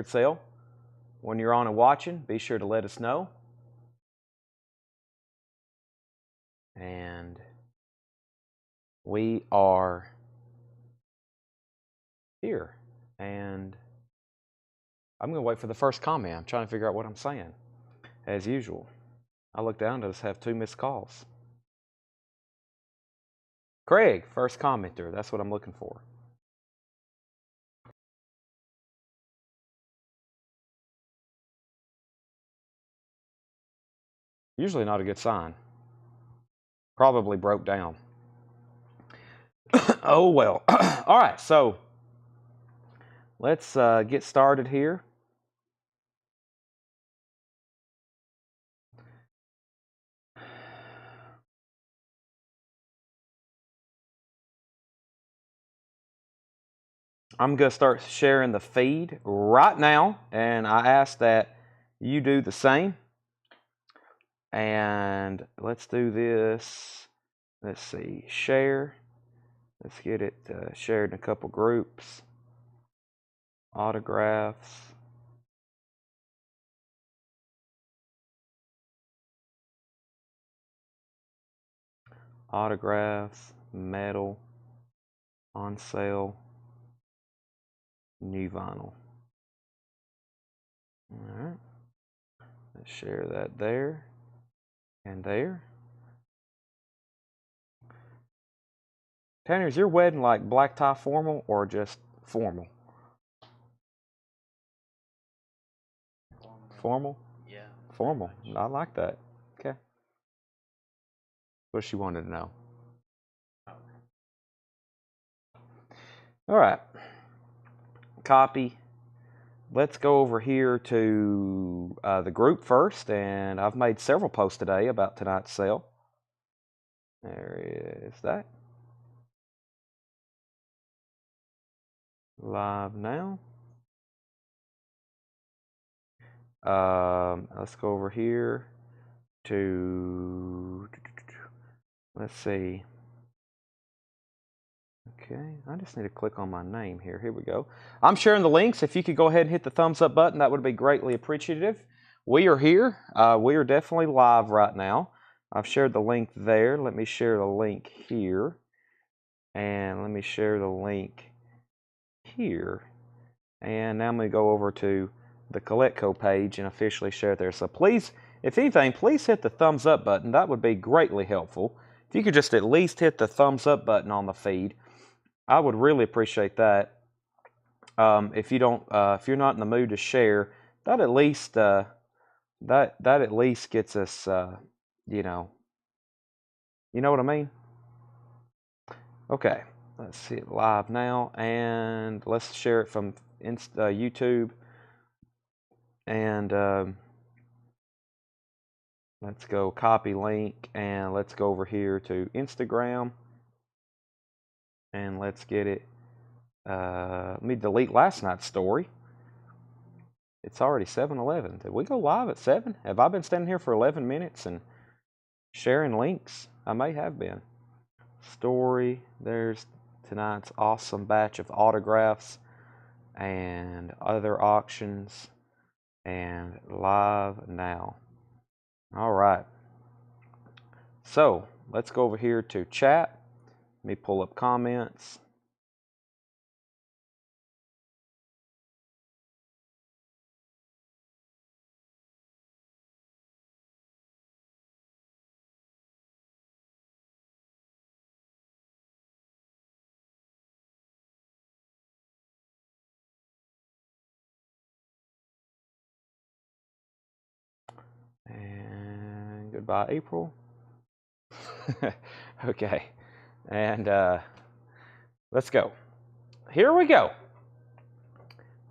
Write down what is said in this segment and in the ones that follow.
sale. When you're on and watching, be sure to let us know. And we are here. And I'm going to wait for the first comment. I'm trying to figure out what I'm saying. As usual, I look down and just have 2 missed calls. Craig, first commenter. That's what I'm looking for. Usually not a good sign. Probably broke down. Oh well. All right, so let's get started here. I'm going to start sharing the feed right now, and I ask that you do the same. And let's do this. Let's see, share. Let's get it shared in a couple groups. Autographs. Autographs, metal, on sale, new vinyl. All right. Let's share that there and there. Tanner, is your wedding like black tie formal or just formal? Formal? Yeah. Formal. I like that. Okay. What she wanted to know. All right. Copy. Let's go over here to the group first, and I've made several posts today about tonight's sale. There is that. Live now. Let's go over here to, let's see. Okay, I just need to click on my name here. Here we go. I'm sharing the links. If you could go ahead and hit the thumbs up button, that would be greatly appreciative. We are here. We are definitely live right now. I've shared the link there. Let me share the link here. And let me share the link here. And now I'm going to go over to the Collectco page and officially share it there. So please, if anything, please hit the thumbs up button. That would be greatly helpful. If you could just at least hit the thumbs up button on the feed, I would really appreciate that. If you don't, if you're not in the mood to share, that at least that at least gets us, you know what I mean. Okay, let's see it live now, and let's share it from YouTube, and let's go copy link, and let's go over here to Instagram. And let's get it. Let me delete last night's story. It's already 7:11. Did we go live at 7? Have I been standing here for 11 minutes and sharing links? I may have been. Story. There's tonight's awesome batch of autographs and other auctions. And live now. All right. So let's go over here to chat. Let me pull up comments. And goodbye, April. Okay. And let's go. Here we go.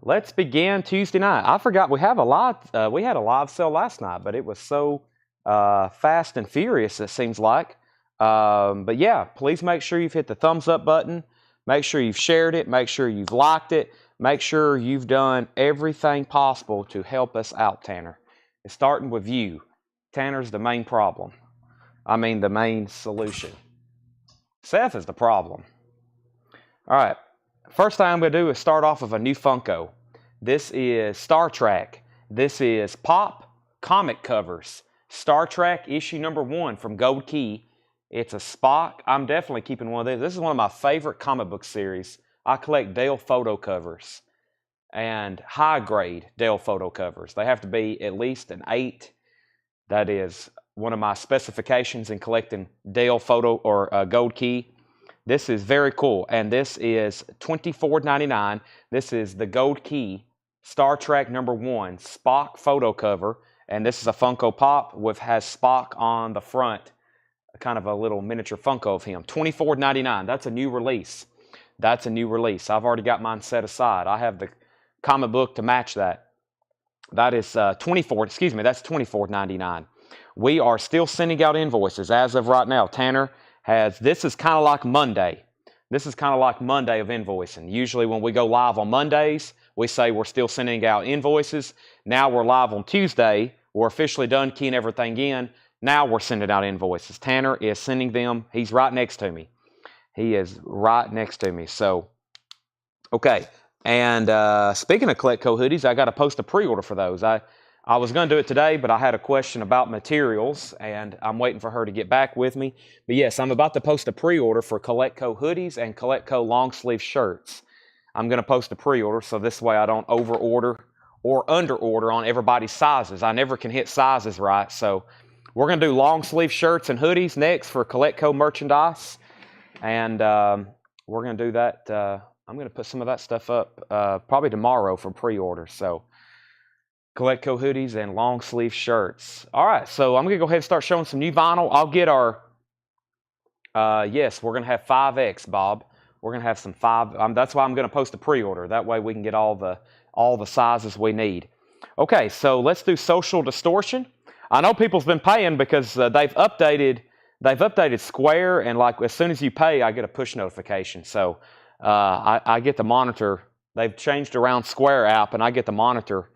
Let's begin Tuesday night. I forgot we had a live sale last night, but it was so fast and furious, it seems like. But yeah, please make sure you've hit the thumbs up button. Make sure you've shared it. Make sure you've liked it. Make sure you've done everything possible to help us out, Tanner. It's starting with you. Tanner's the main problem. I mean, the main solution. Seth is the problem. All right. First thing I'm going to do is start off with a new Funko. This is Star Trek. This is Pop comic covers. Star Trek issue number 1 from Gold Key. It's a Spock. I'm definitely keeping one of these. This is one of my favorite comic book series. I collect Dale photo covers and high grade Dale photo covers. They have to be at least an 8. That is one of my specifications in collecting Dale photo or Gold Key. This is very cool, and this is $24.99. This is the Gold Key Star Trek number 1 Spock photo cover, and this is a Funko Pop has Spock on the front, kind of a little miniature Funko of him. $24.99. That's a new release. That's a new release. I've already got mine set aside. I have the comic book to match that. That is that's $24.99. We are still sending out invoices as of right now. Tanner has, this is kind of like Monday. This is kind of like Monday of invoicing. Usually when we go live on Mondays, we say we're still sending out invoices. Now we're live on Tuesday. We're officially done keying everything in. Now we're sending out invoices. Tanner is sending them. He's right next to me. He is right next to me. So, okay. And speaking of Coletco hoodies, I got to post a pre-order for those. I was going to do it today, but I had a question about materials, and I'm waiting for her to get back with me. But yes, I'm about to post a pre-order for Coletco hoodies and Coletco long sleeve shirts. I'm going to post a pre-order so this way I don't over-order or under-order on everybody's sizes. I never can hit sizes right, so we're going to do long sleeve shirts and hoodies next for Coletco merchandise, and we're going to do that. I'm going to put some of that stuff up probably tomorrow for pre-order. So Coletco hoodies and long sleeve shirts. All right, so I'm going to go ahead and start showing some new vinyl. I'll get our, yes, we're going to have 5X, Bob. We're going to have some 5, that's why I'm going to post a pre-order. That way we can get all the sizes we need. Okay, so let's do social distortion. I know people's been paying because they've updated Square, and like as soon as you pay, I get a push notification. So I get to monitor. They've changed around Square app, and I get to monitor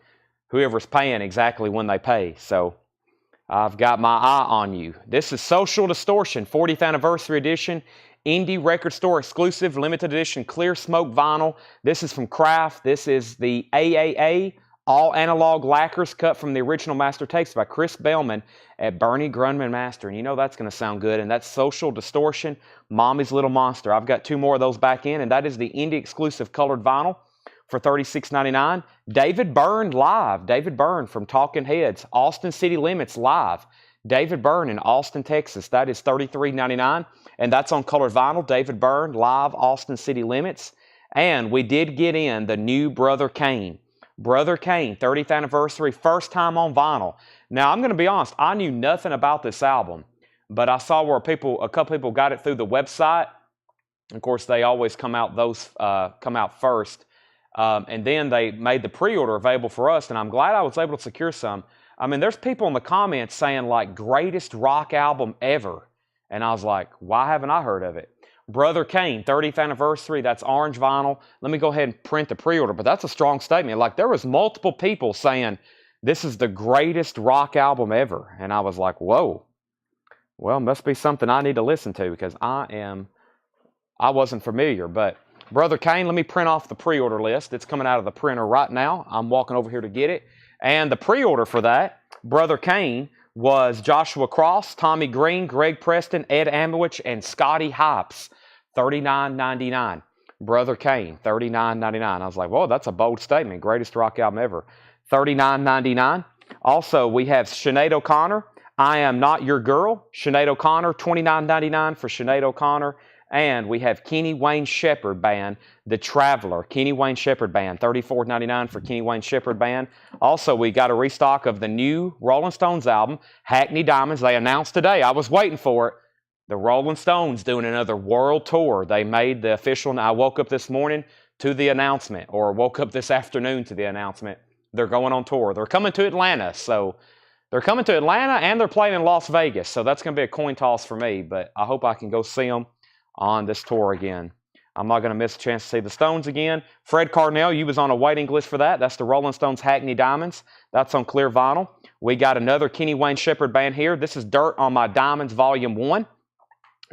whoever's paying exactly when they pay. So I've got my eye on you. This is Social Distortion 40th Anniversary Edition, Indie Record Store exclusive, limited edition clear smoke vinyl. This is from Kraft. This is the AAA, all analog lacquers cut from the original master tapes by Chris Bellman at Bernie Grundman Master. And you know that's going to sound good. And that's Social Distortion, Mommy's Little Monster. I've got 2 more of those back in, and that is the indie exclusive colored vinyl for $36.99. David Byrne live. David Byrne from Talking Heads. Austin City Limits live. David Byrne in Austin, Texas. That is $33.99, and that's on colored vinyl. David Byrne live, Austin City Limits. And we did get in the new Brother Kane. Brother Kane, 30th anniversary, first time on vinyl. Now, I'm going to be honest, I knew nothing about this album, but I saw where a couple people got it through the website. Of course, they always come out first, and then they made the pre-order available for us, and I'm glad I was able to secure some. I mean, there's people in the comments saying, like, greatest rock album ever, and I was like, why haven't I heard of it? Brother Kane, 30th anniversary, that's orange vinyl. Let me go ahead and print the pre-order, but that's a strong statement. Like, there was multiple people saying, this is the greatest rock album ever, and I was like, whoa. Well, must be something I need to listen to, because I wasn't familiar, but Brother Kane, let me print off the pre-order list. It's coming out of the printer right now. I'm walking over here to get it. And the pre-order for that, Brother Kane, was Joshua Cross, Tommy Green, Greg Preston, Ed Amowich, and Scotty Hypes, $39.99. Brother Kane, $39.99. I was like, whoa, that's a bold statement. Greatest rock album ever. $39.99. Also, we have Sinead O'Connor, I Am Not Your Girl. Sinead O'Connor, $29.99 for Sinead O'Connor. And we have Kenny Wayne Shepherd Band, The Traveler. Kenny Wayne Shepherd Band, $34.99 for Kenny Wayne Shepherd Band. Also, we got a restock of the new Rolling Stones album, Hackney Diamonds. They announced today. I was waiting for it. The Rolling Stones doing another world tour. They made the official. I woke up this morning to the announcement, or woke up this afternoon to the announcement. They're going on tour. They're coming to Atlanta. So they're coming to Atlanta, and they're playing in Las Vegas. So that's going to be a coin toss for me, but I hope I can go see them on this tour again. I'm not going to miss a chance to see the Stones again. Fred Carnell, you was on a waiting list for that. That's the Rolling Stones Hackney Diamonds. That's on clear vinyl. We got another Kenny Wayne Shepherd Band here. This is Dirt on My Diamonds Volume 1.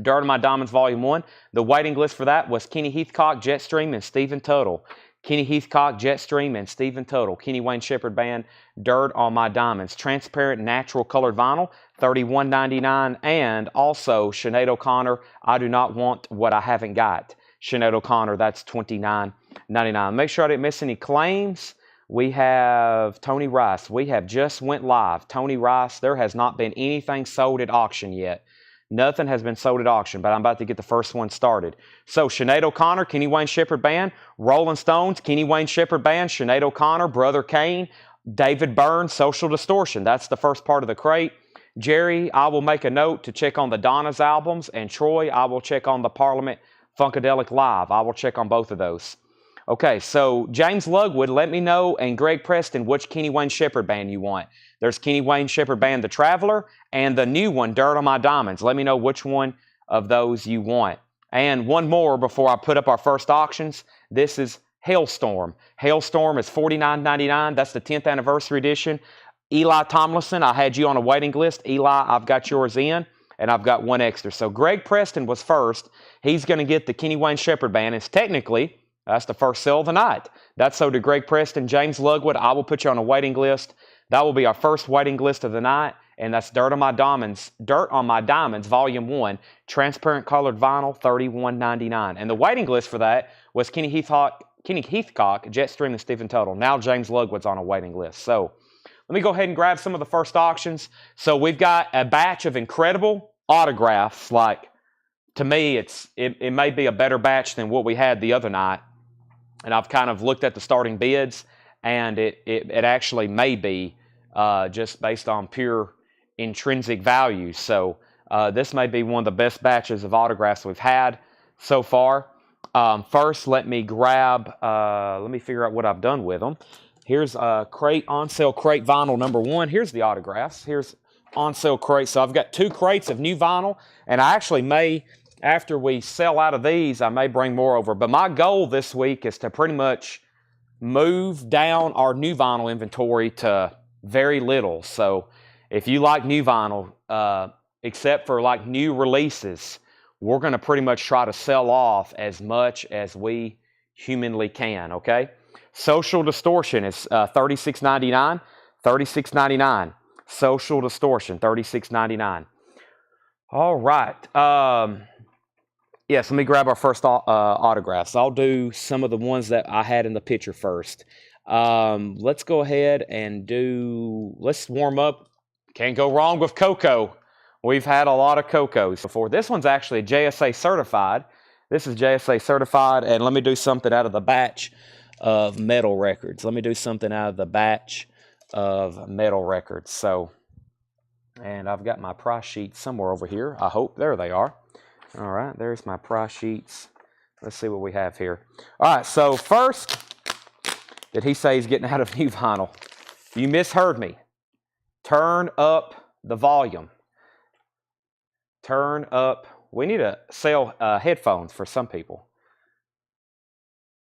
Dirt on My Diamonds Volume 1. The waiting list for that was Kenny Heathcock, Jetstream, and Stephen Tuttle. Kenny Heathcock, Jetstream, and Stephen Tuttle. Kenny Wayne Shepherd Band, Dirt on My Diamonds. Transparent natural colored vinyl, $31.99. And also Sinead O'Connor, I Do Not Want What I Haven't Got. Sinead O'Connor, that's $29.99. Make sure I didn't miss any claims. We have Tony Rice. We have just went live. Tony Rice, there has not been anything sold at auction yet. Nothing has been sold at auction, but I'm about to get the first one started. So Sinead O'Connor, Kenny Wayne Shepherd Band, Rolling Stones, Kenny Wayne Shepherd Band, Sinead O'Connor, Brother Kane, David Byrne, Social Distortion. That's the first part of the crate. Jerry, I will make a note to check on the Donna's albums, and Troy, I will check on the Parliament Funkadelic Live. I will check on both of those. Okay, so James Lugwood, let me know, and Greg Preston, which Kenny Wayne Shepherd Band you want. There's Kenny Wayne Shepherd Band, The Traveler, and the new one, Dirt on My Diamonds. Let me know which one of those you want. And one more before I put up our first auctions. This is Hailstorm. Hailstorm is $49.99. That's the 10th anniversary edition. Eli Tomlinson, I had you on a waiting list. Eli, I've got yours in, and I've got one extra. So Greg Preston was first. He's going to get the Kenny Wayne Shepherd Band. It's technically, that's the first sale of the night. That's so to Greg Preston. James Lugwood, I will put you on a waiting list. That will be our first waiting list of the night, and that's Dirt on My Diamonds, Volume 1, transparent colored vinyl, $31.99. And the waiting list for that was Kenny Heathcock, Jetstream, and Stephen Tuttle. Now James Lugwood's on a waiting list. So let me go ahead and grab some of the first auctions. So we've got a batch of incredible autographs. Like, to me, it may be a better batch than what we had the other night. And I've kind of looked at the starting bids, and it actually may be just based on pure intrinsic value. So this may be one of the best batches of autographs we've had so far. First, let me figure out what I've done with them. Here's crate, on sale crate vinyl number 1. Here's the autographs. Here's on sale crate. So I've got 2 crates of new vinyl, and I actually may, after we sell out of these, I may bring more over. But my goal this week is to pretty much move down our new vinyl inventory to very little. So if you like new vinyl, except for like new releases, we're going to pretty much try to sell off as much as we humanly can, okay? Social Distortion is $36.99. $36.99. Social Distortion, $36.99. All right. Yes, let me grab our first autographs. I'll do some of the ones that I had in the picture first. Let's go ahead and let's warm up. Can't go wrong with Coco. We've had a lot of Cocos before. This one's actually JSA certified. This is JSA certified, and let me do something out of the batch of metal records. So, and I've got my price sheets somewhere over here. I hope. There they are. All right, there's my price sheets. Let's see what we have here. All right, so first, did he say he's getting out of new vinyl? You misheard me. Turn up the volume. Turn up. We need to sell headphones for some people.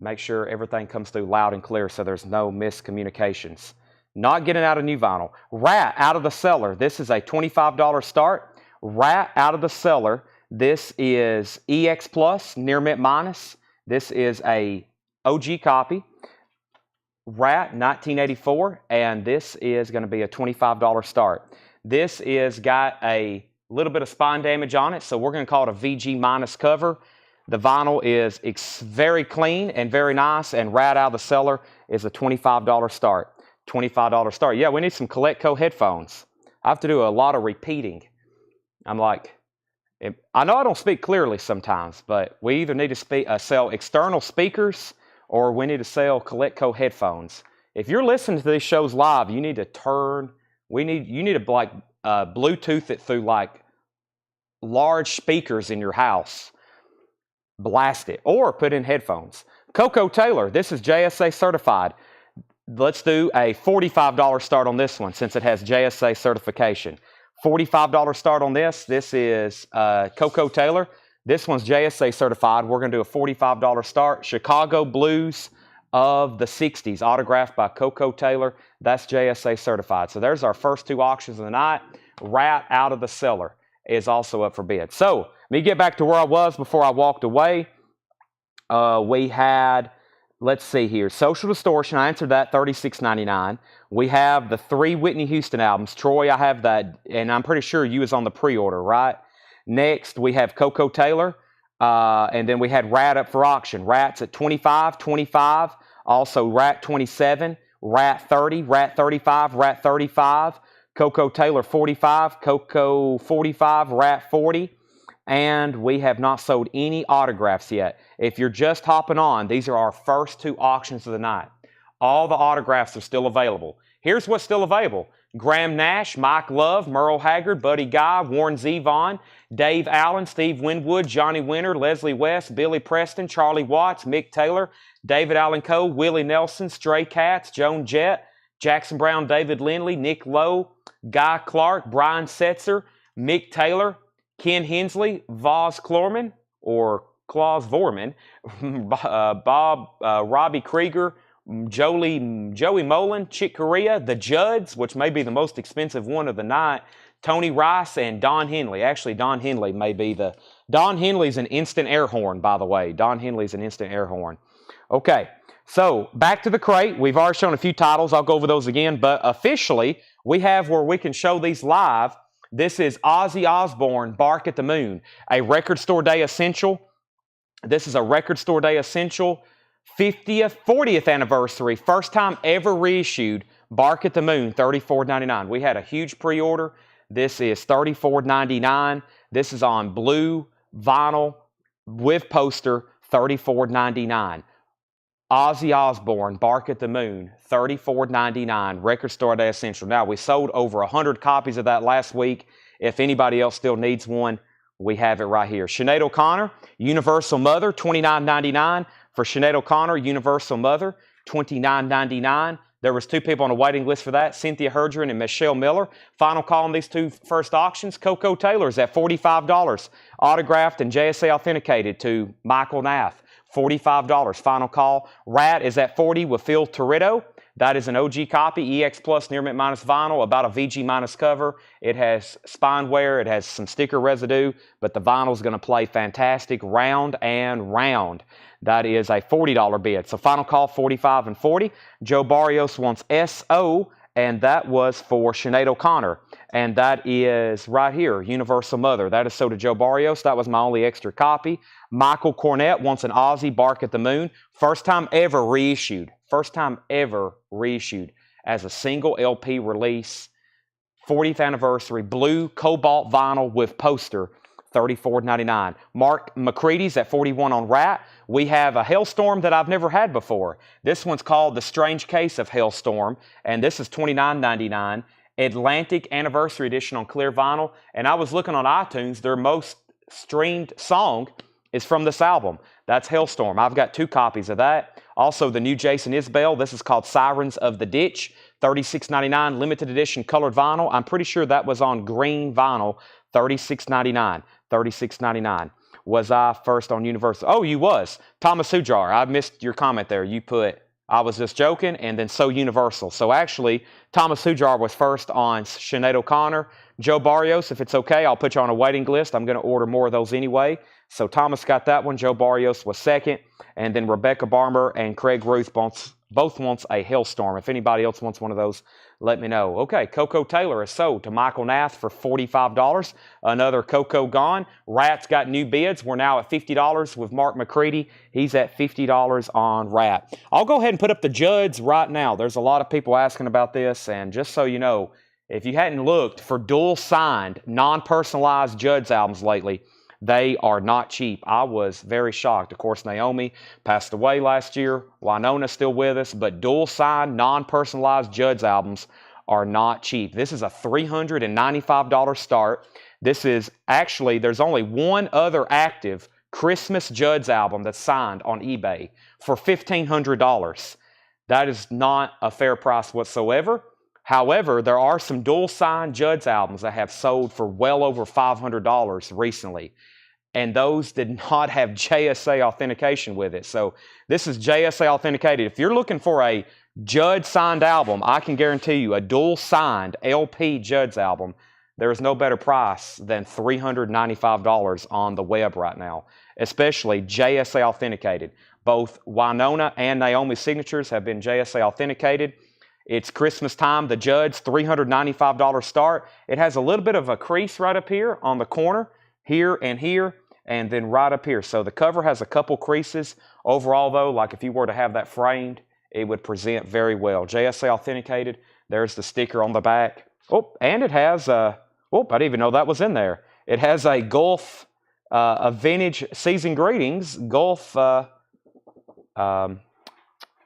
Make sure everything comes through loud and clear so there's no miscommunications. Not getting out of new vinyl. Rat out of the cellar. This is a $25 start. Rat out of the cellar. This is EX Plus, Near Mint Minus. This is a OG copy. Rat, 1984, and this is going to be a $25 start. This is got a little bit of spine damage on it, so we're going to call it a VG minus cover. The vinyl is very clean and very nice, and Rat out of the cellar is a $25 start. $25 start. Yeah, we need some Coletco headphones. I have to do a lot of repeating. I'm like, I know I don't speak clearly sometimes, but we either need to sell external speakers or we need to sell Coletco headphones. If you're listening to these shows live, you need to like Bluetooth it through like large speakers in your house. Blast it or put in headphones. Coco Taylor, this is JSA certified. Let's do a $45 start on this one since it has JSA certification. $45 start on this. This is Coco Taylor. This one's JSA certified. We're going to do a $45 start. Chicago Blues of the 60s, autographed by Coco Taylor. That's JSA certified. So there's our first 2 auctions of the night. Rat out of the cellar is also up for bid. So let me get back to where I was before I walked away. We had let's see here. Social Distortion, I answered that, $36.99. We have the 3 Whitney Houston albums. Troy, I have that, and I'm pretty sure you was on the pre-order, right? Next, we have Coco Taylor, and then we had Rat up for auction. Rat's at $25.25. Also, Rat 27, Rat 30, Rat 35, Rat 35, Coco Taylor 45, Coco 45, Rat 40. And we have not sold any autographs yet. If you're just hopping on, these are our first 2 auctions of the night. All the autographs are still available. Here's what's still available. Graham Nash, Mike Love, Merle Haggard, Buddy Guy, Warren Zevon, Dave Allen, Steve Winwood, Johnny Winter, Leslie West, Billy Preston, Charlie Watts, Mick Taylor, David Allen Coe, Willie Nelson, Stray Cats, Joan Jett, Jackson Brown, David Lindley, Nick Lowe, Guy Clark, Brian Setzer, Mick Taylor, Ken Hensley, Voz Klorman, or Claus Vorman, Robbie Krieger, Joey Mullen, Chick Corea, the Judds, which may be the most expensive one of the night, Tony Rice, and Don Henley. Actually, Don Henley may be the... Don Henley's an instant air horn, by the way. Don Henley's an instant air horn. Okay, so back to the crate. We've already shown a few titles. I'll go over those again, but officially, we have where we can show these live. This is Ozzy Osbourne, Bark at the Moon, a Record Store Day Essential. This is a Record Store Day Essential 40th anniversary, first time ever reissued, Bark at the Moon, $34.99. We had a huge pre-order. This is $34.99. This is on blue vinyl with poster, $34.99. Ozzy Osbourne, Bark at the Moon, $34.99, Record Store Day Essential. Now, we sold over 100 copies of that last week. If anybody else still needs one, we have it right here. Sinead O'Connor, Universal Mother, $29.99. For Sinead O'Connor, Universal Mother, $29.99. There was 2 people on a waiting list for that, Cynthia Herdren and Michelle Miller. Final call on these 2 first auctions. Coco Taylor's at $45, autographed and JSA authenticated to Michael Nath, $45. Final call. Rat is at $40 with Phil Toretto. That is an OG copy, EX Plus Near Mint minus vinyl, about a VG minus cover. It has spine wear, it has some sticker residue, but the vinyl is going to play fantastic, round and round. That is a $40 bid. So final call, $45 and $40. Joe Barrios wants SO, and that was for Sinead O'Connor. And that is right here, Universal Mother. That is so to Joe Barrios. That was my only extra copy. Michael Cornett wants an Ozzy Bark at the Moon. First time ever reissued. First time ever reissued as a single LP release. 40th anniversary, blue cobalt vinyl with poster, $34.99. Mark McCready's at $41 on Rat. We have a Hailstorm that I've never had before. This one's called The Strange Case of Hailstorm, and this is $29.99. Atlantic Anniversary Edition on clear vinyl. And I was looking on iTunes, their most streamed song is from this album. That's Hailstorm. I've got 2 copies of that. Also, the new Jason Isbell. This is called Sirens of the Ditch, $36.99, limited edition colored vinyl. I'm pretty sure that was on green vinyl, $36.99. $36.99. Was I first on Universal? Oh, you was. Thomas Hujar, I missed your comment there. You put, I was just joking, and then so Universal. So actually, Thomas Hujar was first on Sinead O'Connor. Joe Barrios, if it's okay, I'll put you on a waiting list. I'm going to order more of those anyway. So Thomas got that one. Joe Barrios was second. And then Rebecca Barmer and Craig Ruth both wants a Hailstorm. If anybody else wants one of those, let me know. Okay, Coco Taylor is sold to Michael Nath for $45. Another Coco gone. Rat's got new bids. We're now at $50 with Mark McCready. He's at $50 on Rat. I'll go ahead and put up the Judds right now. There's a lot of people asking about this, and just so you know, if you hadn't looked for dual-signed, non-personalized Judds albums lately, they are not cheap. I was very shocked. Of course, Naomi passed away last year. Winona's still with us, but dual-signed, non-personalized Judds albums are not cheap. This is a $395 start. This is actually, there's only one other active Christmas Judds album that's signed on eBay for $1,500. That is not a fair price whatsoever. However, there are some dual-signed Judds albums that have sold for well over $500 recently, and those did not have JSA authentication with it. So this is JSA authenticated. If you're looking for a Judds signed album, I can guarantee you a dual-signed LP Judds album, there is no better price than $395 on the web right now, especially JSA authenticated. Both Winona and Naomi's signatures have been JSA authenticated. It's Christmas time. The Judds, $395 start. It has a little bit of a crease right up here on the corner, here, and then right up here. So the cover has a couple creases. Overall, though, like if you were to have that framed, it would present very well. JSA authenticated. There's the sticker on the back. Oh, and it has I didn't even know that was in there. It has a Gulf, a vintage season greetings, Gulf, like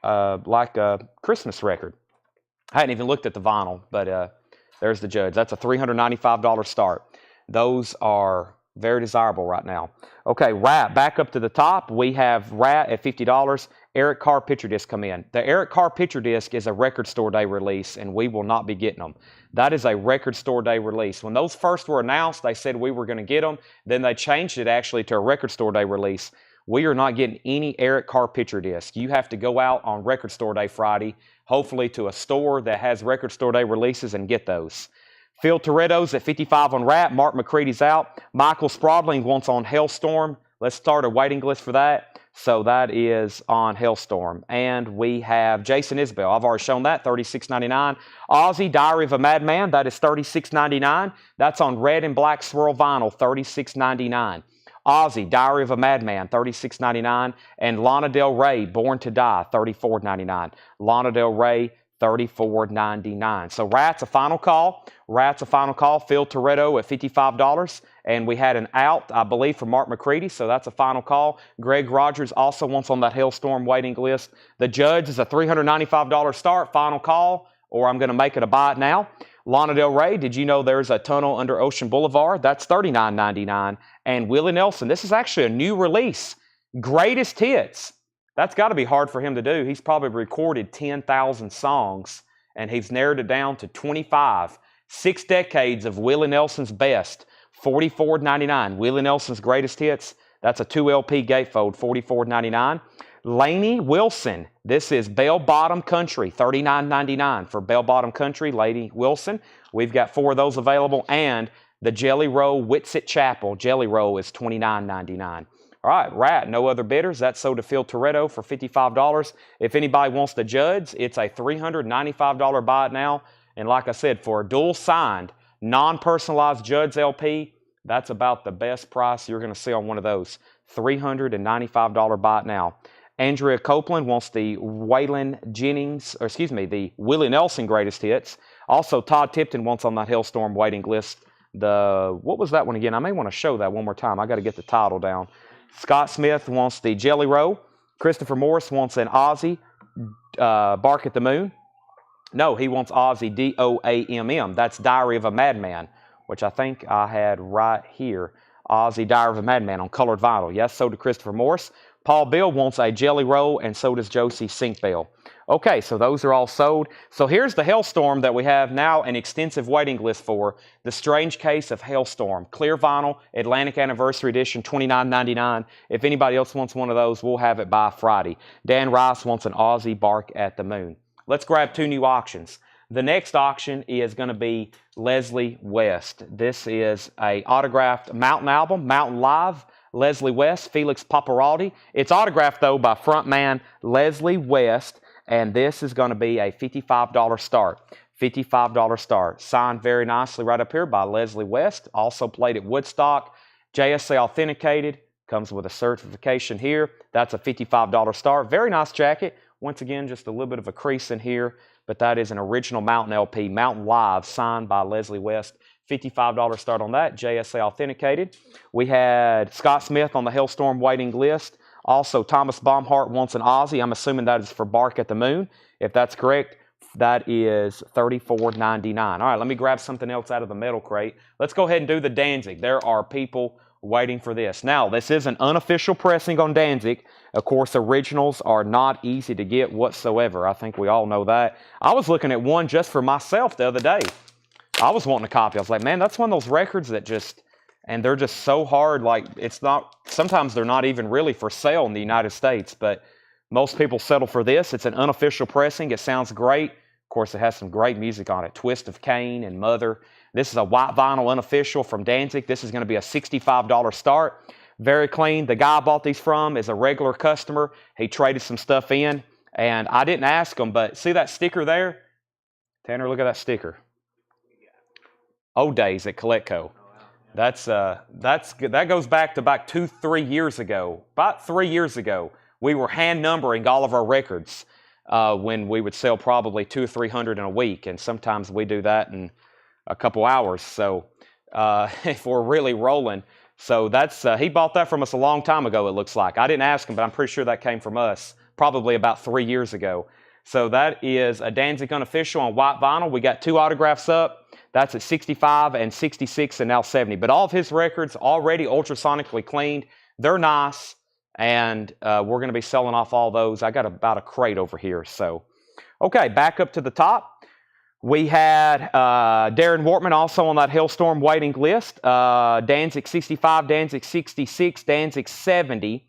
a Christmas record. I hadn't even looked at the vinyl, but there's the Judds. That's a $395 start. Those are very desirable right now. Okay, Rat, back up to the top. We have Rat at $50. Eric Carr picture disc come in. The Eric Carr picture disc is a record store day release, and we will not be getting them. That is a record store day release. When those first were announced, they said we were going to get them. Then they changed it actually to a record store day release. We are not getting any Eric Carr picture disc. You have to go out on record store day Friday, hopefully to a store that has record store day releases, and get those. Phil Toretto's at $55 on Rat. Mark McCready's out. Michael Sprodling wants on Hailstorm. Let's start a waiting list for that. So that is on Hailstorm. And we have Jason Isbell. I've already shown that, $36.99. Ozzy, Diary of a Madman, that is $36.99. That's on red and black swirl vinyl, $36.99. Ozzy, Diary of a Madman, $36.99. And Lana Del Rey, Born to Die, $34.99. Lana Del Rey, $34.99. So Rat's a final call. Rat's a final call. Phil Toretto at $55. And we had an out, I believe, for Mark McCready. So that's a final call. Greg Rogers also wants on that Hailstorm waiting list. The Judds is a $395 start, final call, or I'm going to make it a buy it now. Lana Del Rey, did you know there's a tunnel under Ocean Boulevard? That's $39.99. And Willie Nelson, this is actually a new release. Greatest Hits. That's got to be hard for him to do. He's probably recorded 10,000 songs, and he's narrowed it down to 25. 6 decades of Willie Nelson's best, $44.99. Willie Nelson's Greatest Hits, that's a 2 LP gatefold, $44.99. Lainey Wilson, this is Bell Bottom Country, $39.99 for Bell Bottom Country, Lainey Wilson. We've got 4 of those available, and the Jelly Roll Whitsitt Chapel Jelly Roll is $29.99. All right, Rat, no other bidders. That's sold to Phil Toretto for $55. If anybody wants the Judds, it's a $395 buy it now. And like I said, for a dual signed, non-personalized Judds LP, that's about the best price you're going to see on one of those. $395 buy it now. Andrea Copeland wants the Waylon Jennings, or excuse me, the Willie Nelson Greatest Hits. Also, Todd Tipton wants on that Hailstorm waiting list. What was that one again? I may want to show that one more time. I got to get the title down. Scott Smith wants the Jelly Roll. Christopher Morris wants an Ozzy, Bark at the Moon. No, he wants Ozzy, D-O-A-M-M. That's Diary of a Madman, which I think I had right here. Ozzy, Diary of a Madman on colored vinyl. Yes, so did Christopher Morris. Paul Bill wants a Jelly Roll, and so does Josie Sinkbell. Okay, so those are all sold. So here's the Hailstorm that we have now an extensive waiting list for. The Strange Case of Hailstorm. Clear vinyl, Atlantic Anniversary Edition, $29.99. If anybody else wants one of those, we'll have it by Friday. Dan Rice wants an Ozzy, Bark at the Moon. Let's grab 2 new auctions. The next auction is going to be Leslie West. This is a autographed Mountain album, Mountain Live. Leslie West, Felix Paparaldi. It's autographed, though, by frontman Leslie West, and this is going to be a $55 start. $55 start. Signed very nicely right up here by Leslie West. Also played at Woodstock. JSA authenticated. Comes with a certification here. That's a $55 start. Very nice jacket. Once again, just a little bit of a crease in here, but that is an original Mountain LP, Mountain Live, signed by Leslie West. $55 start on that, JSA authenticated. We had Scott Smith on the Hailstorm waiting list. Also, Thomas Baumhart wants an Ozzy. I'm assuming that is for Bark at the Moon. If that's correct, that is $34.99. All right, let me grab something else out of the metal crate. Let's go ahead and do the Danzig. There are people waiting for this. Now, this is an unofficial pressing on Danzig. Of course, originals are not easy to get whatsoever. I think we all know that. I was looking at one just for myself the other day. I was wanting a copy. I was like, man, that's one of those records that just, and they're just so hard. Like, it's not, sometimes they're not even really for sale in the United States, but most people settle for this. It's an unofficial pressing. It sounds great. Of course, it has some great music on it. Twist of Cain and Mother. This is a white vinyl unofficial from Danzig. This is going to be a $65 start. Very clean. The guy I bought these from is a regular customer. He traded some stuff in, and I didn't ask him, but see that sticker there? Tanner, look at that sticker. Old days at Coletco. That goes back to about 2-3 years ago. About 3 years ago, we were hand numbering all of our records when we would sell probably 200 or 300 in a week, and sometimes we do that in a couple hours. So if we're really rolling, so that's he bought that from us a long time ago. It looks like I didn't ask him, but I'm pretty sure that came from us probably about 3 years ago. So that is a Danzig Unofficial on white vinyl. We got 2 autographs up. That's at 65 and 66 and now 70. But all of his records already ultrasonically cleaned. They're nice, and we're going to be selling off all those. I got about a crate over here. So, okay, back up to the top. We had Darren Wortman also on that Hailstorm waiting list. Danzig 65, Danzig 66, Danzig 70.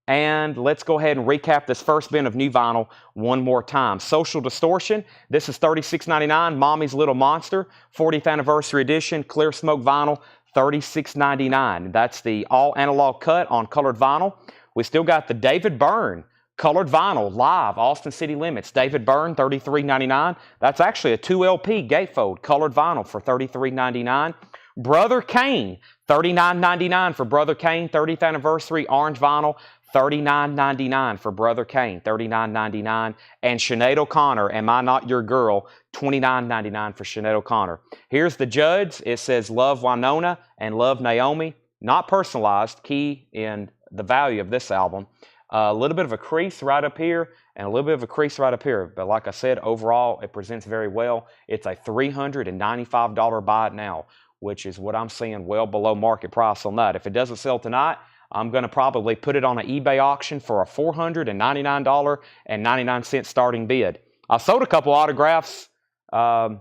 And let's go ahead and recap this first bin of new vinyl one more time. Social Distortion, this is $36.99. Mommy's Little Monster, 40th Anniversary Edition, Clear Smoke Vinyl, $36.99. That's the all analog cut on colored vinyl. We still got the David Byrne colored vinyl live, Austin City Limits. David Byrne, $33.99. That's actually a 2 LP gatefold colored vinyl for $33.99. Brother Kane, $39.99 for Brother Kane, 30th Anniversary Orange Vinyl. $39.99 for Brother Kane, $39.99. And Sinead O'Connor, Am I Not Your Girl, $29.99 for Sinead O'Connor. Here's the Judds. It says Love Winona and Love Naomi. Not personalized, key in the value of this album. A little bit of a crease right up here and a little bit of a crease right up here. But like I said, overall, it presents very well. It's a $395 buy it now, which is what I'm seeing well below market price on that. If it doesn't sell tonight, I'm going to probably put it on an eBay auction for a $499.99 starting bid. I sold a couple autographs. On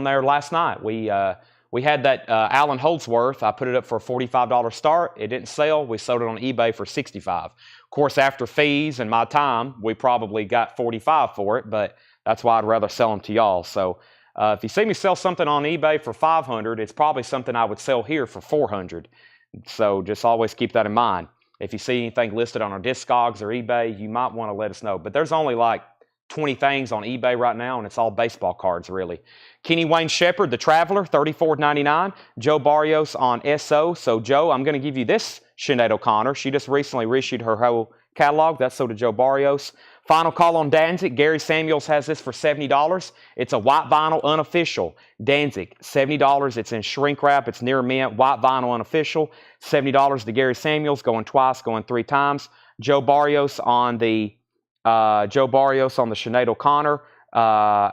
there last night. We had that Alan Holdsworth. I put it up for a $45 start. It didn't sell. We sold it on eBay for $65. Of course, after fees and my time, we probably got $45 for it, but that's why I'd rather sell them to y'all. So if you see me sell something on eBay for $500, it's probably something I would sell here for $400. So just always keep that in mind. If you see anything listed on our Discogs or eBay, you might want to let us know. But there's only like 20 things on eBay right now, and it's all baseball cards, really. Kenny Wayne Shepherd, The Traveler, $34.99. Joe Barrios on SO. So, Joe, I'm going to give you this Sinead O'Connor. She just recently reissued her whole catalog. That's so to Joe Barrios. Final Call on Danzig. Gary Samuels has this for $70. It's a white vinyl unofficial. Danzig, $70. It's in shrink wrap. It's near mint. White vinyl unofficial. $70 to Gary Samuels, going twice, going 3 times. Joe Barrios on the Sinead O'Connor.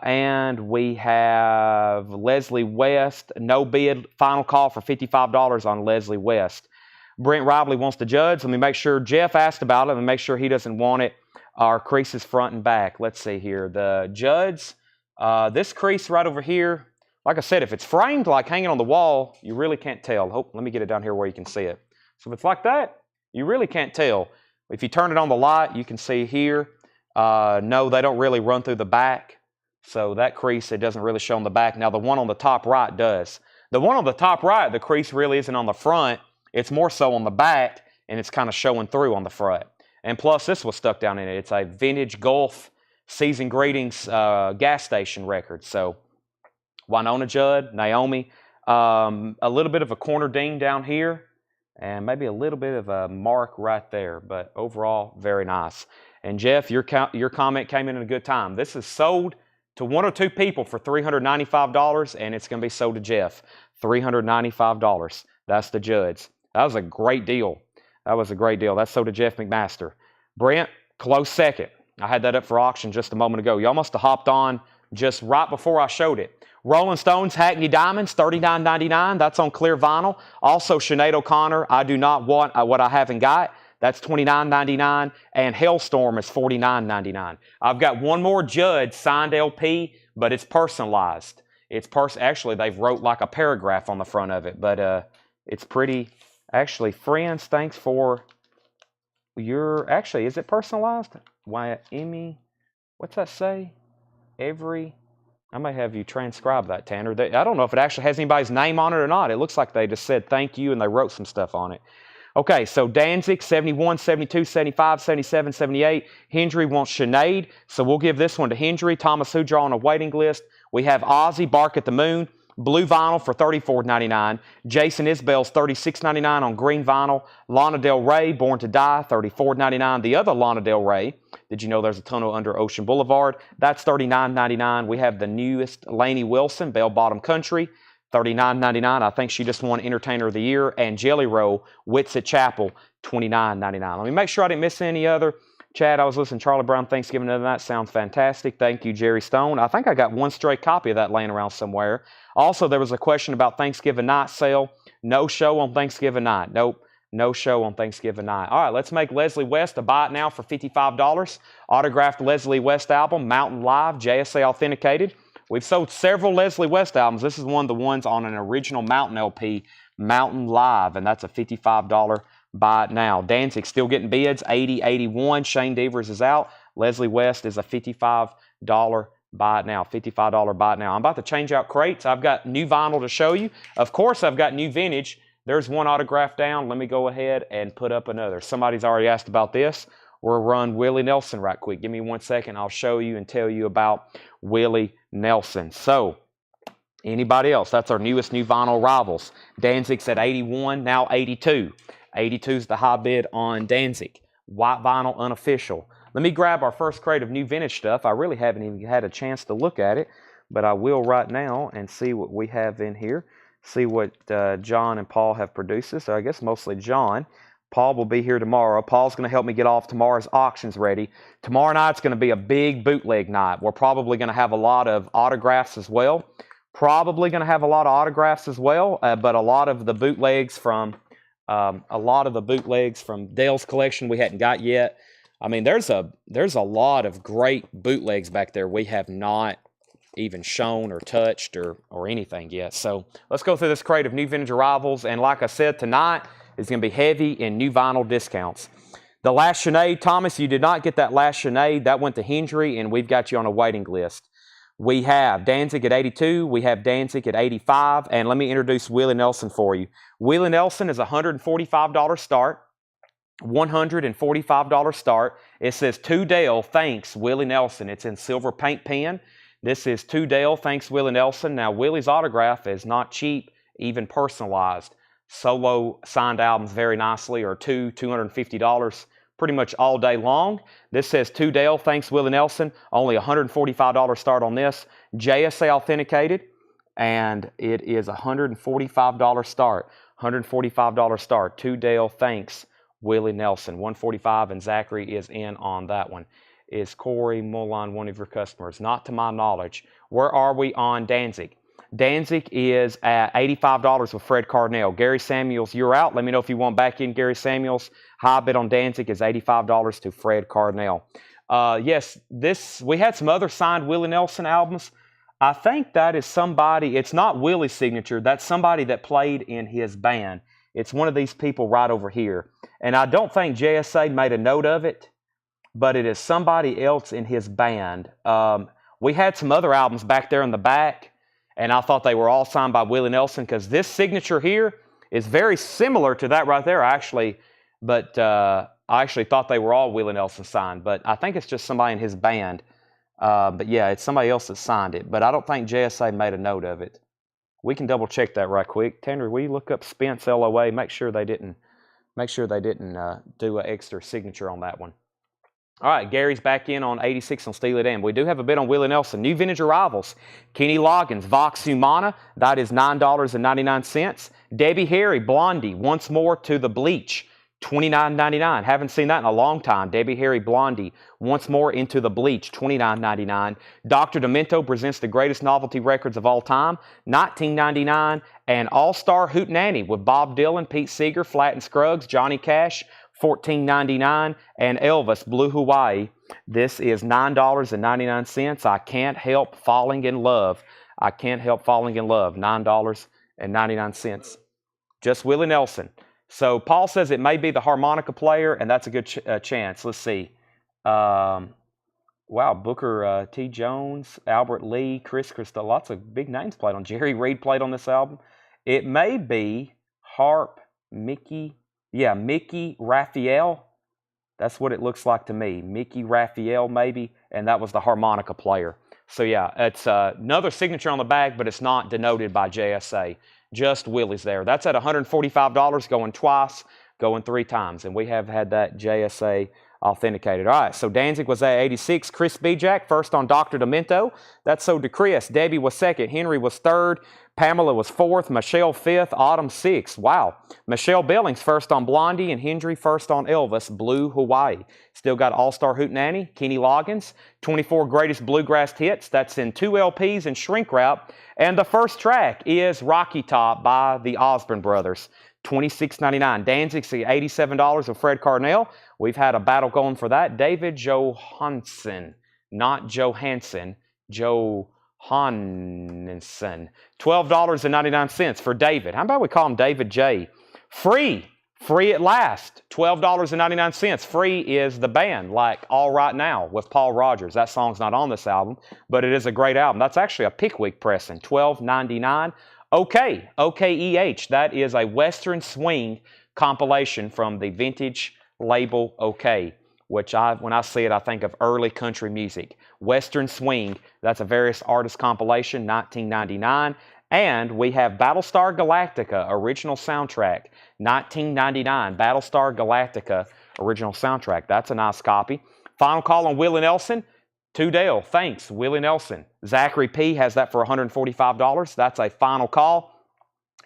And we have Leslie West. No bid. Final call for $55 on Leslie West. Brent Ribley wants the Judds. Let me make sure. Jeff asked about it. Let me make sure he doesn't want it. Our creases front and back. Let's see here. The Judds. This crease right over here. Like I said, if it's framed like hanging on the wall, you really can't tell. Oh, let me get it down here where you can see it. So if it's like that, you really can't tell. If you turn it on the light, you can see here. No, they don't really run through the back. So that crease, it doesn't really show on the back. Now, the one on the top right does. The one on the top right, the crease really isn't on the front. It's more so on the back, and it's kind of showing through on the front. And plus, this was stuck down in it. It's a vintage Gulf Season Greetings gas station record. So, Winona Judd, Naomi. A little bit of a corner ding down here, and maybe a little bit of a mark right there. But overall, very nice. And Jeff, your comment came in at a good time. This is sold to 1 or 2 people for $395, and it's going to be sold to Jeff. $395. That's the Judds. That was a great deal. That was a great deal. That's sold to Jeff McMaster. Brent, close second. I had that up for auction just a moment ago. Y'all must have hopped on just right before I showed it. Rolling Stones, Hackney Diamonds, $39.99. That's on clear vinyl. Also, Sinead O'Connor, I Do Not Want What I Haven't Got. That's $29.99. And Hailstorm is $49.99. I've got one more Judd signed LP, but it's personalized. Actually, they've wrote like a paragraph on the front of it, but it's pretty. Actually, friends, thanks for your. Actually, is it personalized? Why, Emmy? What's that say? Every I may have you transcribe that, Tanner. I don't know if it actually has anybody's name on it or not. It looks like they just said thank you and they wrote some stuff on it. Okay, so Danzig, 71, 72, 75, 77, 78. Hendry wants Sinead, so we'll give this one to Hendry. Thomas Hujar on a waiting list. We have Ozzy, Bark at the Moon. Blue vinyl for $34.99. Jason Isbell's $36.99 on green vinyl. Lana Del Rey, Born to Die, $34.99. The other Lana Del Rey, did you know there's a tunnel under Ocean Boulevard? That's $39.99. We have the newest Lainey Wilson, Bell Bottom Country, $39.99. I think she just won Entertainer of the Year. And Jelly Roll, Wits at Chapel, $29.99. Let me make sure I didn't miss any other. Chad, I was listening to Charlie Brown Thanksgiving Dinner Night. Sounds fantastic. Thank you, Jerry Stone. I think I got one stray copy of that laying around somewhere. Also, there was a question about Thanksgiving night sale. No show on Thanksgiving night. Nope, no show on Thanksgiving night. All right, let's make Leslie West a buy it now for $55. Autographed Leslie West album, Mountain Live, JSA authenticated. We've sold several Leslie West albums. This is one of the ones on an original Mountain LP, Mountain Live, and that's a $55 buy it now. Danzig still getting bids, 80, 81. Shane Devers is out. Leslie West is a $55 buy it now, $55 buy it now. I'm about to change out crates. I've got new vinyl to show you. Of course, I've got new vintage. There's one autograph down. Let me go ahead and put up another. Somebody's already asked about this. We'll run Willie Nelson right quick. Give me 1 second. I'll show you and tell you about Willie Nelson. So, anybody else? That's our newest new vinyl rivals. Danzig's at 81, now 82. 82 is the high bid on Danzig. White vinyl, unofficial. Let me grab our first crate of new vintage stuff. I really haven't even had a chance to look at it, but I will right now and see what we have in here. See what John and Paul have produced this. So I guess mostly John. Paul will be here tomorrow. Paul's going to help me get off tomorrow's auctions ready. Tomorrow night's going to be a big bootleg night. We're probably going to have a lot of autographs as well. But a lot of the bootlegs from Dale's collection we hadn't got yet. I mean, there's a lot of great bootlegs back there we have not even shown or touched or anything yet. So let's go through this crate of new vintage arrivals. And like I said, tonight is going to be heavy in new vinyl discounts. The last Sinead, Thomas, you did not get that last Sinead. That went to Hendry, and we've got you on a waiting list. We have Danzig at 82. We have Danzig at 85. And let me introduce Willie Nelson for you. Willie Nelson is a $145 start. $145 start. It says, to Dale, thanks, Willie Nelson. It's in silver paint pen. This is to Dale, thanks, Willie Nelson. Now, Willie's autograph is not cheap, even personalized. Solo signed albums very nicely are $250 pretty much all day long. This says, to Dale, thanks, Willie Nelson. Only $145 start on this. JSA authenticated, and it is $145 start. $145 start. To Dale, thanks, Willie Nelson. 145, and Zachary is in on that one. Is Corey Mullin one of your customers? Not to my knowledge. Where are we on Danzig? Danzig is at $85 with Fred Carnell. Gary Samuels, you're out. Let me know if you want back in Gary Samuels. High bid on Danzig is $85 to Fred Carnell. Yes, we had some other signed Willie Nelson albums. I think that is somebody, it's not Willie's signature. That's somebody that played in his band. It's one of these people right over here. And I don't think JSA made a note of it, but it is somebody else in his band. We had some other albums back there in the back, and I thought they were all signed by Willie Nelson because this signature here is very similar to that right there, actually. But I actually thought they were all Willie Nelson signed, but I think it's just somebody in his band. But yeah, it's somebody else that signed it, but I don't think JSA made a note of it. We can double check that right quick. Tanner, will you look up Spence LOA? Make sure they didn't do an extra signature on that one. All right, Gary's back in on 86 on Steely Dan. We do have a bid on Willie Nelson. New vintage arrivals. Kenny Loggins, Vox Humana. That is $9.99. Debbie Harry, Blondie, once more to the bleach. $29.99. Haven't seen that in a long time. Debbie Harry, Blondie, once more into the bleach. $29.99. Dr. Demento presents the greatest novelty records of all time. $19.99. And All-Star Hootenanny with Bob Dylan, Pete Seeger, Flatt and Scruggs, Johnny Cash, $14.99. And Elvis, Blue Hawaii. This is $9.99. I Can't Help Falling in Love. I Can't Help Falling in Love. $9.99. Just Willie Nelson. So Paul says it may be the harmonica player, and that's a good chance. Let's see. Wow, Booker T. Jones, Albert Lee, Chris Christie, lots of big names played on. Jerry Reed played on this album. It may be Harp Mickey, yeah, Mickey Raphael. That's what it looks like to me. Mickey Raphael, maybe, and that was the harmonica player. So, yeah, it's another signature on the back, but it's not denoted by JSA. Just Willie's there. That's at $145, going twice, going 3 times, and we have had that JSA authenticated. All right, so Danzig was at 86. Chris Bijak, first on Dr. Demento. That's so to Chris. Debbie was second. Henry was third. Pamela was fourth. Michelle fifth. Autumn sixth. Wow. Michelle Billings first on Blondie, and Hendry first on Elvis, Blue Hawaii. Still got All-Star Hootenanny, Kenny Loggins, 24 Greatest Bluegrass Hits. That's in 2 LPs and shrink wrap. And the first track is Rocky Top by the Osborne Brothers, $26.99. Danzig's $87 with Fred Carnell. We've had a battle going for that. David Johansen, not Johansson, Johansen. $12.99 for David. How about we call him David J? Free at last, $12.99. Free is the band, like All Right Now with Paul Rogers. That song's not on this album, but it is a great album. That's actually a Pickwick pressing, $12.99. OK, OKEH, that is a Western Swing compilation from the vintage label OK, which when I see it, I think of early country music. Western Swing, that's a various artist compilation, 1999. And we have Battlestar Galactica original soundtrack, 1999. Battlestar Galactica original soundtrack. That's a nice copy. Final call on Willie Nelson. To Dale, thanks, Willie Nelson. Zachary P. has that for $145. That's a final call.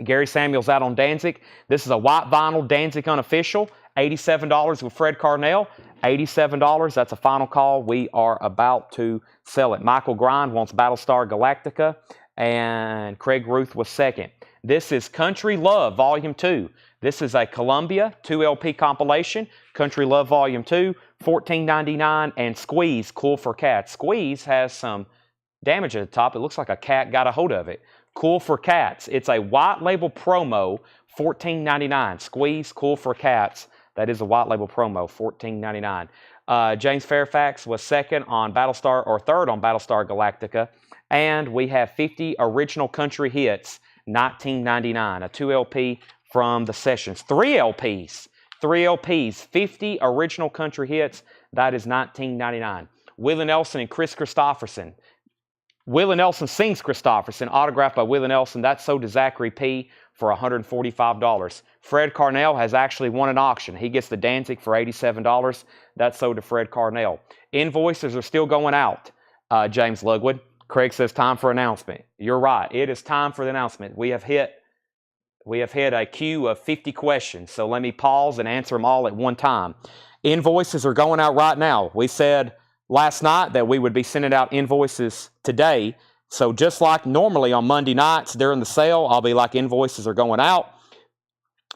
Gary Samuels out on Danzig. This is a white vinyl Danzig unofficial, $87 with Fred Carnell. $87, that's a final call. We are about to sell it. Michael Grind wants Battlestar Galactica, and Craig Ruth was second. This is Country Love Volume 2. This is a Columbia 2 LP compilation. Country Love Volume 2, $14.99, and Squeeze, Cool for Cats. Squeeze has some damage at the top. It looks like a cat got a hold of it. Cool for Cats. It's a white label promo, $14.99. Squeeze, Cool for Cats. That is a white label promo, $14.99. James Fairfax was second on Battlestar, or third on Battlestar Galactica. And we have 50 original country hits, $19.99. A 2 LP from the sessions. 3 LPs, 50 original country hits. That is $19.99. Willie Nelson and Chris Christopherson. Willie Nelson sings Christopherson, autographed by Willie Nelson. That's sold to Zachary P. for $145. Fred Carnell has actually won an auction. He gets the Danzig for $87. That's sold to Fred Carnell. Invoices are still going out, James Ludwood. Craig says time for announcement. You're right. It is time for the announcement. We have hit a queue of 50 questions, so let me pause and answer them all at one time. Invoices are going out right now. We said last night that we would be sending out invoices today. So just like normally on Monday nights during the sale, I'll be like, invoices are going out,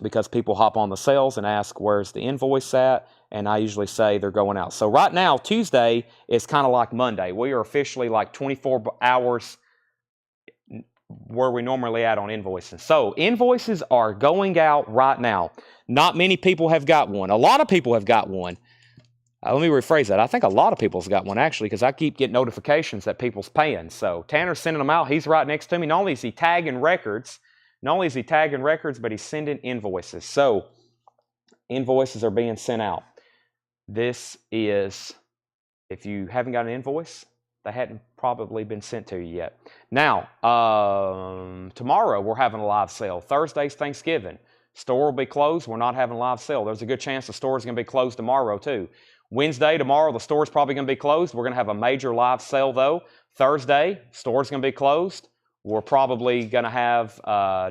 because people hop on the sales and ask, where's the invoice at? And I usually say they're going out. So right now, Tuesday is kind of like Monday. We are officially like 24 hours where we normally at on invoicing. So invoices are going out right now. Not many people have got one. A lot of people have got one. Let me rephrase that. I think a lot of people's got one, actually, because I keep getting notifications that people's paying. So Tanner's sending them out. He's right next to me. Not only is he tagging records, but he's sending invoices. So invoices are being sent out. This is, if you haven't got an invoice, they hadn't probably been sent to you yet. Now, tomorrow we're having a live sale. Thursday's Thanksgiving. Store will be closed. We're not having a live sale. There's a good chance the store is going to be closed tomorrow, too. Wednesday, tomorrow, the store's probably going to be closed. We're going to have a major live sale, though. Thursday, store's going to be closed. We're probably going to have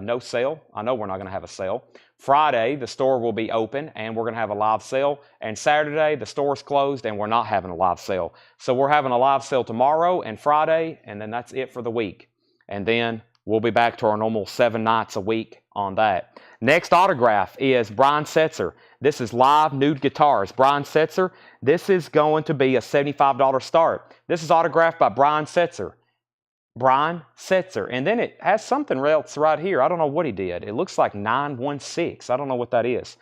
no sale. I know we're not going to have a sale. Friday, the store will be open, and we're going to have a live sale. And Saturday, the store's closed, and we're not having a live sale. So we're having a live sale tomorrow and Friday, and then that's it for the week. And then we'll be back to our normal 7 nights a week on that. Next autograph is Brian Setzer. This is live nude guitars. Brian Setzer, this is going to be a $75 start. This is autographed by Brian Setzer. Brian Setzer. And then it has something else right here. I don't know what he did. It looks like 916. I don't know what that is.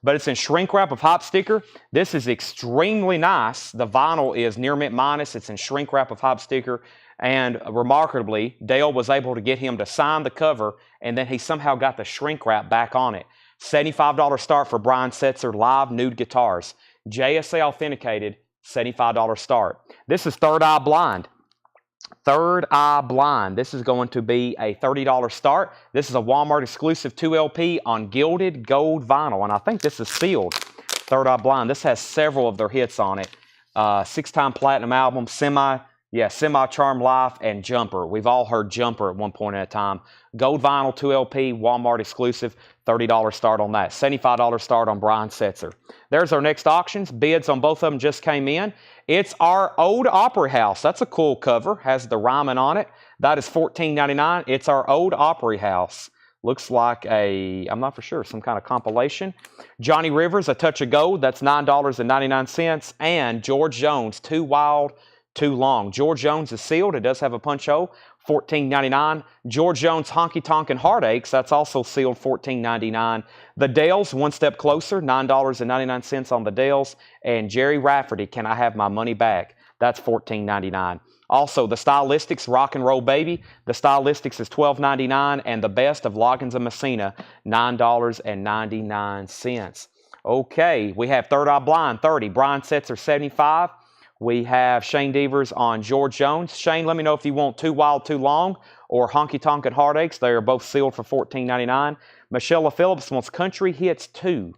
but it's in shrink wrap of hop sticker. This is extremely nice. The vinyl is near mint minus. It's in shrink wrap of hop sticker. And remarkably, Dale was able to get him to sign the cover, and then he somehow got the shrink wrap back on it. $75 start for Brian Setzer Live Nude Guitars. JSA authenticated, $75 start. This is Third Eye Blind. Third Eye Blind. This is going to be a $30 start. This is a Walmart exclusive 2LP on gilded gold vinyl, and I think this is sealed. Third Eye Blind. This has several of their hits on it. 6-time platinum album, Semi-Charmed Life, and Jumper. We've all heard Jumper at one point in a time. Gold vinyl 2LP, Walmart exclusive, $30 start on that. $75 start on Brian Setzer. There's our next auctions. Bids on both of them just came in. It's our Old Opry House. That's a cool cover. Has the rhyming on it. That is $14.99. It's our Old Opry House. Looks like I'm not for sure, some kind of compilation. Johnny Rivers, A Touch of Gold. That's $9.99. And George Jones, Too Wild, Too Long. George Jones is sealed. It does have a punch hole. $14.99. George Jones, Honky Tonk and Heartaches. That's also sealed. $14.99. The Dales, One Step Closer. $9.99 on the Dales. And Jerry Rafferty, Can I Have My Money Back? That's $14.99. Also, the Stylistics, Rock and Roll Baby. The Stylistics is $12.99. And the Best of Loggins and Messina, $9.99. Okay, we have Third Eye Blind, $30. Brian Setzer, $75. We have Shane Devers on George Jones. Shane, let me know if you want Too Wild, Too Long or Honky Tonk and Heartaches. They are both sealed for $14.99. Michelle Phillips wants Country Hits 2.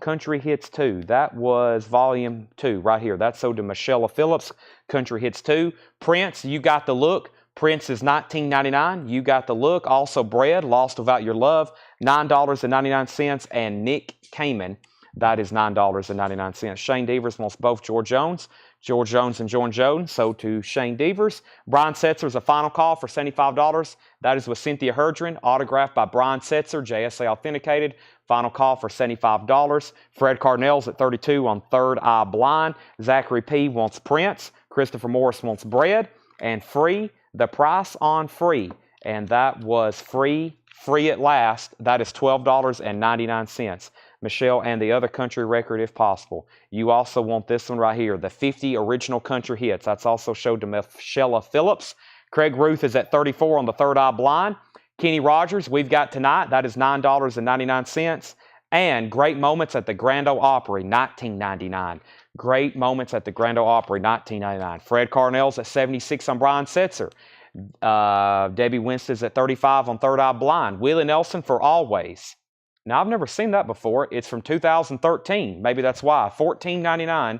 Country Hits 2. That was volume 2 right here. That's sold to Michelle Phillips. Country Hits 2. Prince, You Got the Look. Prince is $19.99. You Got the Look. Also Bread, Lost Without Your Love, $9.99. And Nick Kamen, that is $9.99. Shane Devers wants both George Jones. George Jones and George Jones, sold to Shane Devers. Brian Setzer is a final call for $75. That is with Cynthia Herdren, autographed by Brian Setzer, JSA authenticated. Final call for $75. Fred Carnell's at $32 on Third Eye Blind. Zachary P. wants Prince. Christopher Morris wants Bread. And Free, the price on Free. And that was Free at last. That is $12.99. Michelle, and the other country record if possible. You also want this one right here, the 50 original country hits. That's also showed to Michelle Phillips. Craig Ruth is at $34 on the Third Eye Blind. Kenny Rogers, we've got tonight. That is $9.99. And Great Moments at the Grand Ole Opry, $19.99. Great Moments at the Grand Ole Opry, $19.99. Fred Carnell's at $76 on Brian Setzer. Debbie Winston's at $35 on Third Eye Blind. Willie Nelson for Always. Now, I've never seen that before. It's from 2013. Maybe that's why. $14.99.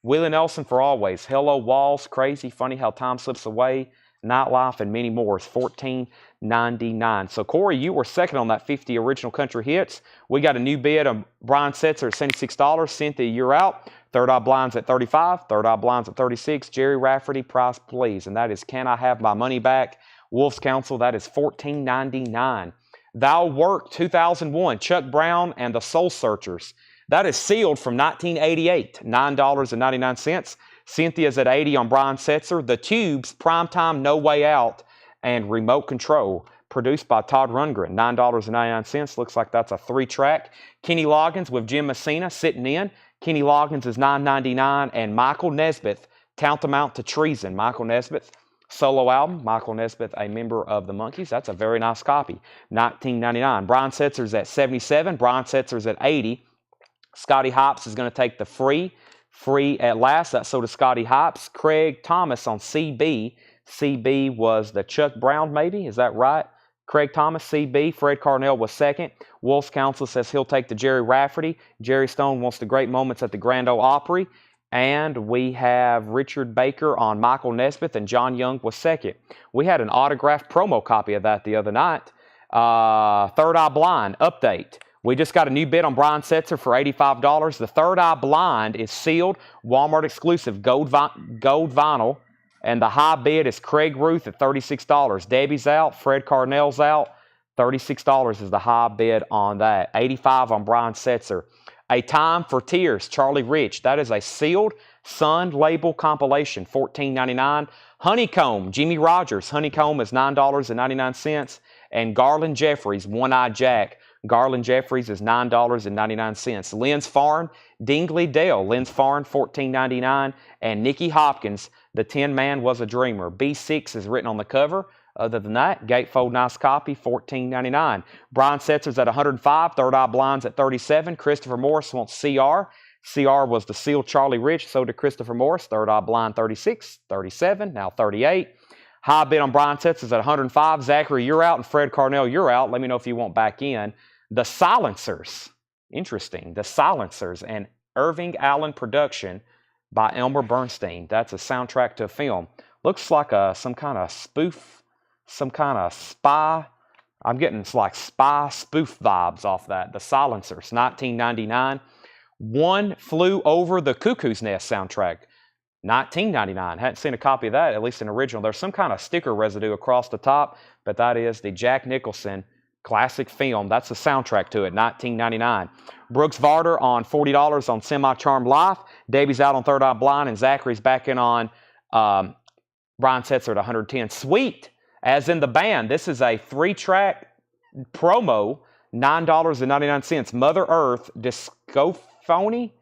Willie Nelson for Always. Hello, Walls. Crazy. Funny How Time Slips Away. Nightlife, and many more. It's $14.99. So, Corey, you were second on that 50 original country hits. We got a new bid on Brian Setzer at $76. Cynthia, you're out. Third Eye Blind's at $35. Third Eye Blind's at $36. Jerry Rafferty, price please. And that is Can I Have My Money Back? Wolf's Counsel, that is $14.99. Thou Work 2001, Chuck Brown and the Soul Searchers. That is sealed from 1988, $9.99. Cynthia's at $80 on Brian Setzer. The Tubes, Primetime, No Way Out, and Remote Control, produced by Todd Rundgren, $9.99. Looks like that's a 3-track. Kenny Loggins with Jim Messina, Sitting In. Kenny Loggins is $9.99. And Michael Nesbitt, Tantamount to Treason. Michael Nesbitt, solo album. Michael Nesbitt, a member of the Monkees. That's a very nice copy. $19.99. Brian Setzer's at $77. Brian Setzer's at $80. Scotty Hops is going to take the Free at last. That's so to Scotty Hops. Craig Thomas on CB. CB was the Chuck Brown, maybe. Is that right? Craig Thomas, CB. Fred Carnell was second. Wolf's Counsel says he'll take the Jerry Rafferty. Jerry Stone wants the Great Moments at the Grand Ole Opry. And we have Richard Baker on Michael Nesbitt, and John Young was second. We had an autographed promo copy of that the other night. Third Eye Blind, update. We just got a new bid on Brian Setzer for $85. The Third Eye Blind is sealed, Walmart exclusive, gold vinyl. And the high bid is Craig Ruth at $36. Debbie's out, Fred Carnell's out. $36 is the high bid on that. $85 on Brian Setzer. A Time for Tears, Charlie Rich. That is a sealed Sun label compilation, $14.99. Honeycomb, Jimmy Rogers. Honeycomb is $9.99. And Garland Jeffries, One-Eyed Jack. Garland Jeffries is $9.99. Lynn's Farm, Dingley Dale, Lynn's Farm, $14.99. And Nicky Hopkins, The Tin Man Was a Dreamer. B6 is written on the cover. Other than that, gatefold, nice copy, $14.99. Brian Setzer's at $105. Third Eye Blind's at $37. Christopher Morris wants CR. CR was the Seal Charlie Rich, so did Christopher Morris. Third Eye Blind, $36, $37, now $38. High bid on Brian Setzer's at $105. Zachary, you're out, and Fred Carnell, you're out. Let me know if you want back in. The Silencers, interesting. The Silencers, an Irving Allen production by Elmer Bernstein. That's a soundtrack to a film. Looks like some kind of spoof, some kind of spy. I'm getting like spy spoof vibes off that. The Silencers, $19.99. One Flew Over the Cuckoo's Nest soundtrack, $19.99. Hadn't seen a copy of that, at least an original. There's some kind of sticker residue across the top, but that is the Jack Nicholson classic film. That's the soundtrack to it, $19.99. Brooks Varder on $40 on Semi-Charmed Life. Davy's out on Third Eye Blind, and Zachary's back in on Brian Setzer at $110. Sweet, as in the band. This is a 3-track promo, $9.99. Mother Earth, Disco Phony,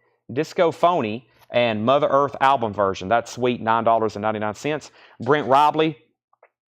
and Mother Earth album version. That's sweet, $9.99. Brent Robley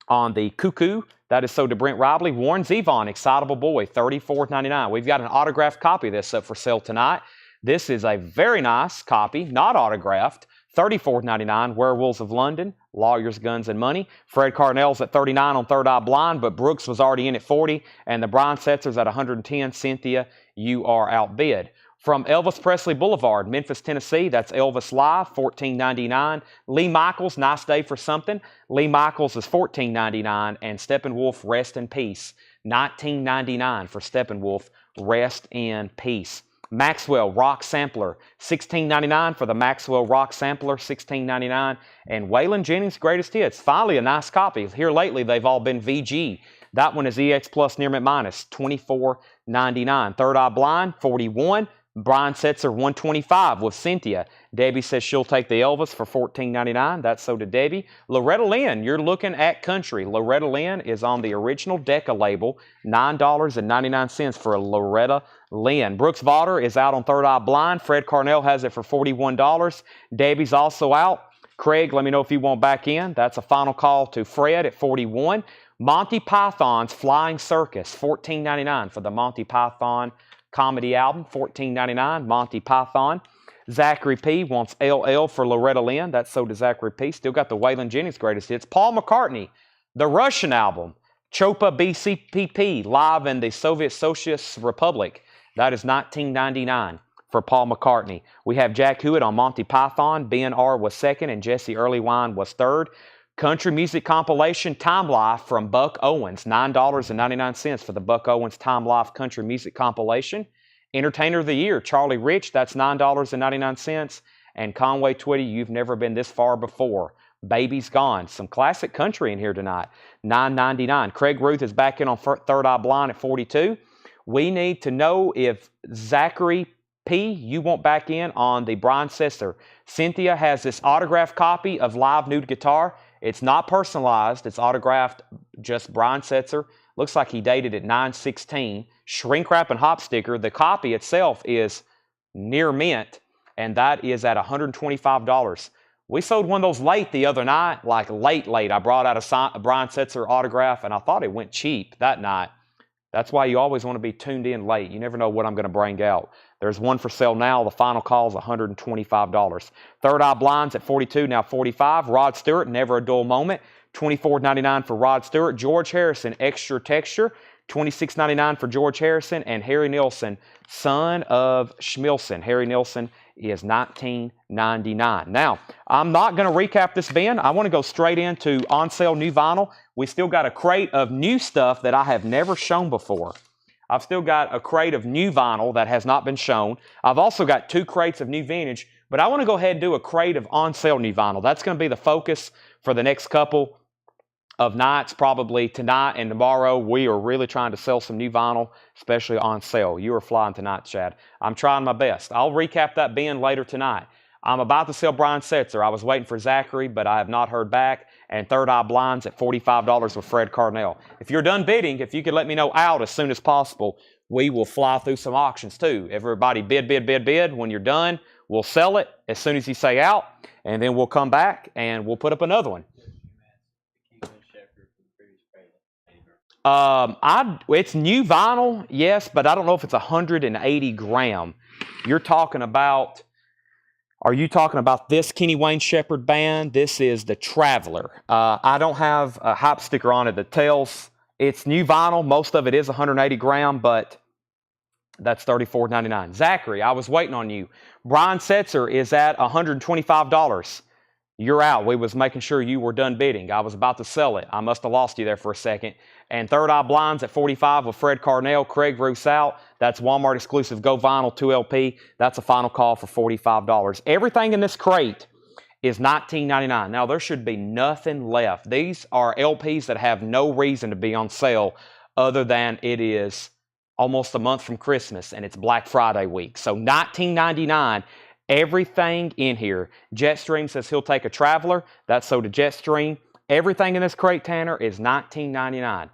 on the Cuckoo. That is sold to Brent Robley. Warren Zevon, Excitable Boy, $34.99. We've got an autographed copy of this up for sale tonight. This is a very nice copy, not autographed, $34.99. Werewolves of London, Lawyers, Guns, and Money. Fred Carnell's at $39 on Third Eye Blind, but Brooks was already in at $40, and the Brian Setzer's at $110. Cynthia, you are outbid. From Elvis Presley Boulevard, Memphis, Tennessee, that's Elvis Live, $14.99. Lee Michaels, Nice Day for Something. Lee Michaels is $14.99. And Steppenwolf, Rest in Peace, $19.99 for Steppenwolf, Rest in Peace. Maxwell Rock Sampler, $16.99 for the Maxwell Rock Sampler, $16.99. And Waylon Jennings' Greatest Hits, finally a nice copy. Here lately, they've all been VG. That one is EX Plus Near Mint Minus, $24.99. Third Eye Blind, $41. Brian Setzer, $125 with Cynthia. Debbie says she'll take the Elvis for $14.99. That's so did Debbie. Loretta Lynn, you're looking at country. Loretta Lynn is on the original Decca label, $9.99 for a Loretta Lynn. Brooks Varder is out on Third Eye Blind. Fred Carnell has it for $41. Debbie's also out. Craig, let me know if you want back in. That's a final call to Fred at $41. Monty Python's Flying Circus, $14.99 for the Monty Python comedy album, $14.99, Monty Python. Zachary P. wants LL for Loretta Lynn. That's so does Zachary P. Still got the Waylon Jennings Greatest Hits. Paul McCartney, the Russian album, Chopa BCPP, live in the Soviet Socialist Republic. That is $19.99 for Paul McCartney. We have Jack Hewitt on Monty Python. Ben R. was second, and Jesse Earlywine was third. Country Music Compilation, Time Life from Buck Owens, $9.99 for the Buck Owens Time Life Country Music Compilation. Entertainer of the Year, Charlie Rich, that's $9.99. And Conway Twitty, You've Never Been This Far Before. Baby's Gone, some classic country in here tonight, $9.99. Craig Ruth is back in on Third Eye Blind at $42. We need to know if Zachary P, you want back in on the Brian Setzer. Cynthia has this autographed copy of Live Nude Guitar. It's not personalized. It's autographed, just Brian Setzer. Looks like he dated it 9/16. Shrink wrap and hop sticker. The copy itself is near mint, and that is at $125. We sold one of those late the other night, like late. I brought out a Brian Setzer autograph, and I thought it went cheap that night. That's why you always want to be tuned in late. You never know what I'm going to bring out. There's one for sale now. The final call is $125. Third Eye Blind's at $42, now $45. Rod Stewart, Never a Dull Moment, $24.99 for Rod Stewart. George Harrison, Extra Texture, $26.99 for George Harrison. And Harry Nilsson, Son of Schmilson. Harry Nilsson is $19.99. Now, I'm not going to recap this bin. I want to go straight into on sale new vinyl. We still got a crate of new stuff that I have never shown before. I've still got a crate of new vinyl that has not been shown. I've also got 2 crates of new vintage, but I want to go ahead and do a crate of on sale new vinyl. That's going to be the focus for the next couple of nights, probably tonight and tomorrow. We are really trying to sell some new vinyl, especially on sale. You are flying tonight, Chad. I'm trying my best. I'll recap that bin later tonight. I'm about to sell Brian Setzer. I was waiting for Zachary, but I have not heard back. And Third Eye Blind's at $45 with Fred Carnell. If you're done bidding, if you could let me know out as soon as possible, we will fly through some auctions too. Everybody bid, bid, bid, bid. When you're done, we'll sell it as soon as you say out, and then we'll come back and we'll put up another one. It's new vinyl, yes, but I don't know if it's 180 gram. You're talking about, are you talking about this Kenny Wayne Shepherd band? This is the Traveler. I don't have a hype sticker on it that tells it's new vinyl. Most of it is 180 gram, but that's $34.99. Zachary, I was waiting on you. Brian Setzer is at $125. You're out. We was making sure you were done bidding. I was about to sell it. I must have lost you there for a second. And Third Eye Blinds at $45 with Fred Carnell. Craig Roos out. That's Walmart exclusive Go Vinyl 2LP. That's a final call for $45. Everything in this crate is $19.99. Now, there should be nothing left. These are LPs that have no reason to be on sale other than it is almost a month from Christmas and it's Black Friday week. So $19.99. Everything in here. Jetstream says he'll take a Traveler. That's sold to Jetstream. Everything in this crate, Tanner, is $19.99.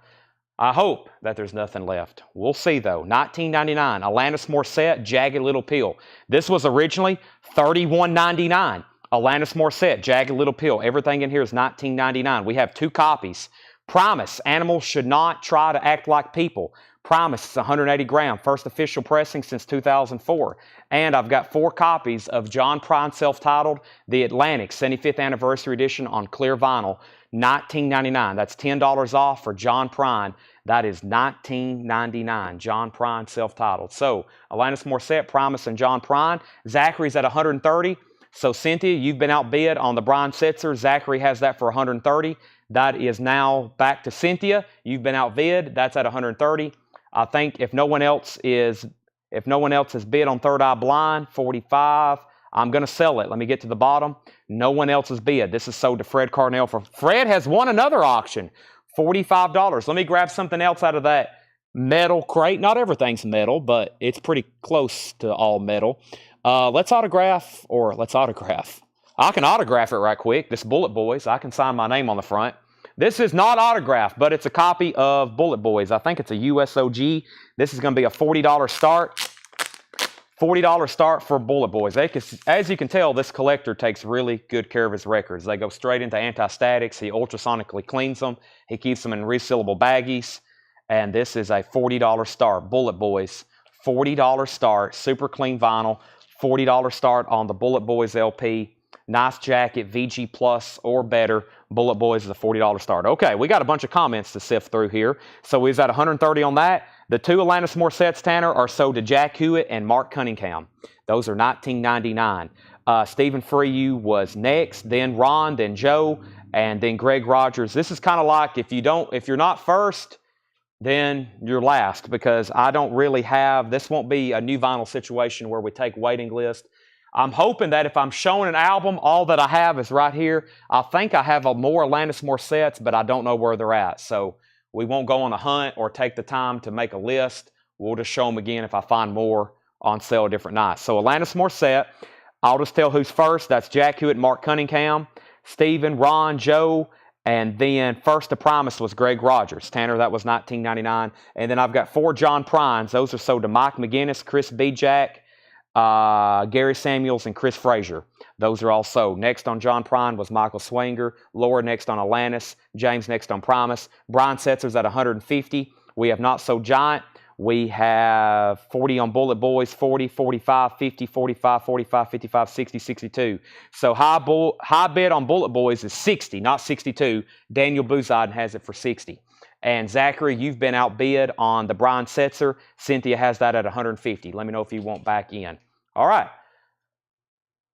I hope that there's nothing left. We'll see, though. $19.99. Alanis Morissette, Jagged Little Pill. This was originally $31.99. Alanis Morissette, Jagged Little Pill. Everything in here is $19.99. We have 2 copies. Promise, animals should not try to act like people. Promise, it's 180 gram. First official pressing since 2004. And I've got 4 copies of John Prine self-titled The Atlantic 75th Anniversary Edition on clear vinyl. $19.99. That's $10 off for John Prine. That is $19.99. John Prine self-titled. So, Alanis Morissette, Promise, and John Prine. Zachary's at $130. So, Cynthia, you've been outbid on the Brian Setzer. Zachary has that for $130. That is now back to Cynthia. You've been outbid. That's at $130. I think if no one else has bid on Third Eye Blind, $45. I'm going to sell it. Let me get to the bottom. No one else has bid. This is sold to Fred Carnell. Fred has won another auction, $45. Let me grab something else out of that metal crate. Not everything's metal, but it's pretty close to all metal. Let's autograph. I can autograph it right quick. This Bullet Boys. I can sign my name on the front. This is not autographed, but it's a copy of Bullet Boys. I think it's a USOG. This is going to be a $40 start. $40 start for Bullet Boys. As you can tell, this collector takes really good care of his records. They go straight into anti-statics. He ultrasonically cleans them. He keeps them in resealable baggies. And this is a $40 start. Bullet Boys, $40 start. Super clean vinyl. $40 start on the Bullet Boys LP. Nice jacket, VG Plus or better. Bullet Boys is a $40 start. Okay, we got a bunch of comments to sift through here. So we was at $130 on that. The 2 Alanis Morissettes, Tanner, are sold to Jack Hewitt and Mark Cunningham. Those are $19.99. Stephen Freyu was next, then Ron, then Joe, and then Greg Rogers. This is kind of like if you're not first, then you're last, because I don't really have, this won't be a new vinyl situation where we take waiting list. I'm hoping that if I'm showing an album, all that I have is right here. I think I have more Alanis Morissettes, but I don't know where they're at. So we won't go on a hunt or take the time to make a list. We'll just show them again if I find more on sale a different night. So Alanis Morissette, I'll just tell who's first. That's Jack Hewitt, Mark Cunningham, Stephen, Ron, Joe, and then first to Promise was Greg Rogers. Tanner, that was $19.99. And then I've got 4 John Prines. Those are sold to Mike McGinnis, Chris B. Jack, Gary Samuels, and Chris Frazier. Those are all sold. Next on John Prine was Michael Swanger. Laura next on Alanis. James next on Promise. Brian Setzer's at $150. We have Not So Giant. We have 40 on Bullet Boys, 40, 45, 50, 45, 45, 55, 60, 62. So high bid on Bullet Boys is 60, not 62. Daniel Buzide has it for 60. And Zachary, you've been outbid on the Brian Setzer. Cynthia has that at 150. Let me know if you want back in. All right.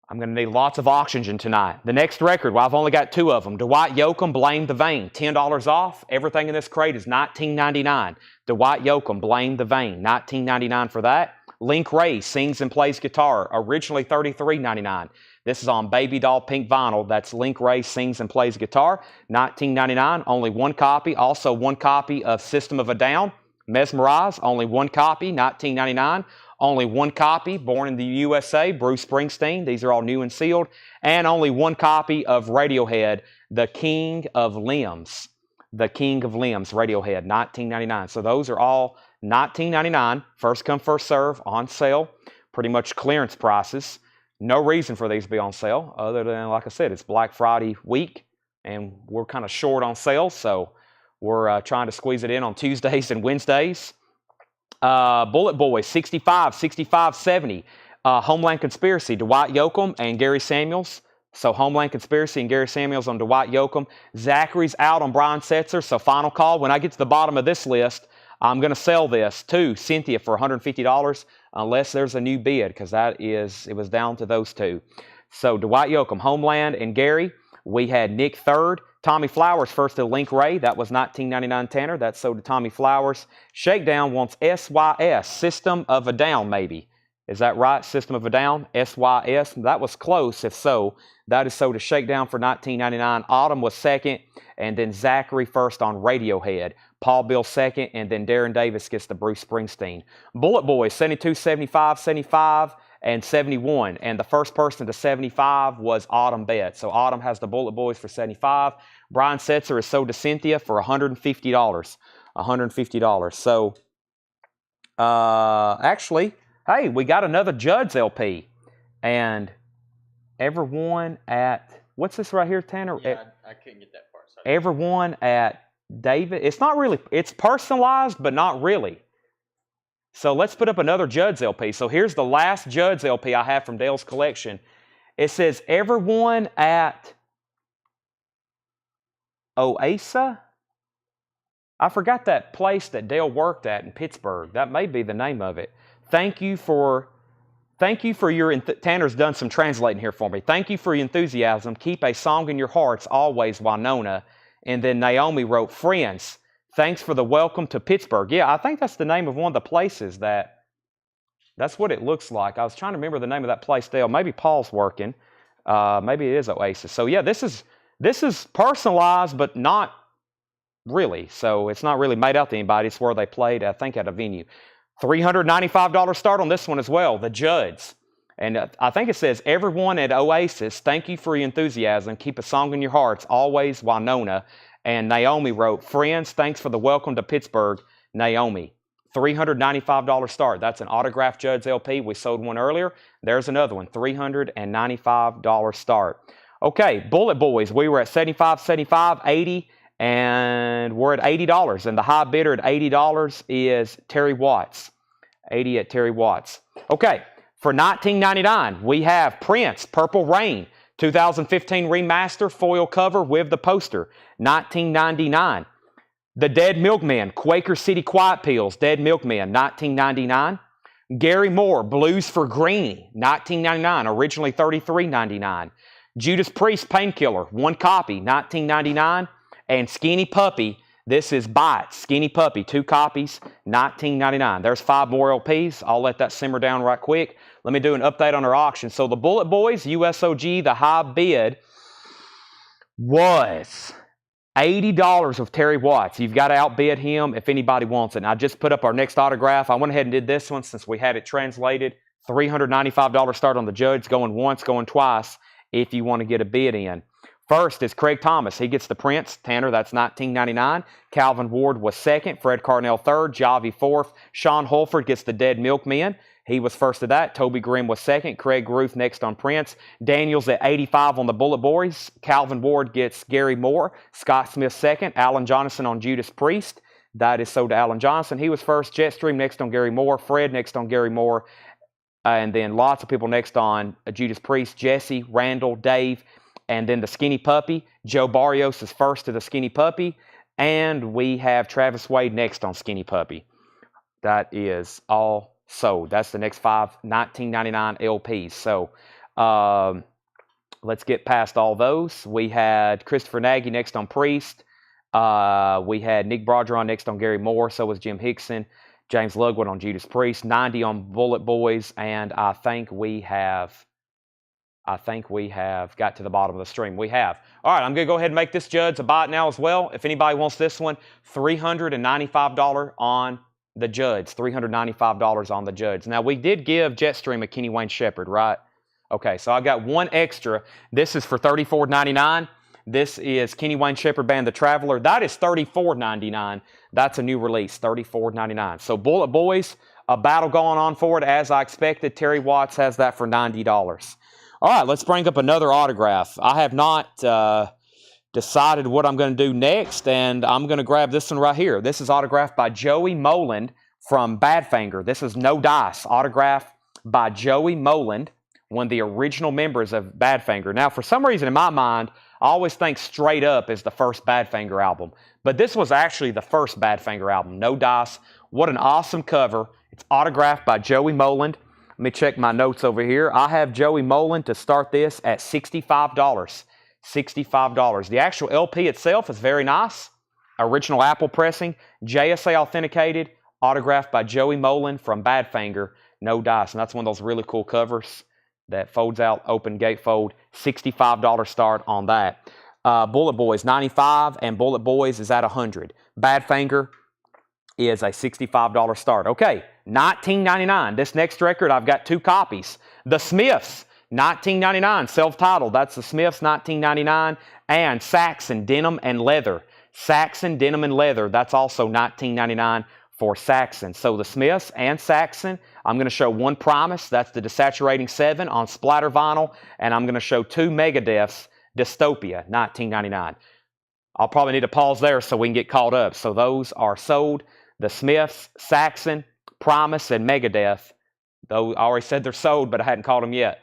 I'm going to need lots of oxygen tonight. The next record, well, I've only got 2 of them. Dwight Yoakam, Blame the Vein, $10 off. Everything in this crate is $19.99. Dwight Yoakam, Blame the Vein, $19.99 for that. Link Ray sings and plays guitar, originally $33.99. This is on Baby Doll Pink Vinyl. That's Link Ray sings and plays guitar, $19.99. Only 1 copy. Also 1 copy of System of a Down, Mesmerize, only 1 copy, $19.99. Only 1 copy, Born in the USA, Bruce Springsteen. These are all new and sealed. And only 1 copy of Radiohead, The King of Limbs. The King of Limbs, Radiohead, $19.99. So those are all $19.99. First come, first serve, on sale. Pretty much clearance prices. No reason for these to be on sale other than, like I said, it's Black Friday week, and we're kind of short on sales, so we're trying to squeeze it in on Tuesdays and Wednesdays. Bullet Boys, 65, 65, 70. Homeland Conspiracy, Dwight Yoakam and Gary Samuels. So Homeland Conspiracy and Gary Samuels on Dwight Yoakam. Zachary's out on Brian Setzer. So final call. When I get to the bottom of this list, I'm going to sell this to Cynthia for $150 unless there's a new bid, because it was down to those two. So Dwight Yoakam, Homeland, and Gary. We had Nick third. Tommy Flowers first to Link Ray. That was $19.99 Tanner. That's sold to Tommy Flowers. Shakedown wants SYS, System of a Down maybe. Is that right? System of a Down, SYS. That was close, if so. That is sold to Shakedown for $19.99. Autumn was second, and then Zachary first on Radiohead. Paul Bill second, and then Darren Davis gets the Bruce Springsteen. Bullet Boys, 72, 75, 75, and 71. And the first person to 75 was Autumn Bett. So Autumn has the Bullet Boys for 75. Brian Setzer is sold to Cynthia for $150. $150. So, actually, hey, we got another Judd's LP. And everyone at, what's this right here, Tanner? Yeah, I couldn't get that part. Sorry. Everyone at David, it's not really, it's personalized, but not really. So let's put up another Judd's LP. So here's the last Judd's LP I have from Dale's collection. It says, everyone at Oasa. I forgot that place that Dale worked at in Pittsburgh. That may be the name of it. Thank you for your, Tanner's done some translating here for me. Thank you for your enthusiasm. Keep a song in your hearts always, Winona. And then Naomi wrote, friends, thanks for the welcome to Pittsburgh. Yeah, I think that's the name of one of the places that's what it looks like. I was trying to remember the name of that place, Dale. Maybe Paul's working. Maybe it is Oasis. So yeah, this is personalized, but not really. So it's not really made out to anybody. It's where they played, I think, at a venue. $395 start on this one as well, the Judds. And I think it says, everyone at Oasis, thank you for your enthusiasm. Keep a song in your hearts, always, Winona. And Naomi wrote, friends, thanks for the welcome to Pittsburgh, Naomi. $395 start. That's an autographed Judd's LP. We sold one earlier. There's another one, $395 start. Okay, Bullet Boys, we were at 75, 75, 80, and we're at $80. And the high bidder at $80 is Terry Watts. 80 at Terry Watts. Okay, for $19.99, we have Prince, Purple Rain, 2015 remaster, foil cover with the poster, $19.99. The Dead Milkmen, Quaker City Quiet Pills, Dead Milkmen, $19.99. Gary Moore, Blues for Greenie, $19.99, originally $33.99. Judas Priest, Painkiller, one copy, $19.99. And Skinny Puppy, this is Bites, Skinny Puppy, two copies, $19.99. There's 5 more LPs. I'll let that simmer down right quick. Let me do an update on our auction. So the Bullet Boys, USOG, the high bid was $80 of Terry Watts. You've got to outbid him if anybody wants it. And I just put up our next autograph. I went ahead and did this one since we had it translated. $395 start on the Judds, going once, going twice if you want to get a bid in. First is Craig Thomas. He gets the Prince. Tanner, that's $19.99. Calvin Ward was second. Fred Carnell third. Javi fourth. Sean Holford gets the Dead Milkmen. He was first to that. Toby Grimm was second. Craig Ruth next on Prince. Daniels at 85 on the Bullet Boys. Calvin Ward gets Gary Moore. Scott Smith second. Alan Johnson on Judas Priest. That is sold to Alan Johnson. He was first. Jetstream next on Gary Moore. Fred next on Gary Moore. And then lots of people next on Judas Priest. Jesse, Randall, Dave. And then the Skinny Puppy. Joe Barrios is first to the Skinny Puppy. And we have Travis Wade next on Skinny Puppy. That is all sold. That's the next 5 $19.99 LPs. So let's get past all those. We had Christopher Nagy next on Priest. We had Nick Brodron next on Gary Moore. So was Jim Hickson. James Lugwood on Judas Priest. 90 on Bullet Boys. And I think we have got to the bottom of the stream. We have. All right, I'm going to go ahead and make this Judds a buy it now as well. If anybody wants this one, $395 on the Judds. $395 on the Judds. Now, we did give Jetstream a Kenny Wayne Shepherd, right? Okay, so I got one extra. This is for $34.99. This is Kenny Wayne Shepherd Band, The Traveler. That is $34.99. That's a new release, $34.99. So Bullet Boys, a battle going on for it as I expected. Terry Watts has that for $90. All right, let's bring up another autograph. I have not decided what I'm going to do next, and I'm going to grab this one right here. This is autographed by Joey Moland from Badfinger. This is No Dice, autographed by Joey Moland, one of the original members of Badfinger. Now, for some reason in my mind, I always think Straight Up is the first Badfinger album, but this was actually the first Badfinger album, No Dice. What an awesome cover. It's autographed by Joey Moland. Let me check my notes over here. I have Joey Moland to start this at $65. $65. The actual LP itself is very nice. Original Apple pressing, JSA authenticated, autographed by Joey Moland from Badfinger, No Dice. And that's one of those really cool covers that folds out, open gatefold. $65 start on that. Bullet Boys, $95, and Bullet Boys is at $100. Badfinger is a $65 start. Okay, $19.99. This next record, I've got 2 copies. The Smiths, $19.99, self-titled. That's the Smiths, $19.99. And Saxon, Denim and Leather. Saxon, Denim and Leather. That's also $19.99 for Saxon. So the Smiths and Saxon. I'm going to show one Primus. That's the Desaturating 7 on splatter vinyl. And I'm going to show 2 Megadeths, Dystopia, $19.99. I'll probably need to pause there so we can get caught up. So those are sold. The Smiths, Saxon, Primus, and Megadeth. Though I already said they're sold, but I hadn't called them yet.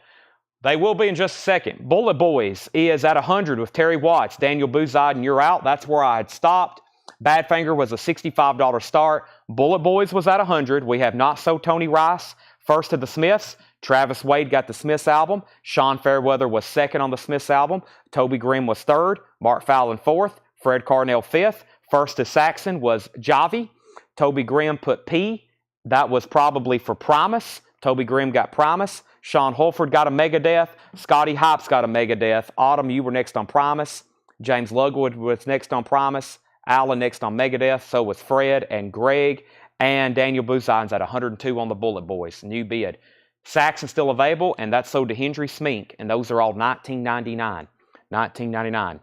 They will be in just a second. Bullet Boys is at $100 with Terry Watts, Daniel Bouzide, and You're Out. That's where I had stopped. Badfinger was a $65 start. Bullet Boys was at $100. We have Not So Tony Rice, first of the Smiths. Travis Wade got the Smiths album. Sean Fairweather was second on the Smiths album. Toby Grimm was third. Mark Fallon fourth. Fred Carnell fifth. First to Saxon was Javi. Toby Grimm put P. That was probably for Primus. Toby Grimm got Primus. Sean Holford got a Megadeth. Scotty Hopes got a Megadeth. Autumn, you were next on Primus. James Lugwood was next on Primus. Alan next on Megadeth. So was Fred and Greg. And Daniel Bouzine's at 102 on the Bullet Boys. New bid. Saxon's still available, and that's sold to Hendry Smink. And those are all $19.99. $19.99.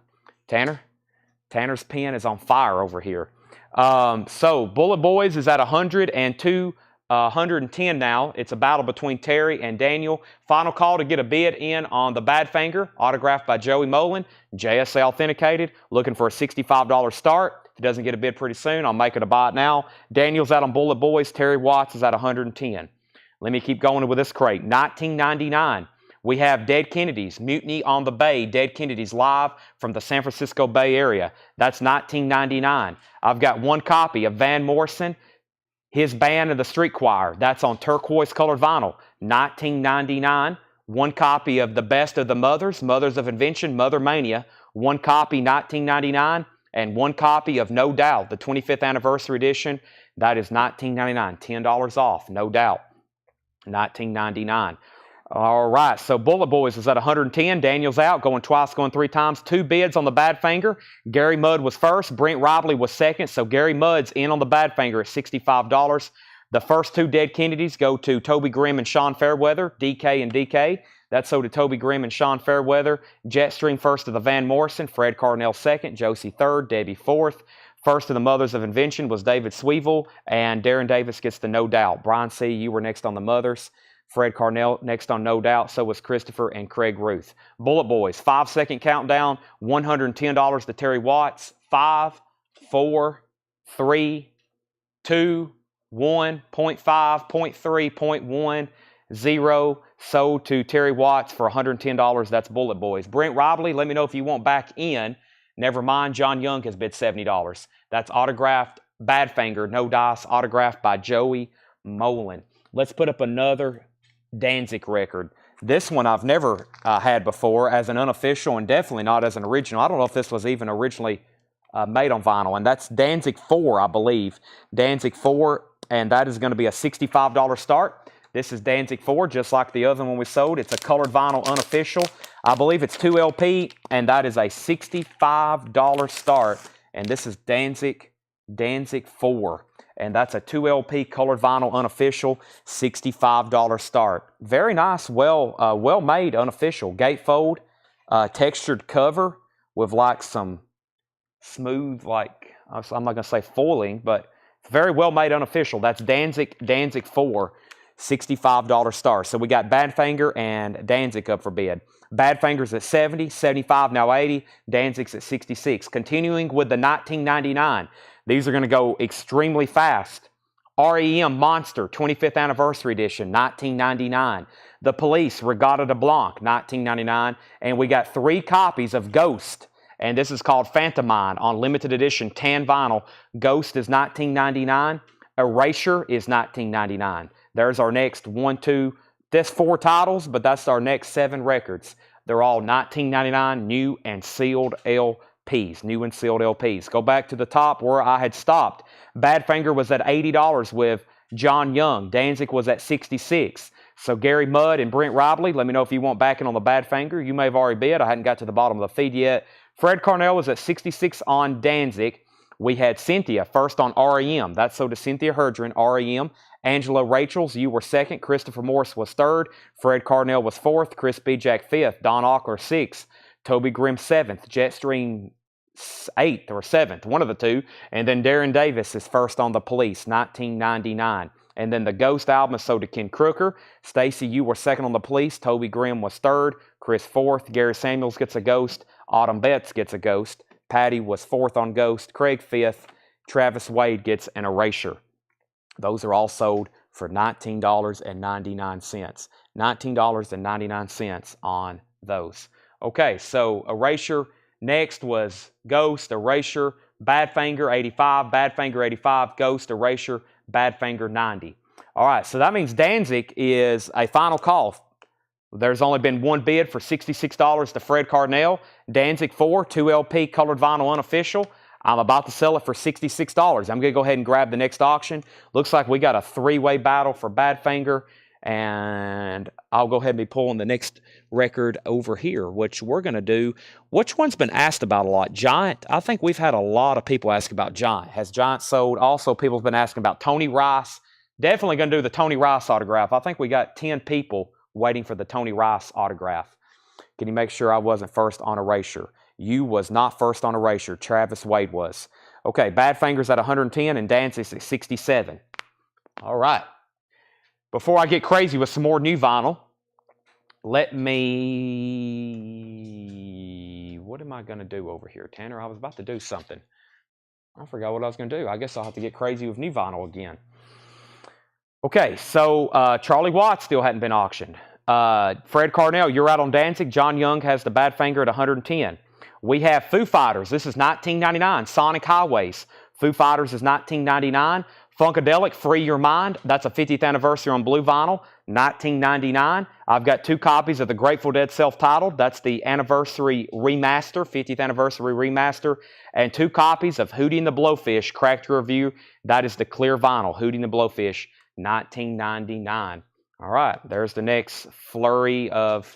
Tanner's pen is on fire over here. So Bullet Boys is at 102. 110 now. It's a battle between Terry and Daniel. Final call to get a bid in on the Badfinger, autographed by Joey Moland, JSA authenticated, looking for a $65 start. If he doesn't get a bid pretty soon, I'll make it a buy it now. Daniel's out on Bullet Boys. Terry Watts is at 110. Let me keep going with this crate. $19.99. We have Dead Kennedys, Mutiny on the Bay, Dead Kennedys live from the San Francisco Bay Area. That's $19.99. I've got one copy of Van Morrison, his band and the Street Choir. That's on turquoise colored vinyl, $19.99. One copy of The Best of the Mothers, Mothers of Invention, Mother Mania. One copy, $19.99. And one copy of No Doubt, the 25th anniversary edition. That is $19.99, $10 off, No Doubt. $19.99. All right, so Bullet Boys is at 110. Daniel's out, going twice, going 3 times. 2 bids on the Badfinger. Gary Mudd was first. Brent Robley was second. So Gary Mudd's in on the Badfinger at $65. The first 2 Dead Kennedys go to Toby Grimm and Sean Fairweather, DK and DK. That's sold to Toby Grimm and Sean Fairweather. Jetstream first of the Van Morrison. Fred Carnell second. Josie third. Debbie fourth. First of the Mothers of Invention was David Sweevil. And Darren Davis gets the No Doubt. Brian C., you were next on the Mothers. Fred Carnell next on No Doubt. So was Christopher and Craig Ruth. Bullet Boys, 5-second countdown. $110 to Terry Watts. 5, 4, 3, 2, 1, 0.5, 0.3, 0.1, 0. Sold to Terry Watts for $110. That's Bullet Boys. Brent Robley, let me know if you want back in. Never mind, John Young has bid $70. That's autographed Badfinger, No Dice, autographed by Joey Moland. Let's put up another Danzig record. This one I've never had before as an unofficial and definitely not as an original. I don't know if this was even originally made on vinyl. And that's Danzig 4, I believe. Danzig 4, and that is going to be a $65 start. This is Danzig 4, just like the other one we sold. It's a colored vinyl unofficial. I believe it's 2 LP, and that is a $65 start. And this is Danzig 4. And that's a 2 LP colored vinyl unofficial, $65 start. Very nice, well made unofficial. Gatefold, textured cover, with like some smooth, like, I'm not going to say foiling, but very well made unofficial. That's Danzig 4, $65 star. So we got Badfinger and Danzig up for bid. Badfinger's at 70, 75, now 80. Danzig's at 66. Continuing with the 1999. These are going to go extremely fast. REM Monster 25th Anniversary Edition, 1999. The Police Regatta de Blanc, 1999. And we got 3 copies of Ghost. And this is called Phantomine on limited edition tan vinyl. Ghost is 1999. Erasure is 1999. There's our next 1, 2, that's 4 titles, but that's our next 7 records. They're all 1999 new and sealed LPs. New and sealed LPs. Go back to the top where I had stopped. Badfinger was at $80 with John Young. Danzig was at $66. So Gary Mudd and Brent Robley, let me know if you want backing on the Badfinger. You may have already bid. I hadn't got to the bottom of the feed yet. Fred Carnell was at 66 on Danzig. We had Cynthia first on REM. That's so to Cynthia Herdren, REM. Angela Rachels, you were second. Christopher Morris was third. Fred Carnell was fourth. Chris Bijak fifth. Don Ockler sixth. Toby Grimm seventh. Jetstream 8th or 7th, one of the two. And then Darren Davis is first on The Police, 1999. And then the Ghost album is sold to Ken Crooker. Stacy, you were second on The Police. Toby Grimm was third. Chris fourth. Gary Samuels gets a Ghost. Autumn Betts gets a Ghost. Patty was fourth on Ghost. Craig fifth. Travis Wade gets an Erasure. Those are all sold for $19.99. $19.99 on those. Okay, so Erasure. Next was Ghost, Erasure, Badfinger 85, Badfinger 85, Ghost, Erasure, Badfinger 90. All right, so that means Danzig is a final call. There's only been one bid for $66 to Fred Carnell. Danzig 4, 2 LP colored vinyl unofficial. I'm about to sell it for $66. I'm going to go ahead and grab the next auction. Looks like we got a 3-way battle for Badfinger. And I'll go ahead and be pulling the next record over here, which we're going to do. Which one's been asked about a lot? Giant? I think we've had a lot of people ask about Giant. Has Giant sold? Also, people have been asking about Tony Rice. Definitely going to do the Tony Rice autograph. I think we got 10 people waiting for the Tony Rice autograph. Can you make sure I wasn't first on Erasure? You was not first on Erasure. Travis Wade was. Okay, Badfinger's at 110 and Danzig's at 67. All right. Before I get crazy with some more new vinyl, let me... What am I going to do over here, Tanner? I was about to do something. I forgot what I was going to do. I guess I'll have to get crazy with new vinyl again. Okay, so Charlie Watts still hadn't been auctioned. Fred Carnell, you're out on Danzig. John Young has the Badfinger at 110. We have Foo Fighters. This is 1999. Sonic Highways. Foo Fighters is 1999. Funkadelic, Free Your Mind. That's a 50th anniversary on blue vinyl, 1999. I've got 2 copies of the Grateful Dead self-titled. That's the anniversary remaster, 50th anniversary remaster. And 2 copies of Hootie and the Blowfish, Cracked Review. That is the clear vinyl, Hootie and the Blowfish, 1999. All right, there's the next flurry of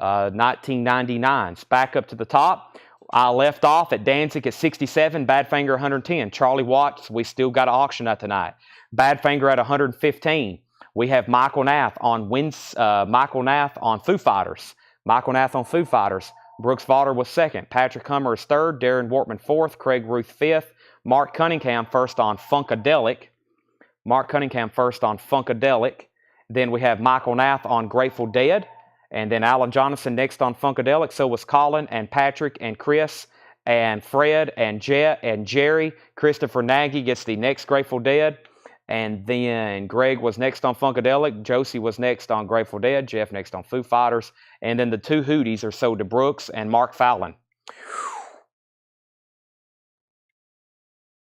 1999s. Back up to the top. I left off at Danzig at 67, Badfinger 110. Charlie Watts, we still got to auction that tonight. Badfinger at 115. We have Michael Nath on Foo Fighters. Michael Nath on Foo Fighters. Brooks Vaughter was second. Patrick Hummer is third. Darren Wortman fourth. Craig Ruth fifth. Mark Cunningham first on Funkadelic. Then we have Michael Nath on Grateful Dead. And then Alan Jonathan next on Funkadelic. So was Colin and Patrick and Chris and Fred and Jet and Jerry. Christopher Nagy gets the next Grateful Dead. And then Greg was next on Funkadelic. Josie was next on Grateful Dead. Jeff next on Foo Fighters. And then the 2 Hooties are sold to Brooks and Mark Fallon.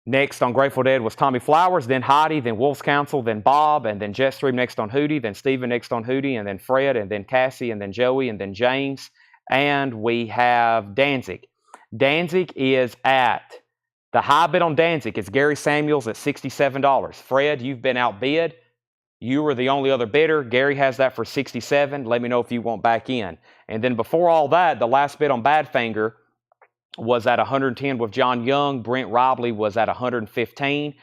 Next on Grateful Dead was Tommy Flowers, then Heidi, then Wolf's Council, then Bob, and then Jetstream next on Hootie, then Steven next on Hootie, and then Fred, and then Cassie, and then Joey, and then James. And we have Danzig. Danzig is at, the high bid on Danzig is Gary Samuels at $67. Fred, you've been outbid. You were the only other bidder. Gary has that for $67. Let me know if you want back in. And then before all that, the last bid on Badfinger was at 110 with John Young. Brent Robley was at 115.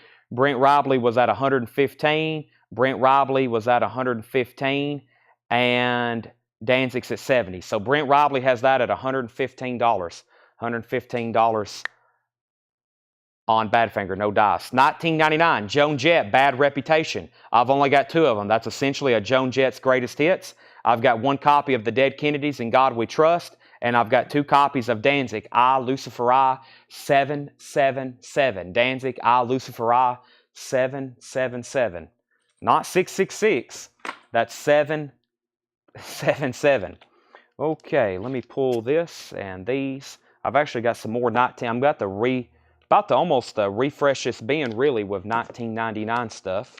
And Danzig's at 70. So Brent Robley has that at $115. $115 on Badfinger, no dice. $19.99, Joan Jett, Bad Reputation. I've only got 2 of them. That's essentially a Joan Jett's greatest hits. I've got 1 copy of The Dead Kennedys, In God We Trust, and I've got 2 copies of Danzig, I, Luciferi, 777. Danzig, I, Luciferi, 777. Not 666. That's 777. Okay, let me pull this and these. I've actually got some more 19. I'm about to almost refresh this bin really with 1999 stuff.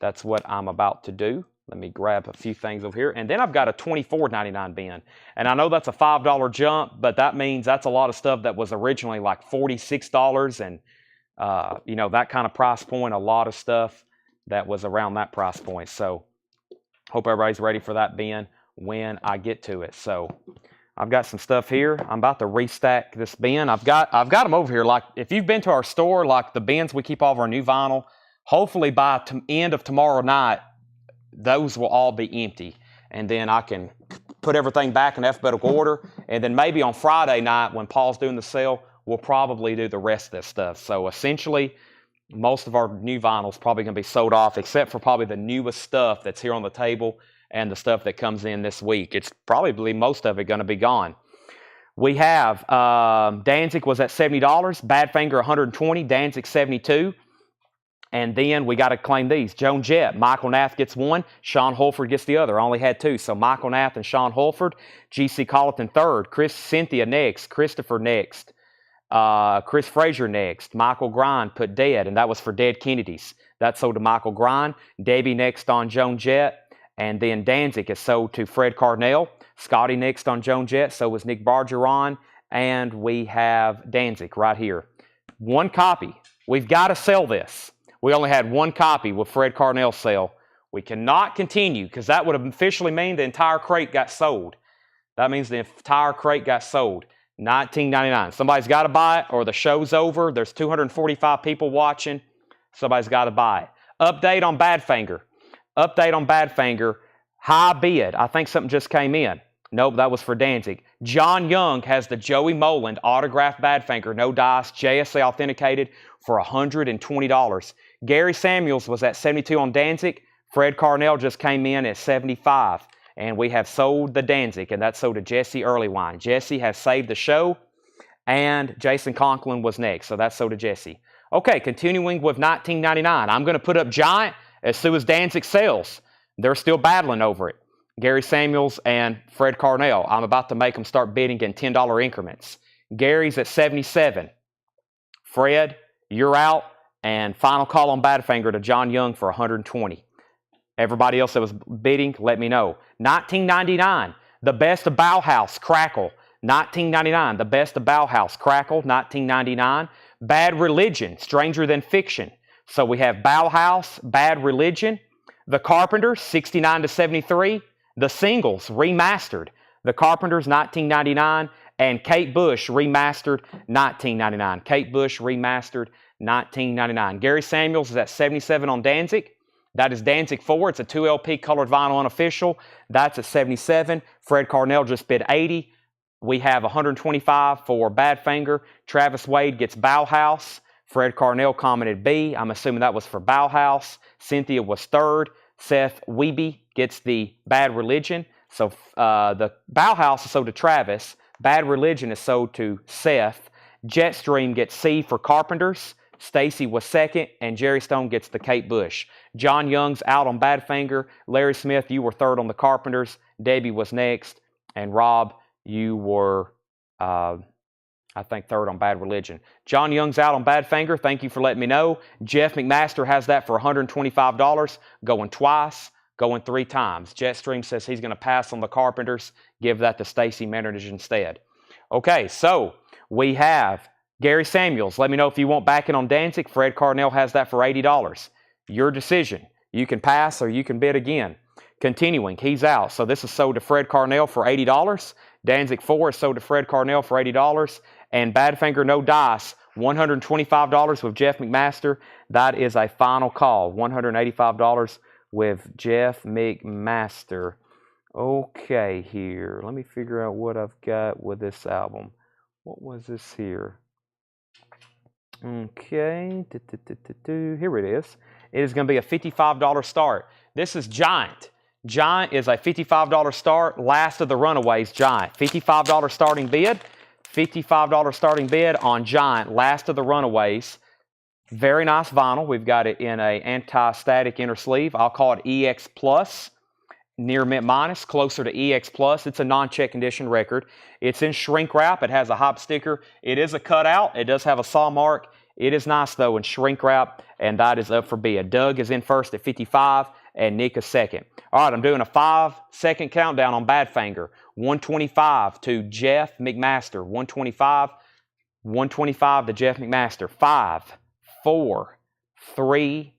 That's what I'm about to do. Let me grab a few things over here. And then I've got a $24.99 bin. And I know that's a $5 jump, but that means that's a lot of stuff that was originally like $46 and you know, that kind of price point, a lot of stuff that was around that price point. So hope everybody's ready for that bin when I get to it. So I've got some stuff here. I'm about to restack this bin. I've got them over here. Like if you've been to our store, like the bins we keep all of our new vinyl, hopefully by end of tomorrow night, those will all be empty. And then I can put everything back in alphabetical order. And then maybe on Friday night when Paul's doing the sale, we'll probably do the rest of this stuff. So essentially, most of our new vinyl is probably going to be sold off, except for probably the newest stuff that's here on the table and the stuff that comes in this week. It's probably most of it going to be gone. We have Danzig was at $70, Badfinger $120, Danzig $72. And then we got to claim these. Joan Jett, Michael Nath gets 1, Sean Holford gets the other. I only had 2. So Michael Nath and Sean Holford, G.C. Colleton 3rd, Cynthia next, Christopher next. Chris Frazier next. Michael Grind put Dead, and that was for Dead Kennedys. That sold to Michael Grind. Debbie next on Joan Jett. And then Danzig is sold to Fred Carnell. Scotty next on Joan Jett. So was Nick Bargeron. And we have Danzig right here. 1 copy. We've got to sell this. We only had 1 copy with Fred Carnell's sale. We cannot continue because that would officially mean the entire crate got sold. That means the entire crate got sold. $19.99. Somebody's got to buy it or the show's over. There's 245 people watching. Somebody's got to buy it. Update on Badfinger. High bid. I think something just came in. Nope, that was for Danzig. John Young has the Joey Moland autographed Badfinger, no dice, JSA authenticated for $120. Gary Samuels was at 72 on Danzig. Fred Carnell just came in at 75. And we have sold the Danzig, and that's sold to Jesse Earlywine. Jesse has saved the show, and Jason Conklin was next, so that's sold to Jesse. Okay, continuing with $19.99. I'm going to put up Giant as soon as Danzig sells. They're still battling over it. Gary Samuels and Fred Carnell. I'm about to make them start bidding in $10 increments. Gary's at 77. Fred, you're out, and final call on Badfinger to John Young for $120. Everybody else that was bidding, let me know. $19.99, the best of Bauhaus, Crackle. $19.99, the best of Bauhaus, Crackle, $19.99. Bad Religion, Stranger Than Fiction. So we have Bauhaus, Bad Religion. The Carpenters, 69 to 73. The Singles, remastered. The Carpenters, $19.99. And Kate Bush, remastered, $19.99. Kate Bush, remastered, $19.99. Gary Samuels is at 77 on Danzig. That is Danzig 4. It's a 2LP colored vinyl unofficial. That's at 77. Fred Carnell just bid 80. We have 125 for Badfinger. Travis Wade gets Bauhaus. Fred Carnell commented B. I'm assuming that was for Bauhaus. Cynthia was 3rd. Seth Wiebe gets the Bad Religion. So the Bauhaus is sold to Travis. Bad Religion is sold to Seth. Jetstream gets C for Carpenters. Stacy was 2nd, and Jerry Stone gets the Kate Bush. John Young's out on Badfinger. Larry Smith, you were 3rd on the Carpenters. Debbie was next. And Rob, you were, I think, 3rd on Bad Religion. John Young's out on Badfinger. Thank you for letting me know. Jeff McMaster has that for $125, going twice, going 3 times. Jetstream says he's going to pass on the Carpenters. Give that to Stacy Metternich instead. Okay, so we have Gary Samuels. Let me know if you want backing on Danzig. Fred Carnell has that for $80. Your decision. You can pass or you can bid again. Continuing, he's out. So this is sold to Fred Carnell for $80. Danzig 4 is sold to Fred Carnell for $80. And Badfinger No Dice, $125 with Jeff McMaster. That is a final call. $185 with Jeff McMaster. Okay, here. Let me figure out what I've got with this album. What was this here? Okay, here it is. It is going to be a $55 start. This is Giant. Giant is a $55 start, last of the runaways, Giant. $55 starting bid. $55 starting bid on Giant, last of the runaways. Very nice vinyl. We've got it in a anti-static inner sleeve. I'll call it EX Plus. Near mint minus, closer to EX Plus. It's a non-check condition record. It's in shrink wrap. It has a hop sticker. It is a cutout. It does have a saw mark. It is nice, though, in shrink wrap, and that is up for bid. Doug is in first at 55, and Nick is second. All right, I'm doing a 5-second countdown on Badfinger. 125 to Jeff McMaster. 125 to Jeff McMaster. 5, 4, 3,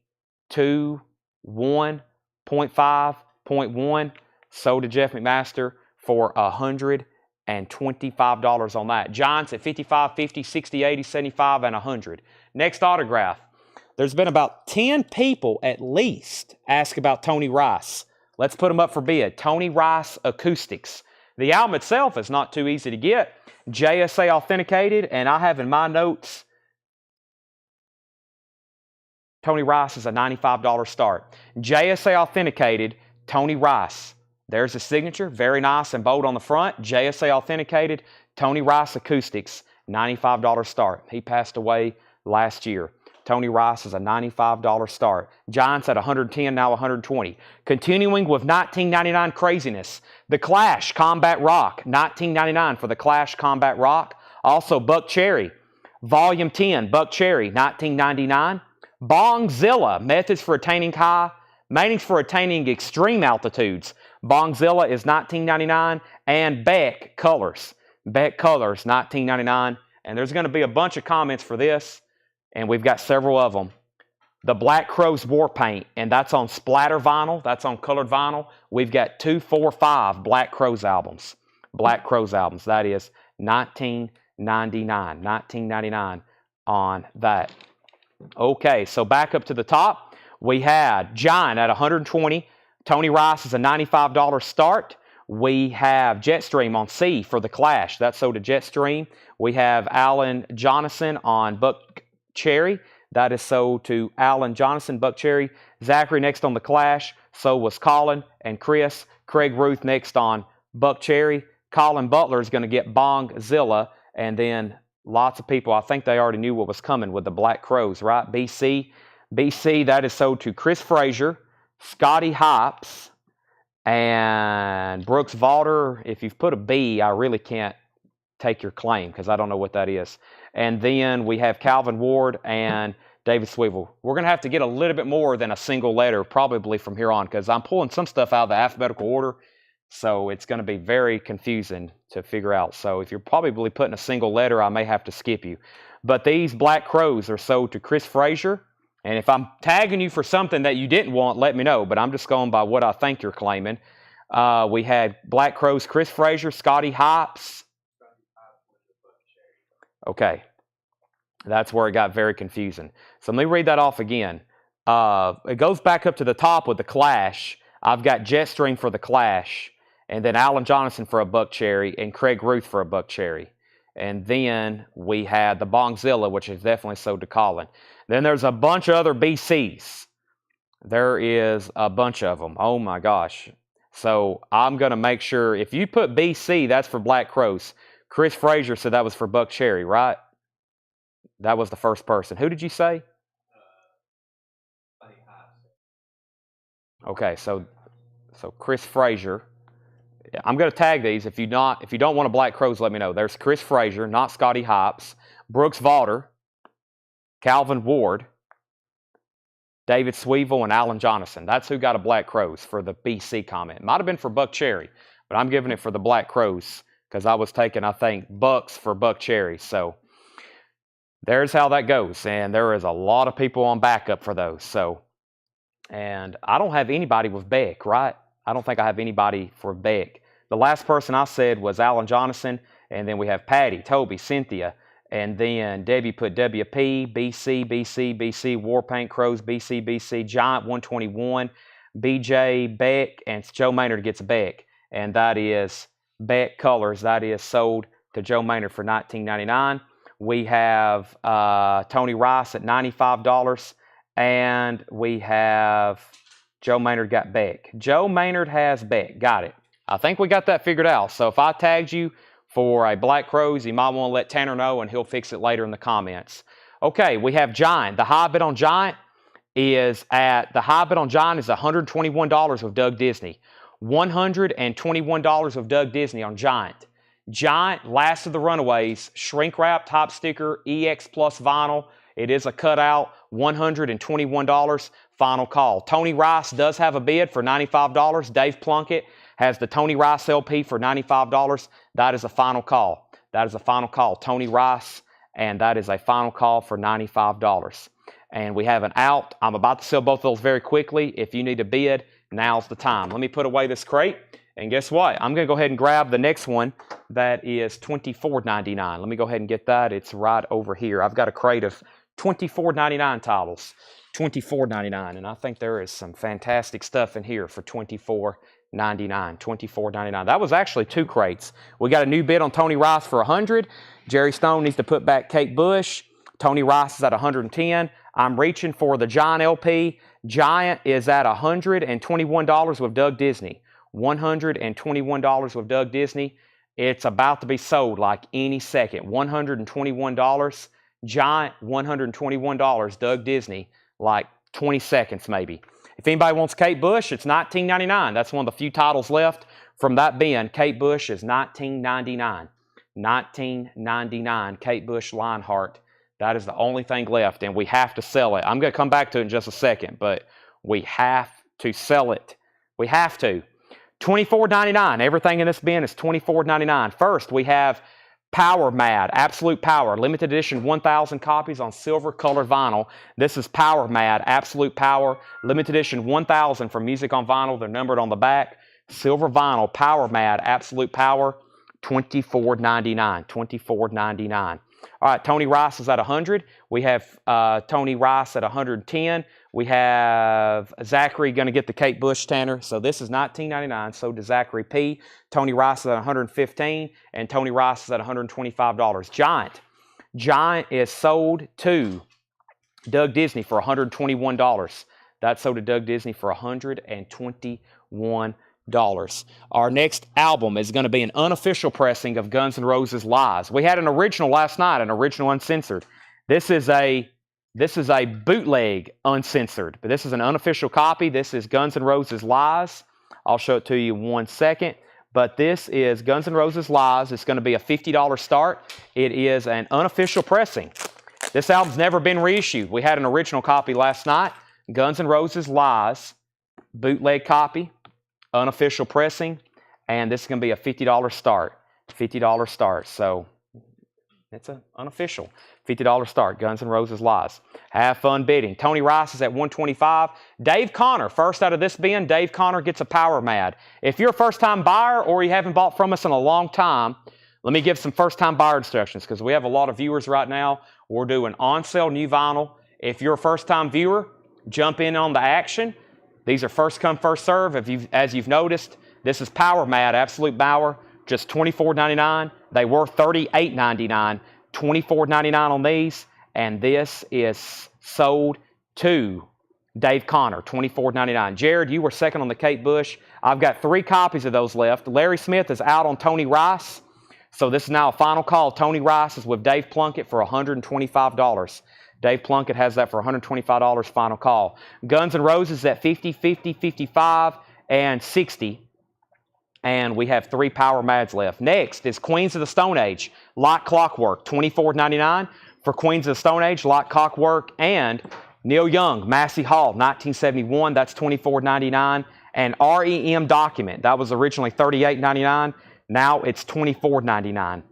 2, 1, 0.5. 0.1, sold to Jeff McMaster for $125 on that. Giants at 55, 50, 60, 80, 75, and 100. Next autograph. There's been about 10 people at least ask about Tony Rice. Let's put them up for bid. Tony Rice Acoustics. The album itself is not too easy to get. JSA authenticated, and I have in my notes Tony Rice is a $95 start. JSA authenticated, Tony Rice. There's the signature, very nice and bold on the front. JSA authenticated, Tony Rice Acoustics, $95 start. He passed away last year. Tony Rice is a $95 start. Giants at 110, now 120. Continuing with 1999 craziness. The Clash Combat Rock, 1999 for the Clash Combat Rock. Also Buck Cherry, Volume 10, Buck Cherry, 1999. Bongzilla, methods for attaining extreme altitudes. Bongzilla is 1999, and Beck Colors. Beck Colors, 1999. And there's going to be a bunch of comments for this, and we've got several of them. The Black Crowes War Paint, and that's on splatter vinyl. That's on colored vinyl. We've got 2, 4, 5 Black Crowes albums. Black Crowes albums. That is 1999. 1999 on that. Okay, so back up to the top. We had Giant at 120. Tony Rice is a $95 start. We have Jetstream on C for the Clash. That's sold to Jetstream. We have Alan Jonathan on Buck Cherry. That is sold to Alan Jonathan, Buck Cherry. Zachary next on the Clash. So was Colin and Chris. Craig Ruth next on Buck Cherry. Colin Butler is going to get Bongzilla. And then lots of people, I think they already knew what was coming with the Black Crowes, right? BC, that is sold to Chris Frazier, Scotty Hops, and Brooks Valder. If you've put a B, I really can't take your claim because I don't know what that is. And then we have Calvin Ward and David Swivel. We're going to have to get a little bit more than a single letter probably from here on because I'm pulling some stuff out of the alphabetical order. So it's going to be very confusing to figure out. So if you're probably putting a single letter, I may have to skip you. But these Black Crowes are sold to Chris Frazier. And if I'm tagging you for something that you didn't want, let me know. But I'm just going by what I think you're claiming. We had Black Crowes, Chris Frazier, Scotty Hops. Okay. That's where it got very confusing. So let me read that off again. It goes back up to the top with the Clash. I've got Jetstream for the Clash. And then Alan Jonathan for a Buck Cherry. And Craig Ruth for a Buck Cherry. And then we had the Bongzilla, which is definitely sold to Colin. Then there's a bunch of other BCs. There is a bunch of them. Oh my gosh. So I'm going to make sure, if you put BC, that's for Black Crowes. Chris Frazier said that was for Buck Cherry, right? That was the first person. Who did you say? Okay, so Chris Frazier. I'm going to tag these. If you don't want a Black Crowes, let me know. There's Chris Frazier, not Scotty Hops, Brooks Valder, Calvin Ward, David Swivel, and Alan Jonathan. That's who got a Black Crowes for the BC comment. It might have been for Buck Cherry, but I'm giving it for the Black Crowes because I was taking, I think, Bucks for Buck Cherry. So there's how that goes. And there is a lot of people on backup for those. So, and I don't have anybody with Beck, right? I don't think I have anybody for Beck. The last person I said was Alan Jonathan, and then we have Patty, Toby, Cynthia, and then Debbie put WP, BC, Warpaint, Crowes, BC, Giant 121, BJ, Beck, and Joe Maynard gets a Beck. And that is Beck Colors. That is sold to to Joe Maynard for $19.99. We have Tony Rice at $95. And we have Joe Maynard got Beck. Joe Maynard has Beck. Got it. I think we got that figured out. So if I tagged you for a Black Crows, you might want to let Tanner know, and he'll fix it later in the comments. Okay, we have Giant. The high bid on Giant is $121 with Doug Disney. $121 with Doug Disney on Giant. Giant, last of the runaways, shrink wrap, top sticker, EX Plus vinyl. It is a cutout, $121, final call. Tony Rice does have a bid for $95. Dave Plunkett has the Tony Rice LP for $95. That is a final call. That is a final call. Tony Rice, and that is a final call for $95. And we have an out. I'm about to sell both of those very quickly. If you need a bid, now's the time. Let me put away this crate. And guess what? I'm going to go ahead and grab the next one that is $24.99. Let me go ahead and get that. It's right over here. I've got a crate of $24.99 titles. $24.99. And I think there is some fantastic stuff in here for $24.99. $24.99. That was actually 2 crates. We got a new bid on Tony Rice for $100. Jerry Stone needs to put back Kate Bush. Tony Rice is at $110. I'm reaching for the Giant LP. Giant is at $121 with Doug Disney. $121 with Doug Disney. It's about to be sold like any second. $121. Giant, $121. Doug Disney, like 20 seconds maybe. If anybody wants Kate Bush, it's $19.99. That's one of the few titles left from that bin. Kate Bush is $19.99. $19.99. Kate Bush Lionheart. That is the only thing left, and we have to sell it. I'm going to come back to it in just a second, but we have to sell it. We have to. $24.99. Everything in this bin is $24.99. First, we have Power Mad, Absolute Power, limited edition 1,000 copies on silver colored vinyl. This is Power Mad, Absolute Power, limited edition 1,000 from Music on Vinyl. They're numbered on the back. Silver vinyl, Power Mad, Absolute Power, $24.99. $24.99. All right, Tony Rice is at $100. We have Tony Rice at $110. We have Zachary going to get the Kate Bush Tanner. So this is $19.99. So does Zachary P. Tony Rice is at $115. And Tony Rice is at $125. Giant. Giant is sold to Doug Disney for $121. That's sold to Doug Disney for $121. Our next album is going to be an unofficial pressing of Guns N' Roses Lies. We had an original last night, an original uncensored. This is a bootleg uncensored, but this is an unofficial copy. This is Guns N' Roses Lies. I'll show it to you in 1 second. But this is Guns N' Roses Lies. It's going to be a $50 start. It is an unofficial pressing. This album's never been reissued. We had an original copy last night. Guns N' Roses Lies, bootleg copy. Unofficial pressing, and this is going to be a $50 start. $50 start. So it's an unofficial $50 start. Guns N' Roses Lies. Have fun bidding. Tony Rice is at $125. Dave Connor, first out of this bin. Dave Connor gets a Power Mad. If you're a first-time buyer or you haven't bought from us in a long time, let me give some first-time buyer instructions because we have a lot of viewers right now. We're doing on-sale new vinyl. If you're a first-time viewer, jump in on the action. These are first come, first serve. As you've noticed, this is Power Mad, Absolute Power, just $24.99. They were $38.99, $24.99 on these. And this is sold to Dave Connor, $24.99. Jared, you were second on the Kate Bush. I've got 3 copies of those left. Larry Smith is out on Tony Rice. So this is now a final call. Tony Rice is with Dave Plunkett for $125. Dave Plunkett has that for $125, final call. Guns N' Roses at $50, $50, $55, and $60. And we have 3 Power Mads left. Next is Queens of the Stone Age, Like Clockwork, $24.99 for Queens of the Stone Age, Like Clockwork, and Neil Young, Massey Hall, 1971, that's $24.99. And REM Document, that was originally $38.99, now it's $24.99.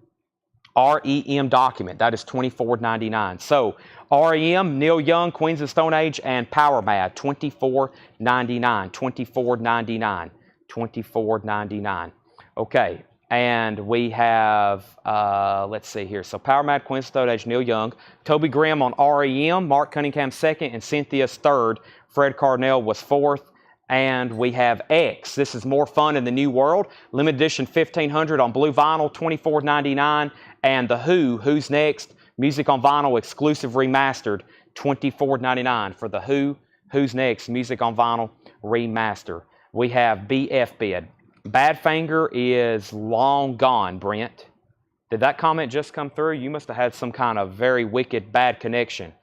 REM Document, that is $24.99. So REM, Neil Young, Queens of the Stone Age, and Power Mad, $24.99. $24.99. $24.99. Okay, and we have, let's see here. So Power Mad, Queens of the Stone Age, Neil Young. Toby Graham on REM, Mark Cunningham second, and Cynthia's third. Fred Carnell was fourth. And we have X. This is More Fun in the New World. Limited edition 1500 on blue vinyl, $24.99. And The Who, Who's Next? Music on vinyl, exclusive remastered, $24.99 for The Who, Who's Next? Music on vinyl, remaster. We have BF Bid. Badfinger is long gone, Brent. Did that comment just come through? You must have had some kind of very wicked bad connection.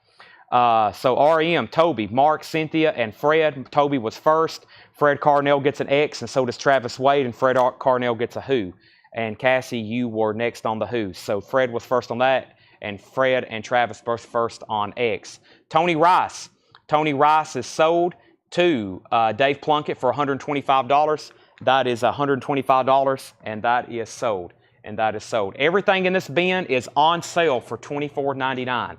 So REM, Toby, Mark, Cynthia, and Fred. Toby was first. Fred Carnell gets an X, and so does Travis Wade, and Fred Carnell gets a Who. And Cassie, you were next on the Who. So Fred was first on that, and Fred and Travis were first on X. Tony Rice. Tony Rice is sold to Dave Plunkett for $125. That is $125, and that is sold. And that is sold. Everything in this bin is on sale for $24.99.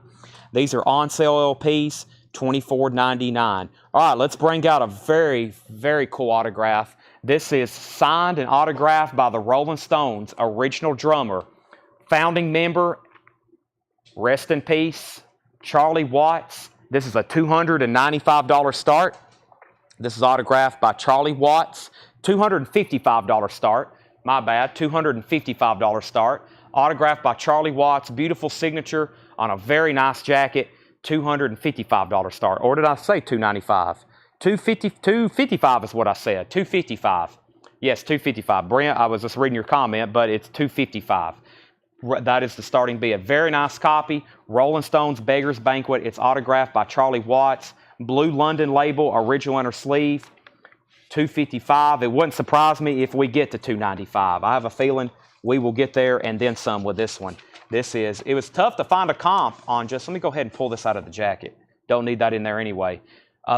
These are on sale LPs, $24.99. All right, let's bring out a very, very cool autograph. This is signed and autographed by the Rolling Stones original drummer, founding member, rest in peace, Charlie Watts. This is a $295 start. This is autographed by Charlie Watts. $255 start. My bad, $255 start. Autographed by Charlie Watts. Beautiful signature on a very nice jacket. $255 start. Or did I say $295? $255 is what I said. $255. Yes, $255. Brent, I was just reading your comment, but it's $255. That is the starting bid. Very nice copy. Rolling Stones Beggar's Banquet. It's autographed by Charlie Watts. Blue London label, original inner sleeve. $255. It wouldn't surprise me if we get to $295. I have a feeling we will get there and then some with this one. It was tough to find a comp on just, let me go ahead and pull this out of the jacket. Don't need that in there anyway.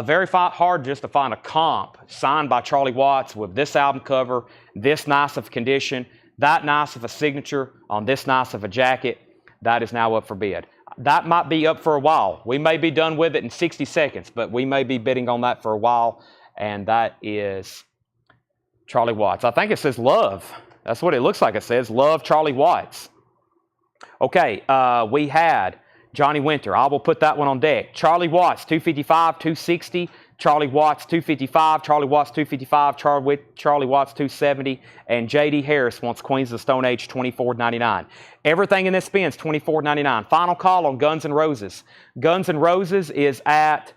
Very hard just to find a comp signed by Charlie Watts with this album cover, this nice of condition, that nice of a signature on this nice of a jacket. That is now up for bid. That might be up for a while. We may be done with it in 60 seconds, but we may be bidding on that for a while. And that is Charlie Watts. I think it says love. That's what it looks like it says. Love, Charlie Watts. Okay, we had Johnny Winter. I will put that one on deck. Charlie Watts, $255, $260. Charlie Watts, $255. Charlie Watts, $255. Charlie Watts, $270. And J.D. Harris wants Queens of the Stone Age, $24.99. Everything in this bin is $24.99. Final call on Guns N' Roses. Guns N' Roses is at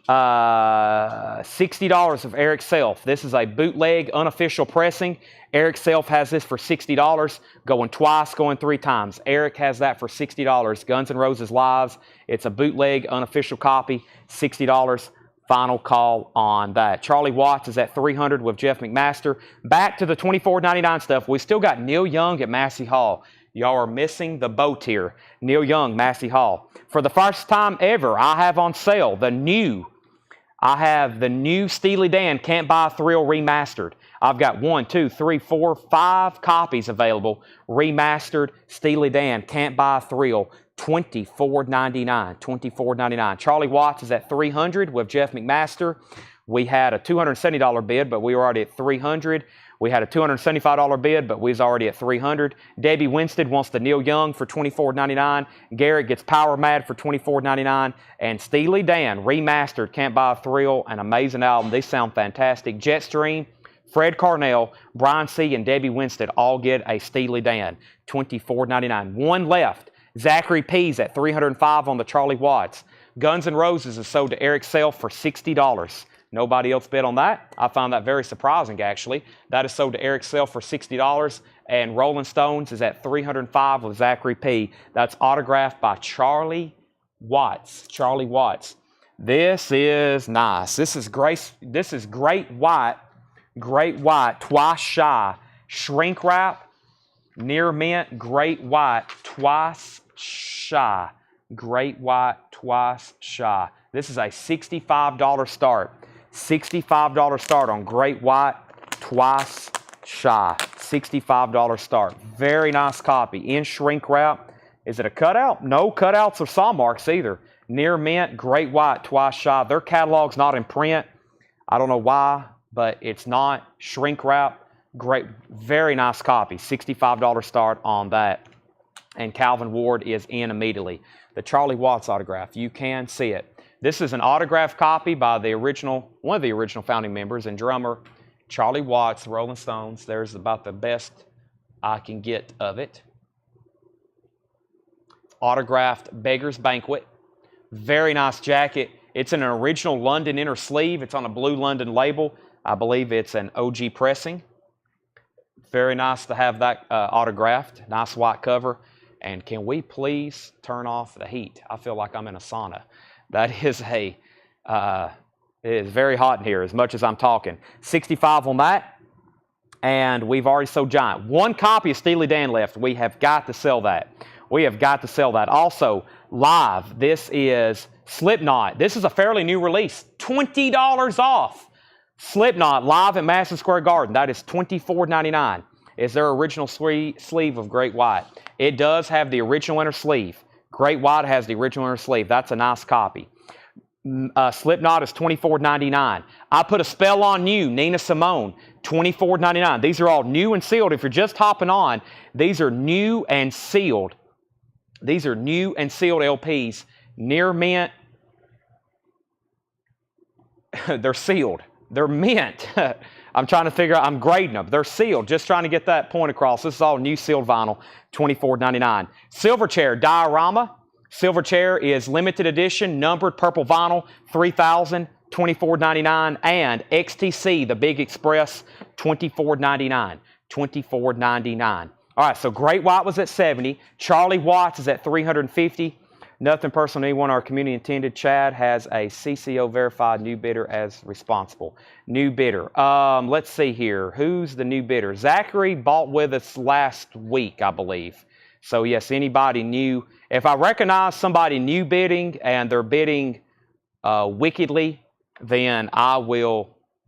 $60 of Eric Self. This is a bootleg, unofficial pressing. Eric Self has this for $60, going twice, going three times. Eric has that for $60. Guns N' Roses Lives. It's a bootleg, unofficial copy, $60. Final call on that. Charlie Watts is at $300 with Jeff McMaster. Back to the $24.99 stuff. We still got Neil Young at Massey Hall. Y'all are missing the boat here. Neil Young, Massey Hall. For the first time ever, I have on sale the new Steely Dan Can't Buy a Thrill remastered. I've got 5 copies available. Remastered Steely Dan Can't Buy a Thrill, $24.99. $24.99. Charlie Watts is at $300 with Jeff McMaster. We had a $270 bid, but we were already at $300. We had a $275 bid, but we was already at $300. Debbie Winstead wants the Neil Young for $24.99. Garrett gets Power Mad for $24.99. And Steely Dan, remastered, Can't Buy a Thrill, an amazing album. They sound fantastic. Jetstream, Fred Carnell, Brian C., and Debbie Winstead all get a Steely Dan, $24.99. One left. Zachary P's at $305 on the Charlie Watts. Guns N' Roses is sold to Eric Self for $60. Nobody else bid on that. I found that very surprising, actually. That is sold to Eric Self for $60, and Rolling Stones is at $305 with Zachary P. That's autographed by Charlie Watts. Charlie Watts. This is nice. This is great white, twice shy, shrink wrap, near mint, great white, twice shy, great white, twice shy. This is a $65 start. $65 start on great white, twice shy. $65 start. Very nice copy. In shrink wrap. Is it a cutout? No cutouts or saw marks either. Near mint, great white, twice shy. Their catalog's not in print. I don't know why, but it's not. Shrink wrap. Great, very nice copy. $65 start on that. And Calvin Ward is in immediately. The Charlie Watts autograph. You can see it. This is an autographed copy by one of the original founding members and drummer, Charlie Watts, the Rolling Stones. There's about the best I can get of it. Autographed Beggar's Banquet. Very nice jacket. It's an original London inner sleeve. It's on a blue London label. I believe it's an OG pressing. Very nice to have that autographed. Nice white cover. And can we please turn off the heat? I feel like I'm in a sauna. That is it is very hot in here as much as I'm talking. 65 on that. And we've already sold Giant. One copy of Steely Dan left. We have got to sell that. We have got to sell that. Also, live, this is Slipknot. This is a fairly new release. $20 off. Slipknot live at Madison Square Garden. That is $24.99. Is their original sleeve of Great White. It does have the original inner sleeve. Great White has the original inner sleeve. That's a nice copy. Slipknot is $24.99. I Put a Spell on You, Nina Simone, $24.99. These are all new and sealed. If you're just hopping on, these are new and sealed. These are new and sealed LPs. Near mint. They're sealed. They're mint. I'm trying to figure out, I'm grading them. They're sealed. Just trying to get that point across. This is all new sealed vinyl, $24.99. Silverchair Diorama. Silverchair is limited edition, numbered purple vinyl, $3,000, $24.99. And XTC, the Big Express, $24.99. $24.99. All right, so Great White was at $70. Charlie Watts is at $350. Nothing personal to anyone our community intended. Chad has a CCO verified new bidder as responsible. New bidder. Let's see here. Who's the new bidder? Zachary bought with us last week, I believe. So yes, anybody new. If I recognize somebody new bidding and they're bidding wickedly, then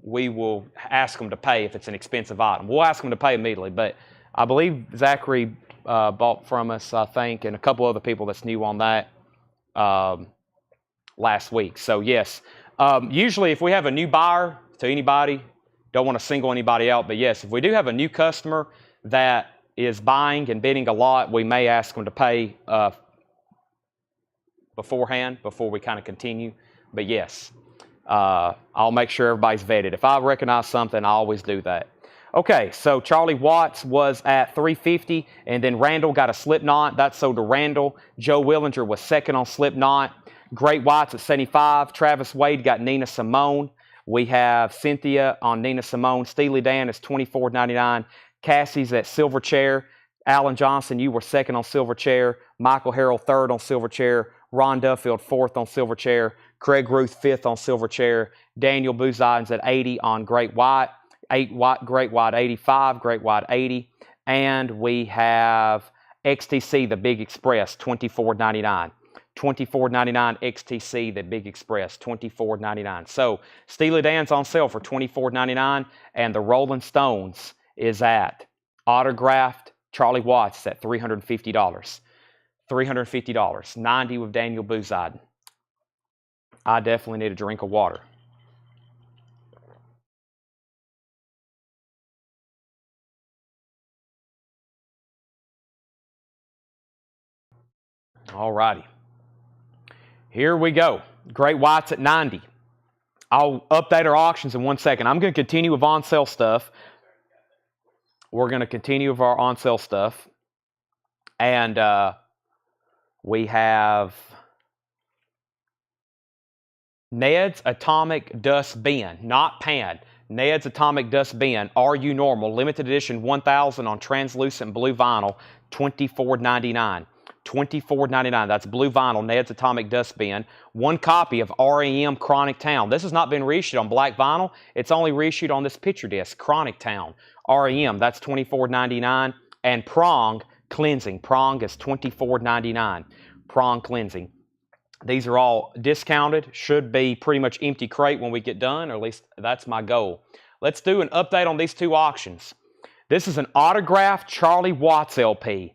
we will ask them to pay if it's an expensive item. We'll ask them to pay immediately, but I believe Zachary bought from us, I think, and a couple other people that's new on that last week. So yes, usually if we have a new buyer to anybody, don't want to single anybody out, but yes, if we do have a new customer that is buying and bidding a lot, we may ask them to pay beforehand before we kind of continue. But yes, I'll make sure everybody's vetted. If I recognize something, I always do that. Okay, so Charlie Watts was at $350, and then Randall got a Slipknot. That sold to Randall. Joe Willinger was second on Slipknot. Great White's at $75. Travis Wade got Nina Simone. We have Cynthia on Nina Simone. Steely Dan is $24.99. Cassie's at Silverchair. Alan Johnson, you were second on Silverchair. Michael Harrell, third on Silverchair. Ron Duffield, fourth on Silverchair. Craig Ruth, fifth on Silverchair. Daniel Booziden's at 80 on Great White. Great White 85, Great White 80. And we have XTC, the Big Express, $24.99. $24.99 XTC, the Big Express, $24.99. So Steely Dan's on sale for $24.99, and the Rolling Stones is at autographed Charlie Watts at $350. $350. 90 with Daniel Booziden. I definitely need a drink of water. All righty. Here we go. Great White's at 90. I'll update our auctions in 1 second. I'm going to continue with on-sale stuff. We're going to continue with our on-sale stuff. And we have Ned's Atomic Dust Bin, not Pan. Ned's Atomic Dust Bin, RU Normal, limited edition 1000 on translucent blue vinyl, $24.99. $24.99. That's blue vinyl, Ned's Atomic Dust Bin. One copy of REM Chronic Town. This has not been reissued on black vinyl. It's only reissued on this picture disc, Chronic Town. REM, that's $24.99. And Prong Cleansing. Prong is $24.99. Prong Cleansing. These are all discounted. Should be pretty much empty crate when we get done, or at least that's my goal. Let's do an update on these two auctions. This is an autographed Charlie Watts LP.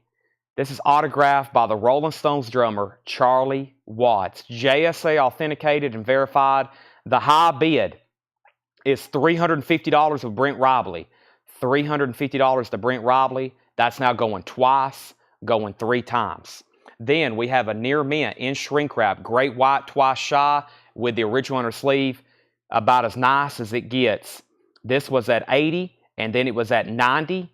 This is autographed by the Rolling Stones drummer, Charlie Watts. JSA authenticated and verified. The high bid is $350 with Brent Robley. $350 to Brent Robley. That's now going twice, going 3 times. Then we have a near mint in shrink wrap, Great White Twice Shy with the original inner sleeve, about as nice as it gets. This was at 80, and then it was at 90,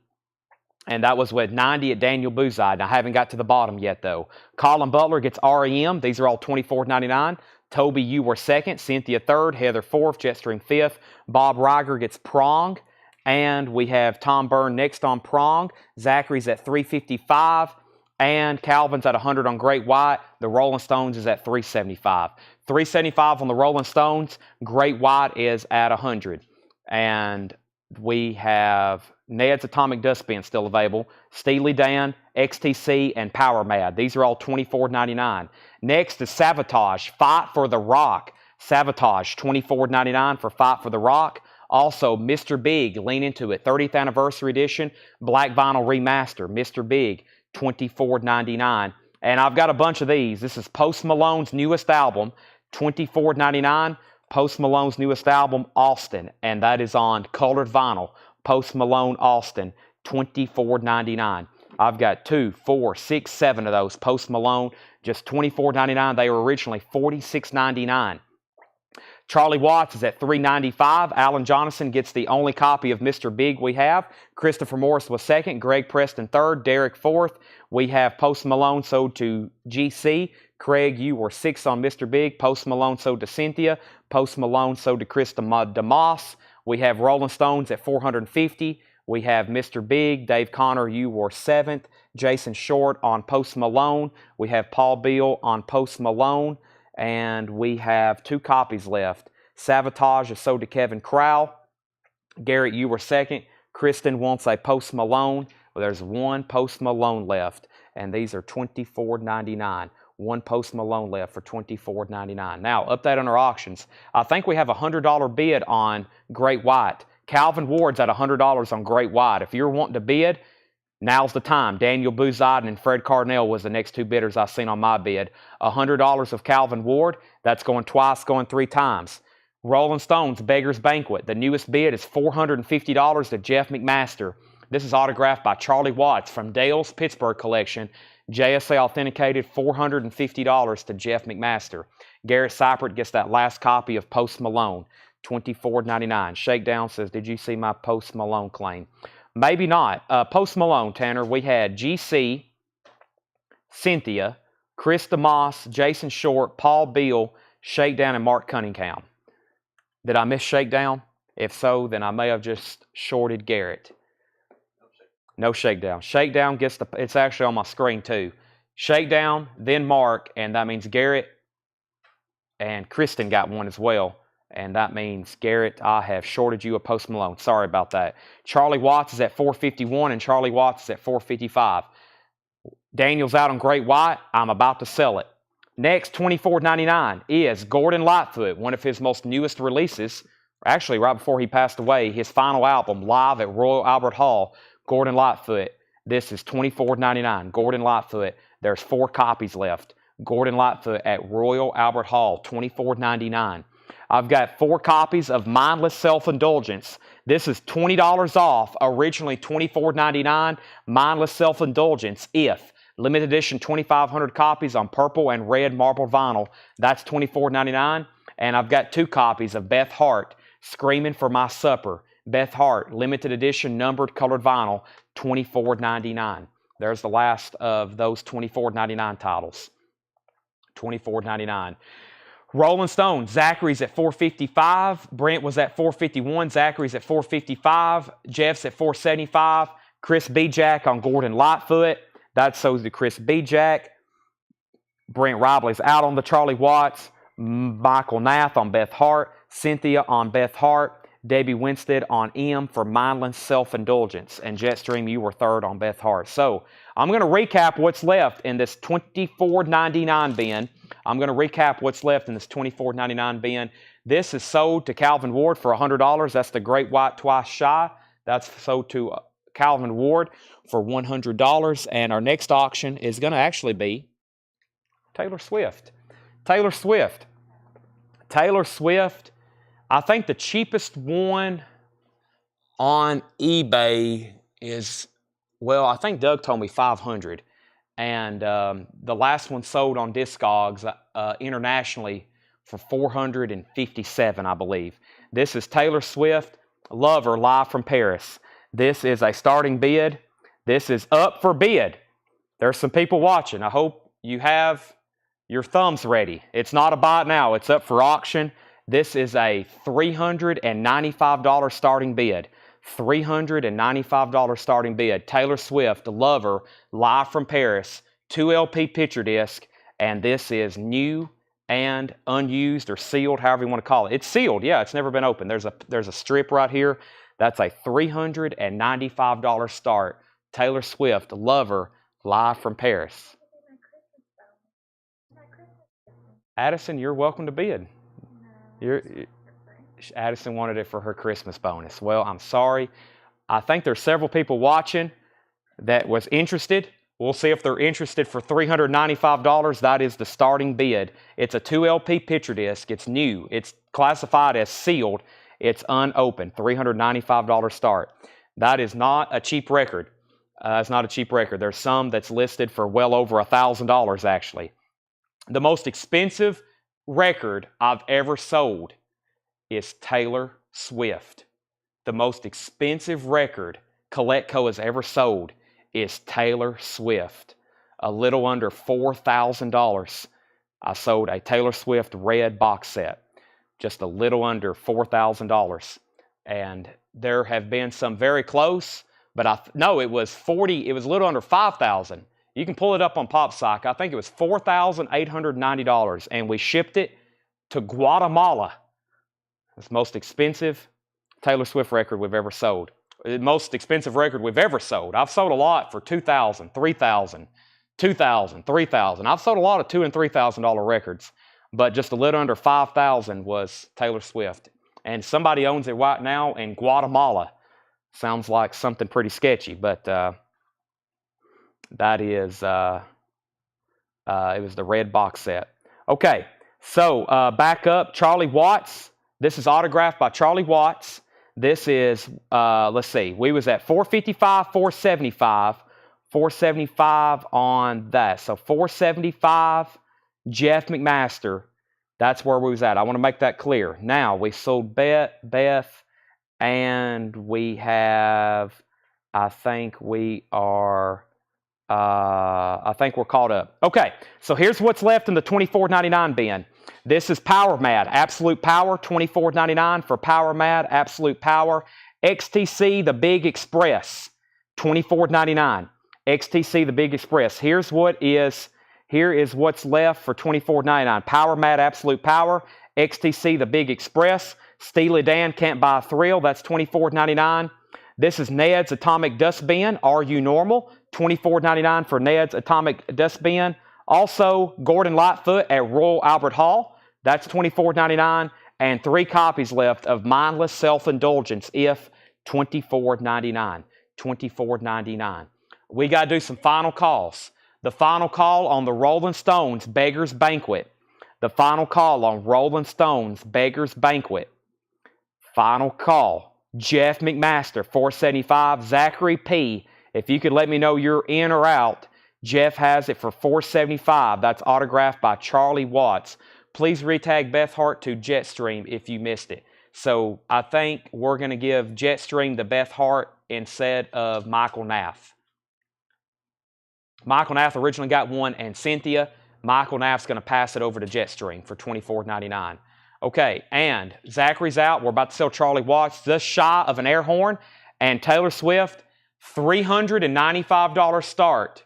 and that was with 90 at Daniel Buzide. Now, I haven't got to the bottom yet, though. Colin Butler gets REM. These are all $24.99. Toby, you were second. Cynthia third. Heather fourth. Jetstream fifth. Bob Reiger gets Prong. And we have Tom Byrne next on Prong. Zachary's at $355. And Calvin's at 100 on Great White. The Rolling Stones is at $375. $375 on the Rolling Stones. Great White is at 100. And we have Ned's Atomic Dustbin still available. Steely Dan, XTC, and Power Mad. These are all $24.99. Next is Savatage, Fight for the Rock. Savatage, $24.99 for Fight for the Rock. Also, Mr. Big, Lean Into It, 30th Anniversary Edition, Black Vinyl Remaster, Mr. Big, $24.99. And I've got a bunch of these. This is Post Malone's newest album, $24.99. Post Malone's newest album, Austin, and that is on colored vinyl. Post Malone, Austin, $24.99. I've got 2, 4, 6, 7 of those. Post Malone, just $24.99. They were originally $46.99. Charlie Watts is at $3.95. Alan Jonathan gets the only copy of Mr. Big we have. Christopher Morris was second. Greg Preston third. Derek fourth. We have Post Malone sold to GC. Craig, you were sixth on Mr. Big. Post Malone sold to Cynthia. Post Malone sold to Chris DeMoss. We have Rolling Stones at $450. We have Mr. Big. Dave Connor, you were seventh. Jason Short on Post Malone. We have Paul Beal on Post Malone. And we have 2 copies left. Savatage is sold to Kevin Crowell. Garrett, you were second. Kristen wants a Post Malone. Well, there's 1 Post Malone left, and these are $24.99. 1 Post Malone left for $24.99. Now, update on our auctions. I think we have a $100 bid on Great White. Calvin Ward's at $100 on Great White. If you're wanting to bid, now's the time. Daniel Buzide and Fred Carnell was the next 2 bidders I seen on my bid. $100 of Calvin Ward. That's going twice, going 3 times. Rolling Stones, Beggar's Banquet. The newest bid is $450 to Jeff McMaster. This is autographed by Charlie Watts from Dale's Pittsburgh collection. JSA authenticated, $450 to Jeff McMaster. Garrett Seipert gets that last copy of Post Malone, $24.99. Shakedown says, did you see my Post Malone claim? Maybe not. Post Malone, Tanner, we had GC, Cynthia, Chris DeMoss, Jason Short, Paul Beal, Shakedown, and Mark Cunningham. Did I miss Shakedown? If so, then I may have just shorted Garrett. No Shakedown. Shakedown gets the, it's actually on my screen too. Shakedown, then Mark, and that means Garrett and Kristen got one as well. And that means, Garrett, I have shorted you a Post Malone. Sorry about that. Charlie Watts is at $451 and Charlie Watts is at $455. Daniel's out on Great White. I'm about to sell it. Next, $24.99 is Gordon Lightfoot, one of his most newest releases. Actually, right before he passed away, his final album, live at Royal Albert Hall, Gordon Lightfoot. This is $24.99. Gordon Lightfoot. There's 4 copies left. Gordon Lightfoot at Royal Albert Hall, $24.99. I've got 4 copies of Mindless Self-Indulgence. This is $20 off, originally $24.99. Mindless Self-Indulgence, if. Limited edition 2,500 copies on purple and red marble vinyl. That's $24.99. And I've got 2 copies of Beth Hart, Screaming for My Supper. Beth Hart, limited edition numbered colored vinyl, $24.99. There's the last of those $24.99 titles. $24.99. Rolling Stone, Zachary's at $455. Brent was at $451. Zachary's at $455. Jeff's at $475. Chris B. Jack on Gordon Lightfoot. That's sold to Chris B. Jack. Brent Ribley's out on the Charlie Watts. Michael Nath on Beth Hart. Cynthia on Beth Hart. Debbie Winstead on M for Mindless Self-Indulgence. And Jetstream, you were third on Beth Hart. So I'm going to recap what's left in this $24.99 bin. I'm going to recap what's left in this $24.99 bin. This is sold to Calvin Ward for $100. That's the Great White Twice Shy. That's sold to Calvin Ward for $100. And our next auction is going to actually be Taylor Swift. Taylor Swift. Taylor Swift. I think the cheapest one on eBay is, well, I think Doug told me $500. And the last one sold on Discogs internationally for $457, I believe. This is Taylor Swift, Lover, live from Paris. This is a starting bid. This is up for bid. There's some people watching. I hope you have your thumbs ready. It's not a buy it now. It's up for auction. This is a $395 starting bid. $395 starting bid. Taylor Swift, Lover, live from Paris, 2 LP picture disc, and this is new and unused or sealed, however you want to call it. It's sealed, yeah, it's never been opened. There's a strip right here. That's a $395 start. Taylor Swift, Lover, live from Paris. Addison, you're welcome to bid. Addison wanted it for her Christmas bonus. Well, I'm sorry. I think there's several people watching that was interested. We'll see if they're interested for $395. That is the starting bid. It's a 2 LP picture disc. It's new. It's classified as sealed. It's unopened. $395 start. That is not a cheap record. It's not a cheap record. There's some that's listed for well over $1,000 actually. The most expensive record I've ever sold is Taylor Swift. The most expensive record Coletco has ever sold is Taylor Swift. A little under $4,000. I sold a Taylor Swift red box set. Just a little under $4,000. And there have been some very close, but it was a little under $5,000. You can pull it up on PopSock. I think it was $4,890, and we shipped it to Guatemala. It's the most expensive Taylor Swift record we've ever sold. The most expensive record we've ever sold. I've sold a lot for $2,000, $3,000, $2,000, $3,000. I've sold a lot of $2,000 and $3,000 records, but just a little under $5,000 was Taylor Swift. And somebody owns it right now in Guatemala. Sounds like something pretty sketchy, but that is, it was the red box set. Okay, so back up, Charlie Watts. This is autographed by Charlie Watts. This is, let's see, we was at $455, $475, $475 on that. So $475, Jeff McMaster. That's where we was at. I want to make that clear. Now, we sold Beth, and we have, I think we're caught up. Okay, so here's what's left in the $24.99 bin. This is Power Mad, Absolute Power, $24.99 for Power Mad, Absolute Power. XTC, the Big Express, $24.99. XTC, the Big Express. Here is what's left for $24.99. Power Mad, Absolute Power. XTC, the Big Express. Steely Dan, Can't Buy a Thrill, that's $24.99. This is Ned's Atomic Dust Bin, Are You Normal? $24.99 for Ned's Atomic Dust Bin. Also, Gordon Lightfoot at Royal Albert Hall. That's $24.99. And 3 copies left of Mindless Self-Indulgence, If, $24.99. $24.99. We got to do some final calls. The final call on the Rolling Stones Beggar's Banquet. The final call on Rolling Stones Beggar's Banquet. Final call. Jeff McMaster, $475. Zachary P., if you could let me know you're in or out, Jeff has it for $475. That's autographed by Charlie Watts. Please retag Beth Hart to Jetstream if you missed it. So I think we're going to give Jetstream to Beth Hart instead of Michael Nath. Michael Nath originally got one, and Cynthia. Michael Nath's going to pass it over to Jetstream for $24.99. Okay, and Zachary's out. We're about to sell Charlie Watts, just shy of an air horn. And Taylor Swift, $395 start.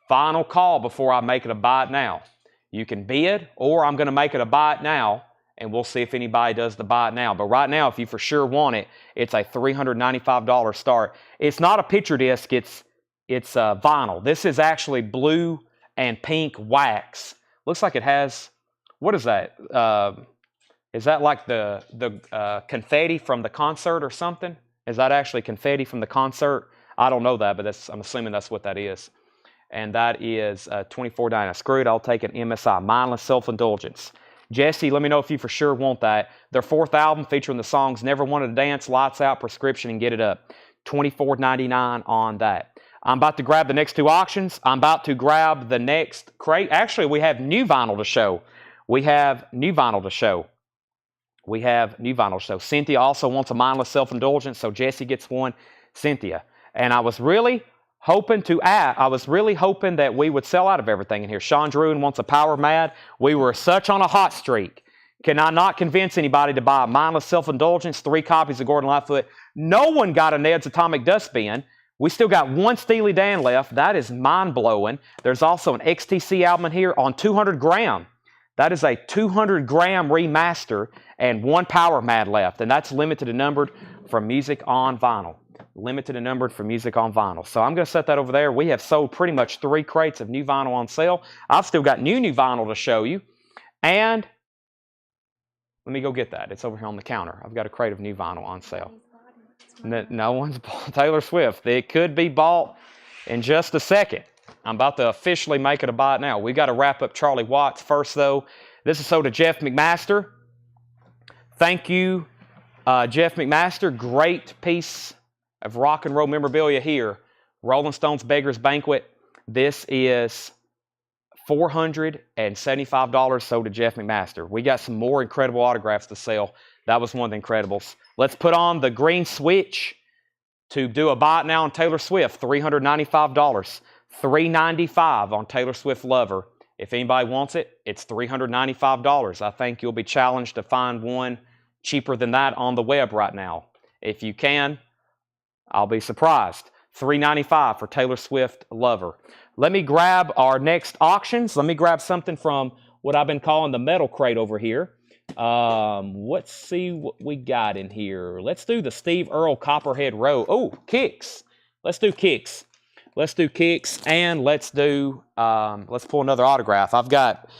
Final call before I make it a buy it now. You can bid, or I'm going to make it a buy it now, and we'll see if anybody does the buy it now. But right now, if you for sure want it, it's a $395 start. It's not a picture disc. It's vinyl. This is actually blue and pink wax. Looks like it has, what is that? Is that like the confetti from the concert or something? Is that actually confetti from the concert? I don't know that, but I'm assuming that's what that is. And that is $24.99. Screw it, I'll take an MSI, Mindless Self-Indulgence. Jesse, let me know if you for sure want that. Their 4th album featuring the songs Never Wanted to Dance, Lights Out, Prescription, and Get It Up. $24.99 on that. I'm about to grab the next 2 auctions. I'm about to grab the next crate. Actually, we have new vinyl to show. We have new vinyl to show. Cynthia also wants a mindless self-indulgence, so Jesse gets one. Cynthia. And I was really hoping that we would sell out of everything in here. Sean Druin wants a Power Mad. We were such on a hot streak. Can I not convince anybody to buy a mindless self-indulgence, 3 copies of Gordon Lightfoot? No one got a Ned's Atomic Dustbin. We still got 1 Steely Dan left. That is mind-blowing. There's also an XTC album in here on 200 gram. That is a 200 gram remaster and 1 Power Mad left. And that's limited and numbered from Music on Vinyl. Limited and numbered for Music on Vinyl. So I'm going to set that over there. We have sold pretty much 3 crates of new vinyl on sale. I've still got new vinyl to show you. And let me go get that. It's over here on the counter. I've got a crate of new vinyl on sale. No one's bought Taylor Swift. It could be bought in just a second. I'm about to officially make it a buy it now. We've got to wrap up Charlie Watts first, though. This is sold to Jeff McMaster. Thank you, Jeff McMaster. Great piece of rock and roll memorabilia here. Rolling Stones Beggar's Banquet. This is $475 sold to Jeff McMaster. We got some more incredible autographs to sell. That was one of the Incredibles. Let's put on the green switch to do a buy it now on Taylor Swift. $395. $395 on Taylor Swift Lover. If anybody wants it, it's $395. I think you'll be challenged to find one cheaper than that on the web right now. If you can, I'll be surprised. $395 for Taylor Swift Lover. Let me grab our next auctions. Let me grab something from what I've been calling the metal crate over here. Let's see what we got in here. Let's do the Steve Earle Copperhead Row. Oh, Kicks. Let's do Kicks. Let's do Kicks, and let's pull another autograph. I've got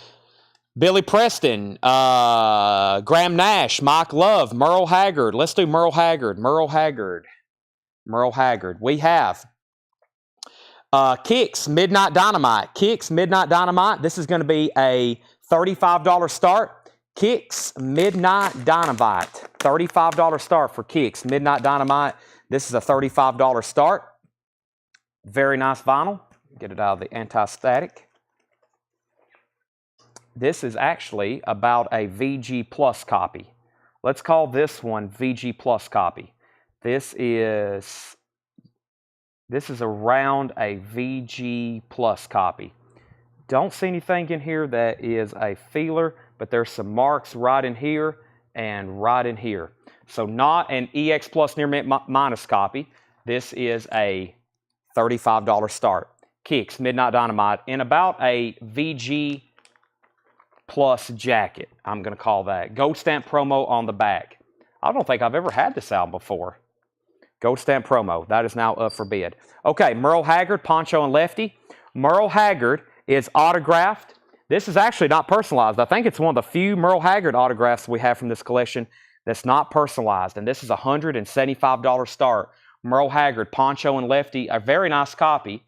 Billy Preston, Graham Nash, Mike Love, Merle Haggard. Let's do Merle Haggard. We have Kicks, Midnight Dynamite. This is going to be a $35 start. Kicks, Midnight Dynamite. $35 start for Kicks, Midnight Dynamite. This is a $35 start. Very nice vinyl. Get it out of the anti-static. This is actually about a VG Plus copy. Let's call this one VG Plus copy. This is around a VG Plus copy. Don't see anything in here that is a feeler, but there's some marks right in here and right in here. So not an EX Plus Near Mint minus copy. This is a $35 start. Kicks, Midnight Dynamite, in about a VG Plus jacket, I'm going to call that. Gold stamp promo on the back. I don't think I've ever had this album before. Gold stamp promo. That is now up for bid. Okay, Merle Haggard, Poncho and Lefty. Merle Haggard is autographed. This is actually not personalized. I think it's one of the few Merle Haggard autographs we have from this collection that's not personalized. And this is a $175 start. Merle Haggard, Poncho and Lefty, a very nice copy.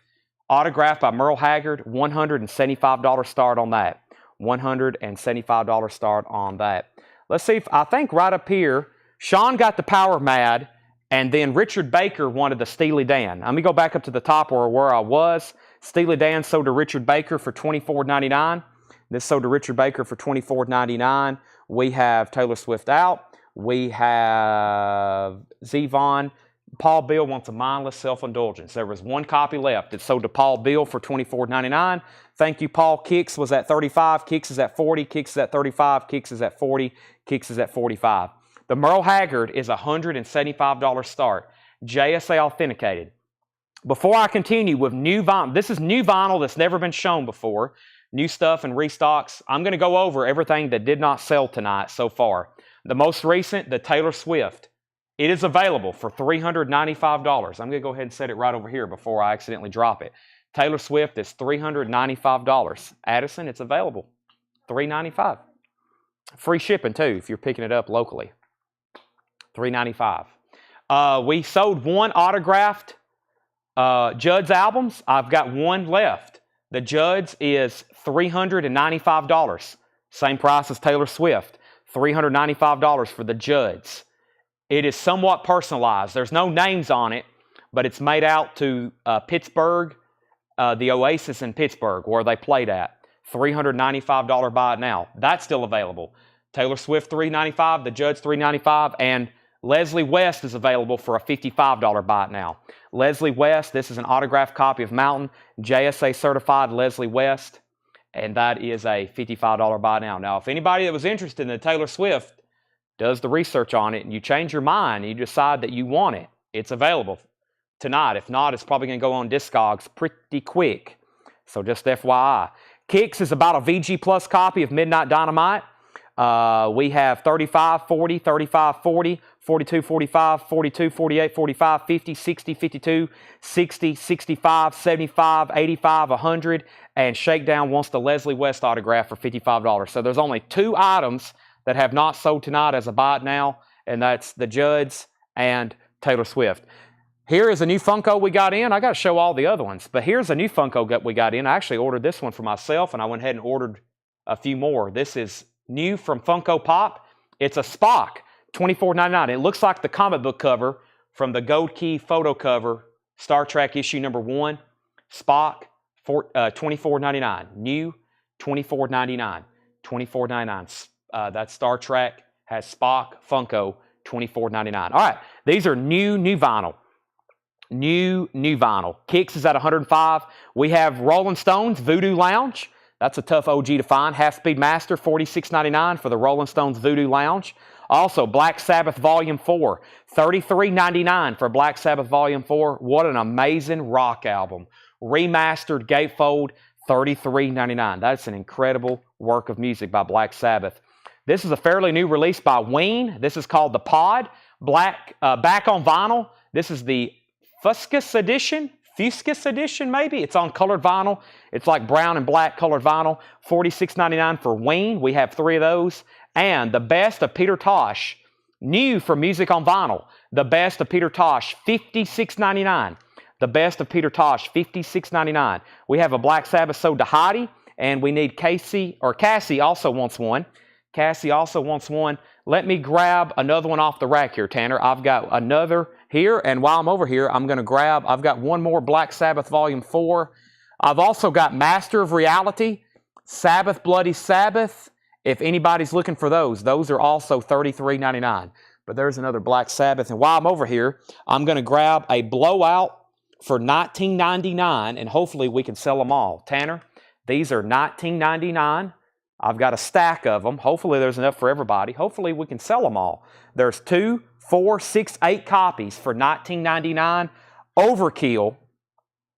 Autographed by Merle Haggard, $175 start on that. $175 start on that. Let's see if, I think right up here, Sean got the Power Mad, and then Richard Baker wanted the Steely Dan. Let me go back up to the top where I was. Steely Dan sold to Richard Baker for $24.99. This sold to Richard Baker for $24.99. We have Taylor Swift out. We have Zevon. Paul Bill wants a mindless self-indulgence. There was 1 copy left. It sold to Paul Bill for $24.99. Thank you, Paul. Kicks was at $35. Kicks is at $40. Kicks is at $35. Kicks is at $40. Kicks is at $45. The Merle Haggard is a $175 start. JSA authenticated. Before I continue with new vinyl, this is new vinyl that's never been shown before. New stuff and restocks. I'm going to go over everything that did not sell tonight so far. The most recent, the Taylor Swift. It is available for $395. I'm going to go ahead and set it right over here before I accidentally drop it. Taylor Swift is $395. Addison, it's available. $395. Free shipping, too, if you're picking it up locally. $395. We sold 1 autographed Judd's albums. I've got 1 left. The Judd's is $395. Same price as Taylor Swift. $395 for the Judd's. It is somewhat personalized. There's no names on it, but it's made out to Pittsburgh, the Oasis in Pittsburgh, where they played at. $395 buy it now. That's still available. Taylor Swift $395, the Judds $395, and Leslie West is available for a $55 buy it now. Leslie West, this is an autographed copy of Mountain, JSA certified Leslie West, and that is a $55 buy it now. Now, if anybody that was interested in the Taylor Swift does the research on it and you change your mind and you decide that you want it, it's available tonight. If not, it's probably going to go on Discogs pretty quick. So just FYI. Kicks is about a VG Plus copy of Midnight Dynamite. We have 35, 40, 35, 40, 42, 45, 42, 48, 45, 50, 60, 52, 60, 65, 75, 85, 100, and Shakedown wants the Leslie West autograph for $55. So there's only 2 items that have not sold tonight as a buy it now, and that's the Judds and Taylor Swift. Here is a new Funko we got in. I got to show all the other ones, but here's a new Funko that we got in. I actually ordered this one for myself, and I went ahead and ordered a few more. This is new from Funko Pop. It's a Spock, $24.99. It looks like the comic book cover from the Gold Key photo cover, Star Trek issue number 1. Spock, $24.99. New, $24.99. $24.99. That Star Trek has Spock Funko, $24.99. All right, these are new vinyl. New vinyl. Kicks is at $105. We have Rolling Stones Voodoo Lounge. That's a tough OG to find. Half Speed Master, $46.99 for the Rolling Stones Voodoo Lounge. Also, Black Sabbath Volume 4, $33.99 for Black Sabbath Volume 4. What an amazing rock album. Remastered gatefold, $33.99. That's an incredible work of music by Black Sabbath. This is a fairly new release by Ween. This is called The Pod. Back on vinyl. This is the Fuscus edition maybe. It's on colored vinyl. It's like brown and black colored vinyl. $46.99 for Ween. We have 3 of those. And The Best of Peter Tosh, new for Music on Vinyl. The Best of Peter Tosh, $56.99. The Best of Peter Tosh, $56.99. We have a Black Sabbath Sode to Heidi, and we need Cassie also wants one. Cassie also wants one. Let me grab another one off the rack here, Tanner. I've got another here, and while I'm over here, I'm going to grab, I've got one more Black Sabbath Volume 4. I've also got Master of Reality, Sabbath Bloody Sabbath. If anybody's looking for those are also $33.99. But there's another Black Sabbath. And while I'm over here, I'm going to grab a Blowout for $19.99, and hopefully we can sell them all. Tanner, these are $19.99. I've got a stack of them. Hopefully there's enough for everybody. Hopefully we can sell them all. There's 2, 4, 6, 8 copies for $19.99. Overkill,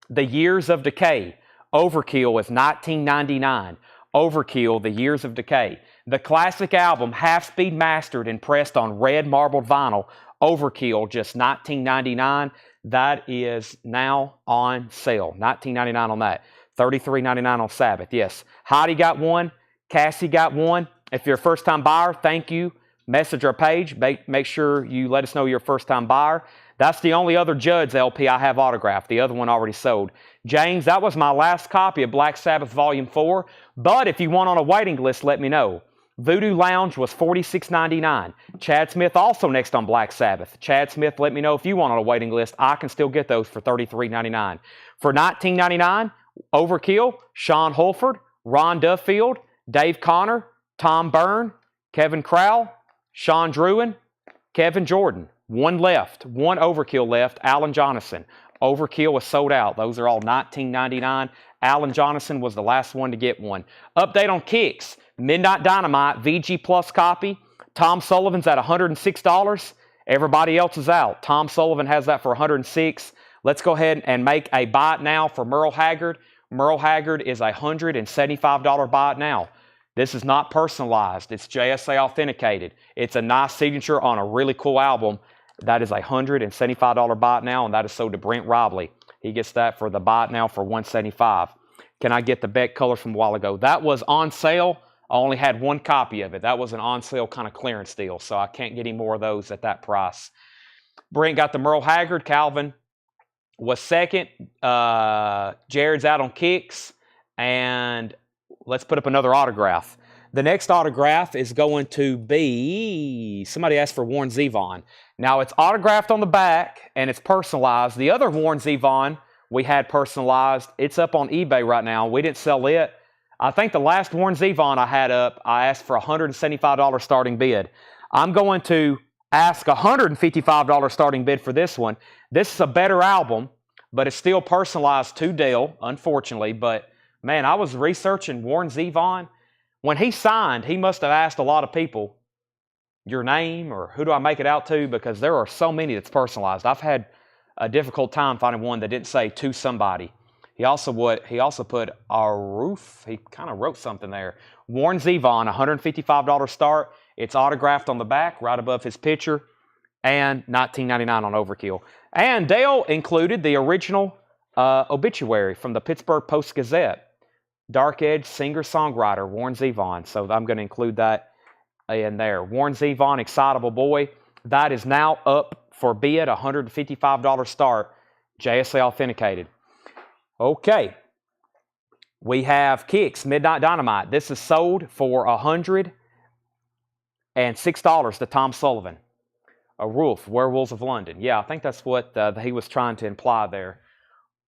The Years of Decay. Overkill is $19.99. Overkill, The Years of Decay. The classic album, half-speed mastered and pressed on red marbled vinyl. Overkill, just $19.99. That is now on sale. $19.99 on that. $33.99 on Sabbath, yes. Heidi got one. Cassie got one. If you're a first-time buyer, thank you. Message our page. Make sure you let us know you're a first-time buyer. That's the only other Judds LP I have autographed. The other one already sold. James, that was my last copy of Black Sabbath Volume 4. But if you want on a waiting list, let me know. Voodoo Lounge was $46.99. Chad Smith also next on Black Sabbath. Chad Smith, let me know if you want on a waiting list. I can still get those for $33.99. For $19.99, Overkill, Sean Holford, Ron Duffield, Dave Connor, Tom Byrne, Kevin Crowell, Sean Druin, Kevin Jordan. One left. One Overkill left. Alan Jonathan. Overkill was sold out. Those are all $19.99. Alan Jonathan was the last one to get one. Update on Kicks. Midnight Dynamite, VG Plus copy. Tom Sullivan's at $106. Everybody else is out. Tom Sullivan has that for $106. Let's go ahead and make a buy it now for Merle Haggard. Merle Haggard is a $175 buy it now. This is not personalized. It's JSA authenticated. It's a nice signature on a really cool album. That is a $175 buy it now, and that is sold to Brent Robley. He gets that for the buy it now for $175. Can I get the Beck color from a while ago? That was on sale. I only had one copy of it. That was an on sale kind of clearance deal, so I can't get any more of those at that price. Brent got the Merle Haggard. Calvin was second. Jared's out on Kicks. And let's put up another autograph. The next autograph is going to be, somebody asked for Warren Zevon. Now, it's autographed on the back, and it's personalized. The other Warren Zevon we had personalized. It's up on eBay right now. We didn't sell it. I think the last Warren Zevon I had up, I asked for a $175 starting bid. I'm going to ask a $155 starting bid for this one. This is a better album, but it's still personalized to Dale, unfortunately. But, man, I was researching Warren Zevon. When he signed, he must have asked a lot of people your name or who do I make it out to, because there are so many that's personalized. I've had a difficult time finding one that didn't say to somebody. He also put Aruf. He kind of wrote something there. Warren Zevon, $155 start. It's autographed on the back, right above his picture, and $19.99 on Overkill. And Dale included the original obituary from the Pittsburgh Post-Gazette. Dark Edge singer-songwriter Warren Zevon. So I'm going to include that in there. Warren Zevon, Excitable Boy. That is now up for bid, $155 start, JSA authenticated. Okay. We have Kicks, Midnight Dynamite. This is sold for $106 to Tom Sullivan. A Wolf, Werewolves of London. Yeah, I think that's what he was trying to imply there.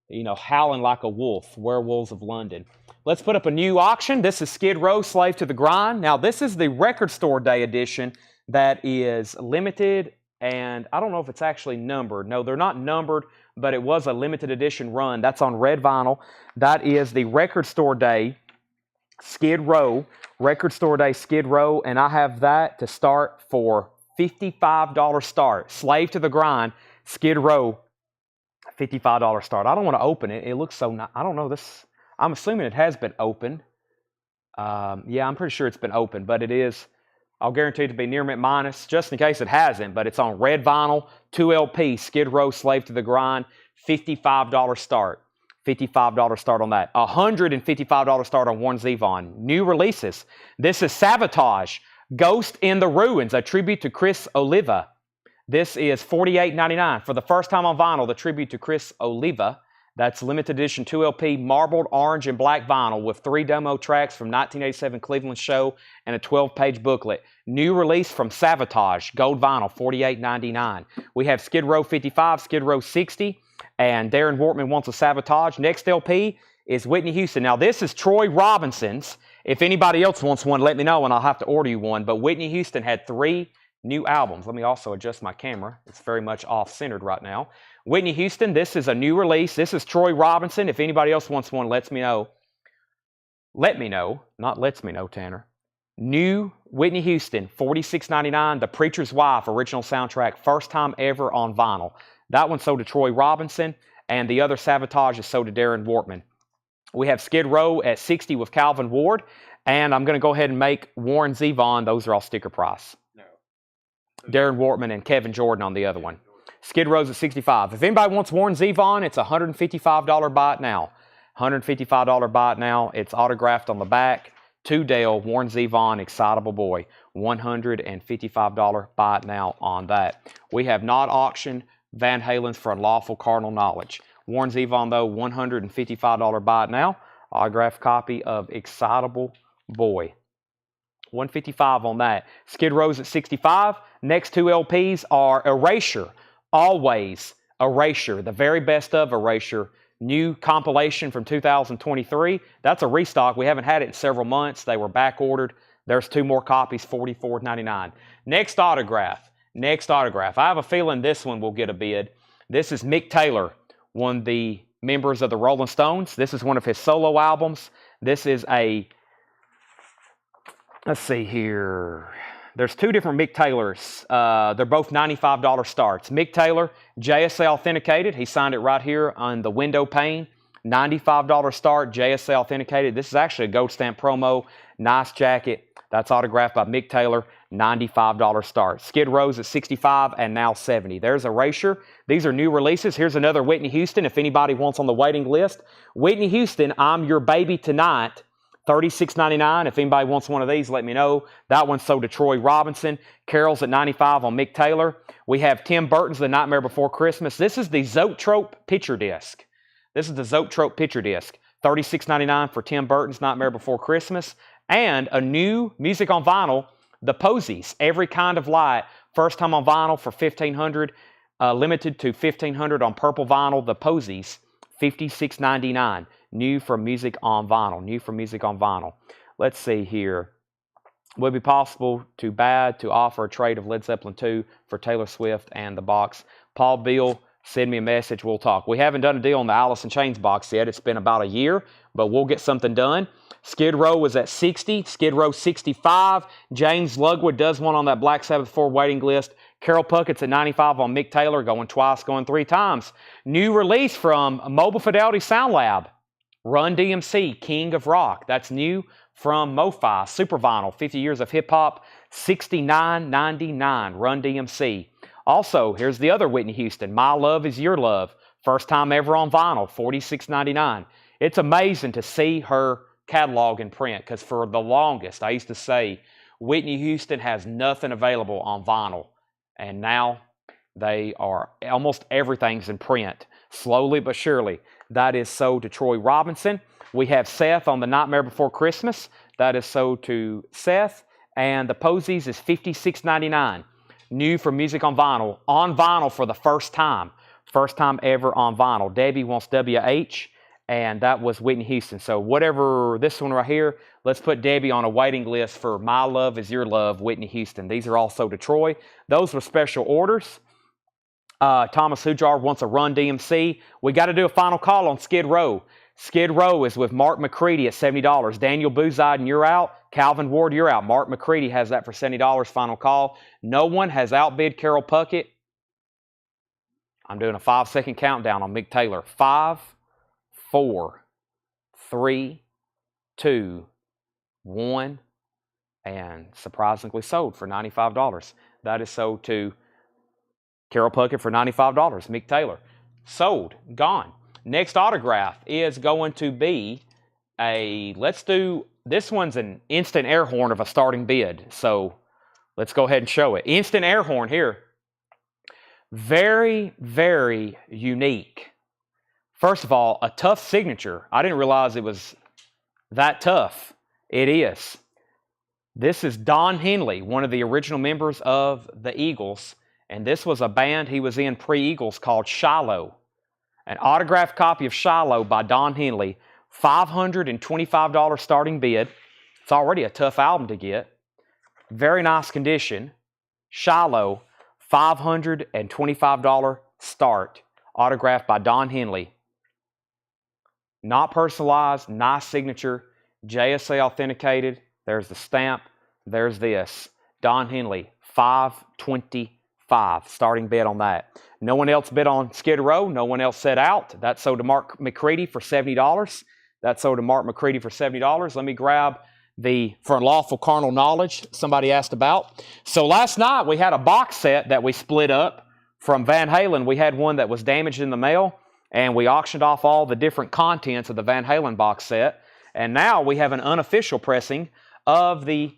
You know, howling like a wolf, Werewolves of London. Let's put up a new auction. This is Skid Row, Slave to the Grind. Now, this is the Record Store Day edition that is limited, and I don't know if it's actually numbered. No, they're not numbered, but it was a limited edition run. That's on red vinyl. That is the Record Store Day Skid Row, Record Store Day Skid Row, and I have that to start for $55 start. Slave to the Grind, Skid Row, $55 start. I don't want to open it. It looks so nice. I don't know this. I'm assuming it has been opened. Yeah, I'm pretty sure it's been opened, but it is. I'll guarantee it to be near mint minus, just in case it hasn't, but it's on red vinyl, 2 LP, Skid Row, Slave to the Grind, $55 start. $55 start on that. $155 start on Warren Zevon. New releases. This is Sabotage, Ghost in the Ruins, a tribute to Chris Oliva. This is $48.99. For the first time on vinyl, the tribute to Chris Oliva. That's limited edition 2 LP, marbled orange and black vinyl with 3 demo tracks from 1987 Cleveland show and a 12-page booklet. New release from Sabotage, gold vinyl, $48.99. We have Skid Row 55, Skid Row 60, and Darren Wortman wants a Sabotage. Next LP is Whitney Houston. Now, this is Troy Robinson's. If anybody else wants one, let me know, and I'll have to order you one. But Whitney Houston had 3 new albums. Let me also adjust my camera. It's very much off-centered right now. Whitney Houston, this is a new release. This is Troy Robinson. If anybody else wants one, let me know. Let me know. Not lets me know, Tanner. New Whitney Houston, $46.99. The Preacher's Wife, original soundtrack, first time ever on vinyl. That one sold to Troy Robinson, and the other Sabotage is sold to Darren Wortman. We have Skid Row at $60 with Calvin Ward, and I'm going to go ahead and make Warren Zevon. Those are all sticker price. No. Darren Wortman and Kevin Jordan on the other one. Skid Row's at $65. If anybody wants Warren Zevon, it's a $155 buy it now. $155 buy it now. It's autographed on the back. To Dale, Warren Zevon, Excitable Boy. $155 buy it now on that. We have not auctioned Van Halen's For Unlawful Carnal Knowledge. Warren Zevon, though, $155 buy it now. Autographed copy of Excitable Boy. $155 on that. Skid Row's at $65. Next 2 LPs are Erasure. Always Erasure, the very best of Erasure. New compilation from 2023. That's a restock. We haven't had it in several months. They were back ordered. There's 2 more copies, $44.99. Next autograph. I have a feeling this one will get a bid. This is Mick Taylor, one of the members of the Rolling Stones. This is one of his solo albums. This is a, let's see here. There's 2 different Mick Taylors. They're both $95 starts. Mick Taylor, JSA authenticated. He signed it right here on the window pane. $95 start, JSA authenticated. This is actually a gold stamp promo. Nice jacket. That's autographed by Mick Taylor. $95 start. Skid Row's at $65 and now $70. There's Erasure. These are new releases. Here's another Whitney Houston if anybody wants on the waiting list. Whitney Houston, I'm Your Baby Tonight. $36.99. If anybody wants one of these, let me know. That one's sold to Troy Robinson. Carol's at $95 on Mick Taylor. We have Tim Burton's The Nightmare Before Christmas. This is the Zoetrope picture disc. $36.99 for Tim Burton's Nightmare Before Christmas. And a new music on vinyl, The Posies, Every Kind of Light. First time on vinyl for $1,500. Limited to $1,500 on purple vinyl, The Posies, $56.99. New from Music on Vinyl. New from Music on Vinyl. Let's see here. Would it be possible to offer a trade of Led Zeppelin 2 for Taylor Swift and the box? Paul Beal, send me a message. We'll talk. We haven't done a deal on the Alice in Chains box yet. It's been about a year, but we'll get something done. Skid Row was at 60. Skid Row 65. James Lugwood does one on that Black Sabbath 4 waiting list. Carol Puckett's at 95 on Mick Taylor, going twice, going 3 times. New release from Mobile Fidelity Sound Lab. Run DMC, King of Rock. That's new from MoFi. Super Vinyl, 50 Years of Hip Hop, $69.99. Run DMC. Also, here's the other Whitney Houston. My Love Is Your Love. First time ever on vinyl, $46.99. It's amazing to see her catalog in print, because for the longest, I used to say, Whitney Houston has nothing available on vinyl. And now they are, almost everything's in print. Slowly but surely. That is sold to Troy Robinson. We have Seth on the Nightmare Before Christmas. That is sold to Seth. And the Posies is $56.99. New for Music on vinyl for the first time. First time ever on vinyl. Debbie wants WH, and that was Whitney Houston. So whatever, this one right here, let's put Debbie on a waiting list for My Love Is Your Love, Whitney Houston. These are also to Troy. Those were special orders. Thomas Hujar wants a Run DMC. We got to do a final call on Skid Row. Skid Row is with Mark McCready at $70. Daniel Boozide, you're out. Calvin Ward, you're out. Mark McCready has that for $70. Final call. No one has outbid Carol Puckett. I'm doing a 5-second countdown on Mick Taylor. 5, 4, 3, 2, 1, and surprisingly sold for $95. That is sold to Carol Puckett for $95. Mick Taylor. Sold. Gone. Next autograph is going to be this one's an instant air horn of a starting bid. So let's go ahead and show it. Instant air horn here. Very, very unique. First of all, a tough signature. I didn't realize it was that tough. It is. This is Don Henley, one of the original members of the Eagles. And this was a band he was in pre-Eagles called Shiloh. An autographed copy of Shiloh by Don Henley. $525 starting bid. It's already a tough album to get. Very nice condition. Shiloh, $525 start. Autographed by Don Henley. Not personalized, nice signature. JSA authenticated. There's the stamp. There's this. Don Henley, $525 starting bid on that. No one else bid on Skid Row. No one else set out. That sold to Mark McCready for $70. That sold to Mark McCready for $70. Let me grab the For Unlawful Carnal Knowledge somebody asked about. So last night we had a box set that we split up from Van Halen. We had one that was damaged in the mail, and we auctioned off all the different contents of the Van Halen box set. And now we have an unofficial pressing of the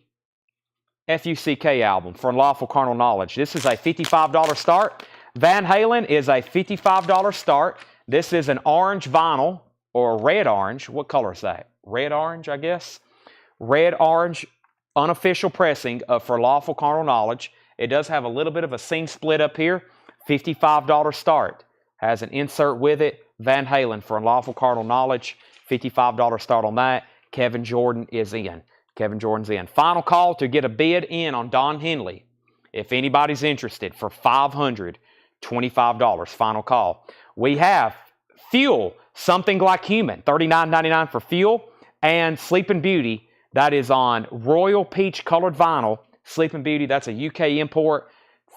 FUCK album, For Unlawful Carnal Knowledge. This is a $55 start. Van Halen is a $55 start. This is an orange vinyl, or red-orange. What color is that? Red-orange, I guess. Red-orange unofficial pressing of For Lawful Carnal Knowledge. It does have a little bit of a seam split up here. $55 start. Has an insert with it. Van Halen, For Unlawful Carnal Knowledge. $55 start on that. Kevin Jordan is in. Kevin Jordan's in. Final call to get a bid in on Don Henley. If anybody's interested, for $525. Final call. We have Fuel, Something Like Human. $39.99 for Fuel. And Sleeping Beauty. That is on Royal Peach colored vinyl. Sleeping Beauty, that's a UK import.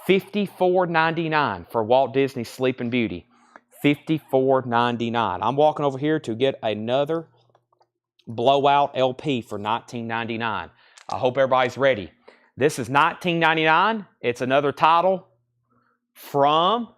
$54.99 for Walt Disney's Sleeping Beauty. $54.99. I'm walking over here to get another blowout LP for $19.99. I hope everybody's ready. This is $19.99. It's another title from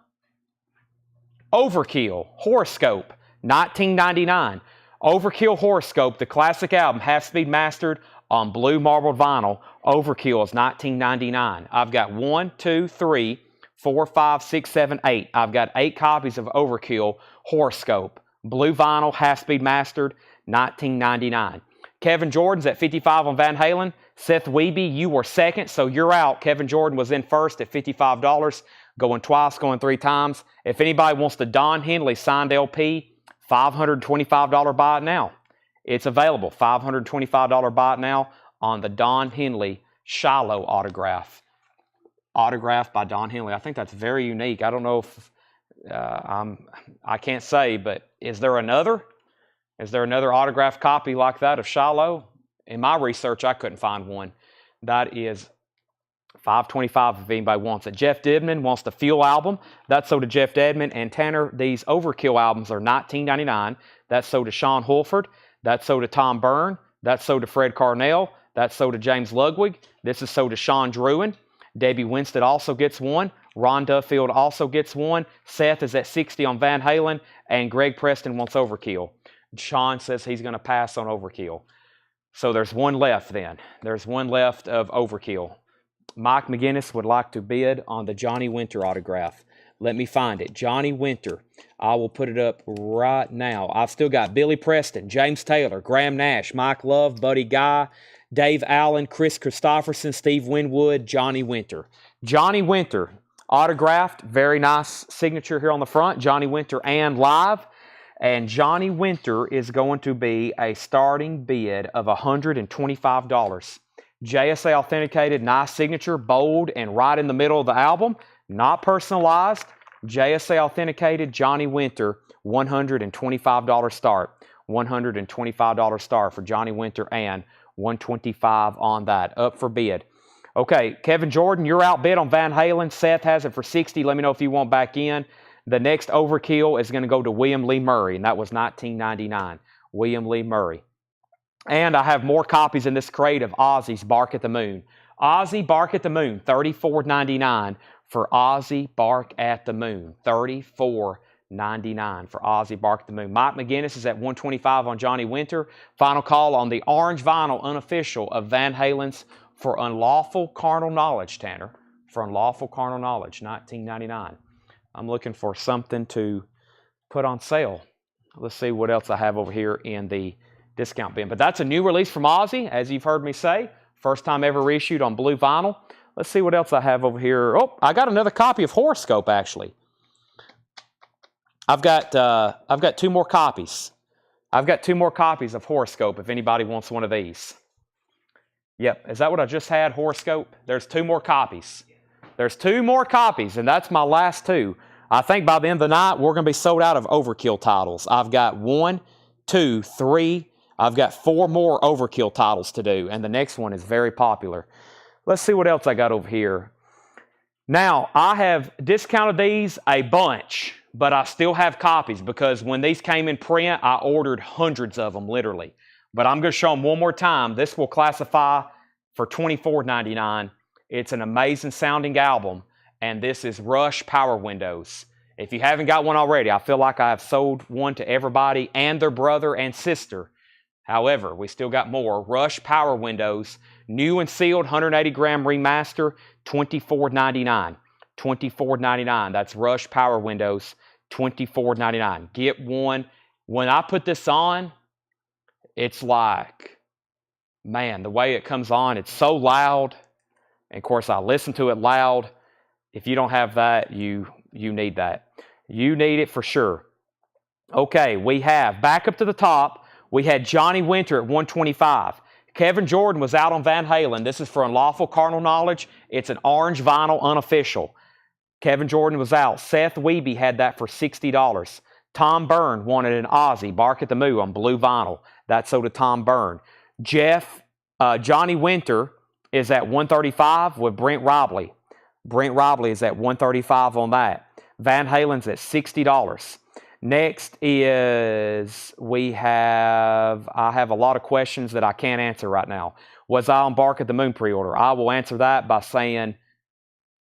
Overkill, Horoscope, $19.99. Overkill Horoscope, the classic album, half-speed mastered on blue marbled vinyl. Overkill is $19.99. I've got 1, 2, 3, 4, 5, 6, 7, 8. I've got 8 copies of Overkill Horoscope. Blue vinyl, half-speed mastered, $19.99. Kevin Jordan's at $55 on Van Halen. Seth Wiebe, you were second, so you're out. Kevin Jordan was in first at $55. Going twice, going 3 times. If anybody wants the Don Henley signed LP, $525 buy it now. It's available. $525 buy it now on the Don Henley Shiloh autograph. Autographed by Don Henley. I think that's very unique. I don't know if I can't say, but is there another? Is there another autographed copy like that of Shiloh? In my research, I couldn't find one. That is $525 if anybody wants it. Jeff Dibman wants the Fuel album. That's sold to Jeff Dibman. And Tanner, these Overkill albums are $19.99. That's sold to Sean Hulford. That's sold to Tom Byrne. That's sold to Fred Carnell. That's sold to James Ludwig. This is sold to Sean Druin. Debbie Winstead also gets one. Ron Duffield also gets one. Seth is at 60 on Van Halen. And Greg Preston wants Overkill. Sean says he's going to pass on Overkill. So there's one left then. There's one left of Overkill. Mike McGinnis would like to bid on the Johnny Winter autograph. Let me find it. Johnny Winter. I will put it up right now. I've still got Billy Preston, James Taylor, Graham Nash, Mike Love, Buddy Guy, Dave Allen, Chris Christopherson, Steve Winwood, Johnny Winter. Johnny Winter, autographed, very nice signature here on the front. Johnny Winter and live. And Johnny Winter is going to be a starting bid of $125. JSA authenticated, nice signature, bold and right in the middle of the album. Not personalized. JSA authenticated, Johnny Winter, $125 start. $125 start for Johnny Winter and $125 on that. Up for bid. Okay, Kevin Jordan, you're outbid on Van Halen. Seth has it for $60. Let me know if you want back in. The next Overkill is going to go to William Lee Murray, and that was $19.99. William Lee Murray. And I have more copies in this crate of Ozzy's Bark at the Moon. Ozzy Bark at the Moon, $34.99 for Ozzy Bark at the Moon. $34.99 for Ozzy Bark at the Moon. Mike McGinnis is at $125 on Johnny Winter. Final call on the orange vinyl unofficial of Van Halen's For Unlawful Carnal Knowledge, Tanner. For Unlawful Carnal Knowledge, $19.99. I'm looking for something to put on sale. Let's see what else I have over here in the discount bin. But that's a new release from Ozzy, as you've heard me say. First time ever reissued on blue vinyl. Let's see what else I have over here. Oh, I got another copy of Horoscope, actually. I've got two more copies. I've got two more copies of Horoscope if anybody wants one of these. Yep, is that what I just had, Horoscope? There's two more copies. There's two more copies, and that's my last two. I think by the end of the night, we're going to be sold out of Overkill titles. I've got 1, 2, 3. I've got 4 more Overkill titles to do, and the next one is very popular. Let's see what else I got over here. Now, I have discounted these a bunch, but I still have copies because when these came in print, I ordered hundreds of them, literally. But I'm going to show them one more time. This will classify for $24.99. It's an amazing sounding album, and this is Rush Power Windows. If you haven't got one already, I feel like I have sold one to everybody and their brother and sister. However, we still got more. Rush Power Windows, new and sealed, 180-gram remaster, $24.99. $24.99. That's Rush Power Windows, $24.99. Get one. When I put this on, it's like, man, the way it comes on, it's so loud. And of course, I listen to it loud. If you don't have that, you need that. You need it for sure. Okay, we have, back up to the top, we had Johnny Winter at $125. Kevin Jordan was out on Van Halen. This is For Unlawful Carnal Knowledge. It's an orange vinyl unofficial. Kevin Jordan was out. Seth Wiebe had that for $60. Tom Byrne wanted an Ozzy, Bark at the Moon on blue vinyl. That's so to Tom Byrne. Johnny Winter is at $135 with Brent Robley. Brent Robley is at $135 on that. Van Halen's at $60. Next is, I have a lot of questions that I can't answer right now. Was I on Bark at the Moon pre-order? I will answer that by saying,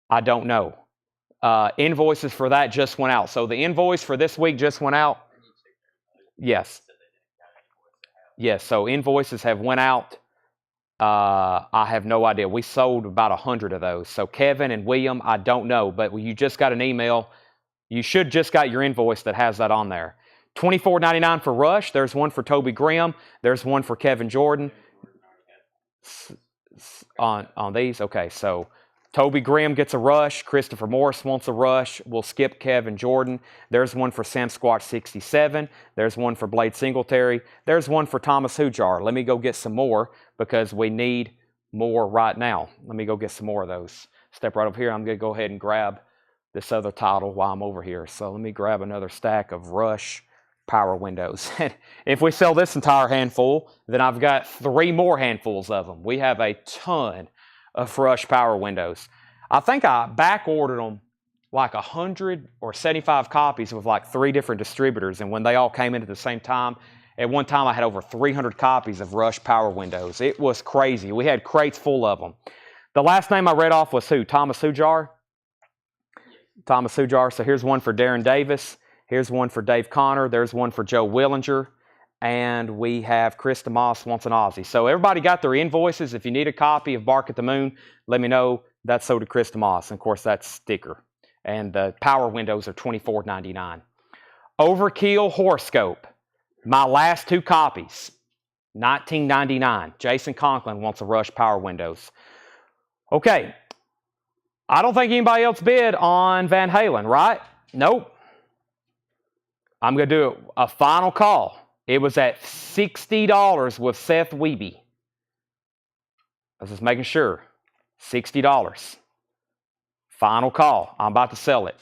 I don't know. Invoices for that just went out. So the invoice for this week just went out? Yes. Yes, so invoices have went out. I have no idea. We sold about 100 of those. So Kevin and William, I don't know, but you just got an email. You should just got your invoice that has that on there. $24.99 for Rush. There's one for Toby Grimm. There's one for Kevin Jordan. On these, okay. So Toby Grimm gets a rush. Christopher Morris wants a rush. We'll skip Kevin Jordan. There's one for Sam Squatch 67. There's one for Blade Singletary. There's one for Thomas Hujar. Let me go get some more because we need more right now. Let me go get some more of those. Step right over here. I'm going to go ahead and grab this other title while I'm over here. So let me grab another stack of Rush Power Windows. If we sell this entire handful, then I've got 3 more handfuls of them. We have a ton of Rush Power Windows. I think I back ordered them like 100 or 75 copies with like 3 different distributors, and when they all came in at the same time, at one time I had over 300 copies of Rush Power Windows. It was crazy. We had crates full of them. The last name I read off was who? Thomas Hujar? Thomas Hujar. So here's one for Darren Davis. Here's one for Dave Connor. There's one for Joe Willinger. And we have Chris DeMoss wants an Aussie. So everybody got their invoices. If you need a copy of Bark at the Moon, let me know. That's so did Chris DeMoss. And of course, that's sticker. And the power windows are $24.99. Overkill Horoscope. My last 2 copies, $19.99. Jason Conklin wants a Rush Power Windows. Okay. I don't think anybody else bid on Van Halen, right? Nope. I'm going to do a final call. It was at $60 with Seth Wiebe. I was just making sure. $60. Final call. I'm about to sell it.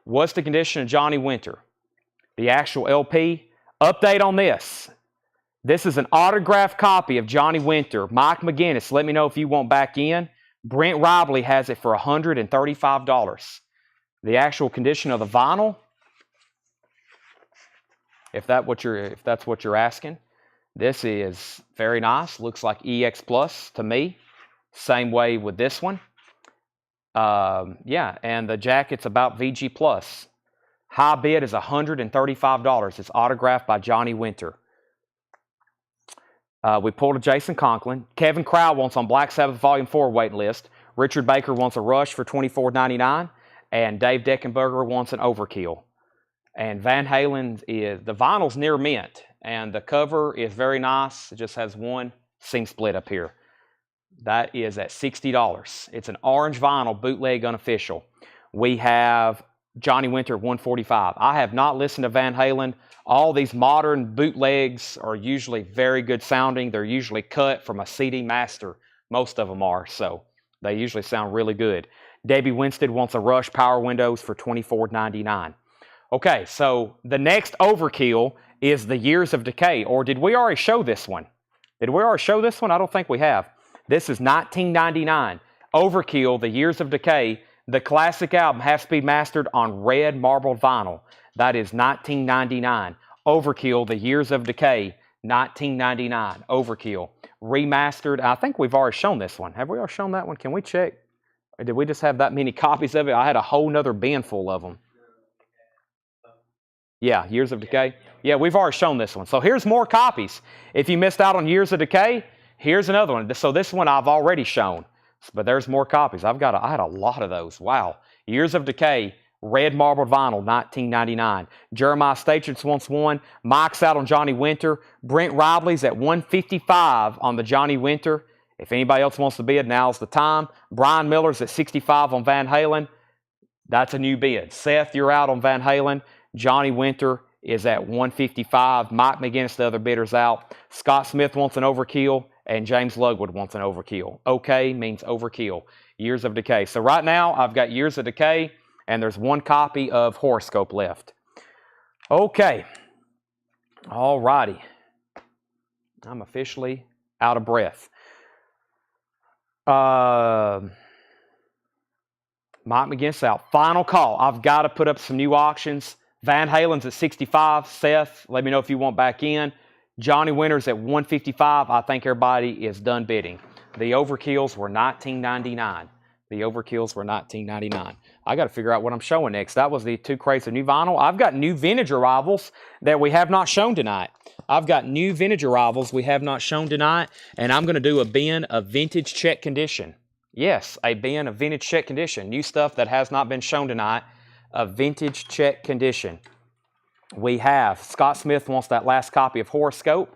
What's the condition of Johnny Winter? The actual LP. Update on this. This is an autographed copy of Johnny Winter. Mike McGinnis, let me know if you want back in. Brent Ribley has it for $135. The actual condition of the vinyl, if that's what you're asking, this is very nice. Looks like EX Plus to me. Same way with this one. Yeah, and the jacket's about VG Plus. High bid is $135. It's autographed by Johnny Winter. We pulled a Jason Conklin. Kevin Crow wants on Black Sabbath Volume 4 waiting list. Richard Baker wants a Rush for $24.99. And Dave Deckenberger wants an Overkill. And Van Halen is, the vinyl's near mint. And the cover is very nice. It just has one seam split up here. That is at $60. It's an orange vinyl, bootleg unofficial. We have Johnny Winter 145. I have not listened to Van Halen. All these modern bootlegs are usually very good sounding. They're usually cut from a CD master. Most of them are, so they usually sound really good. Debbie Winstead wants a Rush Power Windows for $24.99. Okay, so the next Overkill is the Years of Decay. Or did we already show this one? Did we already show this one? I don't think we have. This is $19.99. Overkill, the Years of Decay. The classic album, half-speed mastered on red marbled vinyl. That is $19.99. Overkill, The Years of Decay, $19.99. Overkill. Remastered. I think we've already shown this one. Have we already shown that one? Can we check? Or did we just have that many copies of it? I had a whole nother bin full of them. Yeah, Years of Decay. Yeah, we've already shown this one. So here's more copies. If you missed out on Years of Decay, here's another one. So this one I've already shown. But there's more copies. I had a lot of those. Wow. Years of Decay, red marbled vinyl, $19.99. Jeremiah Stachitz wants one. Mike's out on Johnny Winter. Brent Ribley's at $155 on the Johnny Winter. If anybody else wants to bid, now's the time. Brian Miller's at $65 on Van Halen. That's a new bid. Seth, you're out on Van Halen. Johnny Winter is at $155. Mike McGinnis, the other bidder's out. Scott Smith wants an Overkill. And James Lugwood wants an Overkill. OK means Overkill. Years of Decay. So right now, I've got Years of Decay, and there's one copy of Horoscope left. OK. All righty. I'm officially out of breath. Mike McGinnis out. Final call. I've got to put up some new auctions. Van Halen's at $65. Seth, let me know if you want back in. Johnny Winter's at $155. I think everybody is done bidding. The Overkills were $19.99. The Overkills were $19.99. I got to figure out what I'm showing next. That was the 2 crates of new vinyl. I've got new vintage arrivals that we have not shown tonight. I've got new vintage arrivals we have not shown tonight, and I'm going to do a bin of vintage check condition. Yes, a bin of vintage check condition. New stuff that has not been shown tonight. A vintage check condition. We have, Scott Smith wants that last copy of Horoscope.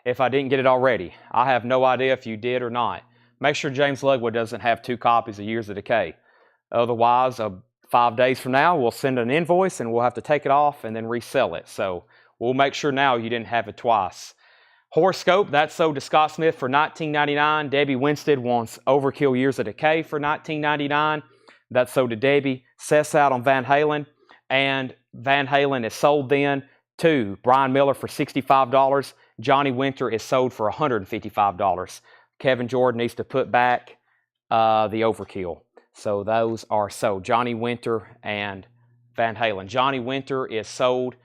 If I didn't get it already, I have no idea if you did or not. make sure James Ludwig doesn't have 2 copies of Years of Decay. Otherwise, 5 days from now, we'll send an invoice and we'll have to take it off and then resell it. So we'll make sure now you didn't have it twice. Horoscope, that's sold to Scott Smith for $19.99. Debbie Winstead wants Overkill Years of Decay for $19.99. That's sold to Debbie. Seth's out on Van Halen. And Van Halen is sold then to Brian Miller for $65. Johnny Winter is sold for $155. Kevin Jordan needs to put back the Overkill. So those are sold. Johnny Winter and Van Halen. Johnny Winter is sold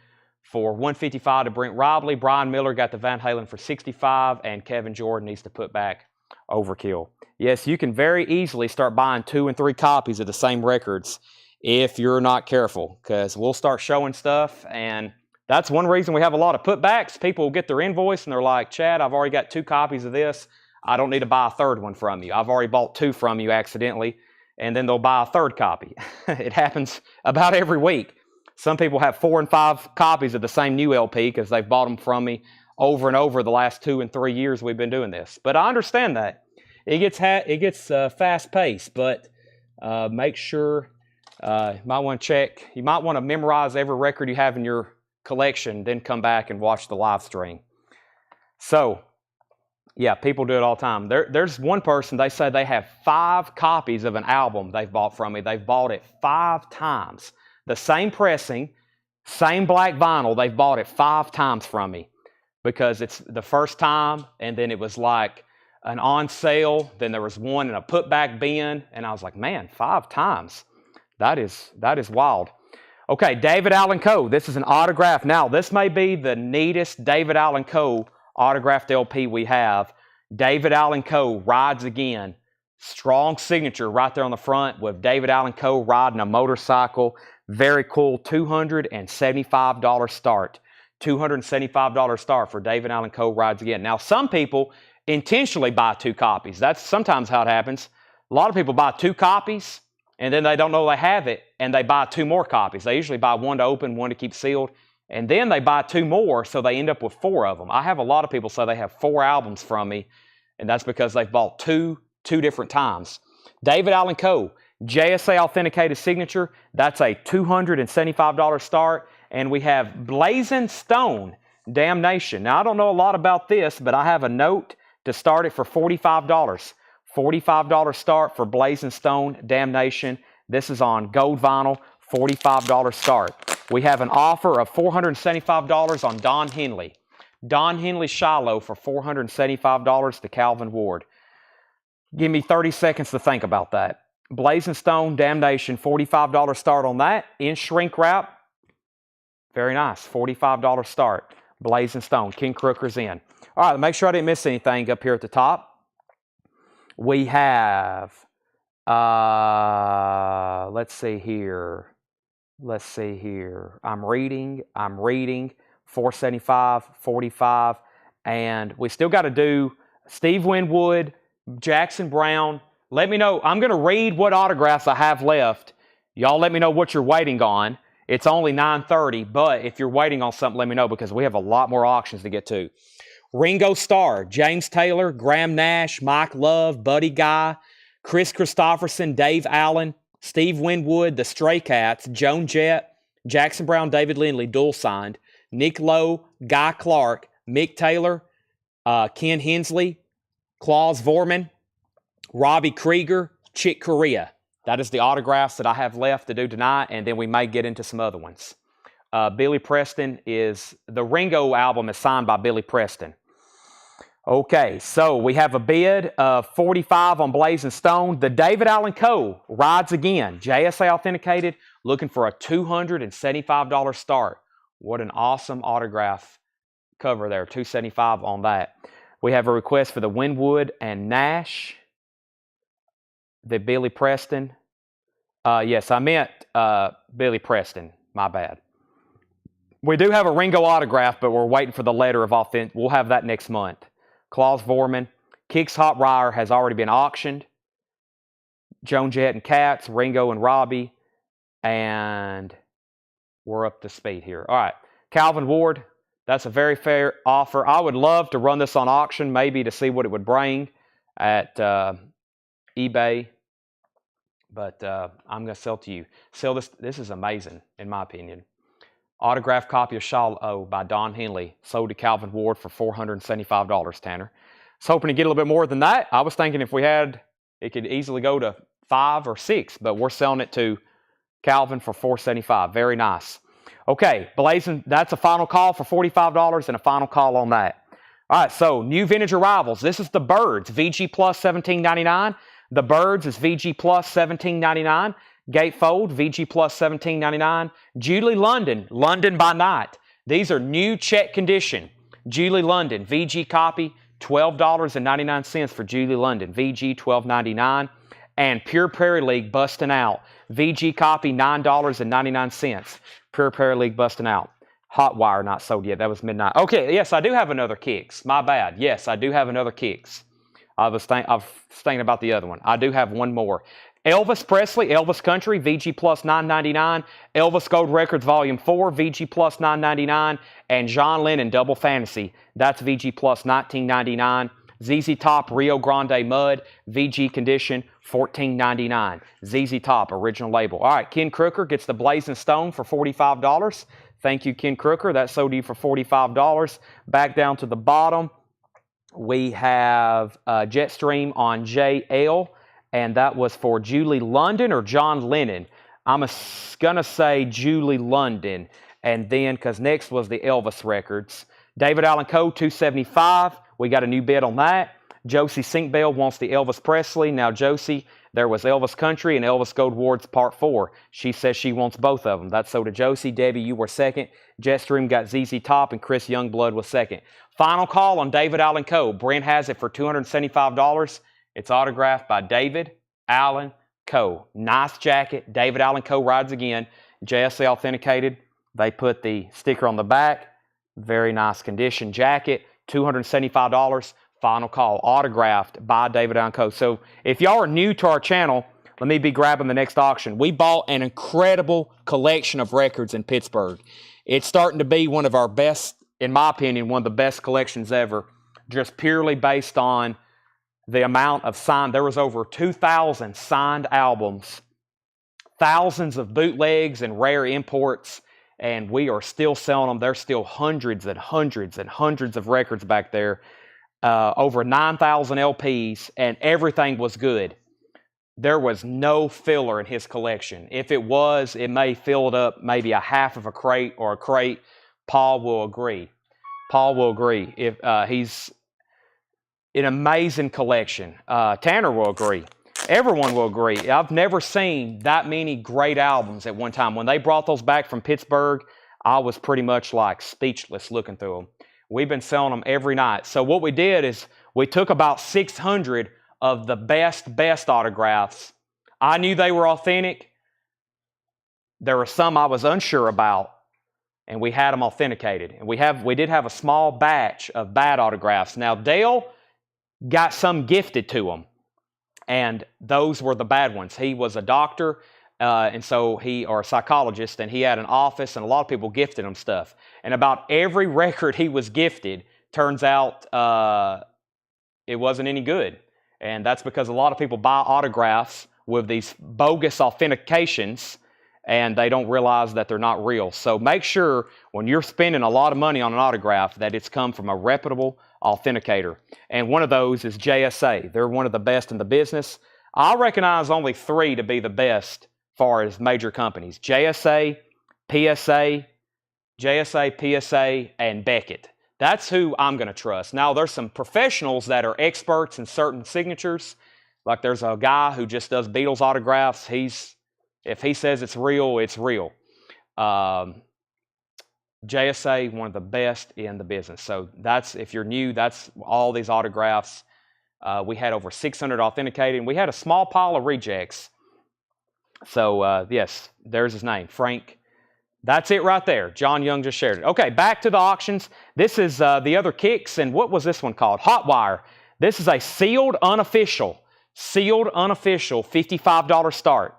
for $155 to Brent Robley. Brian Miller got the Van Halen for $65, and Kevin Jordan needs to put back Overkill. Yes, you can very easily start buying 2 and 3 copies of the same records if you're not careful, because we'll start showing stuff, and that's one reason we have a lot of putbacks. People will get their invoice, and they're like, Chad, I've already got 2 copies of this. I don't need to buy a 3rd one from you. I've already bought 2 from you accidentally, and then they'll buy a 3rd copy. It happens about every week. Some people have 4 and 5 copies of the same new LP because they've bought them from me over and over the last 2 and 3 years we've been doing this. But I understand that. It gets fast-paced, but make sure you might want to check. You might want to memorize every record you have in your collection, then come back and watch the live stream. So, yeah, people do it all the time. There's one person, they say they have 5 copies of an album they've bought from me. They've bought it 5 times. The same pressing, same black vinyl, they've bought it 5 times from me because it's the first time, and then it was like an on sale, then there was one in a putback bin, and I was like, man, 5 times. That is wild. Okay, David Allan Coe. This is an autograph. Now, this may be the neatest David Allan Coe autographed LP we have. David Allan Coe, Rides Again. Strong signature right there on the front with David Allan Coe riding a motorcycle. Very cool, $275 start. $275 start for David Allan Coe Rides Again. Now, some people intentionally buy 2 copies. That's sometimes how it happens. A lot of people buy 2 copies, and then they don't know they have it, and they buy 2 more copies. They usually buy 1 to open, 1 to keep sealed, and then they buy 2 more, so they end up with 4 of them. I have a lot of people say they have 4 albums from me, and that's because they've bought 2 different times. David Allan Coe, JSA authenticated signature. That's a $275 start. And we have Blazing Stone, Damnation. Now, I don't know a lot about this, but I have a note to start it for $45. $45 start for Blazing Stone, Damnation. This is on gold vinyl, $45 start. We have an offer of $475 on Don Henley. Don Henley Shiloh for $475 to Calvin Ward. Give me 30 seconds to think about that. Blazing Stone, Damnation, $45 start on that. In shrink wrap, very nice, $45 start. Blazing Stone, King Crooker's in. All right, make sure I didn't miss anything up here at the top. We have, let's see here. I'm reading, 475, 45, and we still got to do Steve Winwood, Jackson Brown. Let me know. I'm going to read what autographs I have left. Y'all let me know what you're waiting on. It's only 9:30, but if you're waiting on something, let me know because we have a lot more auctions to get to. Ringo Starr, James Taylor, Graham Nash, Mike Love, Buddy Guy, Chris Christopherson, Dave Allen, Steve Winwood, The Stray Cats, Joan Jett, Jackson Brown, David Lindley, dual signed, Nick Lowe, Guy Clark, Mick Taylor, Ken Hensley, Claus Vorman, Robbie Krieger, Chick Corea. That is the autographs that I have left to do tonight, and then we may get into some other ones. Billy Preston is, the Ringo album is signed by Billy Preston. Okay, so we have a bid of $45 on Blazing Stone. The David Allan Coe Rides Again, JSA authenticated, looking for a $275 start. What an awesome autograph cover there, $275 on that. We have a request for the Winwood and Nash, the Billy Preston. Yes, I meant Billy Preston, my bad. We do have a Ringo autograph, but we're waiting for the letter of authent. We'll have that next month. Claus Vorman. Kix Hot Ryer has already been auctioned. Joan Jett and Cats, Ringo and Robbie. And we're up to speed here. All right. Calvin Ward. That's a very fair offer. I would love to run this on auction, maybe to see what it would bring. at eBay, but I'm going to sell to you. Sell this. This is amazing, in my opinion. Autographed copy of Shaw O by Don Henley, sold to Calvin Ward for $475, Tanner. I was hoping to get a little bit more than that. I was thinking if we had, it could easily go to 5 or 6, but we're selling it to Calvin for $475. Very nice. Okay, Blazing, that's a final call for $45 and a final call on that. All right, so new vintage arrivals. This is the Birds, VG Plus $17.99. The Birds is VG Plus $17.99. Gatefold, VG Plus $17.99. Julie London, London by Night. These are new check condition. Julie London, VG copy, $12.99 for Julie London, VG $12.99. And Pure Prairie League busting out, VG copy, $9.99. Pure Prairie League busting out. Hot Wire not sold yet. That was midnight. Okay, yes, I do have another Kicks. My bad. Yes, I do have another Kicks. I was thinking about the other one. I do have one more. Elvis Presley, Elvis Country, VG Plus $9.99. Elvis Gold Records Volume 4, VG Plus $9.99. And John Lennon Double Fantasy, that's VG Plus $19.99. ZZ Top Rio Grande Mud, VG Condition, $14.99. ZZ Top, original label. All right, Ken Crooker gets the Blazing Stone for $45. Thank you, Ken Crooker. That sold you for $45. Back down to the bottom, we have Jetstream on JL, and that was for Julie London or John Lennon. I'm going to say Julie London, and then, because next was the Elvis records. David Allen Coe, $275. We got a new bid on that. Josie Sinkbell wants the Elvis Presley. Now, Josie, there was Elvis Country and Elvis Gold Awards Part 4. She says she wants both of them. That's so to Josie. Debbie, you were second. Jetstream got ZZ Top, and Chris Youngblood was second. Final call on David Allen Coe. Brent has it for $275. It's autographed by David Allen Coe. Nice jacket. David Allen Coe rides again. JSA authenticated. They put the sticker on the back. Very nice condition jacket. $275. Final call. Autographed by David Allen Coe. So if y'all are new to our channel, let me be grabbing the next auction. We bought an incredible collection of records in Pittsburgh. It's starting to be one of our best, in my opinion, one of the best collections ever, just purely based on the amount of signed. There was over 2,000 signed albums, thousands of bootlegs and rare imports, and we are still selling them. There's still hundreds and hundreds and hundreds of records back there, over 9,000 LPs, and everything was good. There was no filler in his collection. If it was, it may filled up maybe a half of a crate or a crate. Paul will agree. Paul will agree. If he's an amazing collection. Tanner will agree. Everyone will agree. I've never seen that many great albums at one time. When they brought those back from Pittsburgh, I was pretty much like speechless looking through them. We've been selling them every night. So what we did is we took about 600 of the best autographs. I knew they were authentic. There were some I was unsure about, and we had them authenticated. And we did have a small batch of bad autographs. Now, Dale got some gifted to him, and those were the bad ones. He was a doctor, and so or a psychologist, and he had an office, and a lot of people gifted him stuff. And about every record he was gifted, turns out it wasn't any good. And that's because a lot of people buy autographs with these bogus authentications, and they don't realize that they're not real. So make sure when you're spending a lot of money on an autograph that it's come from a reputable authenticator. And one of those is JSA. They're one of the best in the business. I recognize only 3 to be the best as far as major companies. JSA, PSA, and Beckett. That's who I'm going to trust. Now, there's some professionals that are experts in certain signatures. Like there's a guy who just does Beatles autographs. If he says it's real, it's real. JSA, one of the best in the business. So that's, if you're new, that's all these autographs. We had over 600 authenticated, and we had a small pile of rejects. So, yes, there's his name, Frank. That's it right there. John Young just shared it. Okay, back to the auctions. This is the other Kicks, and what was this one called? Hot Wire. This is a sealed unofficial, $55 start.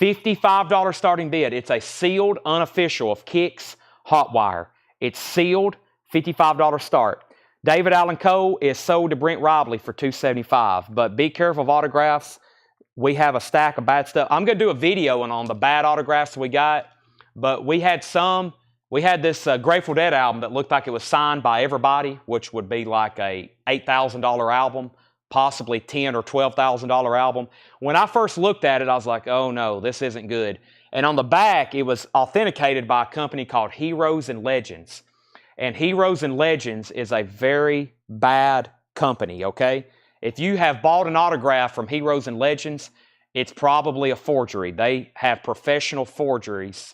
$55 starting bid. It's a sealed unofficial of Kicks Hot Wire. It's sealed, $55 start. David Allen Coe is sold to Brent Robley for $275. But be careful of autographs. We have a stack of bad stuff. I'm going to do a video on the bad autographs we got. But we had some. We had this Grateful Dead album that looked like it was signed by everybody, which would be like a $8,000 album, possibly $10,000 or $12,000 album. When I first looked at it, I was like, oh no, this isn't good. And on the back, it was authenticated by a company called Heroes and Legends. And Heroes and Legends is a very bad company, okay? If you have bought an autograph from Heroes and Legends, it's probably a forgery. They have professional forgeries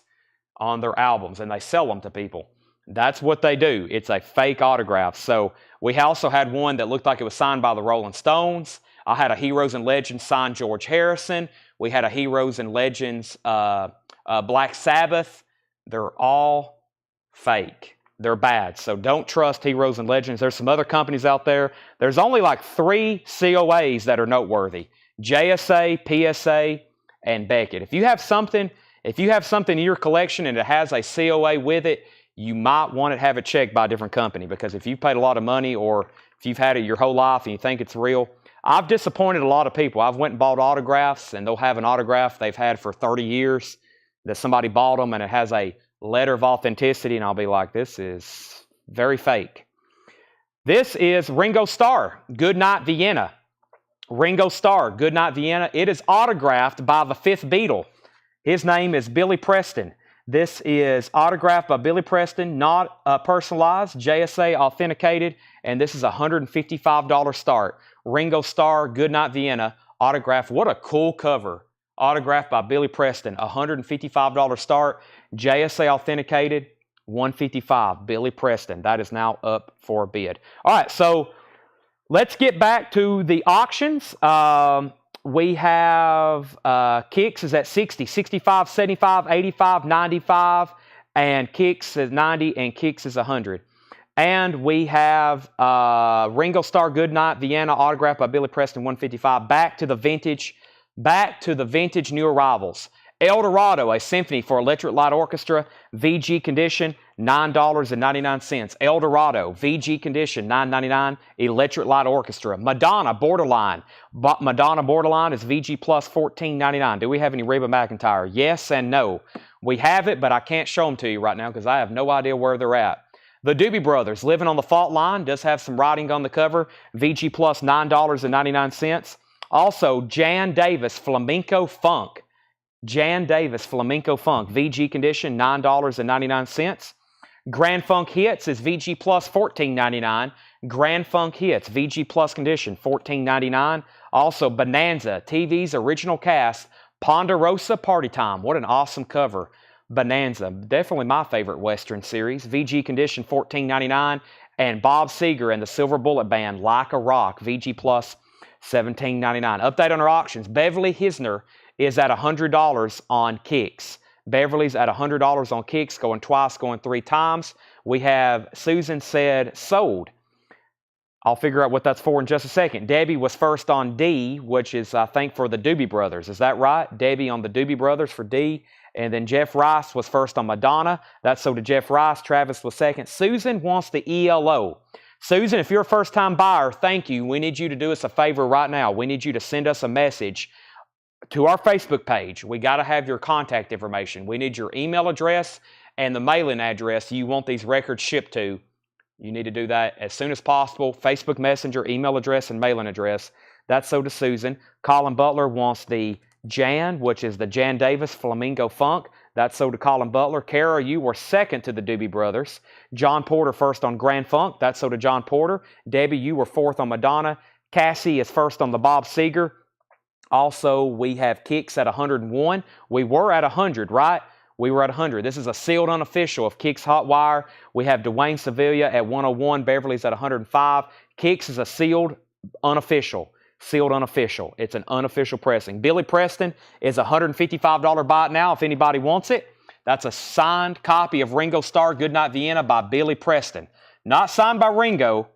on their albums, and they sell them to people. That's what they do. It's a fake autograph. So we also had one that looked like it was signed by the Rolling Stones. I had a Heroes and Legends signed George Harrison. We had a Heroes and Legends Black Sabbath. They're all fake. They're bad. So don't trust Heroes and Legends. There's some other companies out there. There's only like 3 COAs that are noteworthy: JSA, PSA, and Beckett. If you have something in your collection and it has a COA with it, you might want to have it checked by a different company, because if you've paid a lot of money or if you've had it your whole life and you think it's real, I've disappointed a lot of people. I've went and bought autographs, and they'll have an autograph they've had for 30 years that somebody bought them, and it has a letter of authenticity, and I'll be like, this is very fake. This is Ringo Starr, Goodnight Vienna. Ringo Starr, Goodnight Vienna. It is autographed by the 5th Beatle. His name is Billy Preston. This is autographed by Billy Preston, not personalized, JSA authenticated, and this is a $155 start. Ringo Starr, Goodnight Vienna, autographed. What a cool cover. Autographed by Billy Preston, $155 start, JSA authenticated, $155. Billy Preston. That is now up for bid. All right, so let's get back to the auctions. We have Kicks is at 60, 65, 75, 85, 95, and Kicks is 90, and Kicks is 100. And we have Ringo Starr, Goodnight Vienna, autographed by Billy Preston, $155. Back to the vintage new arrivals. El Dorado, a symphony for electric light orchestra, VG condition, $9.99. El Dorado, VG condition, $9.99. Electric light orchestra. Madonna Borderline. Madonna Borderline is VG plus $14.99. Do we have any Reba McEntire? Yes and no. We have it, but I can't show them to you right now because I have no idea where they're at. The Doobie Brothers, Living on the Fault Line, does have some writing on the cover. VG plus $9.99. Also, Jan Davis Flamenco Funk. Jan Davis Flamenco Funk, VG condition, $9.99. Grand Funk Hits is VG plus $14.99. Grand Funk Hits, VG plus condition, $14.99. Also, Bonanza, TV's original cast, Ponderosa Party Time. What an awesome cover. Bonanza, definitely my favorite Western series. VG condition, $14.99. And Bob Seger and the Silver Bullet Band, Like a Rock, VG plus $17.99. Update on our auctions. Beverly Hisner is at $100 on Kicks. Beverly's at $100 on Kicks, going twice, going 3 times. We have Susan said sold. I'll figure out what that's for in just a second. Debbie was first on D, which is, I think, for the Doobie Brothers. Is that right? Debbie on the Doobie Brothers for D. And then Jeff Rice was first on Madonna. That's sold to Jeff Rice. Travis was second. Susan wants the ELO. Susan, if you're a first-time buyer, thank you. We need you to do us a favor right now. We need you to send us a message to our Facebook page. We got to have your contact information. We need your email address and the mailing address you want these records shipped to. You need to do that as soon as possible. Facebook Messenger, email address, and mailing address. That's so to Susan. Colin Butler wants the Jan, which is the Jan Davis Flamingo Funk. That's so to Colin Butler. Kara, you were second to the Doobie Brothers. John Porter first on Grand Funk. That's so to John Porter. Debbie, you were fourth on Madonna. Cassie is first on the Bob Seger. Also, we have Kicks at 101. We were at 100, right? We were at 100. This is a sealed unofficial of Kicks Hot Wire. We have Dwayne Sevilla at 101. Beverly's at 105. Kicks is a sealed unofficial. Sealed unofficial. It's an unofficial pressing. Billy Preston is a $155 buy it now if anybody wants it. That's a signed copy of Ringo Starr, Goodnight Vienna by Billy Preston. Not signed by Ringo.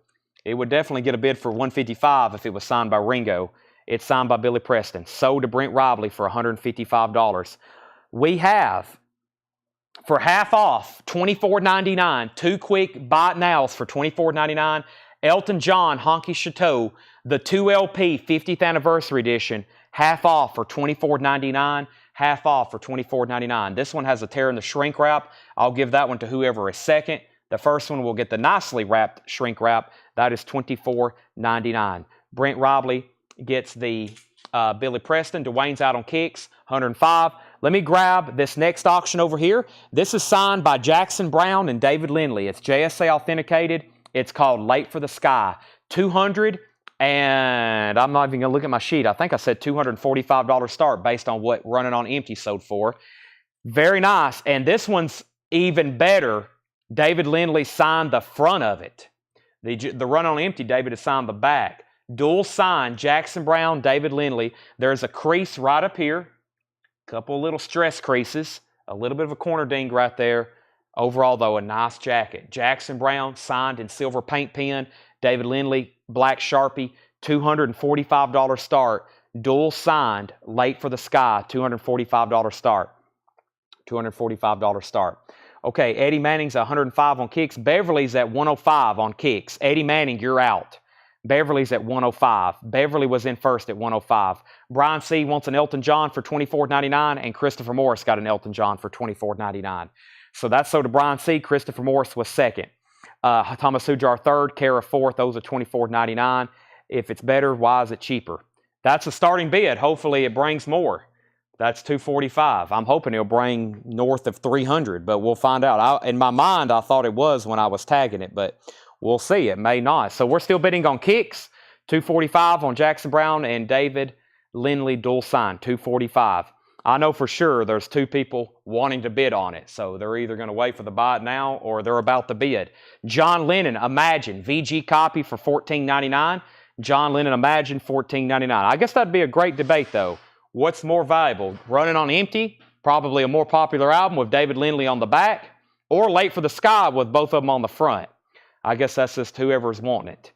It would definitely get a bid for $155 if it was signed by Ringo. It's signed by Billy Preston. Sold to Brent Robley for $155. We have, for half off, $24.99, 2 quick buy it nows for $24.99. Elton John, Honky Chateau, the 2LP 50th Anniversary Edition, half off for $24.99, half off for $24.99. This one has a tear in the shrink wrap. I'll give that one to whoever is second. The first one will get the nicely wrapped shrink wrap. That is $24.99. Brent Robley gets the Billy Preston. Dwayne's out on kicks, $105. Let me grab this next auction over here. This is signed by Jackson Brown and David Lindley. It's JSA authenticated. It's called Late for the Sky. $200, and I'm not even going to look at my sheet. I think I said $245 start based on what Running on Empty sold for. Very nice. And this one's even better. David Lindley signed the front of it. The Run on Empty, David has signed the back. Dual sign, Jackson Brown, David Lindley. There's a crease right up here. Couple little stress creases. A little bit of a corner ding right there. Overall, though, a nice jacket. Jackson Brown, signed in silver paint pen. David Lindley, black Sharpie. $245 start. Dual signed, Late for the Sky. $245 start. $245 start. Okay, Eddie Manning's 105 on kicks. Beverly's at 105 on kicks. Eddie Manning, you're out. Beverly's at 105. Beverly was in first at 105. Brian C. wants an Elton John for $24.99, and Christopher Morris got an Elton John for $24.99. So that's so to Brian C. Christopher Morris was second. Thomas Hujar third, Kara fourth. Those are $24.99. If it's better, why is it cheaper? That's a starting bid. Hopefully it brings more. That's $245. I'm hoping it'll bring north of $300, but we'll find out. In my mind, I thought it was when I was tagging it, but we'll see. It may not. So we're still bidding on kicks. $245 on Jackson Brown and David Lindley dual sign. $245. I know for sure there's two people wanting to bid on it, so they're either going to wait for the buy it now or they're about to bid. John Lennon, Imagine, VG copy for $14.99. John Lennon, Imagine, $14.99. I guess that'd be a great debate, though. What's more valuable? Running on Empty, probably a more popular album with David Lindley on the back, or Late for the Sky with both of them on the front. I guess that's just whoever's wanting it.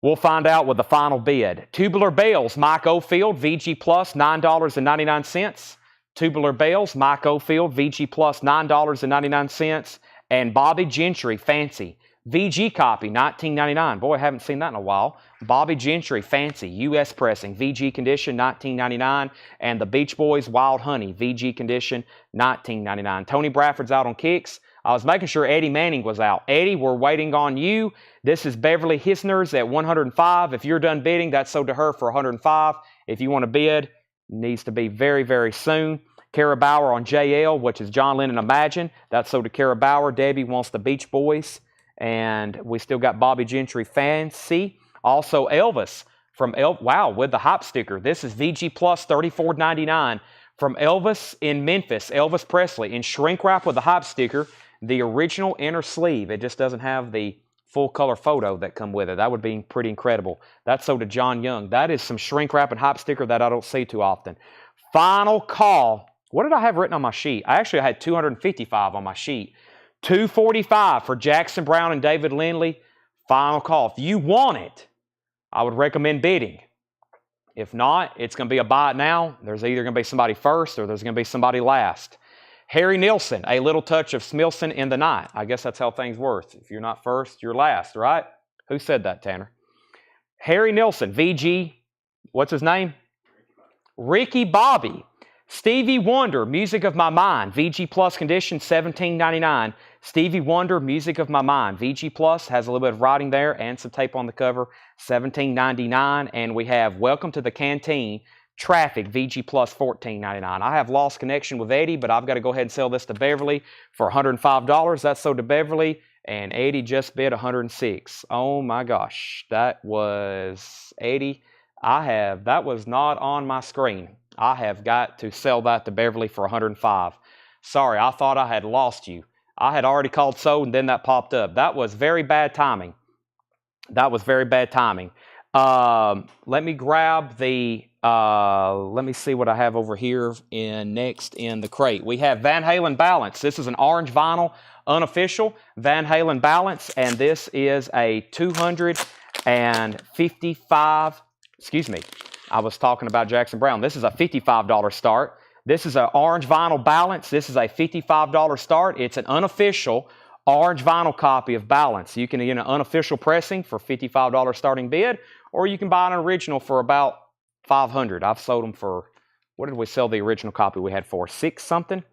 We'll find out with the final bid. Tubular Bells, Mike Oldfield, VG Plus, $9.99. Tubular Bells, Mike Oldfield, VG Plus, $9.99. And Bobby Gentry, Fancy, VG copy, $19.99. Boy, I haven't seen that in a while. Bobby Gentry, Fancy, U.S. pressing, VG condition, $19.99. And the Beach Boys, Wild Honey, VG condition, $19.99. Tony Bradford's out on kicks. I was making sure Eddie Manning was out. Eddie, we're waiting on you. This is Beverly Hisner's at 105. If you're done bidding, that's sold to her for 105. If you want to bid, needs to be very, very soon. Kara Bauer on JL, which is John Lennon Imagine. That's sold to Kara Bauer. Debbie wants the Beach Boys. And we still got Bobby Gentry, Fancy. Also Elvis from with the Hype sticker. This is VG Plus, $34.99 from Elvis in Memphis. Elvis Presley in shrink wrap with the Hype sticker. The original inner sleeve. It just doesn't have the full color photo that come with it. That would be pretty incredible. That's sold to John Young. That is some shrink wrap and Hype sticker that I don't see too often. Final call. What did I have written on my sheet? I actually had 255 on my sheet. $245 for Jackson Brown and David Lindley. Final call. If you want it, I would recommend bidding. If not, it's going to be a buy it now. There's either going to be somebody first or there's going to be somebody last. Harry Nilsson, A Little Touch of Smilson in the Night. I guess that's how things work. If you're not first, you're last, right? Who said that, Tanner? Harry Nilsson, VG, what's his name? Ricky Bobby. Stevie Wonder, Music of My Mind, VG Plus condition, $17.99. Stevie Wonder, Music of My Mind, VG Plus, has a little bit of writing there and some tape on the cover, $17.99. And we have Welcome to the Canteen, Traffic, VG Plus, $14.99. I have lost connection with Eddie, but I've got to go ahead and sell this to Beverly for $105. That's sold to Beverly, and Eddie just bid $106. Oh my gosh, that was Eddie. That was not on my screen. I have got to sell that to Beverly for $105. Sorry, I thought I had lost you. I had already called sold, and then that popped up. That was very bad timing. That was very bad timing. Let me grab the, let me see what I have over here next in the crate. We have Van Halen Balance. This is an orange vinyl, unofficial Van Halen Balance, and this is a 255, excuse me, I was talking about Jackson Brown. This is a $55 start. This is an orange vinyl balance. This is a $55 start. It's an unofficial orange vinyl copy of Balance. You can get an unofficial pressing for $55 starting bid, or you can buy an original for about $500. I've sold them for, what did we sell the original copy we had for? $6 something?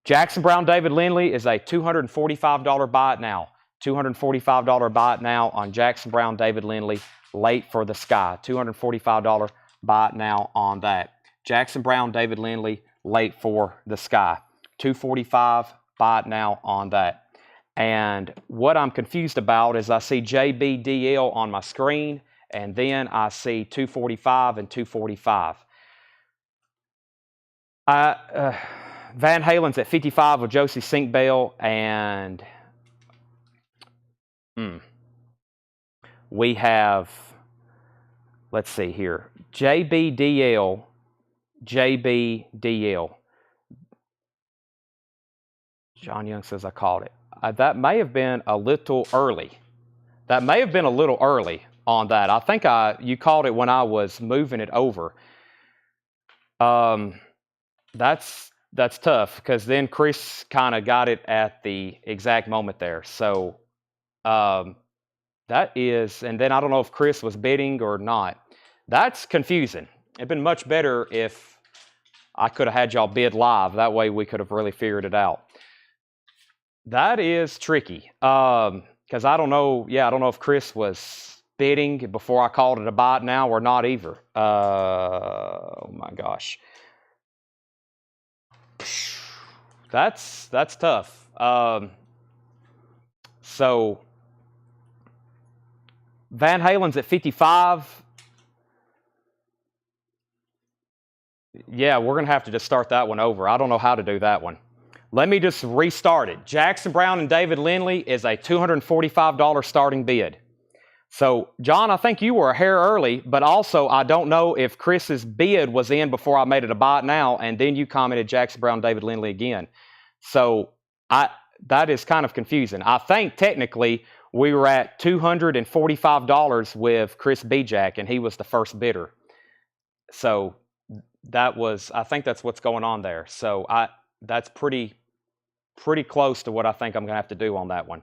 Jackson Browne David Lindley is a $245 buy it now. $245 buy it now on Jackson Browne David Lindley, Late for the Sky. $245 buy it now on that. Jackson Browne David Lindley, Late for the Sky. $245 buy it now on that. And what I'm confused about is I see JBDL on my screen, and then I see 245 and 245. Van Halen's at 55 with Josie Sinkbell, and we have, let's see here, JBDL. John Young says I called it. That may have been a little early. On that. I think you called it when I was moving it over. That's tough, because then Chris kind of got it at the exact moment there. So that is, and then I don't know if Chris was bidding or not. That's confusing. It'd been much better if I could have had y'all bid live. That way we could have really figured it out. That is tricky, because I don't know. Yeah, I don't know if Chris was bidding before I called it a buy it now or not either. Oh my gosh, that's tough. So Van Halen's at 55. Yeah, we're gonna have to just start that one over. I don't know how to do that one. Let me just restart it. Jackson Browne and David Lindley is a $245 starting bid. So, John, I think you were a hair early, but also I don't know if Chris's bid was in before I made it a buy it now, and then you commented Jackson Browne, David Lindley again. So, that is kind of confusing. I think technically we were at $245 with Chris Jack, and he was the first bidder. So, I think that's what's going on there. So, that's pretty close to what I think I'm going to have to do on that one.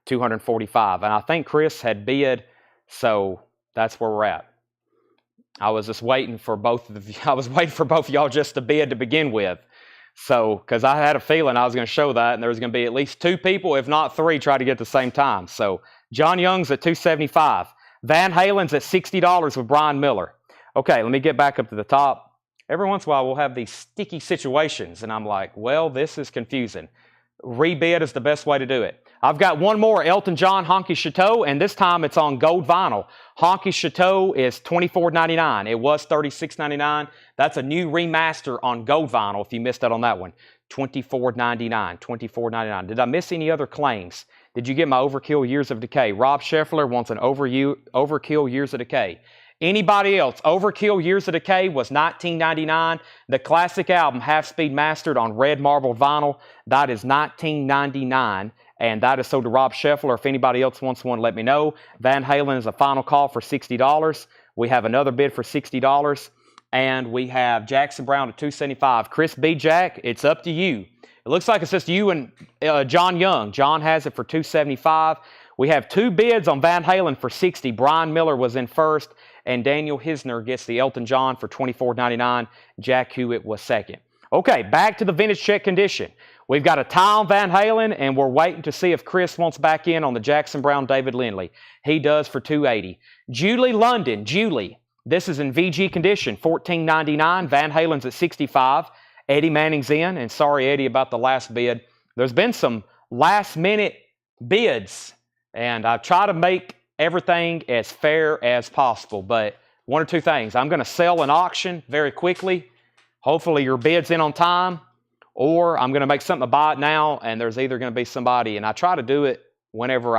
245. And I think Chris had bid, so that's where we're at. I was just waiting for both of y'all just to bid to begin with. So, because I had a feeling I was going to show that, and there was going to be at least 2 people, if not 3, try to get at the same time. So, John Young's at 275. Van Halen's at $60 with Brian Miller. Okay, let me get back up to the top. Every once in a while, we'll have these sticky situations, and I'm like, well, this is confusing. Rebid is the best way to do it. I've got one more, Elton John Honky Chateau, and this time it's on gold vinyl. Honky Chateau is $24.99. It was $36.99. That's a new remaster on gold vinyl, if you missed out on that one. $24.99. $24.99. Did I miss any other claims? Did you get my Overkill Years of Decay? Rob Scheffler wants an Overkill Years of Decay. Anybody else? Overkill Years of Decay was $19.99. The classic album, Half Speed Mastered on red marble vinyl, that is $19.99. And that is sold to Rob Scheffler. If anybody else wants one, let me know. Van Halen is a final call for $60. We have another bid for $60. And we have Jackson Browne at $275. Chris B. Jack, it's up to you. It looks like it's just you and John Young. John has it for $275. We have 2 bids on Van Halen for $60. Brian Miller was in first, and Daniel Hisner gets the Elton John for $24.99. Jack Hewitt was second. Okay, back to the vintage check condition. We've got a tie on Van Halen, and we're waiting to see if Chris wants back in on the Jackson Browne David Lindley. He does for $280. Julie London, this is in VG condition, $14.99. Van Halen's at $65. Eddie Manning's in, and sorry, Eddie, about the last bid. There's been some last-minute bids, and I try to make everything as fair as possible, but one or two things. I'm going to sell an auction very quickly. Hopefully your bid's in on time, or I'm going to make something to buy it now, and there's either going to be somebody, and I try to do it whenever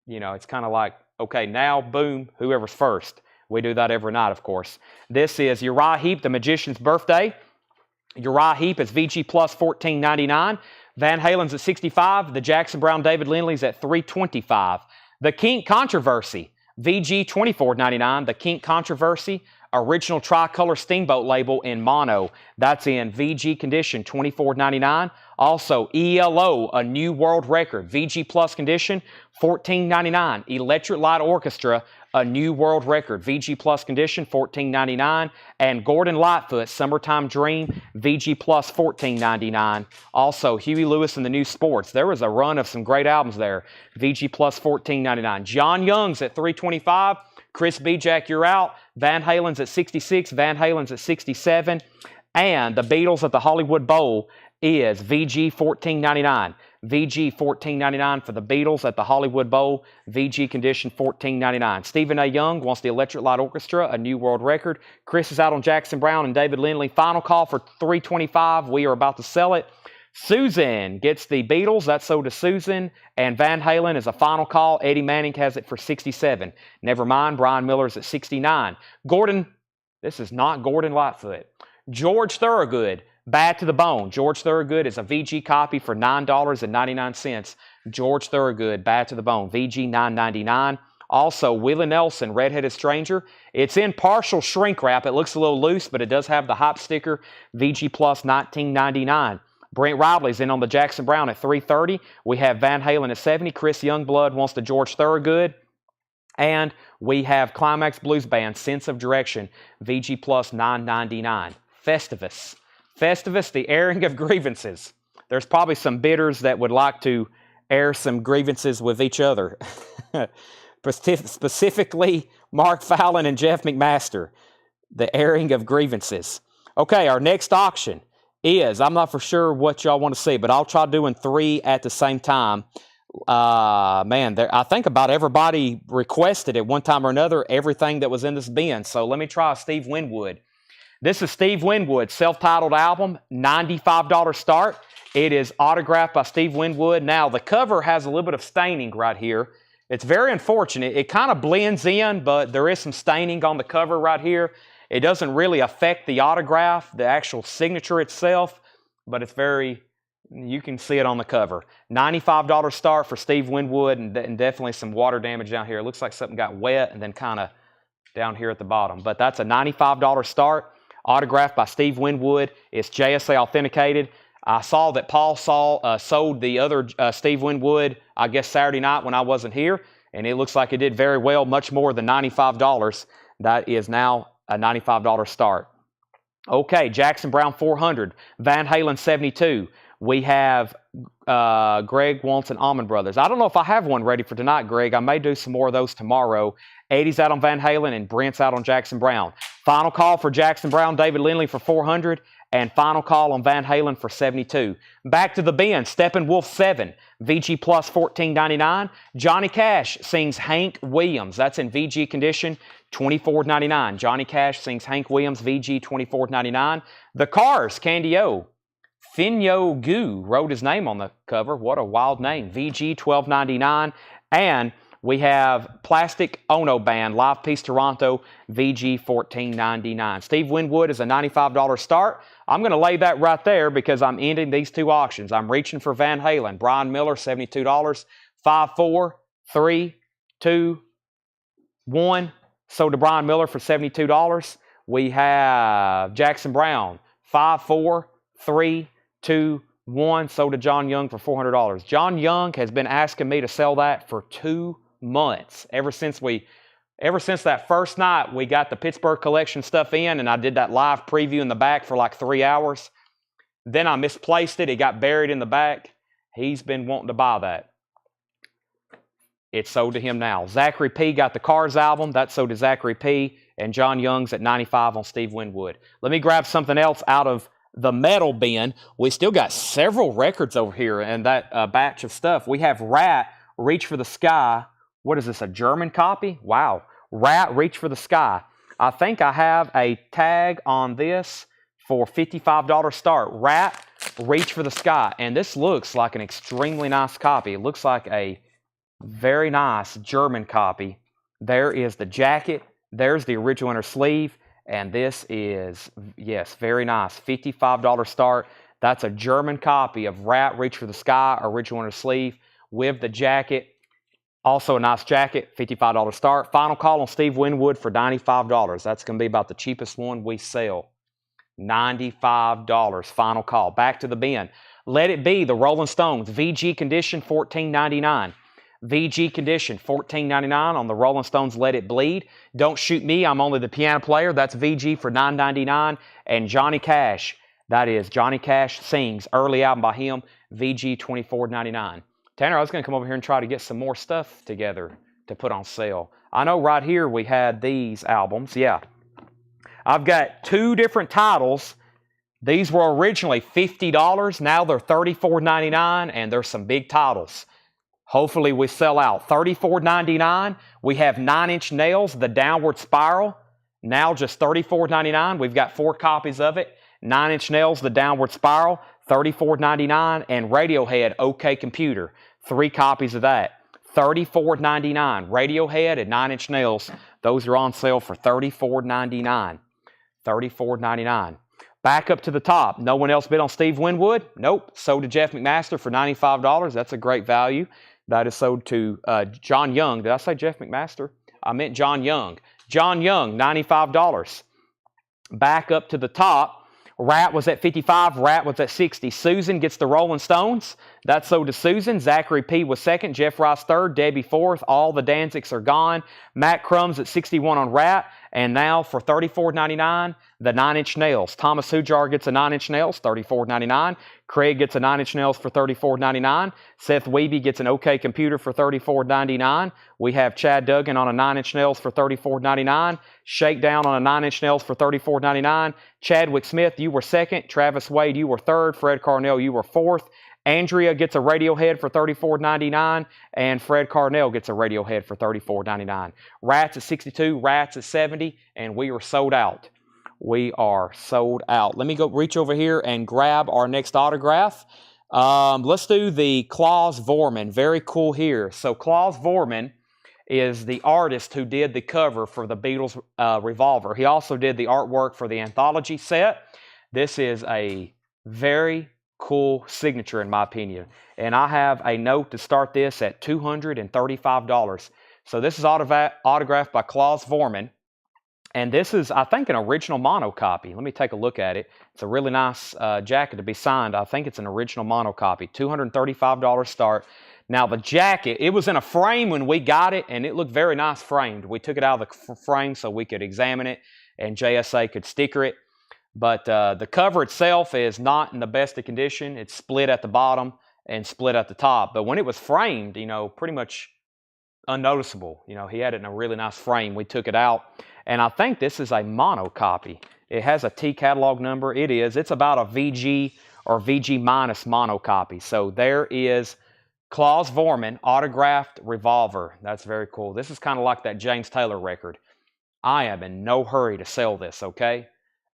it's kind of like, okay, now, boom, whoever's first. We do that every night, of course. This is Uriah Heep, the Magician's Birthday. Uriah Heep is VG plus $14.99. Van Halen's at $65. The Jackson Browne David Lindley's at $325. The Kink Controversy, VG $24.99. The Kink Controversy original tricolor steamboat label in mono. That's in VG condition, $24.99. Also, ELO, a new world record, VG Plus condition, $14.99. Electric Light Orchestra, a new world record, VG Plus condition, $14.99. And Gordon Lightfoot, Summertime Dream, VG Plus, $14.99. Also, Huey Lewis and the New Sports. There was a run of some great albums there. VG Plus, $14.99. John Young's at $325. Chris B. Jack, You're Out. Van Halen's at $66. Van Halen's at $67. And the Beatles at the Hollywood Bowl is VG $14.99. VG $14.99 for the Beatles at the Hollywood Bowl. VG condition $14.99. Stephen A. Young wants the Electric Light Orchestra, a new world record. Chris is out on Jackson Browne and David Lindley. Final call for $325. We are about to sell it. Susan gets the Beatles. That's sold to Susan. And Van Halen is a final call. Eddie Manning has it for $67. Never mind. Brian Miller's at $69. Gordon, this is not Gordon Lightfoot. George Thorogood, Bad to the Bone. George Thorogood is a VG copy for $9.99. George Thorogood, Bad to the Bone. VG $9.99. Also, Willie Nelson, Redheaded Stranger. It's in partial shrink wrap. It looks a little loose, but it does have the hype sticker. VG Plus $19.99. Brent Riley's in on the Jackson Browne at $330. We have Van Halen at $70. Chris Youngblood wants the George Thorogood. And we have Climax Blues Band, Sense of Direction, VG Plus $9.99. Festivus. Festivus, the airing of grievances. There's probably some bidders that would like to air some grievances with each other. Specifically, Mark Fallon and Jeff McMaster. The airing of grievances. Okay, our next auction is, I'm not for sure what y'all want to see, but I'll try doing 3 at the same time. I think about everybody requested at one time or another everything that was in this bin. So let me try Steve Winwood. This is Steve Winwood's self-titled album, $95 start. It is autographed by Steve Winwood. Now, the cover has a little bit of staining right here. It's very unfortunate. It kind of blends in, but there is some staining on the cover right here. It doesn't really affect the autograph, the actual signature itself, but it's very, you can see it on the cover. $95 start for Steve Winwood, and definitely some water damage down here. It looks like something got wet and then kind of down here at the bottom. But that's a $95 start, autographed by Steve Winwood. It's JSA authenticated. I saw that Paul sold the other Steve Winwood, I guess, Saturday night when I wasn't here, and it looks like it did very well, much more than $95. That is now a $95 start. Okay, Jackson Browne 400, Van Halen 72. We have Greg wants an Allman Brothers. I don't know if I have one ready for tonight, Greg. I may do some more of those tomorrow. 80's out on Van Halen and Brent's out on Jackson Browne. Final call for Jackson Browne, David Lindley for 400. And final call on Van Halen for 72. Back to the bin, Steppenwolf 7, VG Plus $14.99. Johnny Cash sings Hank Williams. That's in VG condition, $24.99. Johnny Cash sings Hank Williams, VG $24.99. The Cars, Candy O. Finyo Gu wrote his name on the cover. What a wild name. VG $12.99. And we have Plastic Ono Band, Live Piece Toronto, VG $14.99. Steve Winwood is a $95 start. I'm going to lay that right there because I'm ending these two auctions. I'm reaching for Van Halen. Brian Miller, $72. 5, 4, 3, 2, 1. Sold to Brian Miller for $72. We have Jackson Browne. 5, 4, 3, 2, 1. Sold to John Young for $400. John Young has been asking me to sell that for 2 months. Ever since that first night we got the Pittsburgh collection stuff in and I did that live preview in the back for like 3 hours. Then I misplaced it. It got buried in the back. He's been wanting to buy that. It's sold to him now. Zachary P. got the Cars album. That's sold to Zachary P. And John Young's at $95 on Steve Winwood. Let me grab something else out of the metal bin. We still got several records over here in that batch of stuff. We have Rat, Reach for the Sky. What is this, a German copy? Wow. Rat, Reach for the Sky. I think I have a tag on this for $55 start. Rat, Reach for the Sky. And this looks like an extremely nice copy. It looks like a very nice German copy. There is the jacket. There's the original inner sleeve. And this is, yes, very nice. $55 start. That's a German copy of Rat, Reach for the Sky, original inner sleeve with the jacket. Also a nice jacket, $55 start. Final call on Steve Winwood for $95. That's going to be about the cheapest one we sell. $95 final call. Back to the bin. Let It Be, the Rolling Stones. VG condition, $14.99. VG condition, $14.99 on the Rolling Stones Let It Bleed. Don't Shoot Me, I'm Only the Piano Player. That's VG for $9.99. And Johnny Cash, that is Johnny Cash Sings, early album by him, VG $24.99. Tanner, I was going to come over here and try to get some more stuff together to put on sale. I know right here we had these albums. Yeah. I've got two different titles. These were originally $50. Now they're $34.99, and there's some big titles. Hopefully we sell out. $34.99. We have 9 Inch Nails, The Downward Spiral. Now just $34.99. We've got 4 copies of it. 9 Inch Nails, The Downward Spiral, $34.99. And Radiohead, OK Computer, 3 copies of that. $34.99. Radiohead and 9 Inch Nails. Those are on sale for $34.99. $34.99. Back up to the top. No one else bid on Steve Winwood? Nope. Sold to Jeff McMaster for $95. That's a great value. That is sold to John Young. Did I say Jeff McMaster? I meant John Young. John Young, $95. Back up to the top. Rat was at $55. Rat was at $60. Susan gets the Rolling Stones. That's sold to Susan. Zachary P. was second. Jeff Rice third. Debbie fourth. All the Danzigs are gone. Matt Crumbs at $61 on Rat. And now for $34.99, the 9 Inch Nails. Thomas Hujar gets a 9 Inch Nails, $34.99. Craig gets a 9 Inch Nails for $34.99. Seth Weeby gets an OK Computer for $34.99. We have Chad Duggan on a 9 Inch Nails for $34.99. Shakedown on a 9 Inch Nails for $34.99. Chadwick Smith, you were second. Travis Wade, you were third. Fred Carnell, you were fourth. Andrea gets a Radiohead for $34.99, and Fred Carnell gets a Radiohead for $34.99. Rats at 62, Rats at 70, and we are sold out. We are sold out. Let me go reach over here and grab our next autograph. Let's do the Klaus Voormann. Very cool here. So Klaus Voormann is the artist who did the cover for the Beatles Revolver. He also did the artwork for the anthology set. This is a very cool signature in my opinion. And I have a note to start this at $235. So this is autographed by Klaus Voormann. And this is, I think, an original mono copy. Let me take a look at it. It's a really nice jacket to be signed. I think it's an original mono copy. $235 start. Now the jacket, it was in a frame when we got it, and it looked very nice framed. We took it out of the frame so we could examine it, and JSA could sticker it. But the cover itself is not in the best of condition. It's split at the bottom and split at the top. But when it was framed, you know, pretty much unnoticeable. You know, he had it in a really nice frame. We took it out. And I think this is a mono copy. It has a T catalog number. It is. It's about a VG or VG minus mono copy. So there is Klaus Voormann autographed Revolver. That's very cool. This is kind of like that James Taylor record. I am in no hurry to sell this, okay?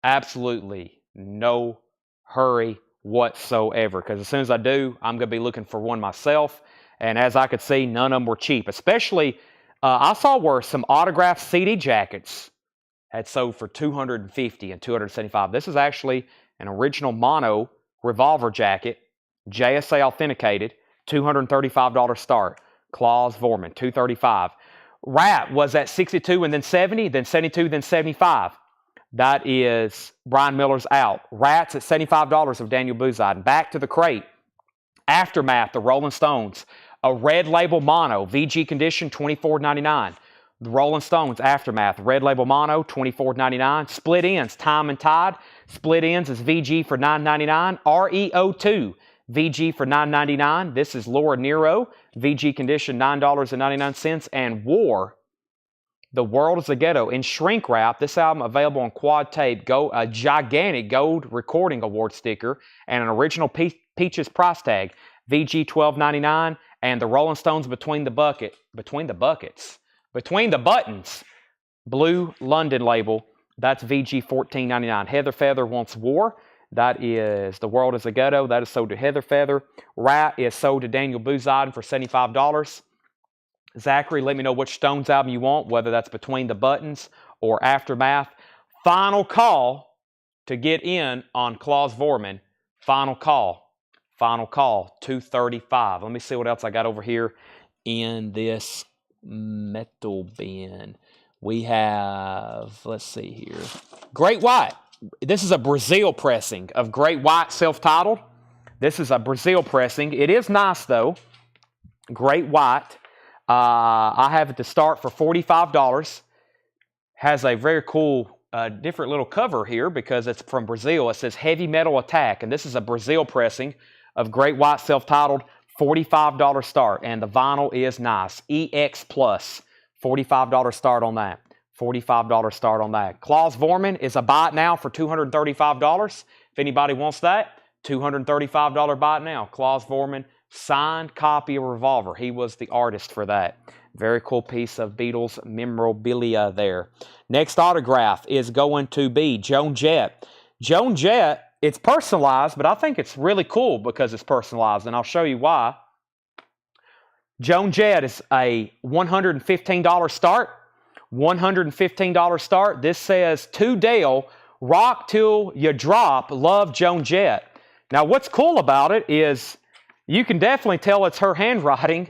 Absolutely no hurry whatsoever, because as soon as I do, I'm going to be looking for one myself. And as I could see, none of them were cheap. Especially, I saw where some autographed CD jackets had sold for $250 and $275. This is actually an original mono Revolver jacket, JSA authenticated, $235 start. Klaus Voormann, $235. Rat was at 62 and then 70, then 72, then 75. That is Brian Miller's Out. Rats at $75 of Daniel Bouzide. Back to the crate. Aftermath, the Rolling Stones. A red label mono, VG condition, $24.99. The Rolling Stones, Aftermath, red label mono, $24.99. Split ends, Time and Tide. Split ends is VG for $9.99. REO2, VG for $9.99. This is Laura Nero, VG condition, $9.99. And War, The World is a Ghetto, in shrink wrap. This album available on quad tape, a gigantic gold recording award sticker, and an original Peaches price tag. VG $12.99, and the Rolling Stones Between the Buttons, blue London label. That's VG $14.99. Heather Feather Wants War. That is The World is a Ghetto. That is sold to Heather Feather. Rat is sold to Daniel Bouzide for $75. Zachary, let me know which Stones album you want, whether that's Between the Buttons or Aftermath. Final call to get in on Klaus Voormann. Final call, $235. Let me see what else I got over here. in this metal bin? We have, let's see here, Great White. This is a Brazil pressing of Great White self-titled. This is a Brazil pressing. It is nice, though. Great White. I have it to start for $45. Has a very cool, different little cover here because it's from Brazil. It says Heavy Metal Attack, and this is a Brazil pressing of Great White self-titled, $45 start, and the vinyl is nice. EX Plus, $45 start on that. $45 start on that. Klaus Vormann is a buy it now for $235. If anybody wants that, $235 buy it now. Klaus Vormann, signed copy of Revolver. He was the artist for that. Very cool piece of Beatles memorabilia there. Next autograph is going to be Joan Jett. Joan Jett, it's personalized, but I think it's really cool because it's personalized, and I'll show you why. Joan Jett is a $115 start. $115 start. This says, to Dale, rock till you drop, love Joan Jett. Now, what's cool about it is you can definitely tell it's her handwriting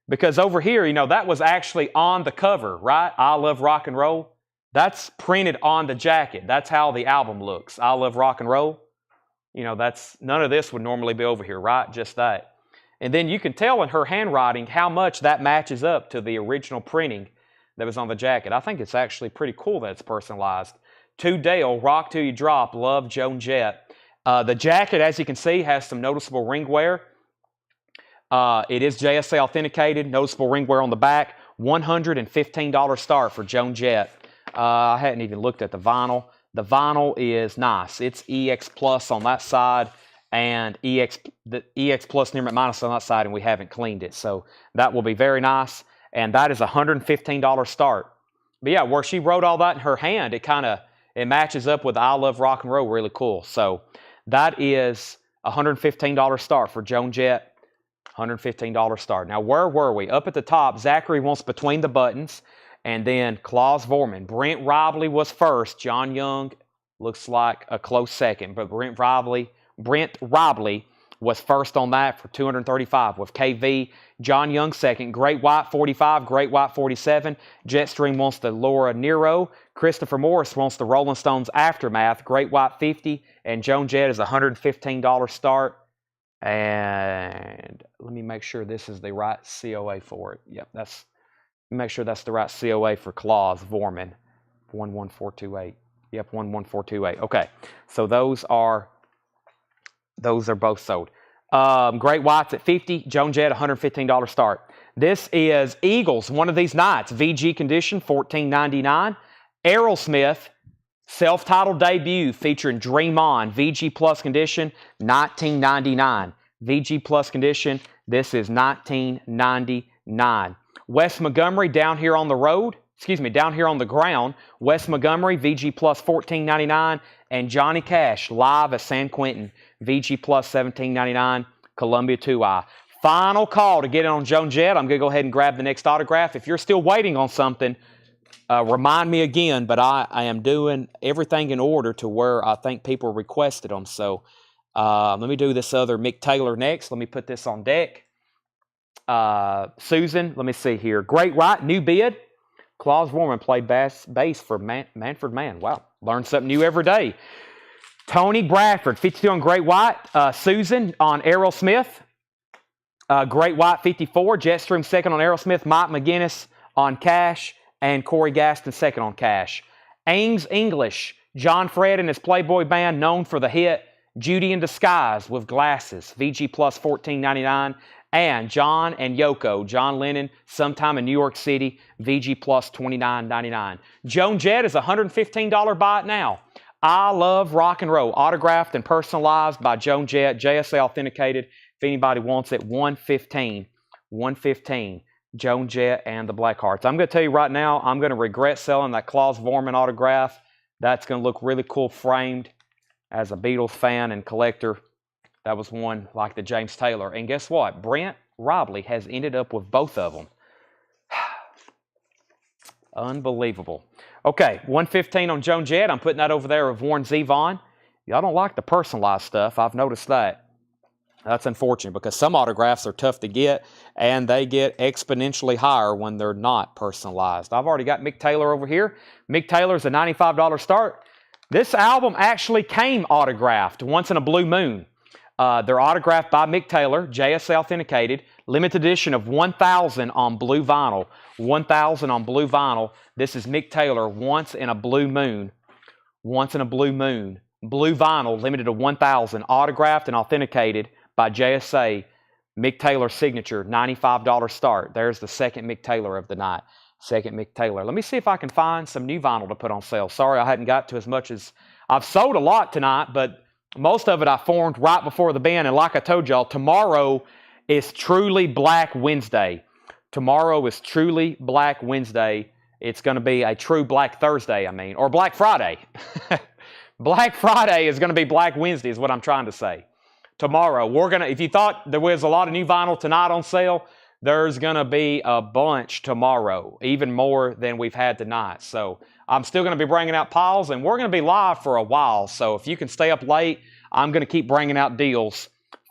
because over here, you know, that was actually on the cover, right? I Love Rock and Roll. That's printed on the jacket. That's how the album looks. I Love Rock and Roll. You know, that's none of this would normally be over here, right? Just that. And then you can tell in her handwriting how much that matches up to the original printing that was on the jacket. I think it's actually pretty cool that it's personalized. To Dale, rock till you drop, love Joan Jett. The jacket, as you can see, has some noticeable ring wear. It is JSA authenticated, noticeable ring wear on the back. $115 start for Joan Jett. I hadn't even looked at the vinyl. The vinyl is nice. It's EX Plus on that side and the EX Plus Near Minus on that side, and we haven't cleaned it. So that will be very nice. And that is a $115 start. But yeah, where she wrote all that in her hand, it matches up with I Love Rock and Roll really cool. So that is a $115 start for Joan Jett. $115 start. Now, where were we? Up at the top, Zachary wants Between the Buttons. And then Klaus Vormann. Brent Robley was first. John Young looks like a close second. But Brent Robley was first on that for $235 with KV. John Young second. Great White 45, Great White 47. Jetstream wants the Laura Nero. Christopher Morris wants the Rolling Stones Aftermath. Great White 50. And Joan Jett is a $115 start. And let me make sure this is the right COA for it. Yep, make sure that's the right COA for Klaus Vormann. 11428. Yep, 11428. Okay, so those are both sold. Great White's at 50. Joan Jett, $115 start. This is Eagles, One of These Nights. VG condition, $14.99. Aerosmith, self-titled debut featuring Dream On. VG Plus condition, $19.99. VG Plus condition, this is $19.99. Wes Montgomery, Down Here on the Ground. Wes Montgomery, VG Plus $14.99. And Johnny Cash, live at San Quentin, VG Plus $17.99. Columbia 2i. Final call to get it on Joan Jett. I'm going to go ahead and grab the next autograph. If you're still waiting on something, remind me again, but I am doing everything in order to where I think people requested them. So let me do this other Mick Taylor next. Let me put this on deck. Susan, let me see here. Great White, new bid. Klaus Vormann played bass for Manfred Mann. Wow, learn something new every day. Tony Bradford, 52 on Great White. Susan on Aerosmith. Great White, 54. Jetstream second on Aerosmith. Mike McGinnis on Cash. And Corey Gaston second on Cash. Ames English, John Fred and his Playboy band known for the hit Judy in Disguise with Glasses. VG Plus $14.99. And John and Yoko, John Lennon, Sometime in New York City, VG Plus $29.99. Joan Jett is a $115 buy it now. I Love Rock and Roll, autographed and personalized by Joan Jett, JSA authenticated. If anybody wants it, $115. $115. Joan Jett and the Blackhearts. I'm going to tell you right now, I'm going to regret selling that Klaus Vormann autograph. That's going to look really cool framed. As a Beatles fan and collector, that was one like the James Taylor. And guess what? Brent Robley has ended up with both of them. Unbelievable. Okay, $115 on Joan Jett. I'm putting that over there with Warren Zevon. Y'all don't like the personalized stuff. I've noticed that. That's unfortunate because some autographs are tough to get and they get exponentially higher when they're not personalized. I've already got Mick Taylor over here. Mick Taylor's a $95 start. This album actually came autographed once in a blue moon. They're autographed by Mick Taylor, JSA authenticated, limited edition of 1,000 on blue vinyl. 1,000 on blue vinyl. This is Mick Taylor once in a blue moon. Once in a blue moon. Blue vinyl, limited to 1,000, autographed and authenticated by JSA, Mick Taylor signature, $95 start. There's the second Mick Taylor of the night. Second Mick Taylor. Let me see if I can find some new vinyl to put on sale. Sorry, I hadn't got to as much as I've sold a lot tonight, but most of it I formed right before the band. And like I told y'all, tomorrow is truly Black Wednesday. Tomorrow is truly Black Wednesday. It's going to be a true Black Thursday, or Black Friday. Black Friday is going to be Black Wednesday is what I'm trying to say. Tomorrow, if you thought there was a lot of new vinyl tonight on sale, there's going to be a bunch tomorrow, even more than we've had tonight. So I'm still going to be bringing out piles, and we're going to be live for a while. So if you can stay up late, I'm going to keep bringing out deals.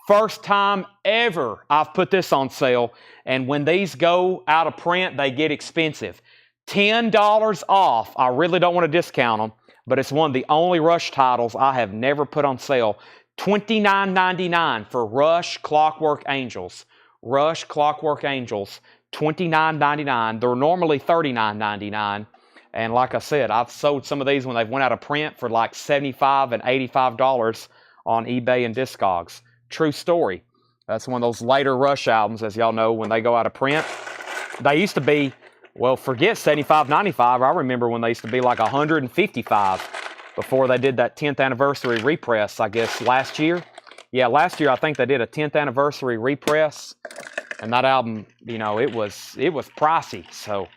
First time ever I've put this on sale, and when these go out of print, they get expensive. $10 off. I really don't want to discount them, but it's one of the only Rush titles I have never put on sale. $29.99 for Rush Clockwork Angels. Rush Clockwork Angels, $29.99. They're normally $39.99. And like I said, I've sold some of these when they've went out of print for like $75 and $85 on eBay and Discogs. True story. That's one of those later Rush albums, as y'all know, when they go out of print. They used to be, well, forget $75, $95. I remember when they used to be like $155 before they did that 10th anniversary repress, I guess, last year. Yeah, last year I think they did a 10th anniversary repress, and that album, it was pricey, so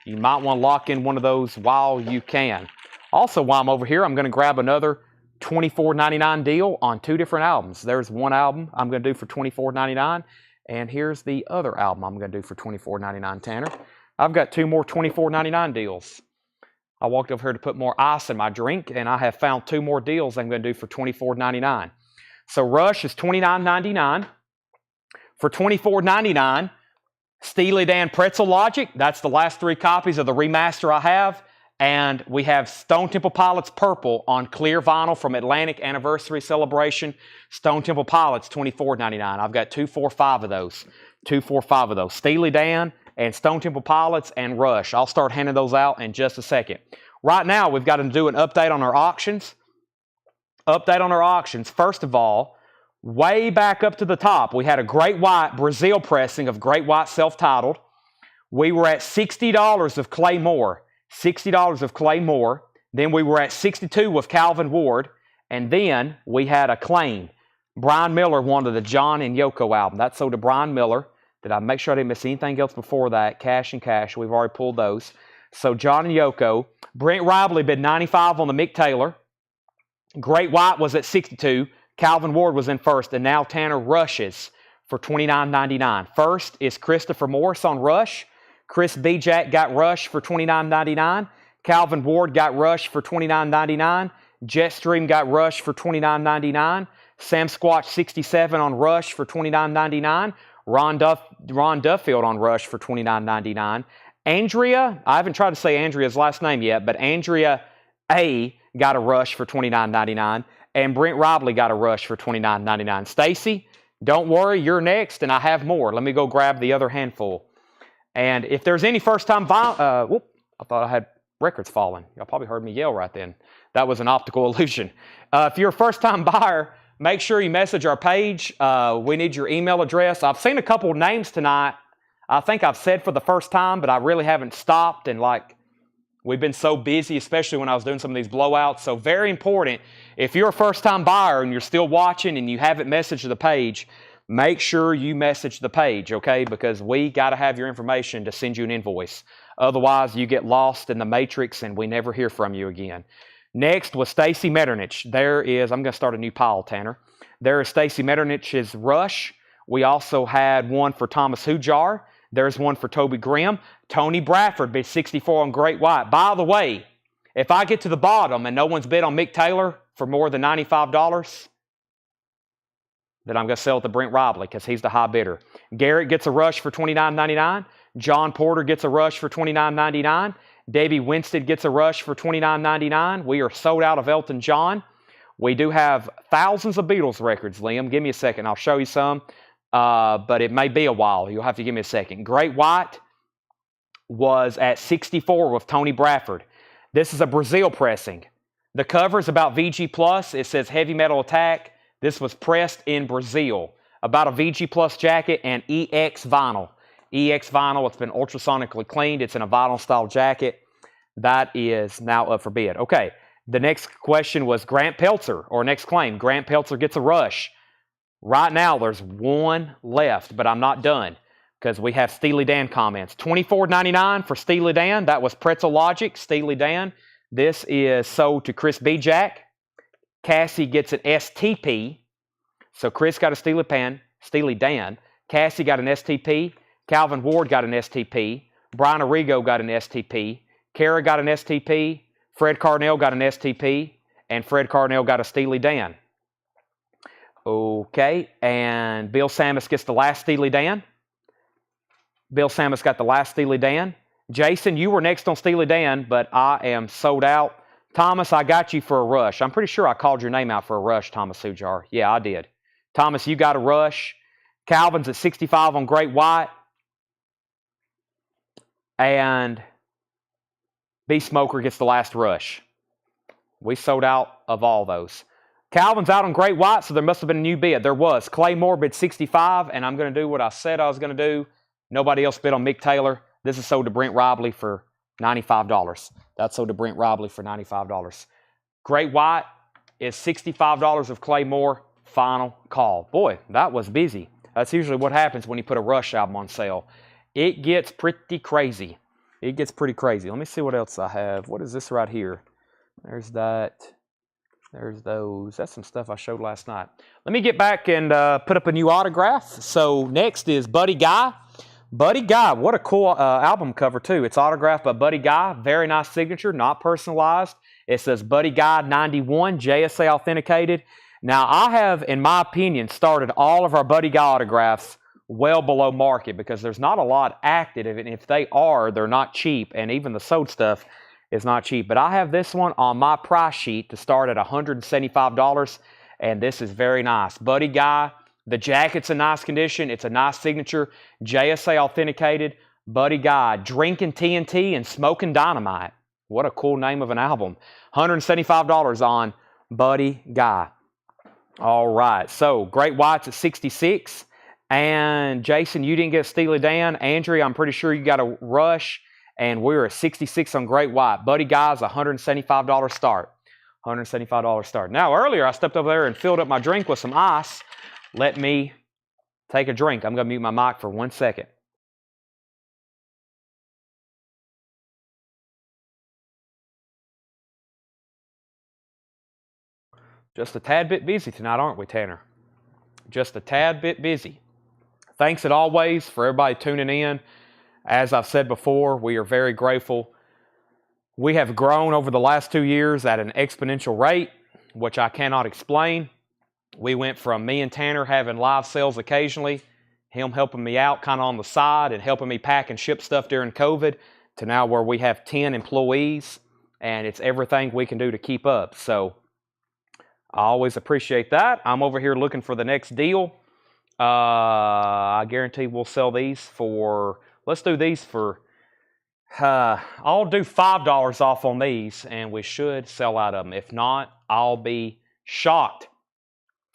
you might want to lock in one of those while you can. Also, while I'm over here, I'm going to grab another $24.99 deal on two different albums. There's one album I'm going to do for $24.99, and here's the other album I'm going to do for $24.99, Tanner. I've got two more $24.99 deals. I walked over here to put more ice in my drink, and I have found two more deals I'm going to do for $24.99. So Rush is $29.99. For $24.99, Steely Dan Pretzel Logic. That's the last three copies of the remaster I have. And we have Stone Temple Pilots Purple on clear vinyl from Atlantic Anniversary Celebration. Stone Temple Pilots, $24.99. I've got 245 of those. 245 of those. Steely Dan and Stone Temple Pilots and Rush. I'll start handing those out in just a second. Right now, we've got to do an update on our auctions. Update on our auctions. First of all, way back up to the top, we had a Great White Brazil pressing of Great White self-titled. We were at $60 of Clay Moore. $60 of Clay Moore. Then we were at $62 with Calvin Ward. And then we had Acclaim. Brian Miller wanted the John and Yoko album. That sold to Brian Miller. Did I make sure I didn't miss anything else before that? Cash and Cash. We've already pulled those. So John and Yoko. Brent Ribley bid $95 on the Mick Taylor. Great White was at $62. Calvin Ward was in first. And now Tanner rushes for $29.99. First is Christopher Morris on Rush. Chris B. Jack got Rush for $29.99. Calvin Ward got Rush for $29.99. Jetstream got Rush for $29.99. Sam Squatch 67 on Rush for $29.99. Ron Duffield on Rush for $29.99. Andrea, I haven't tried to say Andrea's last name yet, but Andrea A. got a Rush for $29.99. And Brent Ribley got a Rush for $29.99. Stacy, don't worry, you're next, and I have more. Let me go grab the other handful. And if there's any first-time I thought I had records falling. Y'all probably heard me yell right then. That was an optical illusion. If you're a first-time buyer, make sure you message our page. We need your email address. I've seen a couple of names tonight. I think I've said for the first time, but I really haven't stopped. And we've been so busy, especially when I was doing some of these blowouts. So very important. If you're a first-time buyer and you're still watching and you haven't messaged the page, make sure you message the page, okay? Because we got to have your information to send you an invoice. Otherwise, you get lost in the matrix and we never hear from you again. Next was Stacy Metternich. I'm going to start a new pile, Tanner. There is Stacy Metternich's Rush. We also had one for Thomas Hujar. There's one for Toby Grimm. Tony Bradford bid 64 on Great White. By the way, if I get to the bottom and no one's bid on Mick Taylor for more than $95, that I'm going to sell it to Brent Robley because he's the high bidder. Garrett gets a rush for $29.99. John Porter gets a rush for $29.99. Davey Winstead gets a rush for $29.99. We are sold out of Elton John. We do have thousands of Beatles records, Liam. Give me a second. I'll show you some, but it may be a while. You'll have to give me a second. Great White was at 64 with Tony Bradford. This is a Brazil pressing. The cover is about VG+. It says Heavy Metal Attack. This was pressed in Brazil. About a VG+ jacket and EX vinyl. EX vinyl, it's been ultrasonically cleaned. It's in a vinyl style jacket. That is now up for bid. Okay, the next question was Grant Peltzer, or next claim. Grant Peltzer gets a rush. Right now, there's one left, but I'm not done because we have Steely Dan comments. $24.99 for Steely Dan. That was Pretzel Logic, Steely Dan. This is sold to Chris B. Jack. Cassie gets an STP. So Chris got a Steely Dan. Cassie got an STP. Calvin Ward got an STP. Brian Arrigo got an STP. Kara got an STP. Fred Carnell got an STP. And Fred Carnell got a Steely Dan. Okay, and Bill Samus gets the last Steely Dan. Bill Samus got the last Steely Dan. Jason, you were next on Steely Dan, but I am sold out. Thomas, I got you for a rush. I'm pretty sure I called your name out for a rush, Thomas Sujar. Yeah, I did. Thomas, you got a rush. Calvin's at 65 on Great White. And B Smoker gets the last rush. We sold out of all those. Calvin's out on Great White, so there must have been a new bid. There was. Clay Moore bid 65, and I'm going to do what I said I was going to do. Nobody else bid on Mick Taylor. This is sold to Brent Robley for $95. That's sold to Brent Robley for $95. Great White is $65 of Clay Moore. Final call. Boy, that was busy. That's usually what happens when you put a Rush album on sale. It gets pretty crazy. It gets pretty crazy. Let me see what else I have. What is this right here? There's that. There's those. That's some stuff I showed last night. Let me get back and put up a new autograph. So next is Buddy Guy. Buddy Guy, what a cool album cover too. It's autographed by Buddy Guy. Very nice signature, not personalized. It says Buddy Guy 91, JSA authenticated. Now I have, in my opinion, started all of our Buddy Guy autographs well below market because there's not a lot active, and if they are, they're not cheap, and even the sold stuff is not cheap. But I have this one on my price sheet to start at $175, and this is very nice. Buddy Guy, the jacket's in nice condition. It's a nice signature. JSA authenticated. Buddy Guy, Drinking TNT and Smoking Dynamite. What a cool name of an album. $175 on Buddy Guy. All right, so Great White's at 66. And Jason, you didn't get Steely Dan. Andrea, I'm pretty sure you got a Rush. And we're at 66 on Great White. Buddy Guy's $175 start. $175 start. Now, earlier I stepped over there and filled up my drink with some ice. Let me take a drink. I'm going to mute my mic for 1 second. Just a tad bit busy tonight, aren't we, Tanner? Just a tad bit busy. Thanks as always for everybody tuning in. As I've said before, we are very grateful. We have grown over the last 2 years at an exponential rate, which I cannot explain. We went from me and Tanner having live sales occasionally, him helping me out kind of on the side and helping me pack and ship stuff during COVID, to now where we have 10 employees, and it's everything we can do to keep up. So I always appreciate that. I'm over here looking for the next deal. I guarantee we'll sell these for, let's do these for, I'll do $5 off on these, and we should sell out of them. If not, I'll be shocked.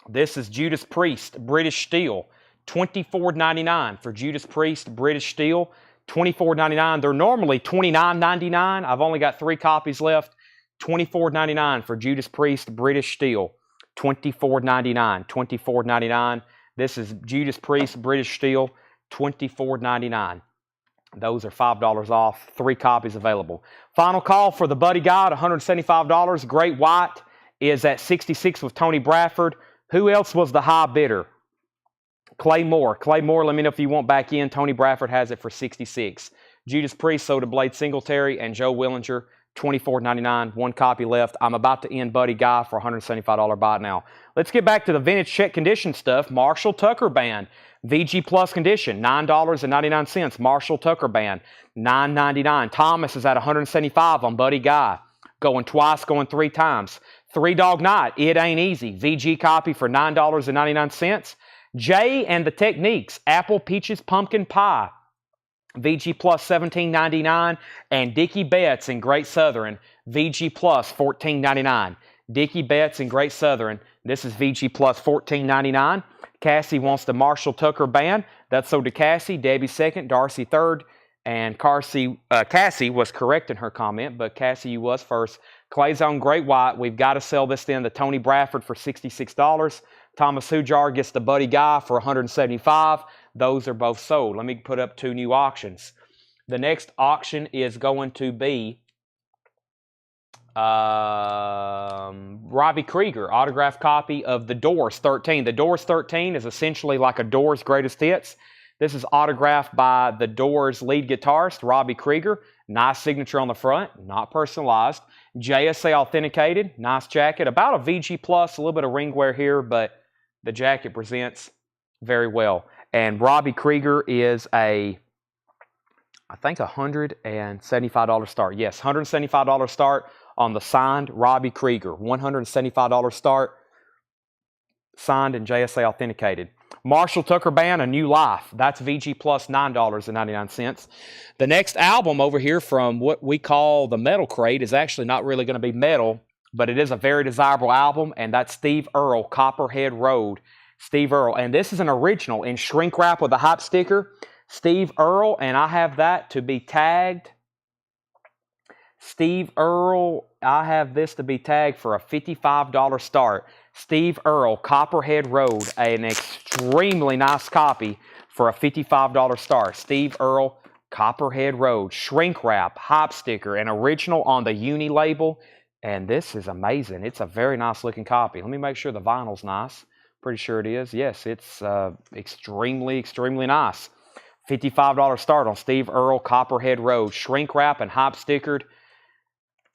This is Judas Priest, British Steel, $24.99 for Judas Priest, British Steel, $24.99. They're normally $29.99. I've only got 3 copies left. $24.99 for Judas Priest, British Steel, $24.99, $24.99. This is Judas Priest, British Steel, $24.99. Those are $5 off, 3 copies available. Final call for the Buddy Guy at $175. Great White is at 66 with Tony Bradford. Who else was the high bidder? Clay Moore. Clay Moore, let me know if you want back in. Tony Bradford has it for 66. Judas Priest sold to Blade Singletary and Joe Willinger. $24.99. One copy left. I'm about to end Buddy Guy for $175 buy now. Let's get back to the vintage check condition stuff. Marshall Tucker Band, VG Plus condition, $9.99. Marshall Tucker Band, $9.99. Thomas is at $175 on Buddy Guy. Going twice, going three times. Three Dog Night, It Ain't Easy, VG copy for $9.99. Jay and the Techniques, Apple Peaches Pumpkin Pie, VG Plus $17.99, and Dickie Betts in Great Southern, VG Plus $14.99. Dickie Betts in Great Southern, this is VG Plus $14.99. Cassie wants the Marshall Tucker Band. That's sold to Cassie. Debbie second, Darcy third, and Cassie was correct in her comment, but Cassie, you was first. Clay's on Great White. We've got to sell this then to Tony Bradford for $66. Thomas Hujar gets the Buddy Guy for $175. Those are both sold. Let me put up two new auctions. The next auction is going to be Robbie Krieger, autographed copy of The Doors 13. The Doors 13 is essentially like a Doors greatest hits. This is autographed by The Doors lead guitarist, Robbie Krieger. Nice signature on the front, not personalized. JSA authenticated, nice jacket. About a VG Plus, a little bit of ring wear here, but the jacket presents very well. And Robbie Krieger is I think $175 start. Yes, $175 start on the signed Robbie Krieger. $175 start, signed and JSA authenticated. Marshall Tucker Band, A New Life. That's VG Plus $9.99. The next album over here from what we call the Metal Crate is actually not really going to be metal, but it is a very desirable album, and that's Steve Earle, Copperhead Road. Steve Earle, and this is an original in shrink wrap with a hype sticker. Steve Earle, and I have that to be tagged. Steve Earle, I have this to be tagged for a $55 start. Steve Earle, Copperhead Road, an extremely nice copy for a $55 start. Steve Earle, Copperhead Road, shrink wrap, hype sticker, an original on the Uni label, and this is amazing. It's a very nice looking copy. Let me make sure the vinyl's nice. Pretty sure it is. Yes, it's extremely, extremely nice. $55 start on Steve Earle, Copperhead Road, shrink wrap and hype stickered.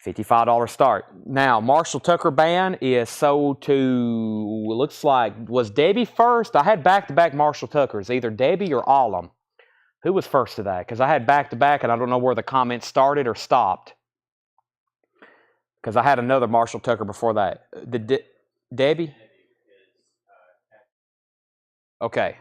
$55 start. Now, Marshall Tucker Band is sold to, looks like, was Debbie first? I had back-to-back Marshall Tuckers, either Debbie or Alum. Who was first to that? Because I had back-to-back, and I don't know where the comments started or stopped. Because I had another Marshall Tucker before that. Debbie? Okay.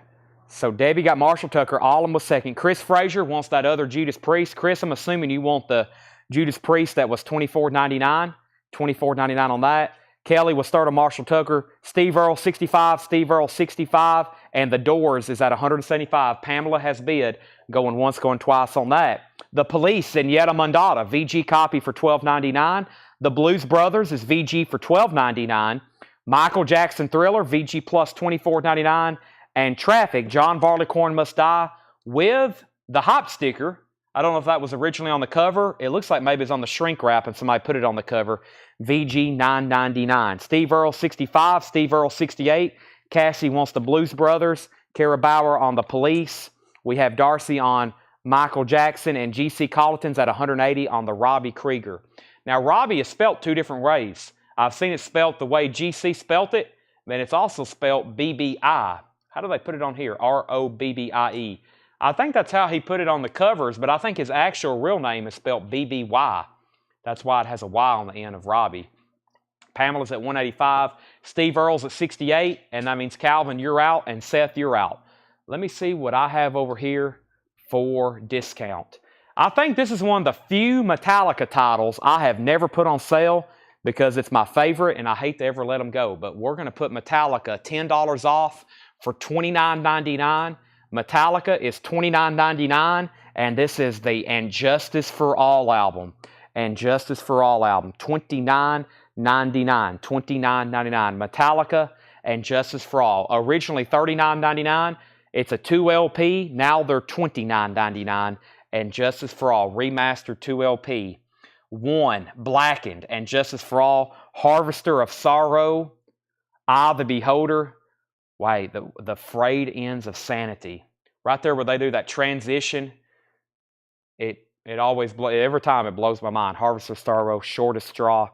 So Debbie got Marshall Tucker. Alum was second. Chris Frazier wants that other Judas Priest. Chris, I'm assuming you want the Judas Priest that was $24.99. $24.99 on that. Kelly was third on Marshall Tucker. Steve Earle, 65. Steve Earle, 65. And The Doors is at 175. Pamela has bid. Going once, going twice on that. The Police and Yetta Mondada, VG copy for $12.99. The Blues Brothers is VG for $12.99. Michael Jackson Thriller, VG plus $24.99. And Traffic, John Barleycorn Must Die, with the hop sticker. I don't know if that was originally on the cover. It looks like maybe it's on the shrink wrap and somebody put it on the cover. VG $9.99. Steve Earle 65. Steve Earle 68. Cassie wants the Blues Brothers. Kara Bauer on the Police. We have Darcy on Michael Jackson, and GC Colleton's at 180 on the Robbie Krieger. Now, Robbie is spelt two different ways. I've seen it spelt the way GC spelt it, and it's also spelt BBI. How do they put it on here? ROBBIE. I think that's how he put it on the covers, but I think his actual real name is spelled BBY. That's why it has a Y on the end of Robbie. Pamela's at 185. Steve Earle's at 68, and that means Calvin, you're out, and Seth, you're out. Let me see what I have over here for discount. I think this is one of the few Metallica titles I have never put on sale because it's my favorite, and I hate to ever let them go. But we're going to put Metallica $10 off for $29.99. Metallica is $29.99, and this is the And Justice for All album. And Justice for All album, $29.99. $29.99. Metallica and Justice for All. Originally $39.99. It's a 2 LP. Now they're $29.99. And Justice for All, remastered 2 LP. 1, Blackened, and Justice for All. Harvester of Sorrow. Eye of the Beholder. Wait, the frayed ends of sanity. Right there where they do that transition. It always every time it blows my mind. Harvester Star Row, shortest straw,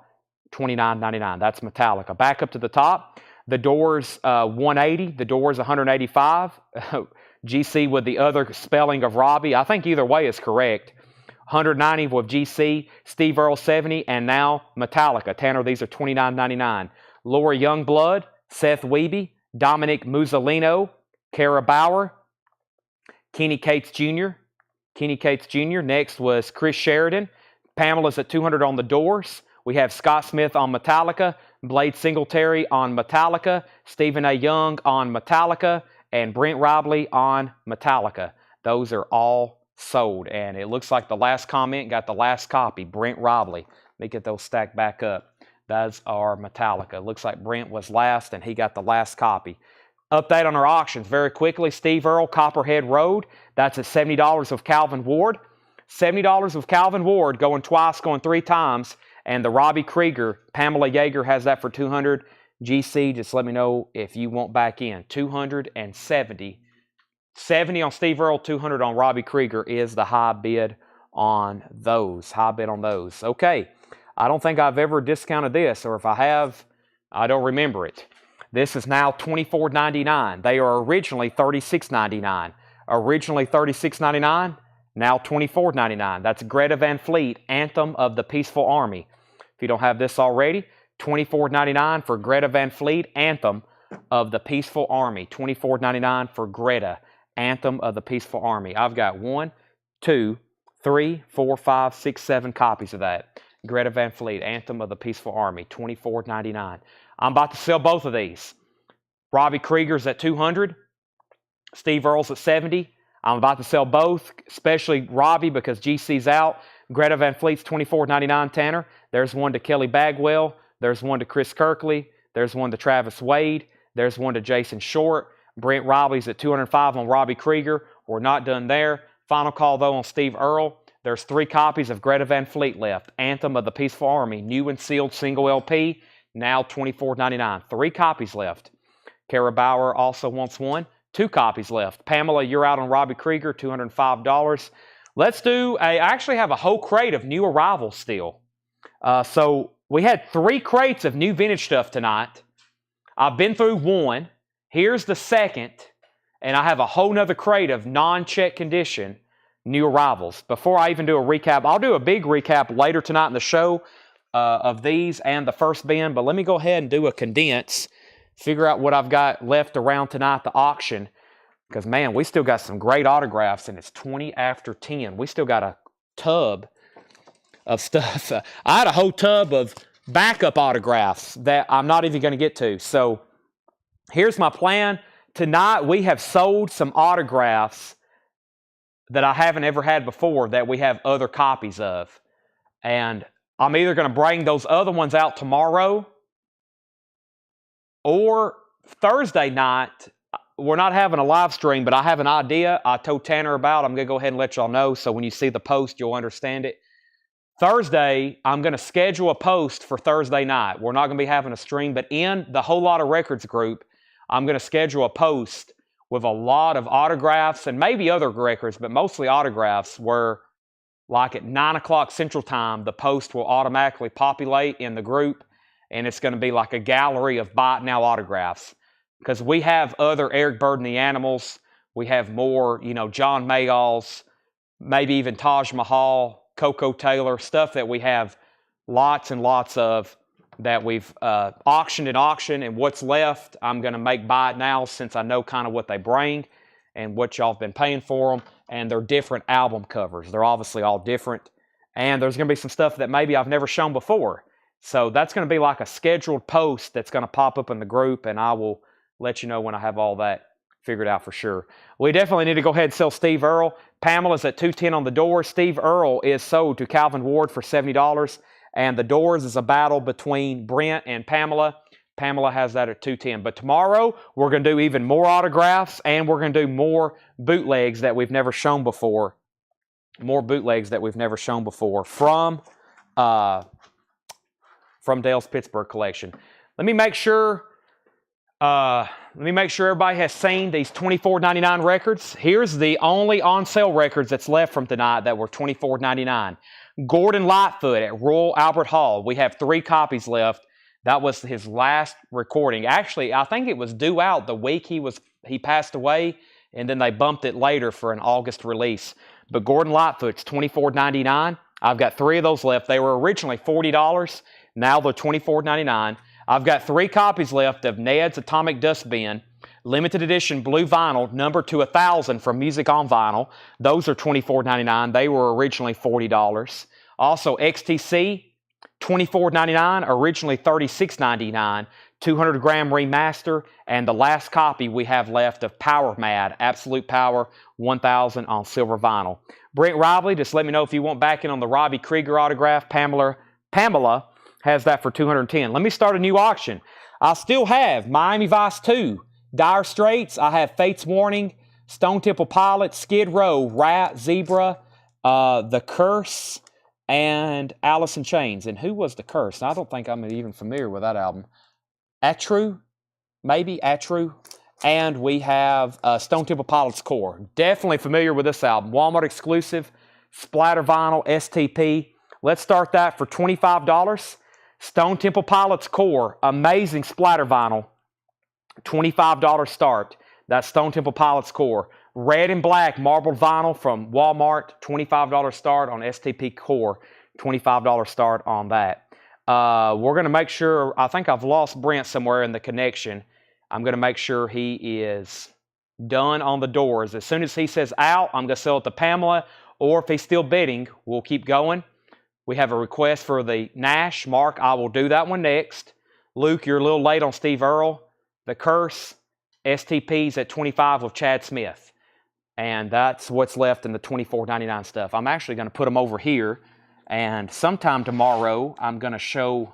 $29.99. That's Metallica. Back up to the top. The Doors 180. The Doors 185. GC with the other spelling of Robbie. I think either way is correct. 190 with GC. Steve Earle 70. And now Metallica. Tanner, these are $29.99. Laura Youngblood, Seth Wiebe, Dominic Musolino, Kara Bauer, Kenny Cates Jr. Next was Chris Sheridan. Pamela's at $200 on the Doors. We have Scott Smith on Metallica, Blade Singletary on Metallica, Stephen A. Young on Metallica, and Brent Robley on Metallica. Those are all sold. And it looks like the last comment got the last copy, Brent Robley. Let me get those stacked back up. Those are Metallica. Looks like Brent was last, and he got the last copy. Update on our auctions very quickly. Steve Earle, Copperhead Road. That's at $70 with Calvin Ward. $70 with Calvin Ward, going twice, going 3 times. And the Robbie Krieger, Pamela Yeager has that for $200. GC, just let me know if you want back in. $270. $70 on Steve Earle, $200 on Robbie Krieger is the high bid on those. Okay. I don't think I've ever discounted this, or if I have, I don't remember it. This is now $24.99. They are originally $36.99. Originally $36.99, now $24.99. That's Greta Van Fleet, Anthem of the Peaceful Army. If you don't have this already, $24.99 for Greta Van Fleet, Anthem of the Peaceful Army. $24.99 for Greta, Anthem of the Peaceful Army. I've got 1, 2, 3, 4, 5, 6, 7 copies of that. Greta Van Fleet, Anthem of the Peaceful Army, $24.99. I'm about to sell both of these. Robbie Krieger's at $200. Steve Earle's at $70. I'm about to sell both, especially Robbie because GC's out. Greta Van Fleet's $24.99, Tanner. There's one to Kelly Bagwell. There's one to Chris Kirkley. There's one to Travis Wade. There's one to Jason Short. Brent Robley's at $205 on Robbie Krieger. We're not done there. Final call, though, on Steve Earle. There's 3 copies of Greta Van Fleet left. Anthem of the Peaceful Army, new and sealed single LP, now $24.99. 3 copies left. Kara Bauer also wants one. 2 copies left. Pamela, you're out on Robbie Krieger, $205. Let's do I actually have a whole crate of new arrivals still. So we had 3 crates of new vintage stuff tonight. I've been through 1. Here's the second. And I have a whole nother crate of non-check condition new arrivals. Before I even do a recap, I'll do a big recap later tonight in the show of these and the first bin, but let me go ahead and do a condense, figure out what I've got left around tonight, the auction, because, man, we still got some great autographs, and it's 20 after 10. We still got a tub of stuff. I had a whole tub of backup autographs that I'm not even going to get to. So here's my plan. Tonight we have sold some autographs that I haven't ever had before that we have other copies of. And I'm either going to bring those other ones out tomorrow or Thursday night. We're not having a live stream, but I have an idea I told Tanner about. I'm going to go ahead and let y'all know so when you see the post, you'll understand it. Thursday, I'm going to schedule a post for Thursday night. We're not going to be having a stream, but in the Whole Lot of Records group, I'm going to schedule a post with a lot of autographs and maybe other records, but mostly autographs, where like at 9 o'clock Central Time, the post will automatically populate in the group, and it's going to be like a gallery of buy it now autographs. Because we have other Eric Bird and the Animals. We have more, John Mayall's, maybe even Taj Mahal, Coco Taylor, stuff that we have lots and lots of that we've auctioned at auction, and what's left, I'm going to make buy it now since I know kind of what they bring and what y'all have been paying for them, and they're different album covers. They're obviously all different, and there's going to be some stuff that maybe I've never shown before. So that's going to be like a scheduled post that's going to pop up in the group, and I will let you know when I have all that figured out for sure. We definitely need to go ahead and sell Steve Earle. Pamela's at $210 on the door. Steve Earle is sold to Calvin Ward for $70. And the Doors is a battle between Brent and Pamela. Pamela has that at $210. But tomorrow, we're going to do even more autographs, and we're going to do more bootlegs that we've never shown before. More bootlegs that we've never shown before from Dale's Pittsburgh collection. Let me make sure Let me make sure everybody has seen these $24.99 records. Here's the only on-sale records that's left from tonight that were $24.99. Gordon Lightfoot at Royal Albert Hall. We have 3 copies left. That was his last recording. Actually, I think it was due out the week he passed away, and then they bumped it later for an August release. But Gordon Lightfoot's $24.99. I've got 3 of those left. They were originally $40. Now they're $24.99. I've got 3 copies left of Ned's Atomic Dust Bin, limited edition blue vinyl, number to 1,000 from Music on Vinyl. Those are $24.99. They were originally $40. Also, XTC, $24.99, originally $36.99, 200-gram remaster, and the last copy we have left of Power Mad, Absolute Power, 1,000 on silver vinyl. Brent Rively, just let me know if you want back in on the Robbie Krieger autograph. Pamela has that for $210. Let me start a new auction. I still have Miami Vice 2, Dire Straits. I have Fate's Warning, Stone Temple Pilots, Skid Row, Rat, Zebra, The Curse, and Alice in Chains. And who was The Curse? I don't think I'm even familiar with that album. Atru, maybe Atru. And we have Stone Temple Pilots Core. Definitely familiar with this album. Walmart exclusive, splatter vinyl, STP. Let's start that for $25. Stone Temple Pilots Core, amazing splatter vinyl, $25 start. That's Stone Temple Pilots Core. Red and black marbled vinyl from Walmart, $25 start on STP Core, $25 start on that. We're going to make sure, I think I've lost Brent somewhere in the connection. I'm going to make sure he is done on the doors. As soon as he says out, I'm going to sell it to Pamela, or if he's still bidding, we'll keep going. We have a request for the Nash. Mark, I will do that one next. Luke, you're a little late on Steve Earle. The Curse, STP's at $25 with Chad Smith. And that's what's left in the $24.99 stuff. I'm actually going to put them over here. And sometime tomorrow, I'm going to show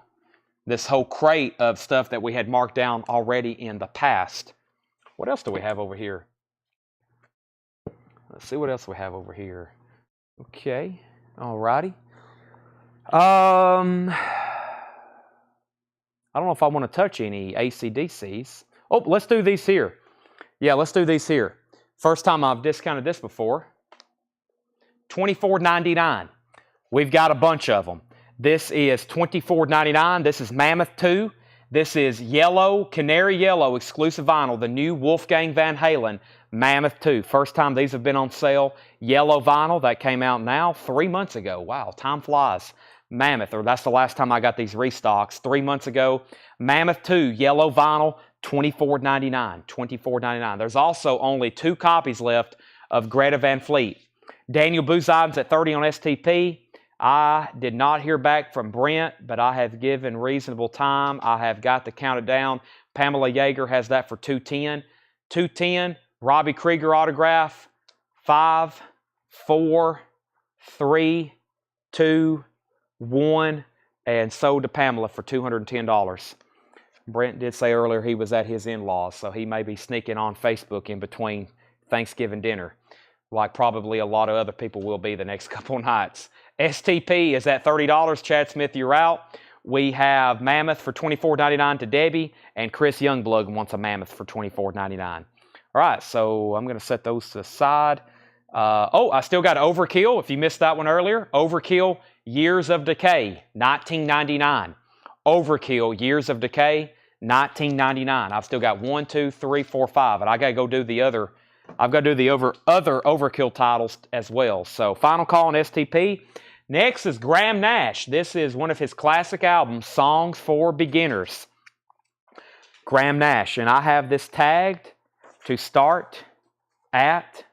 this whole crate of stuff that we had marked down already in the past. What else do we have over here? Let's see what else we have over here. Okay, alrighty. I don't know if I want to touch any AC/DCs. Oh, let's do these here. Yeah, let's do these here. First time I've discounted this before. $24.99. We've got a bunch of them. This is $24.99. This is Mammoth 2. This is yellow, canary yellow, exclusive vinyl, the new Wolfgang Van Halen Mammoth 2. First time these have been on sale. Yellow vinyl, that came out now 3 months ago. Wow, time flies. Mammoth, or that's the last time I got these restocks, 3 months ago. Mammoth 2, yellow vinyl, $24.99. $24.99. There's also only 2 copies left of Greta Van Fleet. Daniel Bouzid's at $30 on STP. I did not hear back from Brent, but I have given reasonable time. I have got to count it down. Pamela Yeager has that for $210. $210, Robbie Krieger autograph, 5, 4, 3, 2, 1, and sold to Pamela for $210. Brent did say earlier he was at his in-laws, so he may be sneaking on Facebook in between Thanksgiving dinner, like probably a lot of other people will be the next couple nights. STP is at $30. Chad Smith, you're out. We have Mammoth for $24.99 to Debbie, and Chris Youngblood wants a Mammoth for $24.99. All right, so I'm going to set those to the side. I still got Overkill. If you missed that one earlier, Overkill, Years of Decay, $19.99. Overkill, Years of Decay, $19.99. I've still got 1, 2, 3, 4, 5, and I got to go do the other. I've got to do the other Overkill titles as well. So final call on STP. Next is Graham Nash. This is one of his classic albums, Songs for Beginners. Graham Nash, and I have this tagged to start at.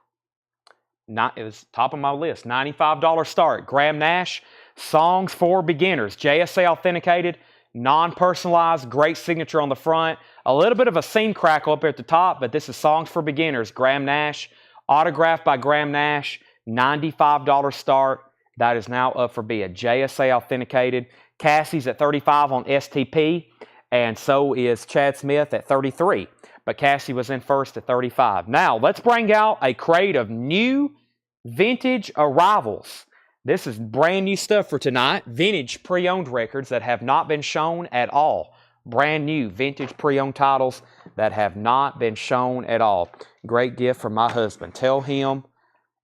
It was top of my list, $95 start. Graham Nash, Songs for Beginners. JSA authenticated, non-personalized, great signature on the front. A little bit of a scene crackle up here at the top, but this is Songs for Beginners. Graham Nash, autographed by Graham Nash, $95 start. That is now up for bid. JSA authenticated. Cassie's at $35 on STP, and so is Chad Smith at $33. But Cassie was in first at $35. Now, let's bring out a crate of new vintage arrivals. This is brand new stuff for tonight. Vintage pre-owned records that have not been shown at all. brand new vintage pre-owned titles that have not been shown at all. Great gift from my husband. Tell him,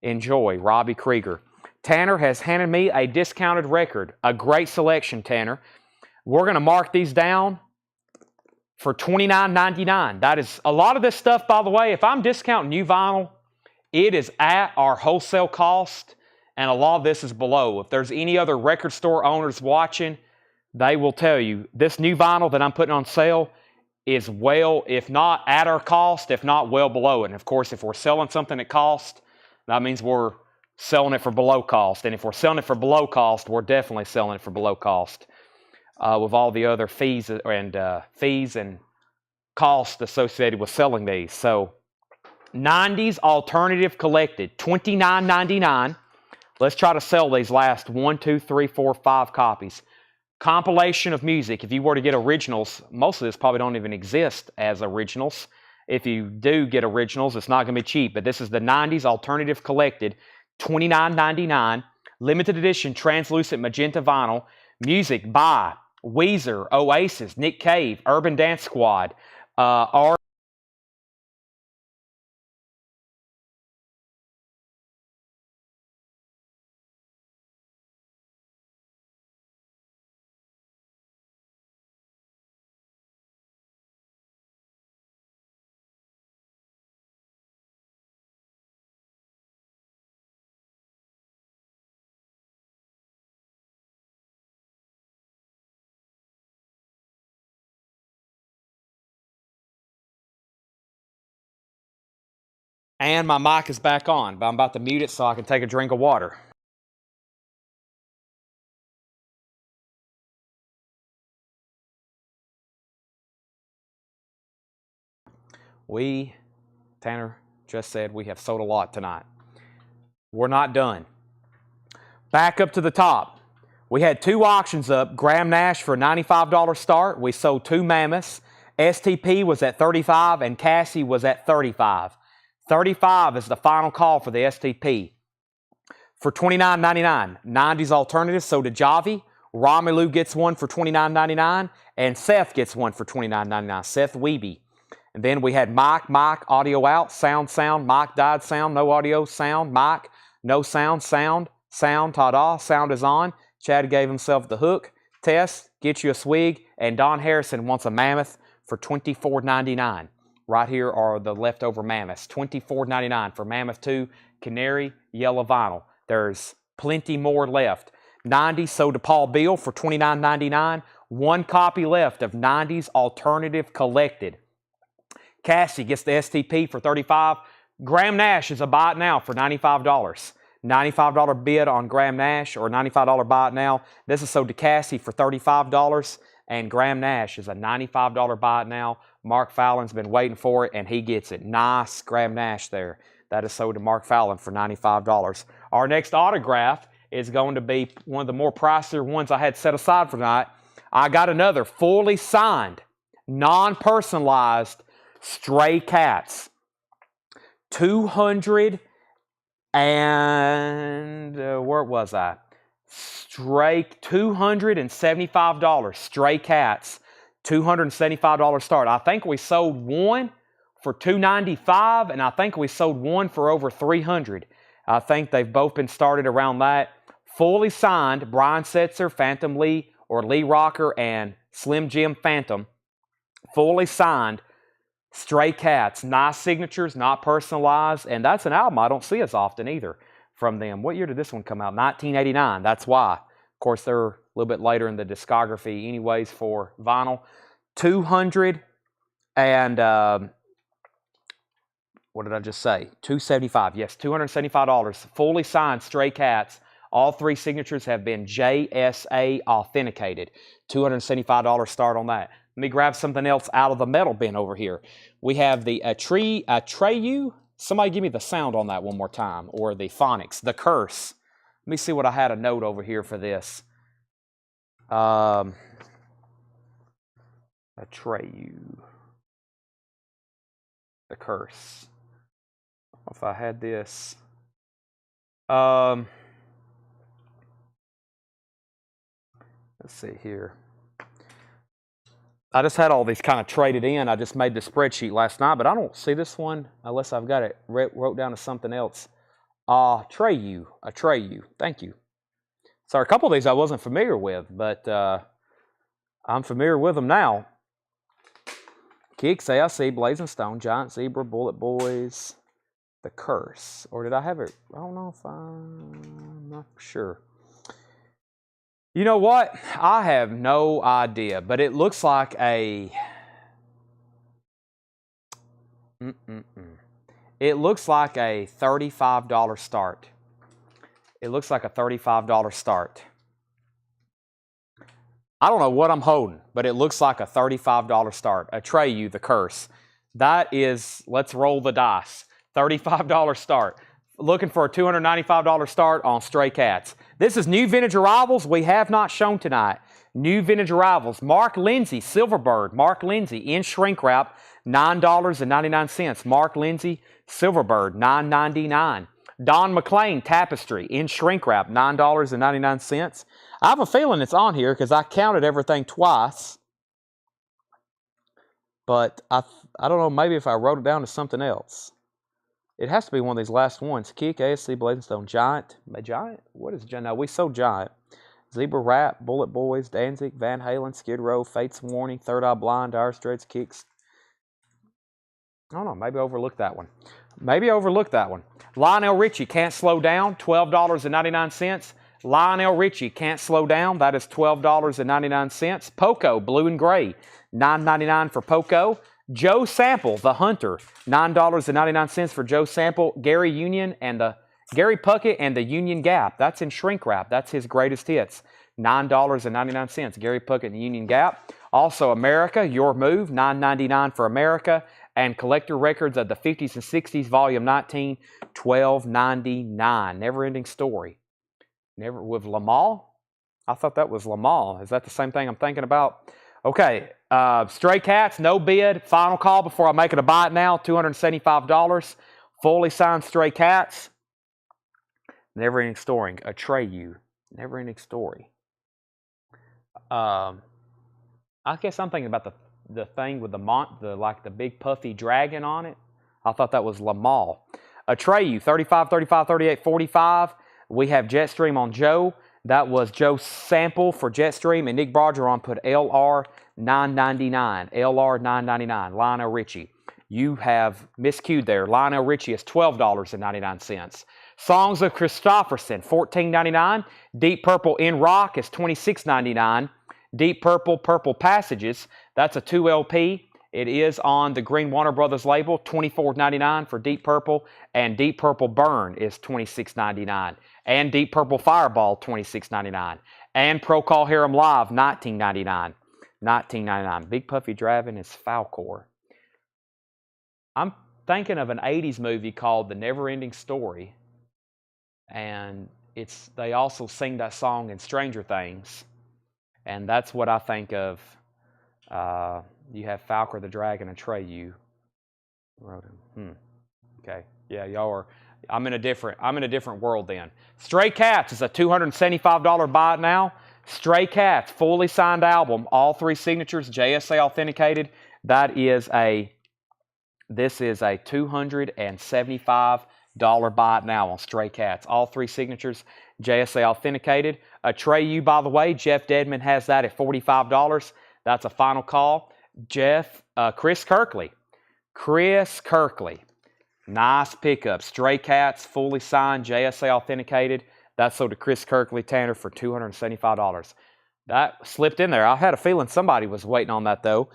enjoy, Robbie Krieger. Tanner has handed me a discounted record. A great selection, Tanner. We're going to mark these down for $29.99. That is a lot of this stuff, by the way. If I'm discounting new vinyl, it is at our wholesale cost, and a lot of this is below. If there's any other record store owners watching, they will tell you this new vinyl that I'm putting on sale is well, if not at our cost, if not well below it. And of course, if we're selling something at cost, that means we're selling it for below cost. And if we're selling it for below cost, we're definitely selling it for below cost. With all the other fees and costs associated with selling these. So 90s Alternative Collected, $29.99. Let's try to sell these last 1, 2, 3, 4, 5 copies. Compilation of music. If you were to get originals, most of this probably don't even exist as originals. If you do get originals, it's not going to be cheap. But this is the 90s Alternative Collected, $29.99. Limited edition translucent magenta vinyl. Music by Weezer, Oasis, Nick Cave, Urban Dance Squad, and my mic is back on, but I'm about to mute it so I can take a drink of water. Tanner just said we have sold a lot tonight. We're not done. Back up to the top. We had 2 auctions up. Graham Nash for a $95 start. We sold 2 mammoths. STP was at $35 and Cassie was at $35. $35 is the final call for the STP. For $29.99, 90s Alternative, so did Javi. Romilu gets one for $29.99, and Seth gets one for $29.99. Seth Weeby. And then we had Mike, audio out, sound, Mike died, sound, no audio, sound, Mike, no sound, ta-da, sound is on. Chad gave himself the hook. Tess, get you a swig. And Don Harrison wants a mammoth for $24.99. Right here are the leftover mammoths. $24.99 for Mammoth 2 Canary Yellow Vinyl. There's plenty more left. 90s sold to Paul Beal for $29.99. 1 copy left of 90s Alternative Collected. Cassie gets the STP for $35. Graham Nash is a buy it now for $95. $95 bid on Graham Nash, or $95 buy it now. This is sold to Cassie for $35, and Graham Nash is a $95 buy it now. Mark Fallon's been waiting for it, and he gets it. Nice Graham Nash there. That is sold to Mark Fallon for $95. Our next autograph is going to be one of the more pricier ones I had set aside for tonight. I got another fully signed, non-personalized Stray Cats. 200 and where was I? $275. Stray Cats, $275 start. I think we sold one for $295, and I think we sold one for over $300. I think they've both been started around that. Fully signed, Brian Setzer, Phantom Lee, or Lee Rocker, and Slim Jim Phantom. Fully signed Stray Cats. Nice signatures, not personalized, and that's an album I don't see as often either from them. What year did this one come out? 1989. That's why. Of course, they're a little bit later in the discography anyways for vinyl. 200 and what did I just say? $275. Yes, $275. Fully signed Stray Cats. All 3 signatures have been JSA authenticated. $275 start on that. Let me grab something else out of the metal bin over here. We have the Atreyu. Somebody give me the sound on that one more time, or the phonics. The Curse. Let me see what I had a note over here for this. Atreyu. The Curse. If I had this. Let's see here. I just had all these kind of traded in. I just made the spreadsheet last night, but I don't see this one unless I've got it wrote down as something else. Atreyu. Thank you. Sorry, a couple of these I wasn't familiar with, but I'm familiar with them now. Kicks, AIC, Blazing Stone, Giant Zebra, Bullet Boys, The Curse. Or did I have it? I don't know if I'm not sure. You know what? I have no idea, but it looks like a... It looks like a $35 start. It looks like a $35 start. I don't know what I'm holding, but it looks like a $35 start. Atreyu, The Curse. That is, let's roll the dice. $35 start. Looking for a $295 start on Stray Cats. This is new vintage arrivals we have not shown tonight. New vintage arrivals. Mark Lindsay, Silverbird. Mark Lindsay in shrink wrap, $9.99. Mark Lindsay, Silverbird, $9.99. Don McLean, Tapestry in shrink wrap, $9.99. I have a feeling it's on here because I counted everything twice. But I don't know, maybe if I wrote it down to something else. It has to be one of these last ones. Kick, ASC, Blazing Stone, Giant. Giant? What is Giant? No, we sold Giant. Zebra Rap, Bullet Boys, Danzig, Van Halen, Skid Row, Fate's Warning, Third Eye Blind, Dire Straits, Kicks. I don't know, maybe I overlooked that one. Lionel Richie, Can't Slow Down, $12.99. Lionel Richie, Can't Slow Down, that is $12.99. Poco, Blue and Gray, $9.99 for Poco. Joe Sample, The Hunter, $9.99 for Joe Sample. Gary Puckett and the Union Gap, that's in shrink wrap. That's his greatest hits, $9.99. Gary Puckett and the Union Gap. Also America, Your Move, $9.99 for America. And Collector Records of the 50s and 60s, Volume 19, $12.99. Never Ending Story. Never with Lamal? I thought that was Lamal. Is that the same thing I'm thinking about? Okay, Stray Cats, no bid. Final call before I make it a buy it now, $275. Fully signed Stray Cats. Never Ending Story. Atreyu. Never Ending Story. I guess I'm thinking about the thing with the big puffy dragon on it. I thought that was Lamal. Atreyu, 35, 35, 38, 45. We have Jetstream on Joe. That was Joe Sample for Jetstream, and Nick Bargeron put LR $9.99. LR $9.99. Lionel Richie. You have miscued there. Lionel Richie is $12.99. Songs of Christofferson, $14.99. Deep Purple in Rock is $26.99. Deep Purple, Purple Passages, that's a 2 LP. It is on the Green Warner Brothers label, $24.99 for Deep Purple. And Deep Purple Burn is $26.99. And Deep Purple Fireball, $26.99. And Pro Call Harem Live, $19.99. $19.99. Big Puffy Dragon is Falcor. I'm thinking of an 80s movie called The Never Ending Story. And they also sing that song in Stranger Things. And that's what I think of. You have Falcor the Dragon and Atreyu. Okay. Yeah, y'all are. I'm in a different world then. Stray Cats is a $275 buy it now. Stray Cats, fully signed album, all 3 signatures, JSA authenticated. This is a $275 buy it now on Stray Cats. All 3 signatures, JSA authenticated. Atreyu, by the way, Jeff Dedman has that at $45. That's a final call. Chris Kirkley. Nice pickup. Stray Cats, fully signed, JSA authenticated. That's sold to Chris Kirkley Tanner for $275. That slipped in there. I had a feeling somebody was waiting on that, though.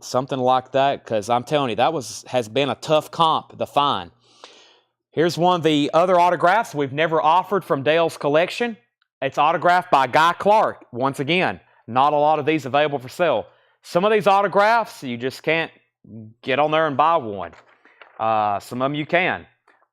Something like that, because I'm telling you, that has been a tough comp to find. Here's one of the other autographs we've never offered from Dale's collection. It's autographed by Guy Clark. Once again, not a lot of these available for sale. Some of these autographs, you just can't get on there and buy one. Some of them you can.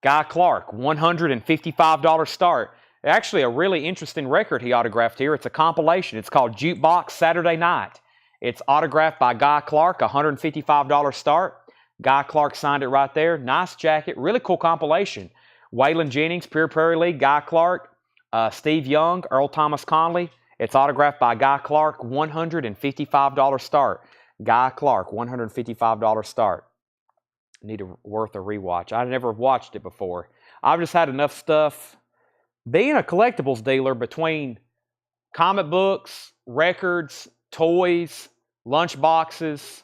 Guy Clark, $155 start. Actually, a really interesting record he autographed here. It's a compilation. It's called Jukebox Saturday Night. It's autographed by Guy Clark, $155 start. Guy Clark signed it right there. Nice jacket. Really cool compilation. Waylon Jennings, Pure Prairie League, Guy Clark. Steve Young, Earl Thomas Conley. It's autographed by Guy Clark, $155 start. Guy Clark, $155 start. Worth a rewatch. I never watched it before. I've just had enough stuff. Being a collectibles dealer, between comic books, records, toys, lunch boxes,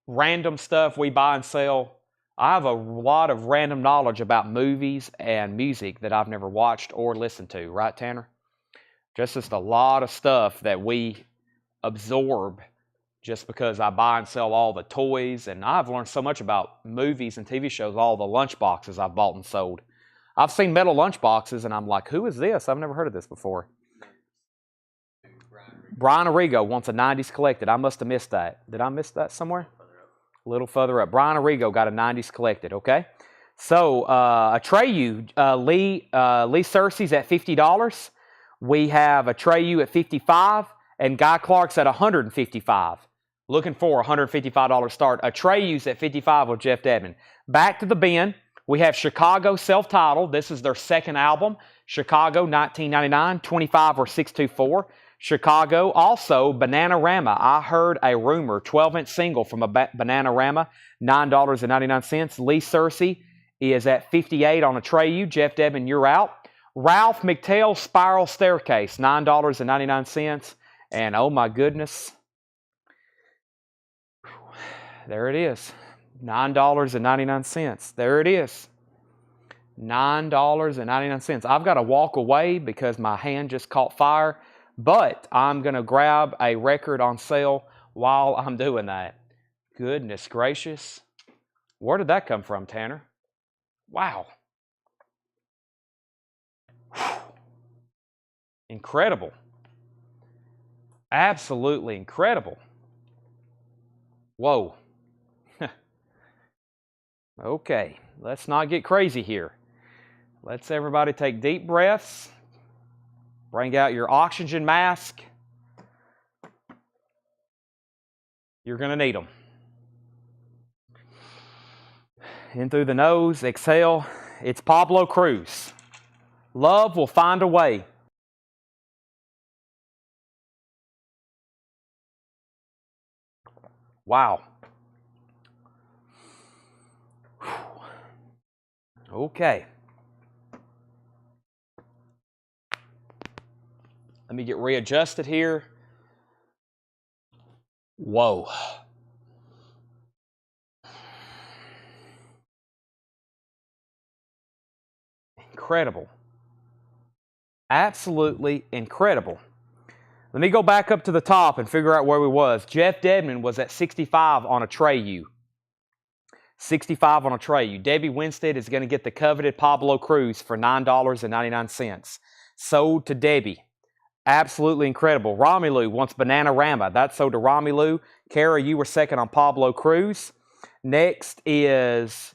random stuff we buy and sell, I have a lot of random knowledge about movies and music that I've never watched or listened to. Right, Tanner? Just a lot of stuff that we absorb just because I buy and sell all the toys. And I've learned so much about movies and TV shows, all the lunch boxes I've bought and sold. I've seen metal lunch boxes, and I'm like, who is this? I've never heard of this before. Brian Arrigo wants a 90s collected. I must have missed that. Did I miss that somewhere? A little further up. Brian Arrigo got a 90s collected, okay? So, Atreyu, Lee Searcy's at $50. We have Atreyu at $55, and Guy Clark's at $155. Looking for a $155 start. Atreyu's at $55 with Jeff Dedman. Back to the bin. We have Chicago self-titled. This is their second album. Chicago, 1999, 25 or 624. Chicago. Also, Bananarama. I heard a rumor, 12-inch single from a Bananarama, $9.99. Lee Searcy is at $58 on Atreyu. Jeff Dedman, you're out. Ralph McTell Spiral Staircase, $9.99. And oh my goodness, there it is. $9.99. There it is. $9.99. I've got to walk away because my hand just caught fire, but I'm going to grab a record on sale while I'm doing that. Goodness gracious. Where did that come from, Tanner? Wow. Incredible. Absolutely incredible. Whoa. Okay, let's not get crazy here. Let's everybody take deep breaths. Bring out your oxygen mask. You're going to need them. In through the nose, exhale. It's Pablo Cruz. Love will find a way. Wow. Okay. Let me get readjusted here. Whoa. Incredible. Absolutely incredible. Let me go back up to the top and figure out where we was. Jeff Dedman was at 65 on Atreyu. 65 on Atreyu. Debbie Winstead is going to get the coveted Pablo Cruz for $9.99. Sold to Debbie. Absolutely incredible. Romelu wants Bananarama. That's sold to Romelu. Kara, you were second on Pablo Cruz. Next is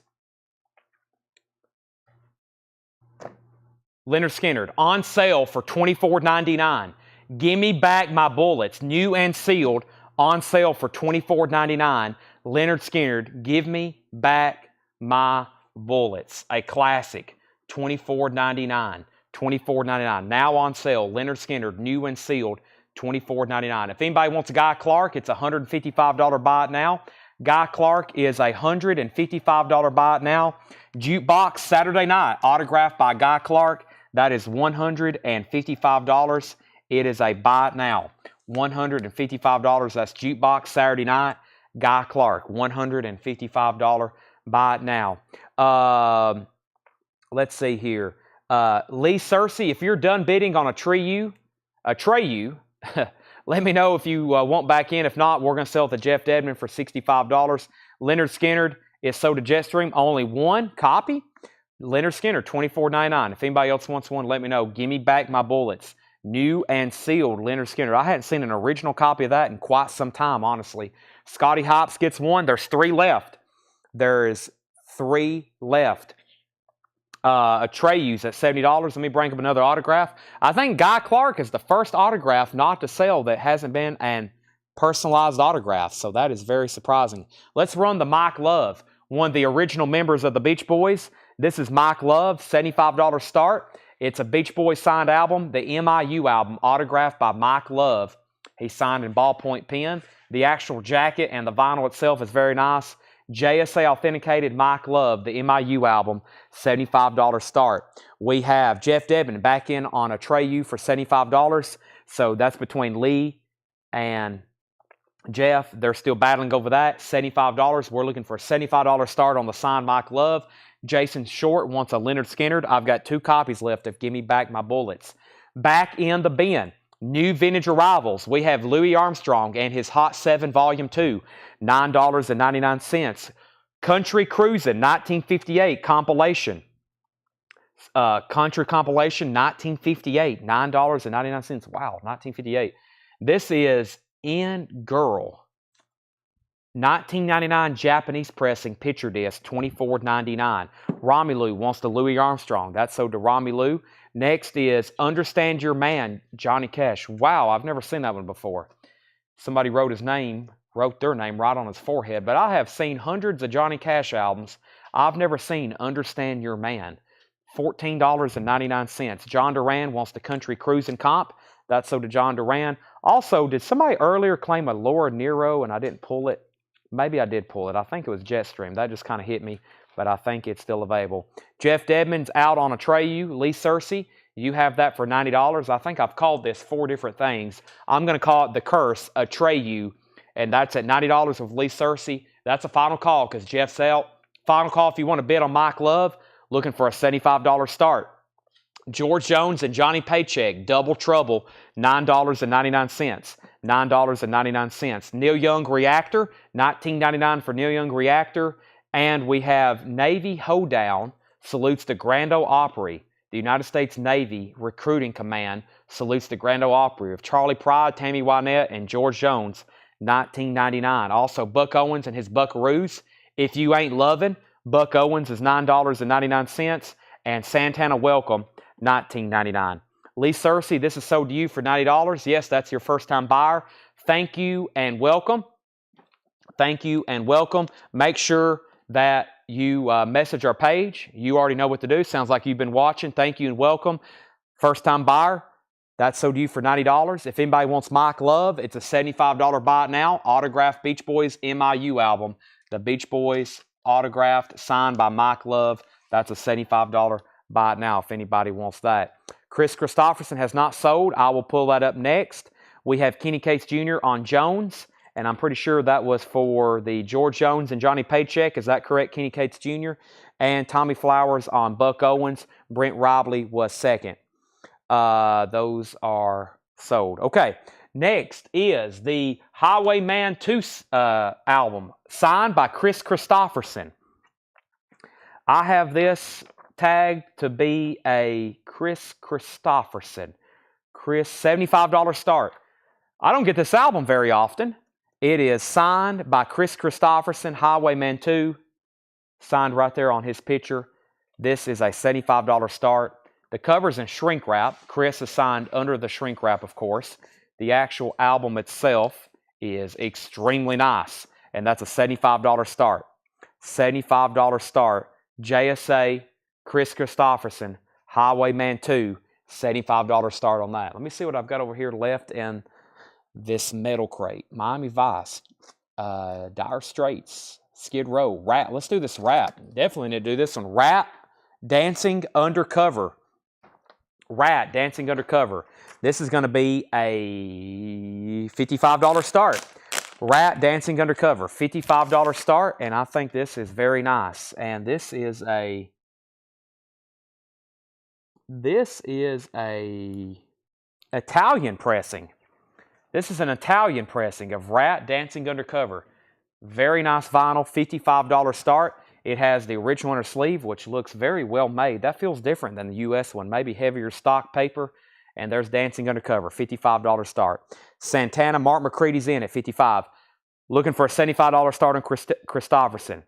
Leonard Skinner. On sale for $24.99. Gimme back my bullets. New and sealed. On sale for $24.99. Leonard Skinner, give me back my bullets. A classic. $24.99. $24.99. Now on sale. Leonard Skinner, new and sealed. $24.99. If anybody wants a Guy Clark, it's a $155 buy it now. Guy Clark is a $155 buy it now. Jukebox Saturday night, autographed by Guy Clark. That is $155. It is a buy it now. $155. That's Jukebox Saturday night. Guy Clark, $155 buy it now. Let's see here. Lee Searcy, if you're done bidding on Atreyu, let me know if you want back in. If not, we're going to sell it to Jeff Dedman for $65. Leonard Skinner is sold to Jetstream. Only one copy. Leonard Skinner, $24.99. If anybody else wants one, let me know. Give me back my bullets. New and sealed Leonard Skinner. I hadn't seen an original copy of that in quite some time, honestly. Scotty Hops gets one. There's 3 left. There's 3 left. Atreyu's at $70. Let me bring up another autograph. I think Guy Clark is the first autograph not to sell that hasn't been an personalized autograph, so that is very surprising. Let's run the Mike Love, one of the original members of the Beach Boys. This is Mike Love, $75 start. It's a Beach Boys signed album, the MIU album, autographed by Mike Love. He's signed in ballpoint pen. The actual jacket and the vinyl itself is very nice. JSA Authenticated Mike Love, the MIU album, $75 start. We have Jeff Debin back in on a Treyu for $75. So that's between Lee and Jeff. They're still battling over that. $75. We're looking for a $75 start on the signed Mike Love. Jason Short wants a Leonard Skinner. I've got 2 copies left of Gimme Back My Bullets. Back in the bin, new vintage arrivals. We have Louis Armstrong and his Hot 7 Volume 2, $9.99. Country Cruisin' 1958 compilation. Country compilation 1958, $9.99. Wow, 1958. This is In Girl. 1999 Japanese pressing picture disc, $24.99. Romelu wants the Louis Armstrong. That's sold to Romelu. Next is Understand Your Man, Johnny Cash. Wow, I've never seen that one before. Somebody wrote their name right on his forehead. But I have seen hundreds of Johnny Cash albums. I've never seen Understand Your Man. $14.99. John Duran wants the Country Cruisin' comp. That's sold to John Duran. Also, did somebody earlier claim a Laura Nero and I didn't pull it? Maybe I did pull it. I think it was Jetstream. That just kind of hit me, but I think it's still available. Jeff Dedman's out on a Treyu. Lee Searcy, you have that for $90. I think I've called this 4 different things. I'm going to call it The Curse, a Treyu, and that's at $90 with Lee Searcy. That's a final call because Jeff's out. Final call if you want to bid on Mike Love, looking for a $75 start. George Jones and Johnny Paycheck, Double Trouble, $9.99. $9.99. Neil Young Reactor, $19.99 for Neil Young Reactor. And we have Navy Hoedown salutes the Grand Ole Opry. The United States Navy Recruiting Command salutes the Grand Ole Opry of Charlie Pride, Tammy Wynette, and George Jones, $19.99. Also, Buck Owens and his Buckaroos. If You Ain't Lovin', Buck Owens is $9.99. And Santana Welcome, $19.99. Lee Searcy, this is sold to you for $90. Yes, that's your first-time buyer. Thank you and welcome. Thank you and welcome. Make sure that you message our page. You already know what to do. Sounds like you've been watching. Thank you and welcome. First-time buyer, that's sold to you for $90. If anybody wants Mike Love, it's a $75 buy it now. Autographed Beach Boys MIU album. The Beach Boys autographed, signed by Mike Love. That's a $75 buy it now if anybody wants that. Chris Christopherson has not sold. I will pull that up next. We have Kenny Cates Jr. on Jones, and I'm pretty sure that was for the George Jones and Johnny Paycheck. Is that correct, Kenny Cates Jr.? And Tommy Flowers on Buck Owens. Brent Robley was second. Those are sold. Okay, next is the Highwayman 2 album, signed by Chris Christopherson. I have this tagged to be a Chris Christopherson. Chris, $75 start. I don't get this album very often. It is signed by Chris Christopherson, Highwayman 2, signed right there on his picture. This is a $75 start. The cover's in shrink wrap. Chris is signed under the shrink wrap, of course. The actual album itself is extremely nice, and that's a $75 start. $75 start. JSA, Chris Christopherson, Highwayman 2, $75 start on that. Let me see what I've got over here left in this metal crate. Miami Vice, Dire Straits, Skid Row, Rap. Let's do this Rap. Definitely need to do this one. Rap, Dancing Undercover. Rat, Dancing Undercover. This is going to be a $55 start. Rat, Dancing Undercover, $55 start, and I think this is very nice. And this is a Italian pressing. This is an Italian pressing of Rat, Dancing Undercover. Very nice vinyl, $55 start. It has the original inner sleeve, which looks very well made. That feels different than the U.S. one, maybe heavier stock paper. And there's Dancing Undercover, $55 start. Santana, Mark McCready's in at $55. Looking for a $75 start on Christopherson.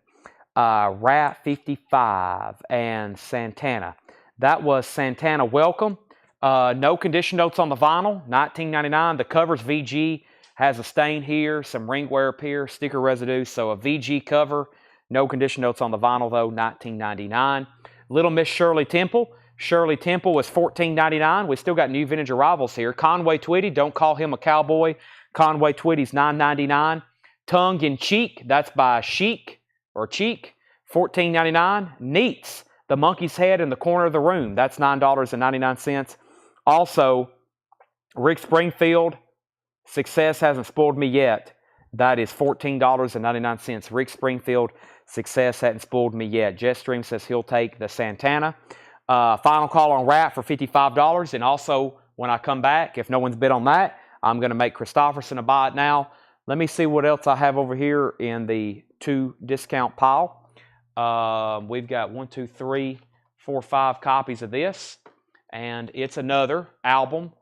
Rat, $55. And Santana. That was Santana Welcome. No condition notes on the vinyl, $19.99. The cover's VG, has a stain here, some ring wear up here, sticker residue. So a VG cover. No condition notes on the vinyl, though, $19.99. Little Miss Shirley Temple, Shirley Temple is $14.99. We still got new vintage arrivals here. Conway Twitty, don't call him a cowboy. Conway Twitty's $9.99. Tongue in Cheek, that's by Chic or Cheek, $14.99. Neats, the monkey's head in the corner of the room, that's $9.99. Also, Rick Springfield, Success Hasn't Spoiled Me Yet. That is $14.99. Rick Springfield, Success Hasn't Spoiled Me Yet. Jetstream says he'll take the Santana. Final call on Rat for $55. And also, when I come back, if no one's bid on that, I'm going to make Christofferson a buy it now. Let me see what else I have over here in the 2 discount pile. We've got 1, 2, 3, 4, 5 copies of this. And it's another album.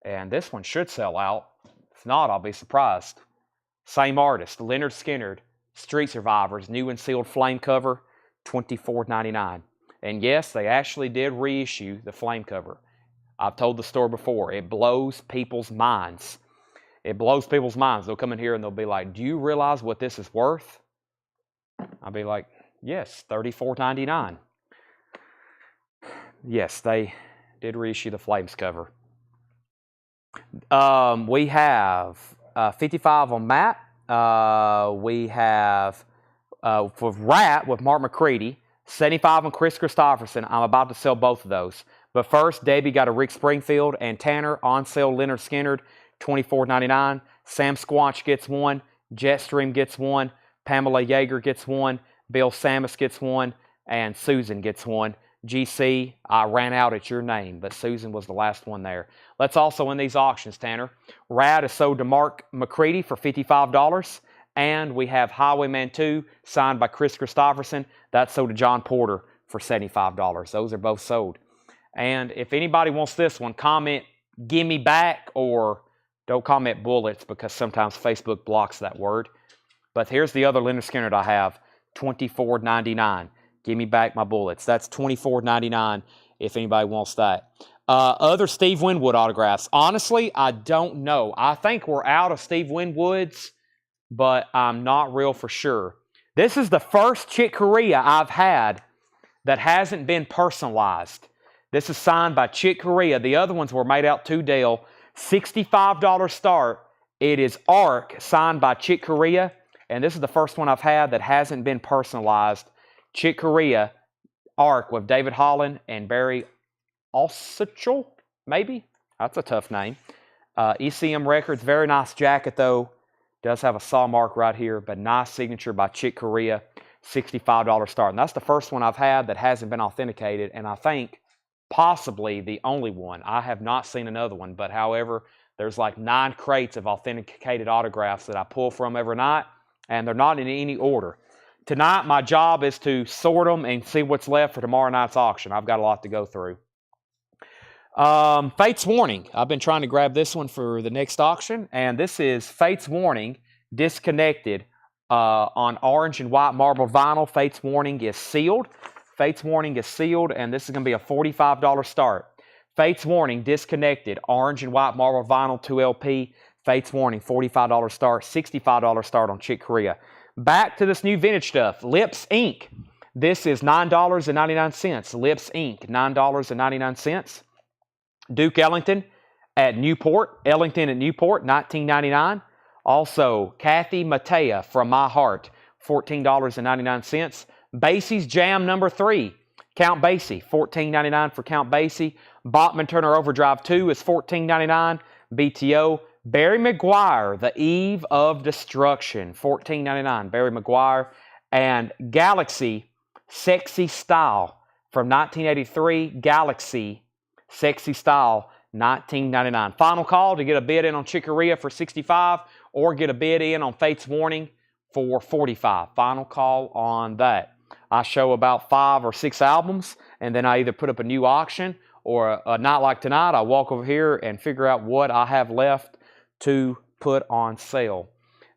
And this one should sell out. If not, I'll be surprised. Same artist, Leonard Skinner, Street Survivors, new and sealed flame cover, $24.99. And yes, they actually did reissue the flame cover. I've told the story before. It blows people's minds. It blows people's minds. They'll come in here and they'll be like, do you realize what this is worth? I'll be like, yes, $34.99. Yes, they did reissue the Flames cover. We have 55 on Matt. We have for Rat with Mark McCready, 75 on Chris Christofferson. I'm about to sell both of those. But first, Debbie got a Rick Springfield and Tanner on sale Leonard Skinner, $24.99. Sam Squanch gets one. Jetstream gets one. Pamela Yeager gets one. Bill Samus gets one. And Susan gets one. GC, I ran out at your name, but Susan was the last one there. Let's also in these auctions, Tanner. Rad is sold to Mark McCready for $55. And we have Highwayman 2 signed by Chris Christofferson. That's sold to John Porter for $75. Those are both sold. And if anybody wants this one, comment gimme back or don't comment bullets because sometimes Facebook blocks that word. But here's the other Leonard Skinner I have, $24.99. Give me back my bullets. That's $24.99 if anybody wants that. Other Steve Winwood autographs. Honestly, I don't know. I think we're out of Steve Winwood's, but I'm not real for sure. This is the first Chick Corea I've had that hasn't been personalized. This is signed by Chick Corea. The other ones were made out to Dale. $65 start. It is Arc signed by Chick Corea. And this is the first one I've had that hasn't been personalized. Chick Corea, Arc with David Holland and Barry Alsichel, maybe? That's a tough name. ECM Records, very nice jacket though. Does have a saw mark right here, but nice signature by Chick Corea, $65 start. And that's the first one I've had that hasn't been authenticated, and I think possibly the only one. I have not seen another one, but however, there's like 9 crates of authenticated autographs that I pull from every night, and they're not in any order. Tonight, my job is to sort them and see what's left for tomorrow night's auction. I've got a lot to go through. Fate's Warning. I've been trying to grab this one for the next auction, and this is Fate's Warning Disconnected on orange and white marble vinyl. Fate's Warning is sealed. Fate's Warning is sealed, and this is going to be a $45 start. Fate's Warning Disconnected, orange and white marble vinyl 2LP. Fate's Warning, $45 start, $65 start on Chick Corea. Back to this new vintage stuff. Lips Inc. This is $9.99. Lips Inc. $9.99. Duke Ellington at Newport. Ellington at Newport, $19.99. Also, Kathy Mattea from My Heart, $14.99. Basie's Jam number 3. Count Basie, $14.99 for Count Basie. Bachman Turner Overdrive 2 is $14.99. BTO. Barry McGuire, The Eve of Destruction, $14.99. Barry McGuire. And Galaxy, Sexy Style from 1983. Galaxy, Sexy Style, $19.99. Final call to get a bid in on Chick Corea for $65 or get a bid in on Fate's Warning for $45. Final call on that. I show about 5 or 6 albums, and then I either put up a new auction or a night like tonight, I walk over here and figure out what I have left to put on sale.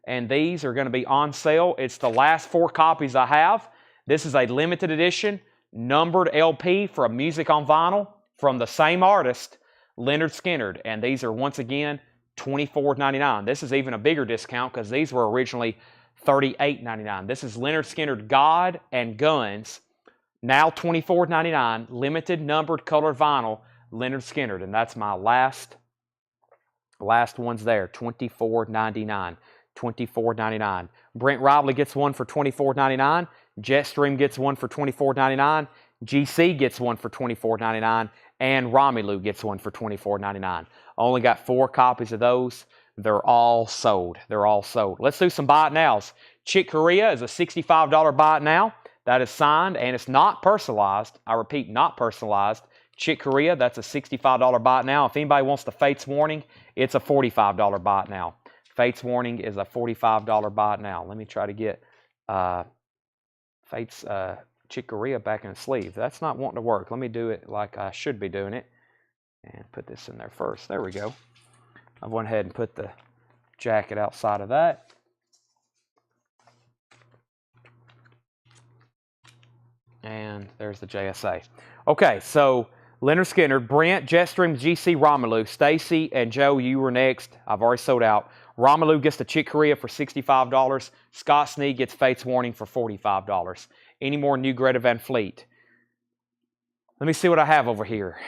And these are going to be on sale. It's the last 4 copies I have. This is a limited edition numbered LP for Music on Vinyl from the same artist, Leonard Skinner. And these are once again $24.99. This is even a bigger discount because these were originally $38.99. This is Leonard Skinner, God and Guns, Now $24.99, limited numbered colored vinyl, Leonard Skinner. And that's my last ones there, $24.99. $24.99. Brent Robley gets one for $24.99. Jetstream gets one for $24.99. GC gets one for $24.99. And Romelu gets one for $24.99. Only got 4 copies of those. They're all sold. They're all sold. Let's do some buy it nows. Chick Corea is a $65 buy it now. That is signed and it's not personalized. I repeat, not personalized. Chick Corea, that's a $65 buy it now. If anybody wants the Fates Warning, it's a $45 buy it now. Fates Warning is a $45 buy it now. Let me try to get Fates Chick Corea back in the sleeve. That's not wanting to work. Let me do it like I should be doing it. And put this in there first. There we go. I went ahead and put the jacket outside of that. And there's the JSA. Okay, so Leonard Skinner, Brent, Jetstream, GC, Romelu, Stacy, and Joe, you were next. I've already sold out. Romelu gets the Chick Corea for $65. Scott Sneed gets Fates Warning for $45. Any more new Greta Van Fleet? Let me see what I have over here.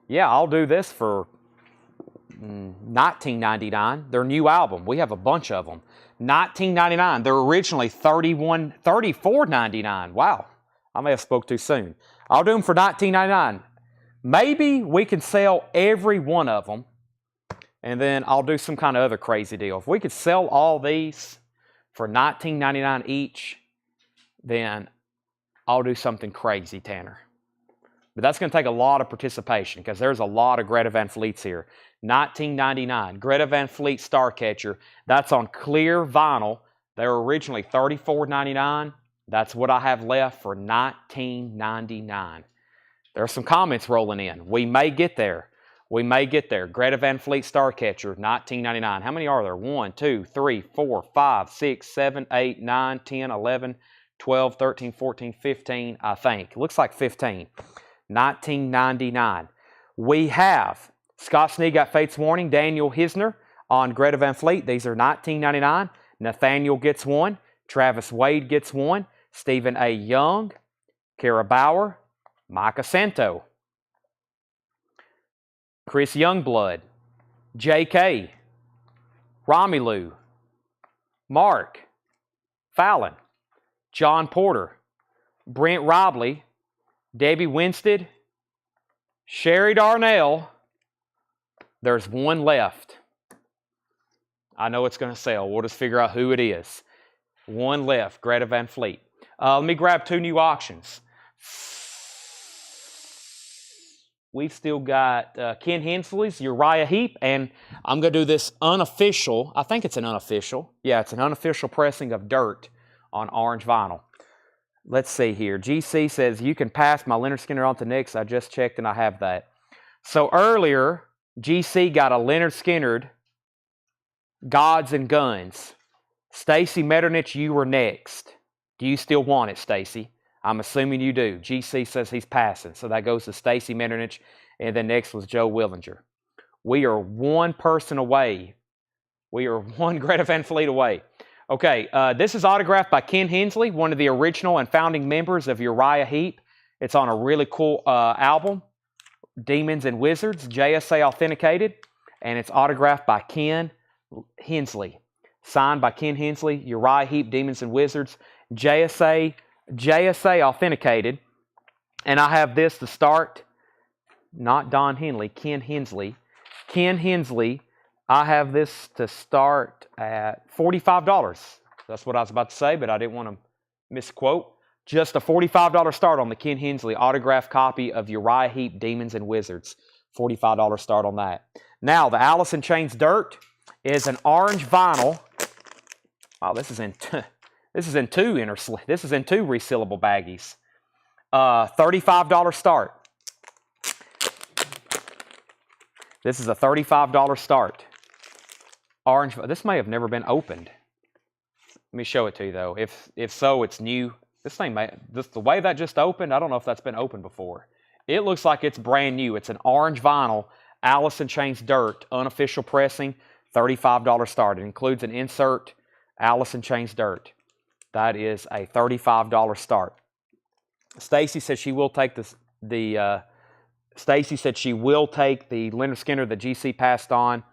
Yeah, I'll do this for $19.99. Their new album. We have a bunch of them. $19.99. They're originally $34.99. Wow, I may have spoke too soon. I'll do them for $19.99. Maybe we can sell every one of them, and then I'll do some kind of other crazy deal. If we could sell all these for $19.99 each, then I'll do something crazy, Tanner. But that's going to take a lot of participation because there's a lot of Greta Van Fleets here. $19.99. Greta Van Fleet Starcatcher. That's on clear vinyl. They were originally $34.99. That's what I have left for $19.99. There are some comments rolling in. We may get there. We may get there. Greta Van Fleet Starcatcher, $19.99. How many are there? 1, 2, 3, 4, 5, 6, 7, 8, 9, 10, 11, 12, 13, 14, 15, I think. Looks like 15. $19.99. We have Scott Sneed got Fates Warning, Daniel Hisner on Greta Van Fleet. These are $19.99. Nathaniel gets one. Travis Wade gets one. Stephen A. Young, Kara Bauer, Micah Santo, Chris Youngblood, J.K., Romelu, Mark, Fallon, John Porter, Brent Robley, Debbie Winstead, Sherry Darnell. There's one left. I know it's going to sell. We'll just figure out who it is. One left, Greta Van Fleet. Let me grab 2 new auctions. We've still got Ken Hensley's Uriah Heep, and I'm going to do this unofficial. I think it's an unofficial. Yeah, it's an unofficial pressing of Dirt on orange vinyl. Let's see here. GC says, you can pass my Leonard Skinner on to next. I just checked and I have that. So earlier, GC got a Leonard Skinner Gods and Guns. Stacy Metternich, you were next. Do you still want it, Stacy? I'm assuming you do. GC says he's passing. So that goes to Stacy Metternich. And then next was Joe Willinger. We are one person away. We are one Greta Van Fleet away. Okay, this is autographed by Ken Hensley, one of the original and founding members of Uriah Heep. It's on a really cool album, Demons and Wizards, JSA authenticated, and it's autographed by Ken Hensley. Signed by Ken Hensley, Uriah Heep, Demons and Wizards, JSA authenticated. And I have this to start, not Don Henley, Ken Hensley. Ken Hensley, I have this to start at $45. That's what I was about to say, but I didn't want to misquote. Just a $45 start on the Ken Hensley autographed copy of Uriah Heep, Demons and Wizards. $45 start on that. Now, the Alice in Chains Dirt is an orange vinyl. Wow, this is in two resealable baggies. $35 start. This is a $35 start. Orange. This may have never been opened. Let me show it to you though. If so, it's new. This thing the way that just opened, I don't know if that's been opened before. It looks like it's brand new. It's an orange vinyl, Alice in Chains Dirt, unofficial pressing, $35 start. It includes an insert Alice in Chains dirt. That is a $35 start. Stacy said she will take Stacy said she will take the Leonard Skinner that GC passed on.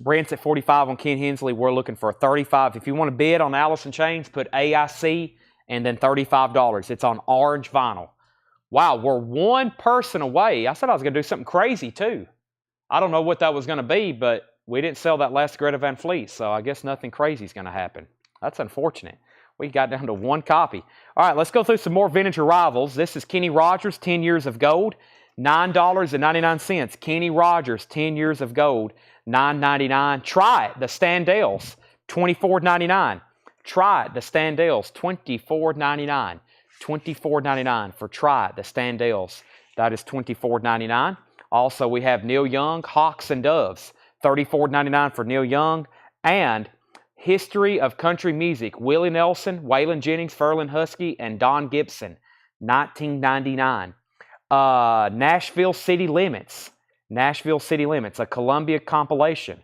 Brent's at 45 on Ken Hensley. We're looking for a 35. If you want to bid on Alice in Chains, put AIC and then $35. It's on orange vinyl. Wow, we're one person away. I said I was going to do something crazy too. I don't know what that was going to be, but we didn't sell that last Greta Van Fleet, so I guess nothing crazy is going to happen. That's unfortunate. We got down to one copy. All right, let's go through some more vintage arrivals. This is Kenny Rogers, 10 years of gold, $9.99. Kenny Rogers, 10 years of gold, $9.99. Try it, the Standells, $24.99. Try it, the Standells, $24.99. $24.99 for Try it, the Standells. That is $24.99. Also, we have Neil Young, Hawks and Doves, $34.99 for Neil Young. And History of Country Music, Willie Nelson, Waylon Jennings, Ferlin Husky, and Don Gibson, $19.99. Nashville City Limits, a Columbia compilation.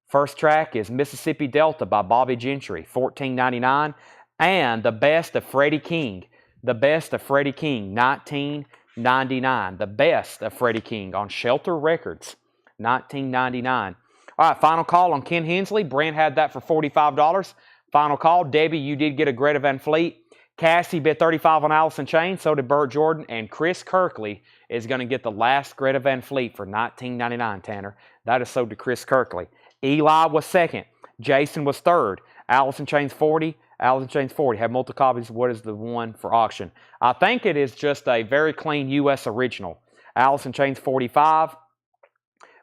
First track is Mississippi Delta by Bobby Gentry, $14.99. And The Best of Freddie King, $19.99. The Best of Freddie King on Shelter Records, $19.99. All right, final call on Ken Hensley. Brent had that for $45. Final call. Debbie, you did get a Greta Van Fleet. Cassie bid $35 on Alice in Chains. So did Burt Jordan. And Chris Kirkley is going to get the last Greta Van Fleet for $19.99, Tanner. That is so to Chris Kirkley. Eli was second. Jason was third. Alice in Chains 40. Alice in Chains 40. Have multiple copies. What is the one for auction? I think it is just a very clean U.S. original. Alice in Chains 45.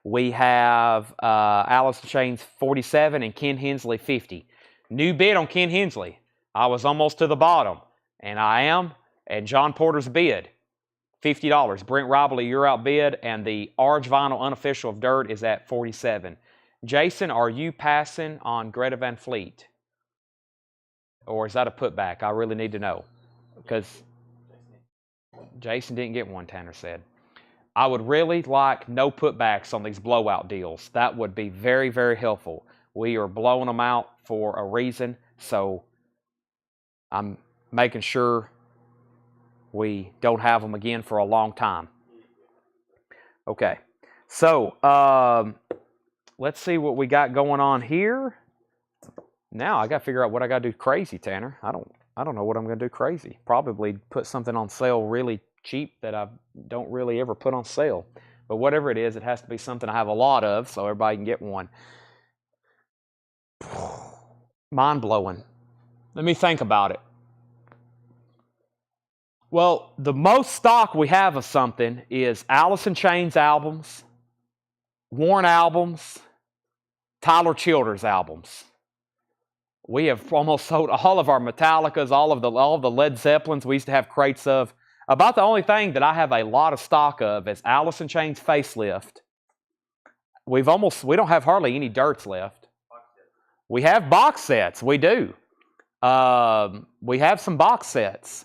We have Alice in Chains 47 and Ken Hensley 50. New bid on Ken Hensley. I was almost to the bottom, and I am. And John Porter's bid, $50. Brent Robley, you're outbid, and the orange vinyl unofficial of Dirt is at $47. Jason, are you passing on Greta Van Fleet? Or is that a putback? I really need to know. Because Jason didn't get one, Tanner said. I would really like no putbacks on these blowout deals. That would be very, very helpful. We are blowing them out for a reason, so I'm making sure we don't have them again for a long time. Okay, so let's see what we got going on here. Now I got to figure out what I got to do crazy, Tanner. I don't know what I'm going to do crazy. Probably put something on sale really cheap that I don't really ever put on sale. But whatever it is, it has to be something I have a lot of so everybody can get one. Mind-blowing. Let me think about it. Well, the most stock we have of something is Alice in Chains albums, Warren albums, Tyler Childers albums. We have almost sold all of our Metallicas, all of the Led Zeppelins we used to have crates of. About the only thing that I have a lot of stock of is Alice in Chains Facelift. We don't have hardly any Dirts left. We have box sets. We do. We have some box sets.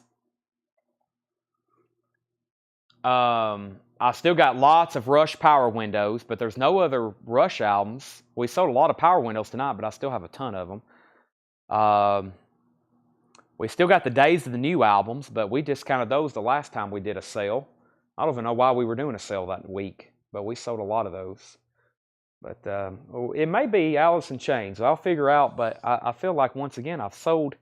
I still got lots of Rush Power Windows, but there's no other Rush albums. We sold a lot of Power Windows tonight, but I still have a ton of them. We still got the Days of the New albums, but we discounted those the last time we did a sale. I don't even know why we were doing a sale that week, but we sold a lot of those. But it may be Alice in Chains. I'll figure out, but I feel like, once again, I've sold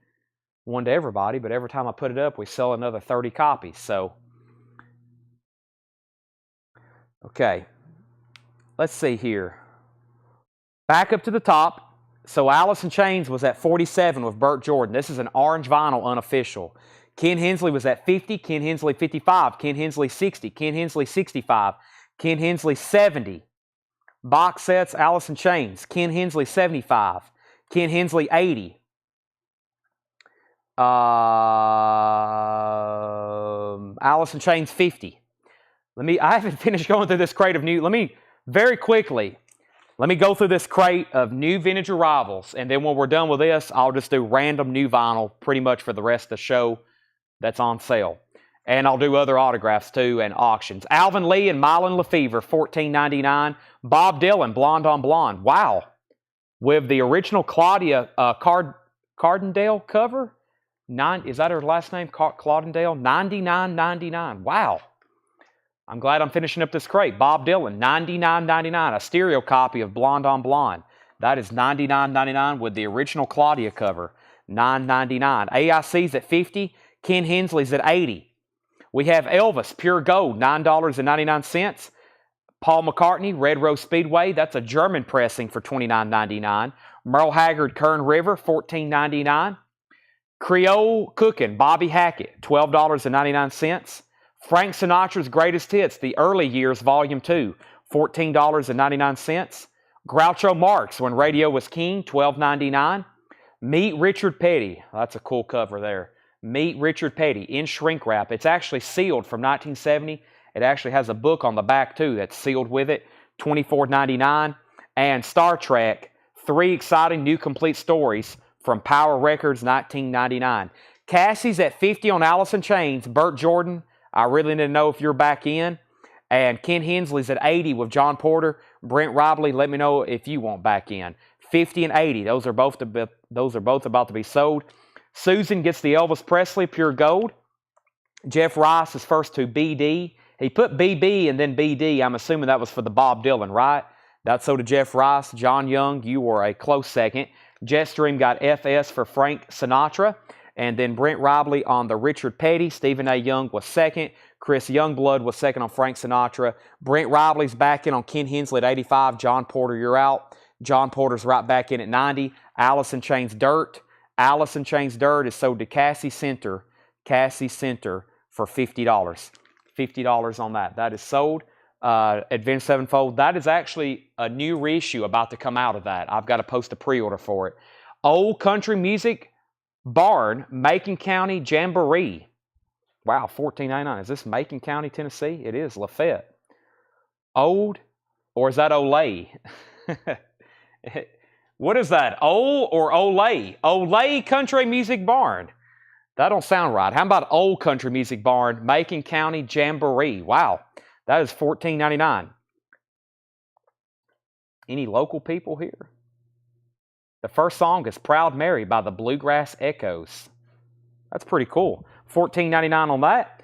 one to everybody, but every time I put it up, we sell another 30 copies. So, okay, let's see here. Back up to the top. So Alice in Chains was at 47 with Burt Jordan. This is an orange vinyl unofficial. Ken Hensley was at 50, Ken Hensley 55, Ken Hensley 60, Ken Hensley 65, Ken Hensley 70. Box sets, Alice in Chains, Ken Hensley 75, Ken Hensley 80. Alice in Chains 50. I haven't finished going through this crate of new. Let me go through this crate of new vintage arrivals, and then when we're done with this, I'll just do random new vinyl pretty much for the rest of the show that's on sale. And I'll do other autographs too and auctions. Alvin Lee and Mylon Lefevre, $14.99. Bob Dylan, Blonde on Blonde. Wow. with the original Claudia Cardendale cover. Is that her last name? Claudendale? $99.99. Wow. I'm glad I'm finishing up this crate. Bob Dylan, $99.99. A stereo copy of Blonde on Blonde. That is $99.99 with the original Claudia cover. $9.99. AIC's at $50. Ken Hensley's at $80. We have Elvis, Pure Gold, $9.99. Paul McCartney, Red Rose Speedway. That's a German pressing for $29.99. Merle Haggard, Kern River, $14.99. Creole Cookin', Bobby Hackett, $12.99. Frank Sinatra's Greatest Hits, the Early Years, Volume 2, $14.99. Groucho Marx, When Radio Was King, $12.99. Meet Richard Petty. That's a cool cover there. Meet Richard Petty in shrink wrap. It's actually sealed from 1970. It actually has a book on the back, too, that's sealed with it, $24.99. And Star Trek, 3 exciting new complete stories from Power Records, $19.99. Cassie's at $50 on Alice in Chains. Burt Jordan, I really need to know if you're back in. And Ken Hensley's at $80 with John Porter. Brent Robley, let me know if you want back in. $50 and $80. Those are both about to be sold. Susan gets the Elvis Presley Pure Gold. Jeff Rice is first to BD. He put BB and then BD. I'm assuming that was for the Bob Dylan, right? That's so to Jeff Rice. John Young, you were a close second. Jetstream got FS for Frank Sinatra. And then Brent Robley on the Richard Petty. Stephen A. Young was second. Chris Youngblood was second on Frank Sinatra. Brent Robley's back in on Ken Hensley at 85. John Porter, you're out. John Porter's right back in at 90. Alice in Chains Dirt. Alice in Chains Dirt is sold to Cassie Center. Cassie Center for $50. $50 on that. That is sold. Advanced Sevenfold. That is actually a new reissue about to come out of that. I've got to post a pre-order for it. Old Country Music Barn, Macon County Jamboree. Wow, $14.99. Is this Macon County, Tennessee? It is, Lafayette. Old, or is that Olay? What is that, Old or Olay? Olay Country Music Barn. That don't sound right. How about Old Country Music Barn, Macon County Jamboree? Wow, that is $14.99. Any local people here? The first song is Proud Mary by the Bluegrass Echoes. That's pretty cool. $14.99 on that.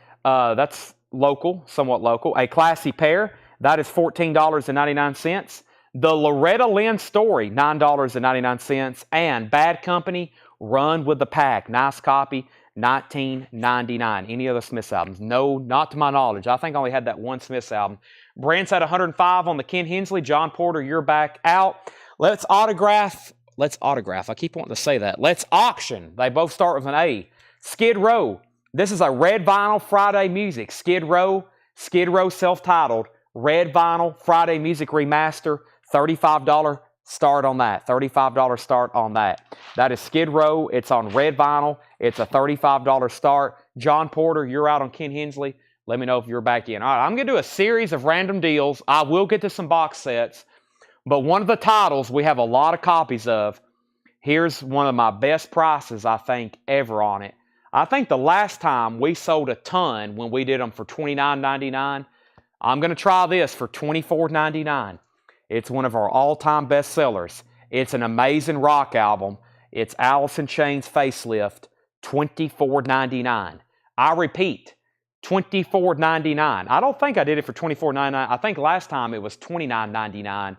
That's local, somewhat local. A Classy Pair, that is $14.99. The Loretta Lynn Story, $9.99. And Bad Company, Run with the Pack. Nice copy, $19.99. Any other Smiths albums? No, not to my knowledge. I think I only had that one Smiths album. Brandt's at 105 on the Ken Hensley. John Porter, you're back out. Let's autograph. I keep wanting to say that. Let's auction. They both start with an A. Skid Row. This is a red vinyl Friday music. Skid Row self-titled. Red vinyl Friday music remaster. $35 start on that. $35 start on that. That is Skid Row. It's on red vinyl. It's a $35 start. John Porter, you're out on Ken Hensley. Let me know if you're back in. All right, I'm going to do a series of random deals. I will get to some box sets. But one of the titles we have a lot of copies of. Here's one of my best prices, I think, ever on it. I think the last time we sold a ton when we did them for $29.99. I'm going to try this for $24.99. It's one of our all-time best sellers. It's an amazing rock album. It's Alice in Chains Facelift, $24.99. I repeat, $24.99. I don't think I did it for $24.99. I think last time it was $29.99.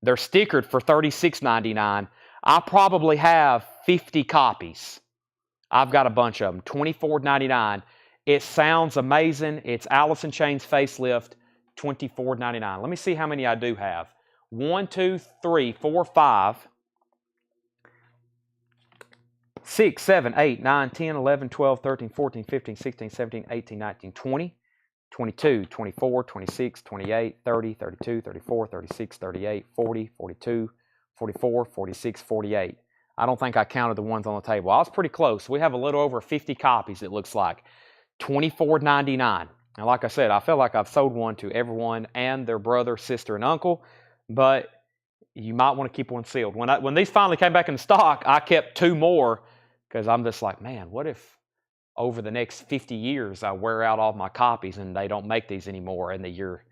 They're stickered for $36.99. I probably have 50 copies. I've got a bunch of them. $24.99. It sounds amazing. It's Alice in Chains Facelift, $24.99. Let me see how many I do have. 1, 2, 3, 4, 5, 6, 7, 8, 9, 10, 11, 12, 13, 14, 15, 16, 17, 18, 19, 20, 22, 24, 26, 28, 30, 32, 34, 36, 38, 40, 42, 44, 46, 48. I don't think I counted the ones on the table. I was pretty close. We have a little over 50 copies, it looks like. $24.99. And like I said, I feel like I've sold one to everyone and their brother, sister, and uncle. But you might want to keep one sealed. When these finally came back in stock, I kept 2 more because I'm just like, man, what if over the next 50 years I wear out all my copies and they don't make these anymore in the year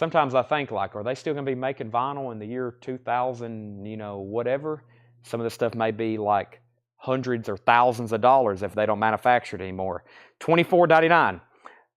sometimes I think, like, are they still going to be making vinyl in the year 2000, whatever? Some of this stuff may be like hundreds or thousands of dollars if they don't manufacture it anymore. $24.99.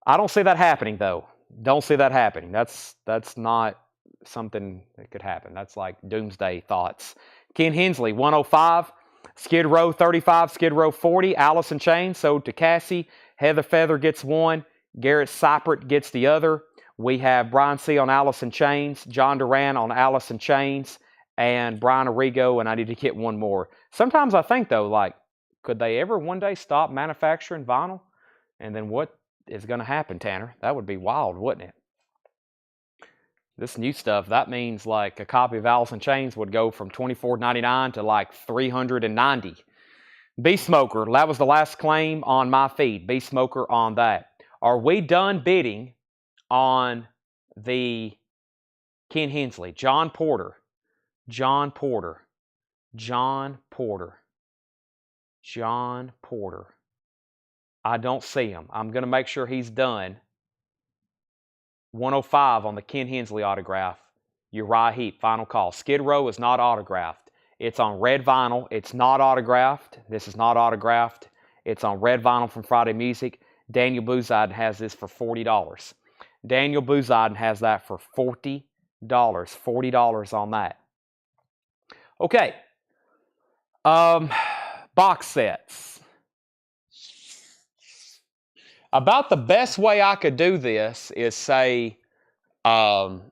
I don't see that happening, though. Don't see that happening. That's not something that could happen. That's like doomsday thoughts. Ken Hensley, 105. Skid Row, 35. Skid Row, 40. Allison Chain sold to Cassie. Heather Feather gets one. Garrett Seipert gets the other. We have Brian C. on Allison Chains. John Duran on Allison Chains. And Brian Arrigo, and I need to get one more. Sometimes I think, though, like, could they ever one day stop manufacturing vinyl? And then what is going to happen, Tanner? That would be wild, wouldn't it? This new stuff, that means like a copy of Allison Chains would go from $24.99 to like $390. Beast Smoker, that was the last claim on my feed. Beast Smoker on that. Are we done bidding on the Ken Hensley? John Porter. John Porter. John Porter. John Porter. I don't see him. I'm going to make sure he's done. 105 on the Ken Hensley autograph. Uriah Heep, final call. Skid Row is not autographed. It's on red vinyl. It's not autographed. This is not autographed. It's on red vinyl from Friday Music. Daniel Buziden has this for $40. Daniel Buziden has that for $40. $40 on that. Okay. Box sets. About the best way I could do this is say, box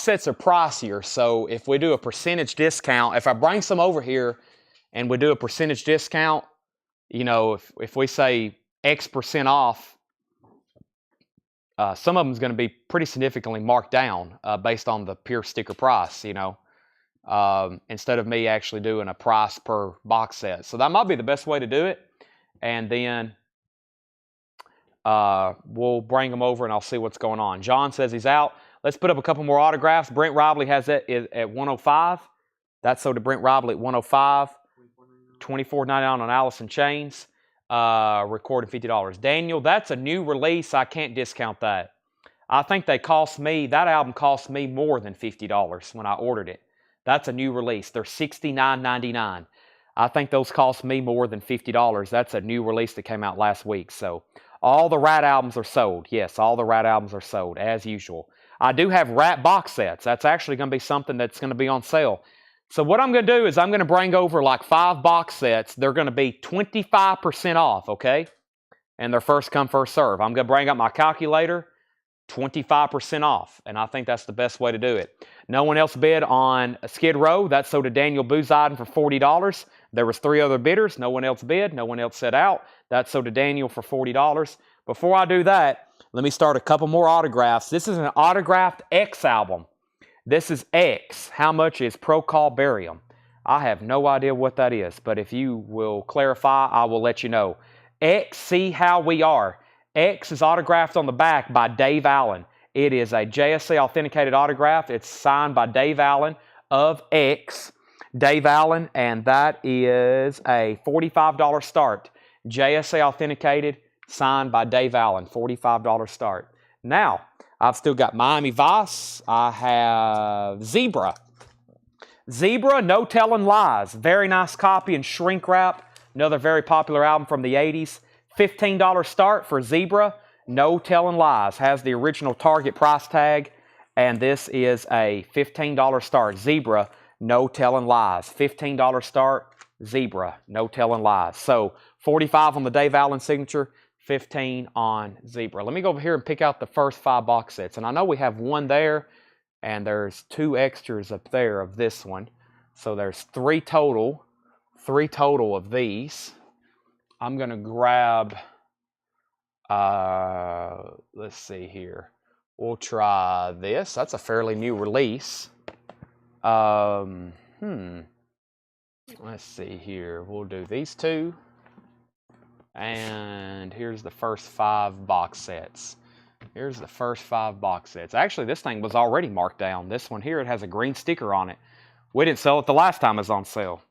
sets are pricier, so if we do a percentage discount, if I bring some over here and we do a percentage discount, if we say X percent off, some of them is going to be pretty significantly marked down based on the pure sticker price, instead of me actually doing a price per box set. So that might be the best way to do it. And then we'll bring them over and I'll see what's going on. John says he's out. Let's put up a couple more autographs. Brent Robley has it at 105. That's sold to Brent Robley at 105. $24.99 on Allison Chains. Recorded $50. Daniel, that's a new release. I can't discount that. I think that album cost me more than $50 when I ordered it. That's a new release. They're $69.99. I think those cost me more than $50. That's a new release that came out last week. So all the Rat albums are sold. Yes, all the Rat albums are sold, as usual. I do have Rat box sets. That's actually going to be something that's going to be on sale. So what I'm going to do is I'm going to bring over like 5 box sets. They're going to be 25% off, okay? And they're first come, first serve. I'm going to bring up my calculator. 25% off, and I think that's the best way to do it. No one else bid on Skid Row. That sold to Daniel Buziden for $40. There was 3 other bidders. No one else bid. No one else set out. That sold to Daniel for $40. Before I do that, let me start a couple more autographs. This is an autographed X album. This is X. How much is Procol Barium? I have no idea what that is, but if you will clarify, I will let you know. X, See How We Are. X is autographed on the back by Dave Allen. It is a JSA authenticated autograph. It's signed by Dave Allen of X. Dave Allen, and that is a $45 start. JSA authenticated, signed by Dave Allen, $45 start. Now, I've still got Miami Vice. I have Zebra. Zebra, No Telling Lies. Very nice copy in shrink wrap. Another very popular album from the 80s. $15 start for Zebra, No Telling Lies. Has the original Target price tag, and this is a $15 start. Zebra, No Telling Lies. $15 start, Zebra, No Telling Lies. So $45 on the Dave Allen signature, $15 on Zebra. Let me go over here and pick out the first 5 box sets. And I know we have one there, and there's 2 extras up there of this one. So there's 3 total of these. I'm going to grab, let's see here. We'll try this. That's a fairly new release. Let's see here. We'll do these 2. And here's the first 5 box sets. Here's the first 5 box sets. Actually, this thing was already marked down. This one here, it has a green sticker on it. We didn't sell it the last time it was on sale.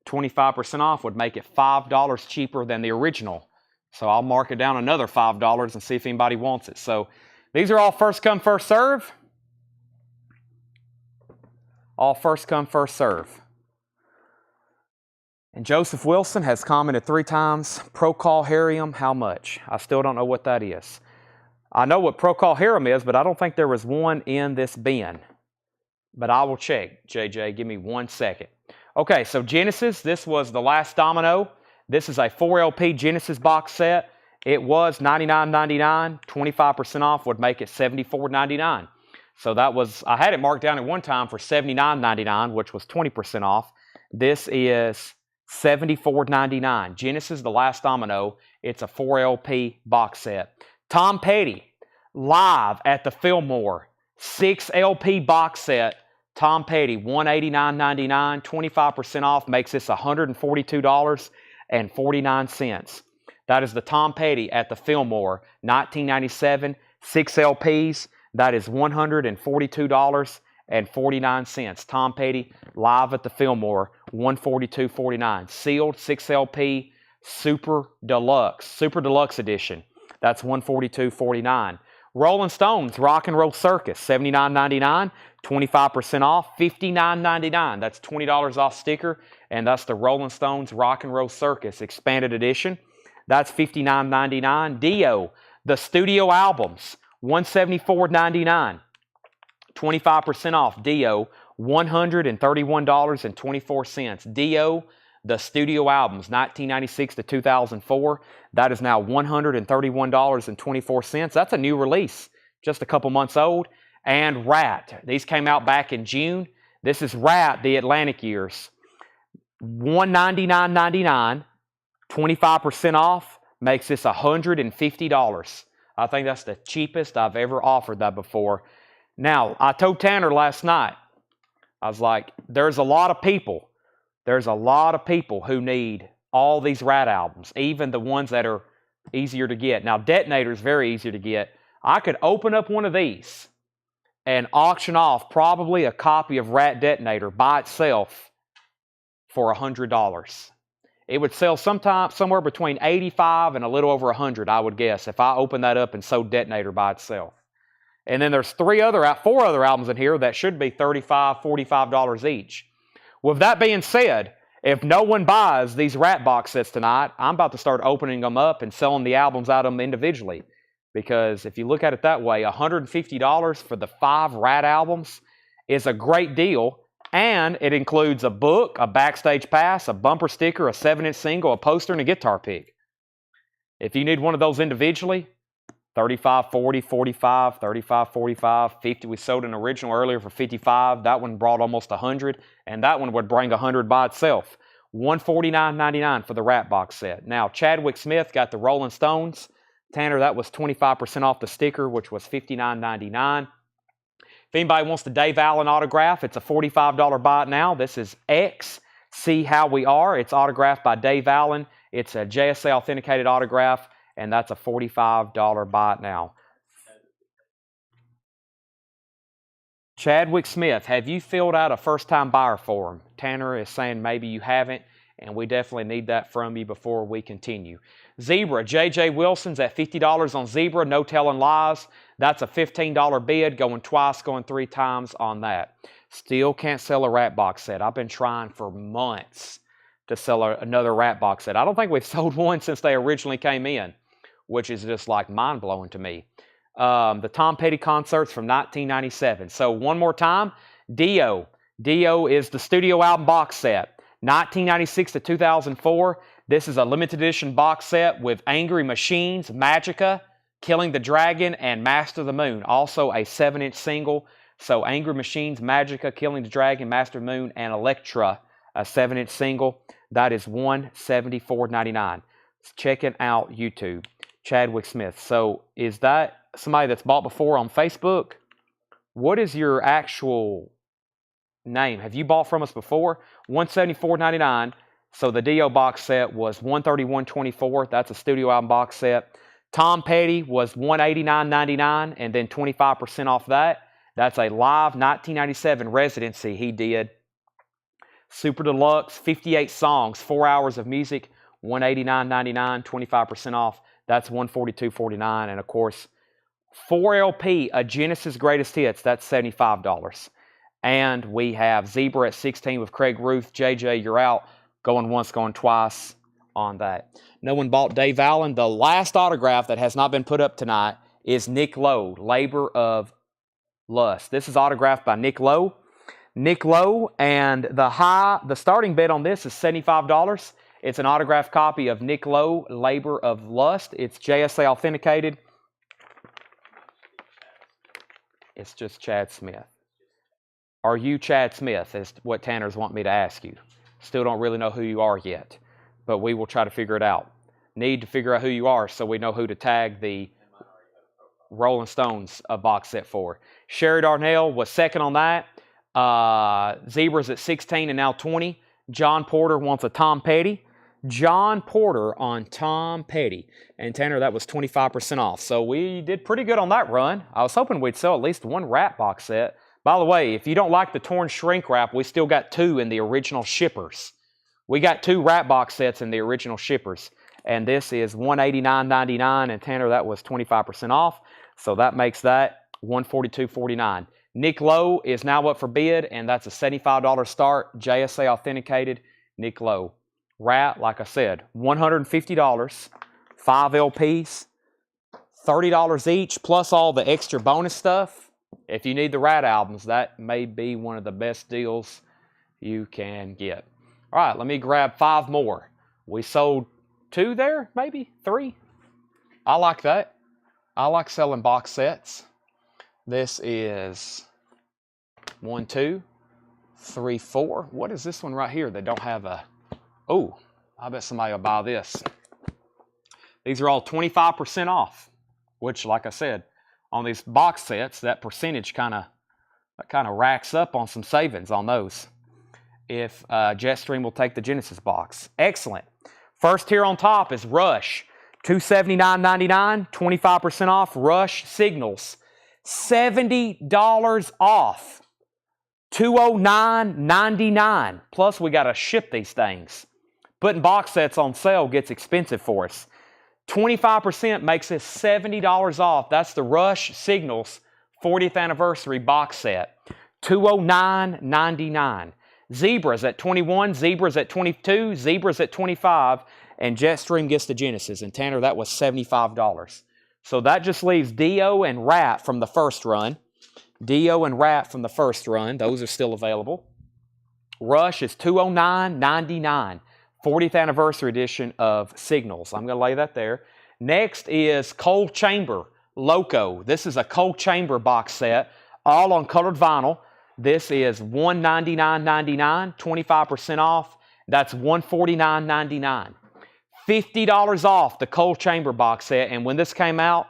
25% off would make it $5 cheaper than the original So I'll mark it down another $5 and see if anybody wants it. So these are all first come, first serve. All first come, first serve. And Joseph Wilson has commented 3 times, Procalharium, how much? I still don't know what that is. I know what Procalharium is, but I don't think there was one in this bin. But I will check. JJ, give me 1 second. Okay, so Genesis, this was the last domino. This is a 4LP Genesis box set. It was $99.99. 25% off would make it $74.99. So that was, I had it marked down at one time for $79.99, which was 20% off. This is $74.99. Genesis, the last domino. It's a 4LP box set. Tom Petty, live at the Fillmore, 6LP box set. Tom Petty, $189.99, 25% off makes this $142.49. That is the Tom Petty at the Fillmore, 1997, 6 LPs. That is $142.49. Tom Petty, live at the Fillmore, $142.49. Sealed, 6 LP, Super Deluxe Edition. That's $142.49. Rolling Stones, Rock and Roll Circus, $79.99, 25% off, $59.99. That's $20 off sticker, and that's the Rolling Stones Rock and Roll Circus Expanded Edition. That's $59.99. Dio, the studio albums, $174.99, 25% off. Dio, $131.24. Dio, the studio albums, 1996 to 2004. That is now $131.24. That's a new release, just a couple months old. And Rat, these came out back in June. This is Rat, the Atlantic Years, $199.99, 25% off, makes this $150. I think that's the cheapest I've ever offered that before. Now, I told Tanner last night, I was like, there's a lot of people who need all these Rat albums, even the ones that are easier to get. Now, Detonator's very easy to get. I could open up one of these and auction off probably a copy of Rat Detonator by itself for $100. It would sell somewhere between 85 and a little over 100, I would guess, if I opened that up and sold Detonator by itself. And then there's 4 other albums in here that should be $35, $45 each. With that being said, if no one buys these Rat box sets tonight, I'm about to start opening them up and selling the albums out of them individually. Because if you look at it that way, $150 for the 5 Rat albums is a great deal. And it includes a book, a backstage pass, a bumper sticker, a 7-inch single, a poster, and a guitar pick. If you need one of those individually, $35, $40, $45, $35, $45, $50. We sold an original earlier for $55. That one brought almost $100, and that one would bring $100 by itself. $149.99 for the Rat box set. Now, Chadwick Smith got the Rolling Stones. Tanner, that was 25% off the sticker, which was $59.99. If anybody wants the Dave Allen autograph, it's a $45 buy it now. This is X, See How We Are. It's autographed by Dave Allen. It's a JSA authenticated autograph, and that's a $45 buy it now. Chadwick Smith, have you filled out a first-time buyer form? Tanner is saying maybe you haven't, and we definitely need that from you before we continue. Zebra, J.J. Wilson's at $50 on Zebra, no telling lies. That's a $15 bid, going twice, going 3 times on that. Still can't sell a Rat box set. I've been trying for months to sell another Rat box set. I don't think we've sold one since they originally came in, which is just like mind-blowing to me. The Tom Petty concerts from 1997. So one more time, Dio. Dio is the studio album box set, 1996 to 2004. This is a limited edition box set with Angry Machines, Magica, Killing the Dragon, and Master of the Moon. Also a 7-inch single. So Angry Machines, Magica, Killing the Dragon, Master of the Moon, and Electra, a 7-inch single. That is $174.99. Check it out, YouTube. Chadwick Smith. So is that somebody that's bought before on Facebook? What is your actual name? Have you bought from us before? $174.99. So the Dio box set was $131.24. That's a studio album box set. Tom Petty was $189.99, and then 25% off that. That's a live 1997 residency he did. Super Deluxe, 58 songs, 4 hours of music, $189.99, 25% off. That's $142.49. And of course, 4LP, a Genesis Greatest Hits, that's $75. And we have Zebra at 16 with Craig Ruth. JJ, you're out. Going once, going twice on that. No one bought Dave Allen. The last autograph that has not been put up tonight is Nick Lowe, Labor of Lust. This is autographed by Nick Lowe. Nick Lowe, and the starting bid on this is $75. It's an autographed copy of Nick Lowe, Labor of Lust. It's JSA authenticated. It's just Chad Smith. Are you Chad Smith? Is what Tanner's want me to ask you. Still don't really know who you are yet, but we will try to figure it out. Need to figure out who you are so we know who to tag the Rolling Stones box set for. Sherry Darnell was second on that. Zebra's at 16 and now 20. John Porter wants a Tom Petty. John Porter on Tom Petty. And Tanner, that was 25% off. So we did pretty good on that run. I was hoping we'd sell at least one wrap box set. By the way, if you don't like the torn shrink wrap, we still got 2 in the original shippers. We got 2 wrap box sets in the original shippers. And this is $189.99. And Tanner, that was 25% off. So that makes that $142.49. Nick Lowe is now up for bid, and that's a $75 start. JSA authenticated. Nick Lowe. Rat, like I said, $150, 5 LPs, $30 each, plus all the extra bonus stuff. If you need the Rat albums, that may be one of the best deals you can get. All right, let me grab 5 more. We sold 2 there, maybe 3. I like that. I like selling box sets. This is 1, 2, 3, 4. What is this one right here that don't have a... Oh, I bet somebody will buy this. These are all 25% off, which, like I said, on these box sets, that percentage kind of racks up on some savings on those. If Jetstream will take the Genesis box. Excellent. First here on top is Rush. $279.99, 25% off. Rush Signals. $70 off. $209.99. Plus, we got to ship these things. Putting box sets on sale gets expensive for us. 25% makes it $70 off. That's the Rush Signals 40th anniversary box set. $209.99. Zebras at 21, Zebras at 22, Zebras at 25, and Jetstream gets the Genesis. And Tanner, that was $75. So that just leaves Dio and Rat from the first run. Dio and Rat from the first run. Those are still available. Rush is $209.99. 40th anniversary edition of Signals. I'm going to lay that there. Next is Cold Chamber Loco. This is a Cold Chamber box set, all on colored vinyl. This is $199.99, 25% off. That's $149.99. $50 off the Cold Chamber box set. And when this came out,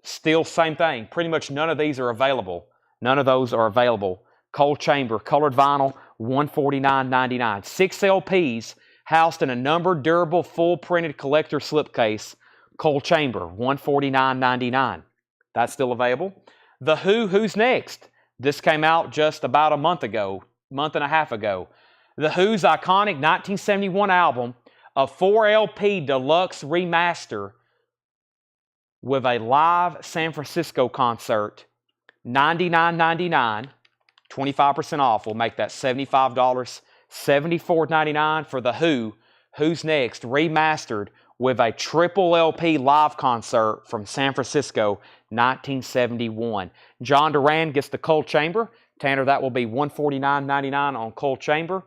still same thing. Pretty much none of these are available. None of those are available. Cold Chamber, colored vinyl, $149.99. 6 LPs housed in a numbered, durable, full printed collector slipcase. Cold Chamber, $149.99. That's still available. The Who, Who's Next? This came out just about a month and a half ago. The Who's iconic 1971 album, a 4 LP deluxe remaster with a live San Francisco concert, $99.99, 25% off. We'll make that $75. $74.99 for The Who, Who's Next, remastered with a triple LP live concert from San Francisco, 1971. John Duran gets the Cold Chamber. Tanner, that will be $149.99 on Cold Chamber.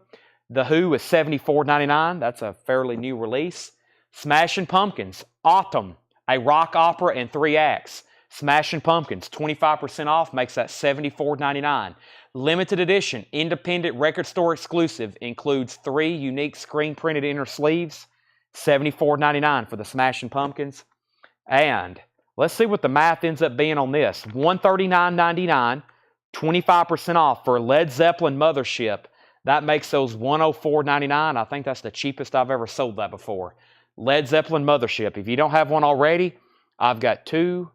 The Who is $74.99. That's a fairly new release. Smashing Pumpkins, Autumn, a rock opera in 3 acts. Smashing Pumpkins, 25% off, makes that $74.99. Limited edition, independent record store exclusive, includes 3 unique screen-printed inner sleeves, $74.99 for the Smashing Pumpkins. And let's see what the math ends up being on this. $139.99, 25% off for Led Zeppelin Mothership. That makes those $104.99. I think that's the cheapest I've ever sold that before. Led Zeppelin Mothership. If you don't have one already, I've got 2,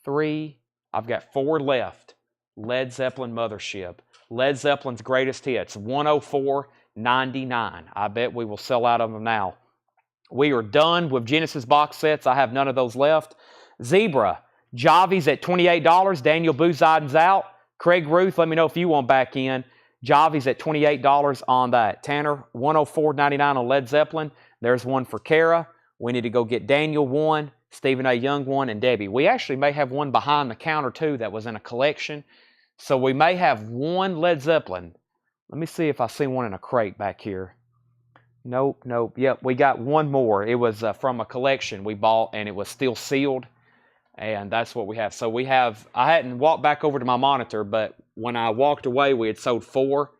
3, I've got 4 left. Led Zeppelin Mothership. Led Zeppelin's greatest hits, $104.99. I bet we will sell out of them now. We are done with Genesis box sets. I have none of those left. Zebra, Javi's at $28. Daniel Booziden's out. Craig Ruth, let me know if you want back in. Javi's at $28 on that. Tanner, $104.99 on Led Zeppelin. There's one for Kara. We need to go get Daniel one, Stephen A. Young one, and Debbie. We actually may have one behind the counter too that was in a collection. So we may have one Led Zeppelin. Let me see if I see one in a crate back here. Nope. Yep, we got one more. It was from a collection we bought, and it was still sealed, and that's what we have. So we have, I hadn't walked back over to my monitor, but when I walked away, we had sold 4,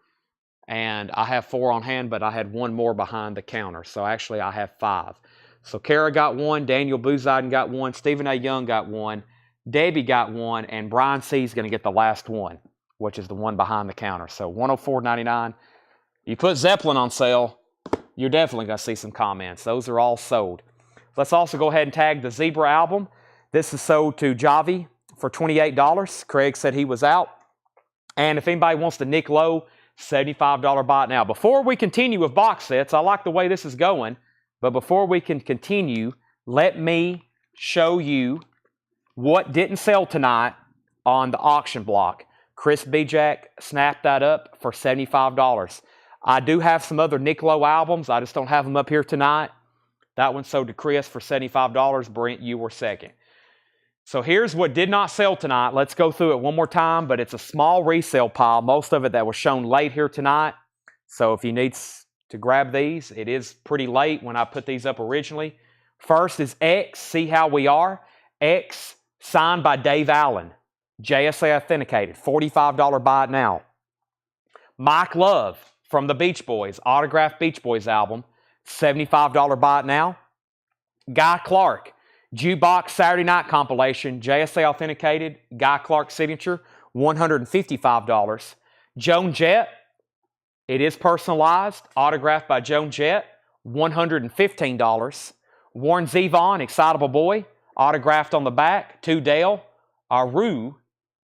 and I have 4 on hand, but I had one more behind the counter. So actually, I have 5. So Kara got one, Daniel Booziden got one, Stephen A. Young got one, Debbie got one, and Brian C. is going to get the last one, which is the one behind the counter. So $104.99. You put Zeppelin on sale, you're definitely going to see some comments. Those are all sold. Let's also go ahead and tag the Zebra album. This is sold to Javi for $28. Craig said he was out. And if anybody wants the Nick Lowe, $75 buy it now. Before we continue with box sets, I like the way this is going, but before we can continue, let me show you what didn't sell tonight on the auction block. Chris Bijak snapped that up for $75. I do have some other Nick Lowe albums. I just don't have them up here tonight. That one sold to Chris for $75. Brent, you were second. So here's what did not sell tonight. Let's go through it one more time, but it's a small resale pile. Most of it that was shown late here tonight. So if you need to grab these, it is pretty late when I put these up originally. First is X, See How We Are. X, signed by Dave Allen. JSA authenticated, $45 buy it now. Mike Love from the Beach Boys, autographed Beach Boys album, $75 buy it now. Guy Clark, Jukebox Saturday Night compilation, JSA authenticated, Guy Clark signature, $155. Joan Jett, it is personalized, autographed by Joan Jett, $115. Warren Zevon, Excitable Boy, autographed on the back, to Dale. Aru,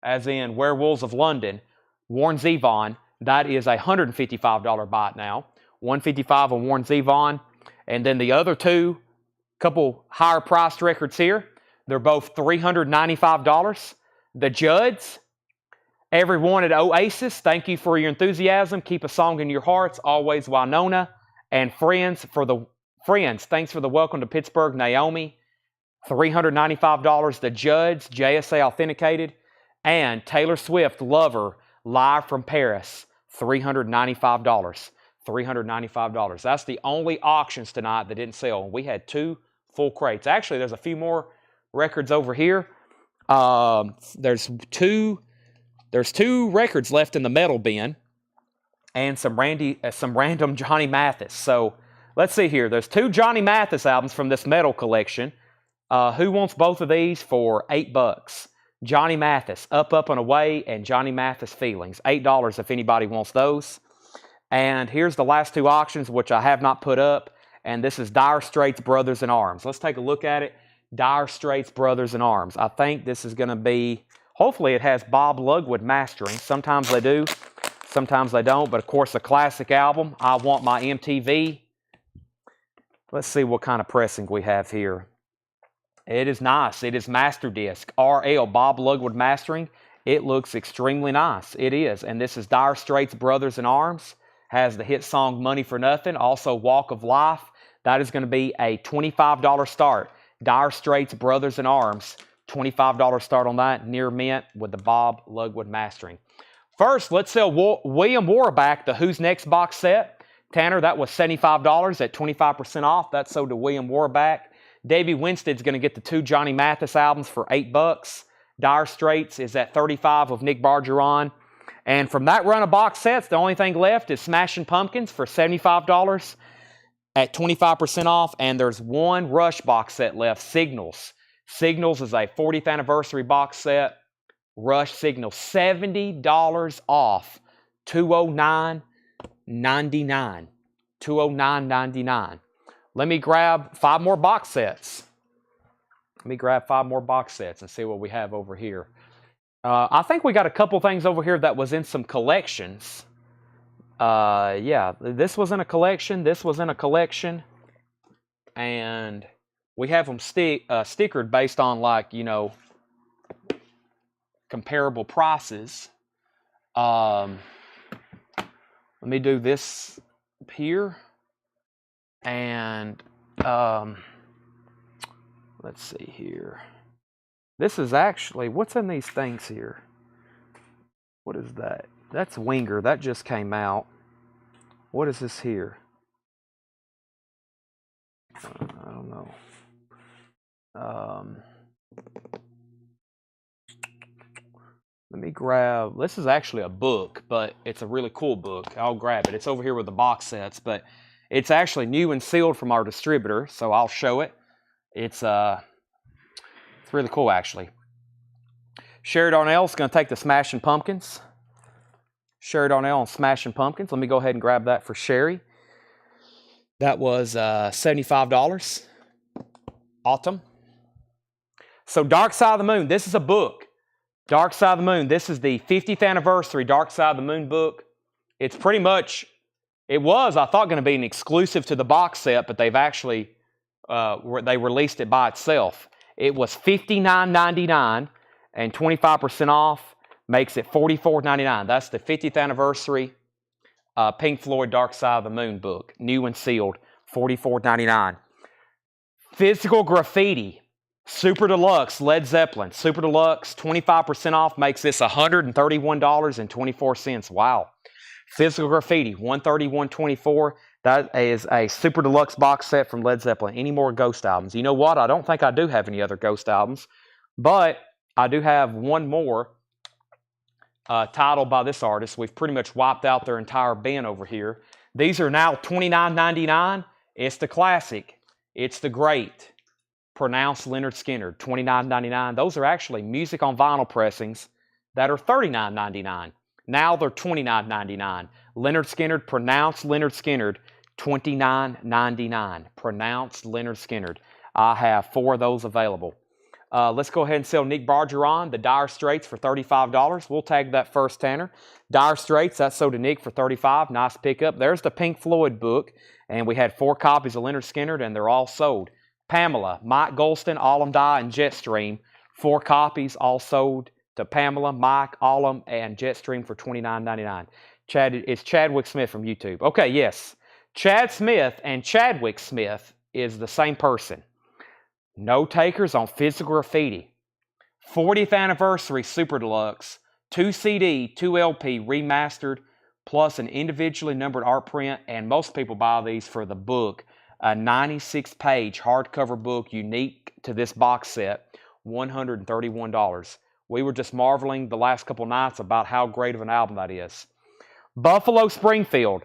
as in Werewolves of London, Warren Zevon, that is a $155 buy it now. $155 on Warren Zevon. And then the other two, couple higher priced records here. They're both $395. The Judds, everyone at Oasis, thank you for your enthusiasm. Keep a song in your hearts. Always Winona. And Friends, thanks for the welcome to Pittsburgh, Naomi. $395. The Judds, JSA authenticated. And Taylor Swift, Lover, live from Paris, $395. $395. That's the only auctions tonight that didn't sell. We had 2 full crates. Actually, there's a few more records over here. There's two records left in the metal bin, and some random Johnny Mathis. So let's see here. There's 2 Johnny Mathis albums from this metal collection. Who wants both of these for $8? Johnny Mathis, Up, Up, and Away, and Johnny Mathis Feelings. $8 if anybody wants those. And here's the last 2 auctions, which I have not put up. And this is Dire Straits Brothers in Arms. Let's take a look at it. Dire Straits Brothers in Arms. I think this is going to be, hopefully it has Bob Lugwood mastering. Sometimes they do, sometimes they don't. But of course, a classic album. I Want My MTV. Let's see what kind of pressing we have here. It is nice. It is Master Disc. RL, Bob Lugwood mastering. It looks extremely nice. It is. And this is Dire Straits Brothers in Arms. Has the hit song Money for Nothing. Also Walk of Life. That is going to be a $25 start. Dire Straits Brothers in Arms. $25 start on that. Near mint with the Bob Lugwood mastering. First, let's sell William Warback, the Who's Next box set. Tanner, that was $75 at 25% off. That's sold to William Warback. Davey Winstead's going to get the 2 Johnny Mathis albums for $8. Dire Straits is at $35 with Nick Bargeron. And from that run of box sets, the only thing left is Smashing Pumpkins for $75 at 25% off. And there's 1 Rush box set left, Signals. Signals is a 40th anniversary box set. Rush Signals, $70 off, $209.99. $209.99. Let me grab 5 more box sets. Let me grab 5 more box sets and see what we have over here. I think we got a couple things over here that was in some collections. Yeah, this was in a collection. This was in a collection. and we have them stickered based on, like, you know, comparable prices. Let me do this here, and let's see here. This is actually, what's in these things here? What is that? That's Winger. That just came out. What is this here? I don't know. Let me grab, this is actually a book, but it's a really cool book. I'll grab it. It's over here with the box sets, but it's actually new and sealed from our distributor, so I'll show it. It's really cool, actually. Sherry Darnell's going to take the Smashing Pumpkins. Sherry Darnell and Smashing Pumpkins. Let me go ahead and grab that for Sherry. That was $75. Autumn. So Dark Side of the Moon, this is a book. Dark Side of the Moon, this is the 50th anniversary Dark Side of the Moon book. It's pretty much, it was, I thought, going to be an exclusive to the box set, but they've actually, they released it by itself. It was $59.99, and 25% off makes it $44.99. That's the 50th anniversary Pink Floyd Dark Side of the Moon book, new and sealed, $44.99. Physical Graffiti, Super Deluxe, Led Zeppelin, Super Deluxe, 25% off makes this $131.24. Wow. Physical Graffiti, $131.24. That is a Super Deluxe box set from Led Zeppelin. Any more Ghost albums? You know what? I don't think I do have any other Ghost albums, but I do have one more titled by this artist. We've pretty much wiped out their entire bin over here. These are now $29.99. It's the classic. It's the great. Pronounced Leonard Skinner, $29.99. Those are actually music on vinyl pressings that are $39.99. Now they're $29.99. Leonard Skinner, pronounced Leonard Skinner, $29.99. Pronounced Leonard Skinner. I have 4 of those available. Let's go ahead and sell Nick Bargeron, the Dire Straits, for $35. We'll tag that first, Tanner. Dire Straits, that's sold to Nick for $35. Nice pickup. There's the Pink Floyd book, and we had 4 copies of Leonard Skinner, and they're all sold. Pamela, Mike Golston, Allum Die, and Jetstream. 4 copies, all sold to Pamela, Mike, Allum, and Jetstream for $29.99. It's Chadwick Smith from YouTube. Okay, yes. Chad Smith and Chadwick Smith is the same person. No takers on Physical Graffiti. 40th anniversary Super Deluxe. 2 CD, 2 LP remastered, plus an individually numbered art print, and most people buy these for the book. A 96-page hardcover book unique to this box set, $131. We were just marveling the last couple nights about how great of an album that is. Buffalo Springfield.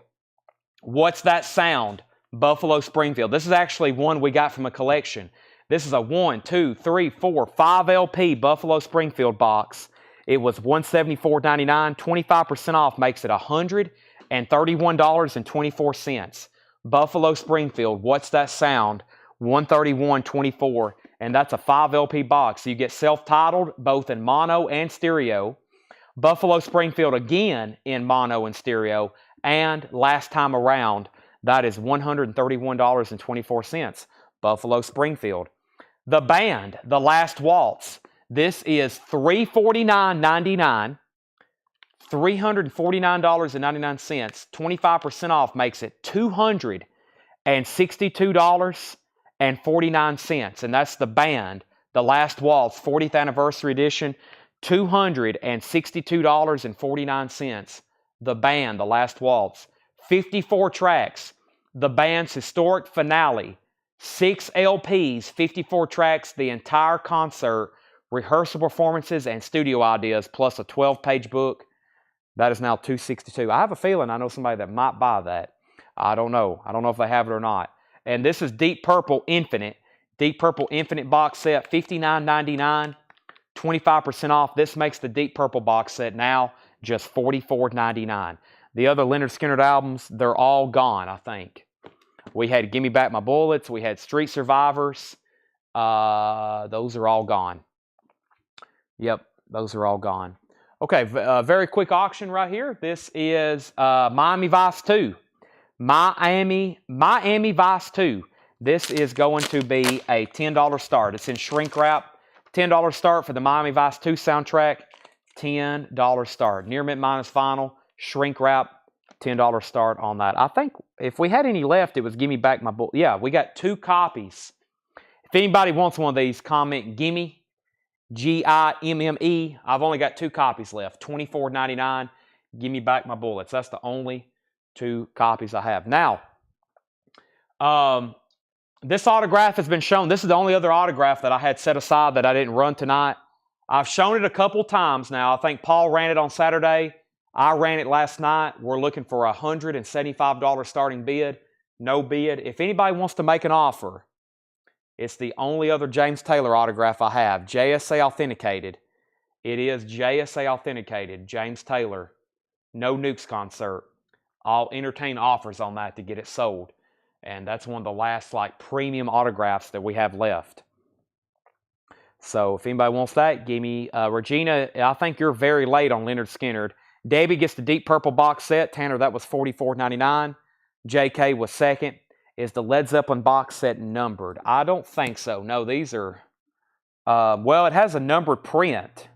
What's That Sound? Buffalo Springfield. This is actually one we got from a collection. This is a 1, 2, 3, 4, 5 LP Buffalo Springfield box. It was $174.99. 25% off makes it $131.24. Buffalo Springfield, What's That Sound? $131.24, and that's a 5 LP box. So you get self-titled both in mono and stereo. Buffalo Springfield again in mono and stereo, and Last Time Around, that is $131.24. Buffalo Springfield. The Band, The Last Waltz. This is $349.99. $349.99. 25% off makes it $262.49. And that's The Band, The Last Waltz, 40th Anniversary Edition, $262.49. The Band, The Last Waltz. 54 tracks. The band's historic finale. 6 LPs, 54 tracks, the entire concert, rehearsal performances, and studio ideas, plus a 12-page book. That is now $262. I have a feeling I know somebody that might buy that. I don't know. I don't know if they have it or not. And this is Deep Purple Infinite. Deep Purple Infinite box set, $59.99, 25% off. This makes the Deep Purple box set now just $44.99. The other Leonard Skinner albums, they're all gone, I think. We had Gimme Back My Bullets. We had Street Survivors. Those are all gone. Yep, those are all gone. Okay, very quick auction right here. This is Miami Vice 2. Miami Vice 2. This is going to be a $10 start. It's in shrink wrap. $10 start for the Miami Vice 2 soundtrack. $10 start. Near mint minus final, shrink wrap, $10 start on that. I think if we had any left, it was Gimme Back My Bullet. Yeah, we got 2 copies. If anybody wants one of these, comment Gimme, Gimme. I've only got 2 copies left. $24.99. Gimme Back My Bullets. That's the only 2 copies I have. Now, this autograph has been shown. This is the only other autograph that I had set aside that I didn't run tonight. I've shown it a couple times now. I think Paul ran it on Saturday. I ran it last night. We're looking for a $175 starting bid. No bid. If anybody wants to make an offer, it's the only other James Taylor autograph I have. JSA authenticated. It is JSA authenticated. James Taylor. No Nukes concert. I'll entertain offers on that to get it sold. And that's one of the last premium autographs that we have left. So if anybody wants that, give me Regina. I think you're very late on Leonard Skinner. Debbie gets the Deep Purple box set. Tanner, that was $44.99. JK was second. Is the Led Zeppelin box set numbered? I don't think so. No, these are... well, it has a numbered print,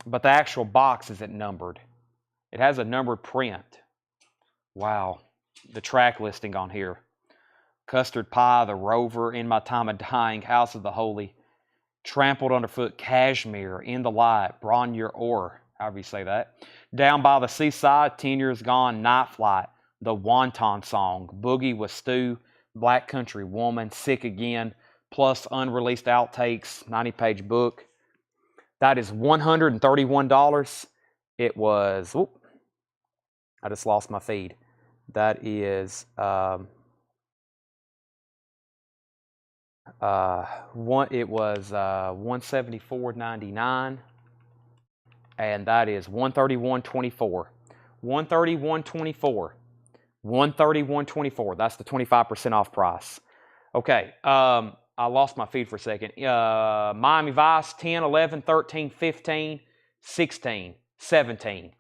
but the actual box isn't numbered. It has a numbered print. Wow. The track listing on here. Custard Pie, The Rover, In My Time of Dying, House of the Holy, Trampled Underfoot, Cashmere, In the Light, Brawn Your Oar, however you say that, Down by the Seaside, 10 Years Gone, Night Flight, The Wonton Song, Boogie with Stu, Black Country Woman, Sick Again, plus unreleased outtakes, 90-page book. That is $131. It was, I just lost my feed. That is... it was $174.99, and that is $131.24. $131.24. $131.24. That's the 25% off price. Okay, I lost my feed for a second. Miami Vice 10, 11, 13, 15, 16, 17.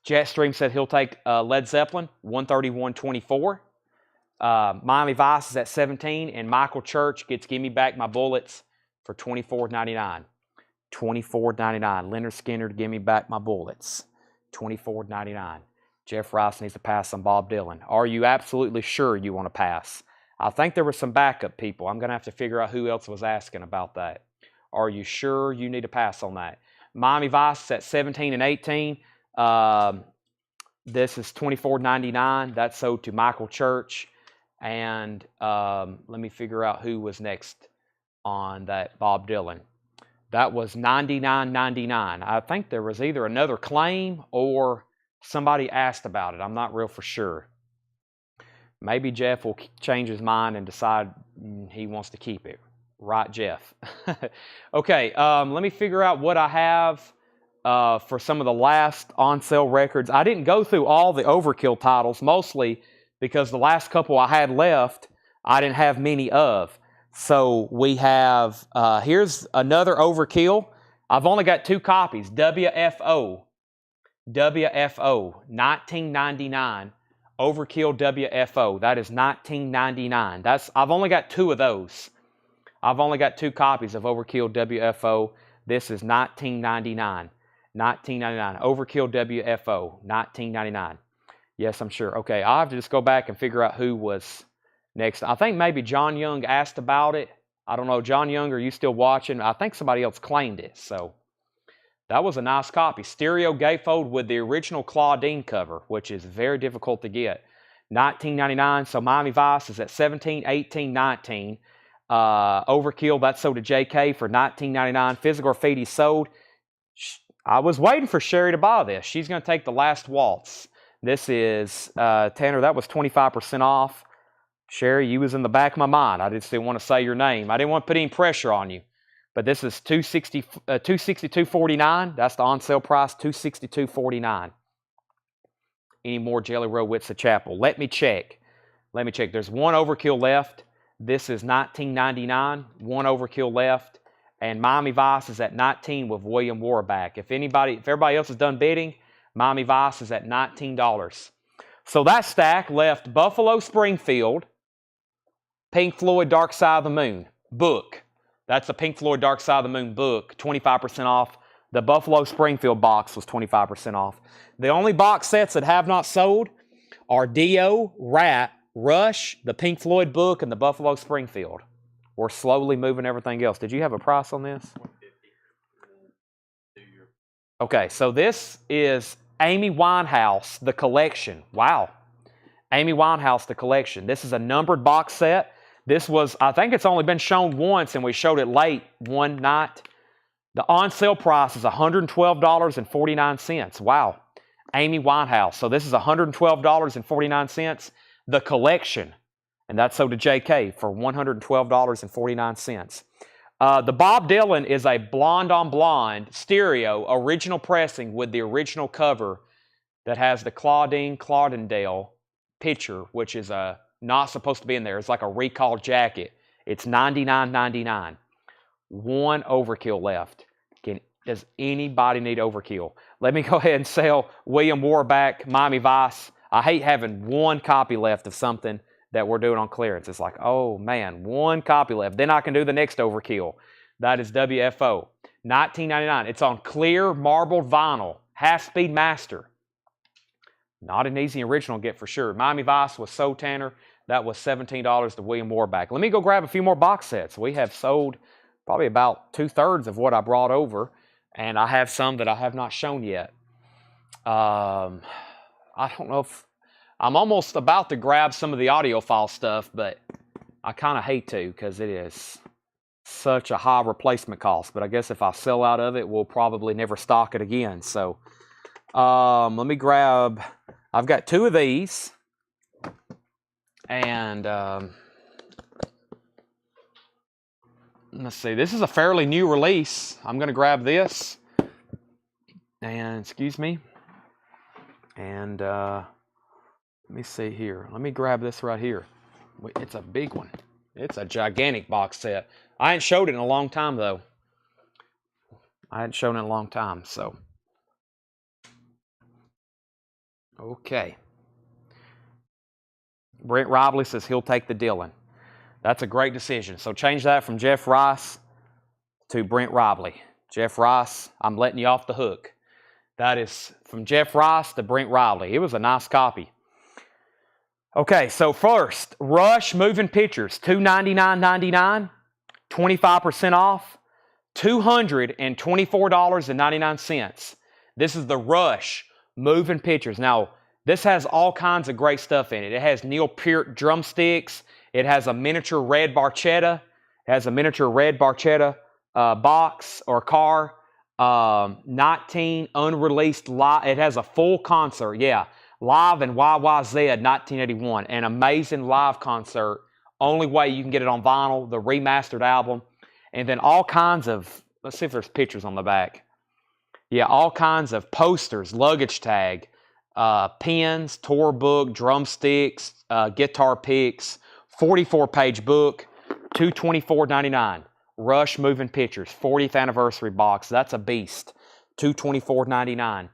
Jetstream said he'll take Led Zeppelin, $131.24. Miami Vice is at 17, and Michael Church gets Gimme Back My Bullets for $24.99. $24.99. Leonard Skinner, Gimme Back My Bullets. $24.99. Jeff Rice needs to pass on Bob Dylan. Are you absolutely sure you want to pass? I think there were some backup people. I'm going to have to figure out who else was asking about that. Are you sure you need to pass on that? Miami Vice is at 17 and 18. This is $24.99. That's sold to Michael Church. And let me figure out who was next on that Bob Dylan. That was $99.99. I think there was either another claim or somebody asked about it. I'm not real for sure. Maybe Jeff will change his mind and decide he wants to keep it. Right, Jeff? Okay, let me figure out what I have for some of the last on-sale records. I didn't go through all the Overkill titles, mostly because the last couple I had left, I didn't have many of. So we have, here's another Overkill. I've only got 2 copies. WFO, 1999. Overkill WFO. That is 1999. I've only got 2 of those. I've only got 2 copies of Overkill WFO. This is 1999. 1999. Overkill WFO. 1999. Yes, I'm sure. Okay, I'll have to just go back and figure out who was next. I think maybe John Young asked about it. I don't know. John Young, are you still watching? I think somebody else claimed it. So that was a nice copy. Stereo gatefold with the original Claudine cover, which is very difficult to get. 1999. So Miami Vice is at 17, 18, 19. Overkill, that's sold to JK for $19.99. Physical Graffiti sold. I was waiting for Sherry to buy this. She's going to take The Last Waltz. This is, Tanner, that was 25% off. Sherry, you was in the back of my mind. I just didn't want to say your name. I didn't want to put any pressure on you. But this is $262.49. That's the on-sale price, $262.49. Any more Jelly Roll Wits of Chapel? Let me check. There's 1 Overkill left. This is $19.99. 1 Overkill left. And Miami Vice is at 19 with William Warback. If everybody else is done bidding, Miami Vice is at $19. So that stack left Buffalo Springfield, Pink Floyd Dark Side of the Moon book. That's the Pink Floyd Dark Side of the Moon book, 25% off. The Buffalo Springfield box was 25% off. The only box sets that have not sold are Dio, Rat, Rush, the Pink Floyd book, and the Buffalo Springfield. We're slowly moving everything else. Did you have a price on this? Okay, so this is Amy Winehouse, the collection. Wow. Amy Winehouse, the collection. This is a numbered box set. This was, I think it's only been shown once, and we showed it late one night. The on-sale price is $112.49. Wow. Amy Winehouse. So this is $112.49. The collection. And that's sold to JK for $112.49. The Bob Dylan is a blonde-on-blonde stereo original pressing with the original cover that has the Claudine Claudendale picture, which is not supposed to be in there. It's like a recall jacket. It's $99.99. One overkill left. Does anybody need overkill? Let me go ahead and sell William Warback, Miami Vice. I hate having one copy left of something that we're doing on clearance. It's like, oh man, one copy left. Then I can do the next overkill. That is WFO. $19.99. It's on clear marbled vinyl. Half-speed master. Not an easy original get for sure. Miami Vice was So Tanner. That was $17 to William Warback. Let me go grab a few more box sets. We have sold probably about 2/3 of what I brought over. And I have some that I have not shown yet. I don't know if... I'm almost about to grab some of the audiophile stuff, but I kind of hate to because it is such a high replacement cost. But I guess if I sell out of it, we'll probably never stock it again. So let me grab... I've got 2 of these. And let's see. This is a fairly new release. I'm going to grab this. And, excuse me. And let me see here. Let me grab this right here. It's a big one. It's a gigantic box set. I ain't showed it in a long time, though. I hadn't shown it in a long time, so. Okay. Brent Robley says he'll take the Dylan. That's a great decision. So change that from Jeff Rice to Brent Robley. Jeff Rice, I'm letting you off the hook. That is from Jeff Rice to Brent Robley. It was a nice copy. Okay, so first, Rush Moving Pictures, $299.99, 25% off, $224.99. This is the Rush Moving Pictures. Now, this has all kinds of great stuff in it. It has Neil Peart drumsticks. It has a miniature red barchetta. It has a miniature red barchetta box or car. 19 unreleased live. It has a full concert. Yeah, live in YYZ 1981. An amazing live concert. Only way you can get it on vinyl. The remastered album. And then all kinds of, let's see if there's pictures on the back. Yeah, all kinds of posters, luggage tag, pens, tour book, drumsticks, guitar picks, 44-page book, $224.99. Rush Moving Pictures, 40th anniversary box. That's a beast. $224.99.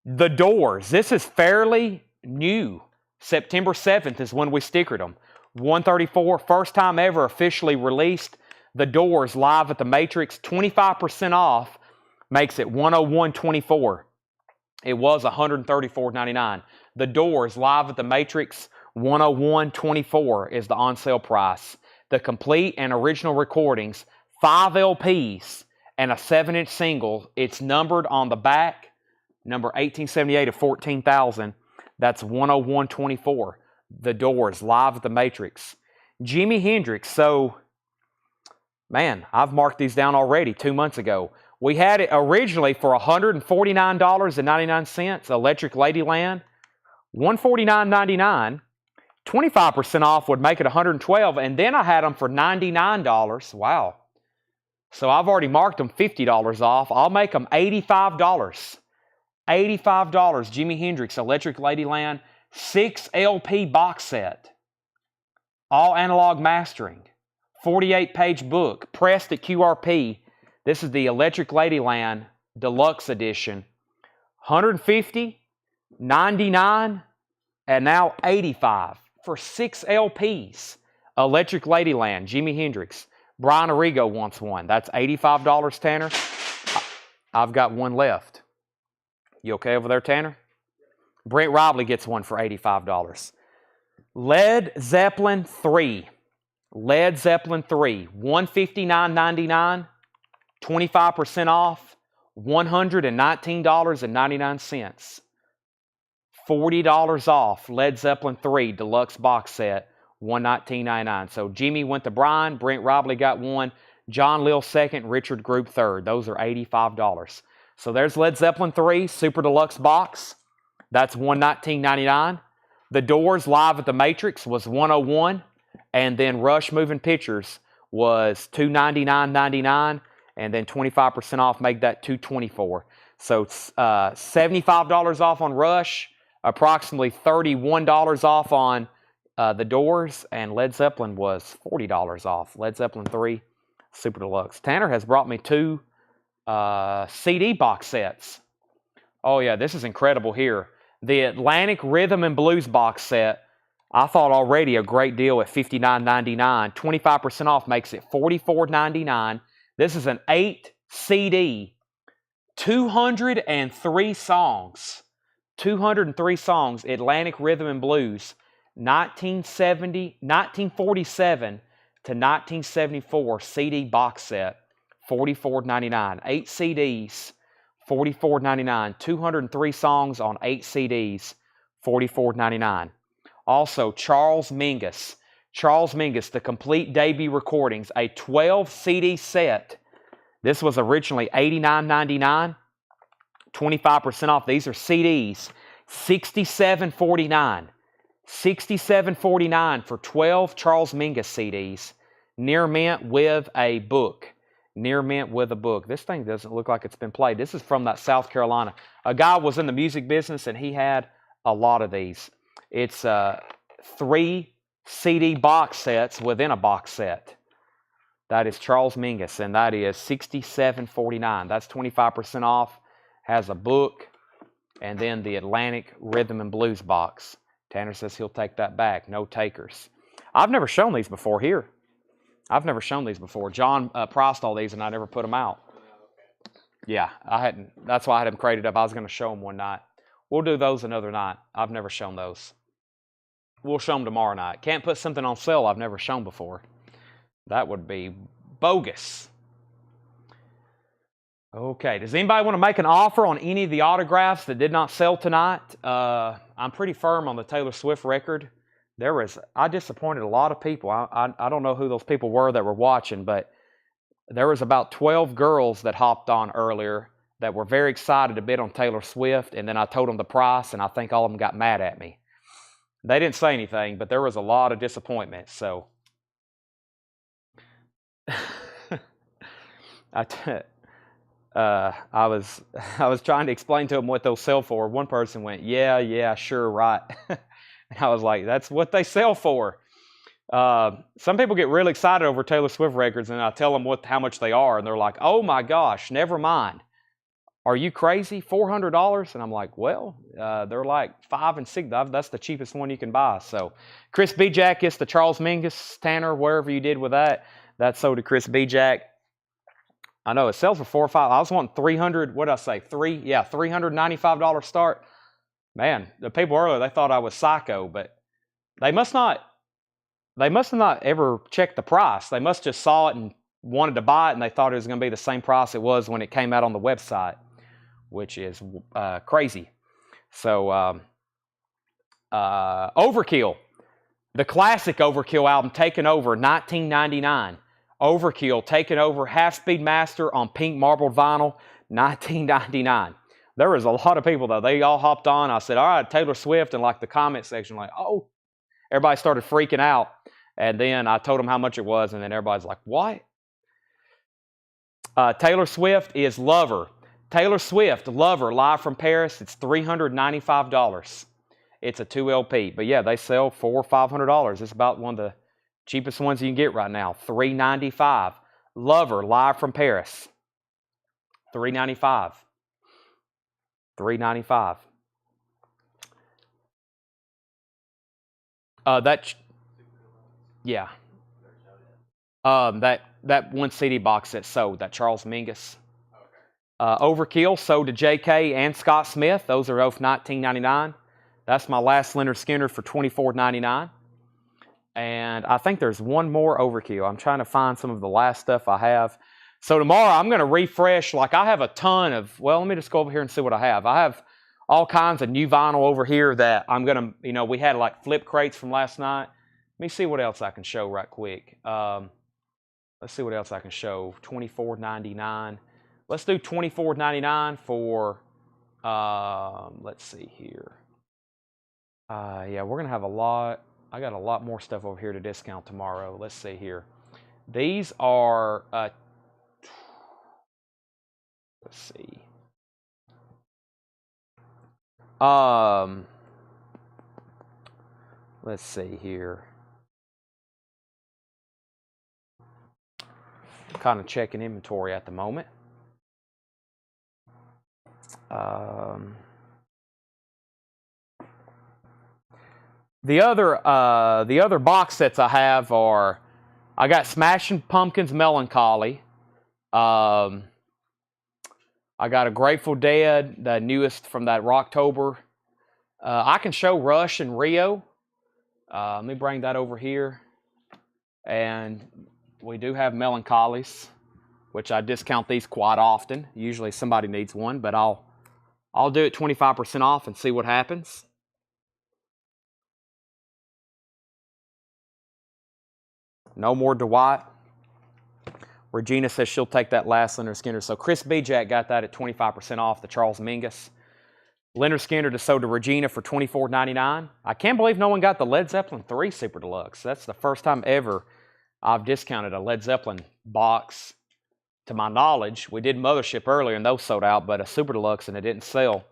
The Doors. This is fairly new. September 7th is when we stickered them. 134, first time ever officially released. The Doors live at the Matrix, 25% off. Makes it $101.24. It was $134.99. The Doors live at the Matrix, $101.24 is the on-sale price. The complete and original recordings, 5 LPs and a 7-inch single. It's numbered on the back, number 1878 of 14,000. That's $101.24. The Doors live at the Matrix. Jimi Hendrix. So, man, I've marked these down already 2 months ago. We had it originally for $149.99, Electric Ladyland, $149.99. 25% off would make it $112, and then I had them for $99. Wow. So I've already marked them $50 off. I'll make them $85. $85, Jimi Hendrix, Electric Ladyland, 6 LP box set. All analog mastering. 48-page book, pressed at QRP. This is the Electric Ladyland Deluxe Edition. $150, $99, and now $85 for 6 LPs Electric Ladyland, Jimi Hendrix. Brian Arrigo wants one. That's $85, Tanner. I've got one left. You okay over there, Tanner? Brent Robley gets one for $85. Led Zeppelin 3. Led Zeppelin 3. $159.99. 25% off. $119.99. $40 off. Led Zeppelin 3 deluxe box set. $119.99. So Jimmy went to Brian. Brent Robley got one. John Lill second. Richard Group third. Those are $85. So there's Led Zeppelin 3 super deluxe box. That's $119.99. The Doors Live at the Matrix was $101. And then Rush Moving Pictures was $299.99. And then 25% off, make that $224. So $75 off on Rush. Approximately $31 off on the Doors, and Led Zeppelin was $40 off. Led Zeppelin 3 Super Deluxe. Tanner has brought me two CD box sets. Oh yeah, this is incredible here. The Atlantic Rhythm and Blues box set, I thought already a great deal at $59.99. 25% off makes it $44.99. This is an 8 CD, 203 songs. 203 songs, Atlantic Rhythm and Blues, 1947 to 1974 CD box set, $44.99. 8 CDs, $44.99. 203 songs on 8 CDs, $44.99. Also, Charles Mingus. Charles Mingus, the complete debut recordings, a 12 CD set. This was originally $89.99. 25% off. These are CDs. $67.49. $67.49 for 12 Charles Mingus CDs. Near mint with a book. Near mint with a book. This thing doesn't look like it's been played. This is from that South Carolina. A guy was in the music business and he had a lot of these. It's 3 CD box sets within a box set. That is Charles Mingus, and that is $67.49. That's 25% off. Has a book, and then the Atlantic Rhythm and Blues box. Tanner says he'll take that back. No takers. I've never shown these before here. I've never shown these before. John priced all these, and I never put them out. Yeah, I hadn't. That's why I had them crated up. I was going to show them one night. We'll do those another night. I've never shown those. We'll show them tomorrow night. Can't put something on sale I've never shown before. That would be bogus. Okay, does anybody want to make an offer on any of the autographs that did not sell tonight? I'm pretty firm on the Taylor Swift record. I disappointed a lot of people. I don't know who those people were that were watching, but there was about 12 girls that hopped on earlier that were very excited to bid on Taylor Swift, and then I told them the price, and I think all of them got mad at me. They didn't say anything, but there was a lot of disappointment, so... I was trying to explain to them what they'll sell for. One person went, yeah, sure, right. And I was like, that's what they sell for. Some people get really excited over Taylor Swift records, and I tell them how much they are, and they're like, oh my gosh, never mind. Are you crazy? $400? And I'm like, well, they're like $5 and $6. That's the cheapest one you can buy. So Chris B. Jack gets the Charles Mingus, Tanner, wherever you did with that. That's sold to Chris B. Jack. I know it sells for $4 or $5. I was wanting $300. What did I say? $395 start. Man, the people earlier, they thought I was psycho, but they must have not ever checked the price. They must just saw it and wanted to buy it, and they thought it was going to be the same price it was when it came out on the website, which is crazy. So Overkill, the classic Overkill album, Taken Over, 1999. Overkill, Taken Over, Half Speed Master on pink marbled vinyl, 1999. There was a lot of people, though. They all hopped on. I said, all right, Taylor Swift, and like the comment section, like, oh, everybody started freaking out. And then I told them how much it was, and then everybody's like, what? Taylor Swift is Lover. Taylor Swift, Lover, live from Paris. It's $395. It's a 2 LP. But yeah, they sell $400 or $500. It's about one of the cheapest ones you can get right now. $395. Lover, live from Paris. $395. $395. Yeah. That one CD box that sold, that Charles Mingus. Overkill sold to J.K. and Scott Smith. Those are both $19.99. That's my last Leonard Skinner for $24.99. And I think there's one more Overkill. I'm trying to find some of the last stuff I have. So tomorrow I'm going to refresh. Like I have a ton of, well, let me just go over here and see what I have. I have all kinds of new vinyl over here that I'm going to, we had like flip crates from last night. Let me see what else I can show right quick. Let's see what else I can show. $24.99. Let's do $24.99 for, let's see here. Yeah, we're going to have a lot. I got a lot more stuff over here to discount tomorrow. Let's see here. These are, let's see. Let's see here. I'm kind of checking inventory at the moment. The other box sets I have are, I got Smashing Pumpkins Melancholy. I got a Grateful Dead, the newest from that Rocktober. I can show Rush and Rio. Let me bring that over here. And we do have Melancholies, which I discount these quite often. Usually somebody needs one, but I'll do it 25% off and see what happens. No more Dwight. Regina says she'll take that last Leonard Skinner. So Chris B. Jack got that at 25% off, the Charles Mingus. Leonard Skinner just sold to Regina for $24.99. I can't believe no one got the Led Zeppelin 3 Super Deluxe. That's the first time ever I've discounted a Led Zeppelin box. To my knowledge, we did Mothership earlier and those sold out, but a Super Deluxe and it didn't sell.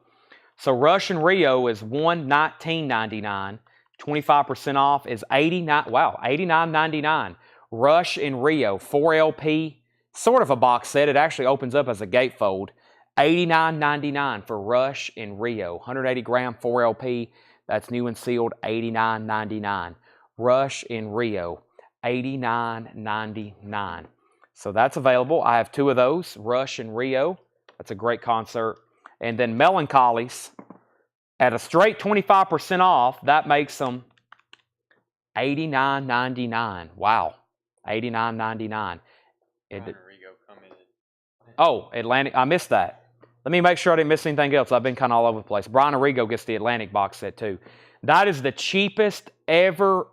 So Rush and Rio is $119.99. 25% off is $89.99. Rush and Rio, 4 LP, sort of a box set. It actually opens up as a gatefold. $89.99 for Rush and Rio. 180 gram, 4 LP. That's new and sealed, $89.99. Rush and Rio, $89.99. So that's available. I have 2 of those, Rush and Rio. That's a great concert. And then Melancholies, at a straight 25% off, that makes them $89.99. Wow, $89.99. Oh, Atlantic, I missed that. Let me make sure I didn't miss anything else. I've been kind of all over the place. Brian Arrigo gets the Atlantic box set too. That is the cheapest ever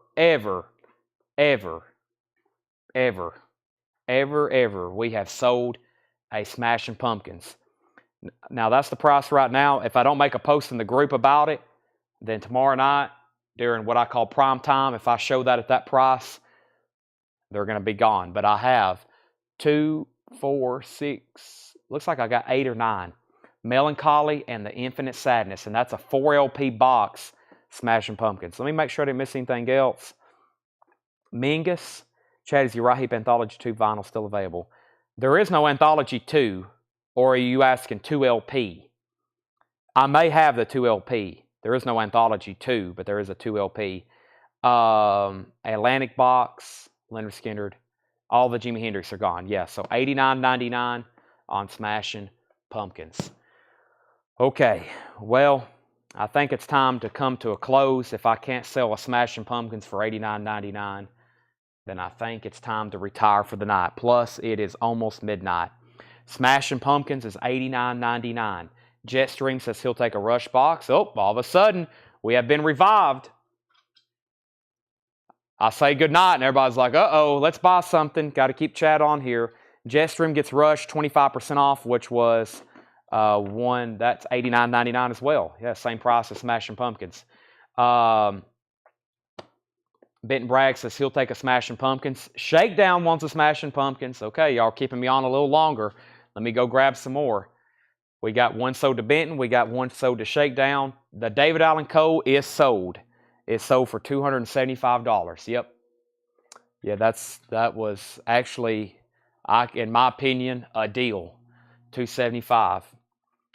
we have sold a Smashing Pumpkins. Now, that's the price right now. If I don't make a post in the group about it, then tomorrow night, during what I call prime time, if I show that at that price, they're going to be gone. But I have 2, 4, 6, looks like I got 8 or 9. Melancholy and the Infinite Sadness, and that's a 4 LP box, Smashing Pumpkins. Let me make sure I didn't miss anything else. Mingus, Chad, is your Right Hip Anthology 2 vinyl still available? There is no Anthology 2. Or are you asking 2 LP? I may have the 2 LP. There is no Anthology 2, but there is a 2 LP. Atlantic box, Leonard Skinner. All the Jimi Hendrix are gone. Yeah, so $89.99 on Smashing Pumpkins. Okay, well, I think it's time to come to a close. If I can't sell a Smashing Pumpkins for $89.99, then I think it's time to retire for the night. Plus, it is almost midnight. Smashing Pumpkins is $89.99. Jetstream says he'll take a Rush box. Oh, all of a sudden, we have been revived. I say goodnight, and everybody's like, uh-oh, let's buy something. Got to keep Chad on here. Jetstream gets Rush 25% off, which was that's $89.99 as well. Yeah, same price as Smashing Pumpkins. Benton Bragg says he'll take a Smashing Pumpkins. Shakedown wants a Smashing Pumpkins. Okay, y'all keeping me on a little longer. Let me go grab some more. We got one sold to Benton. We got one sold to Shakedown. The David Allen Coe is sold. It's sold for $275. Yep. Yeah, that was actually, in my opinion, a deal. $275.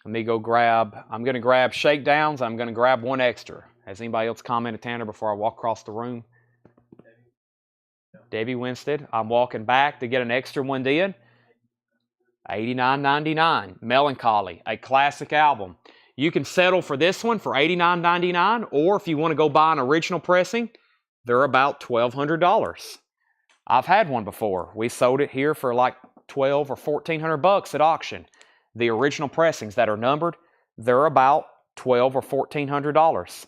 Let me go grab. I'm going to grab Shakedowns. I'm going to grab one extra. Has anybody else commented, Tanner, before I walk across the room? Debbie Winstead. I'm walking back to get an extra one in. $89.99. Melancholy, a classic album. You can settle for this one for $89.99, or if you want to go buy an original pressing, they're about $1,200. I've had one before. We sold it here for like $1,200 or $1,400 at auction. The original pressings that are numbered, they're about $1,200 or $1,400.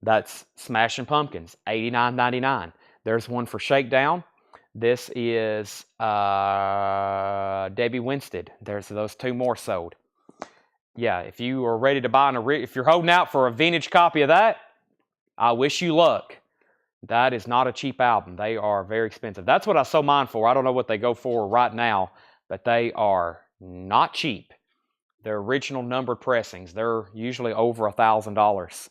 That's Smashing Pumpkins, $89.99. There's one for Shakedown. This is Debbie Winstead. There's those two more sold. Yeah, if you are ready to buy if you're holding out for a vintage copy of that, I wish you luck. That is not a cheap album. They are very expensive. That's what I sold mine for. I don't know what they go for right now, but they are not cheap. They're original numbered pressings. They're usually over $1,000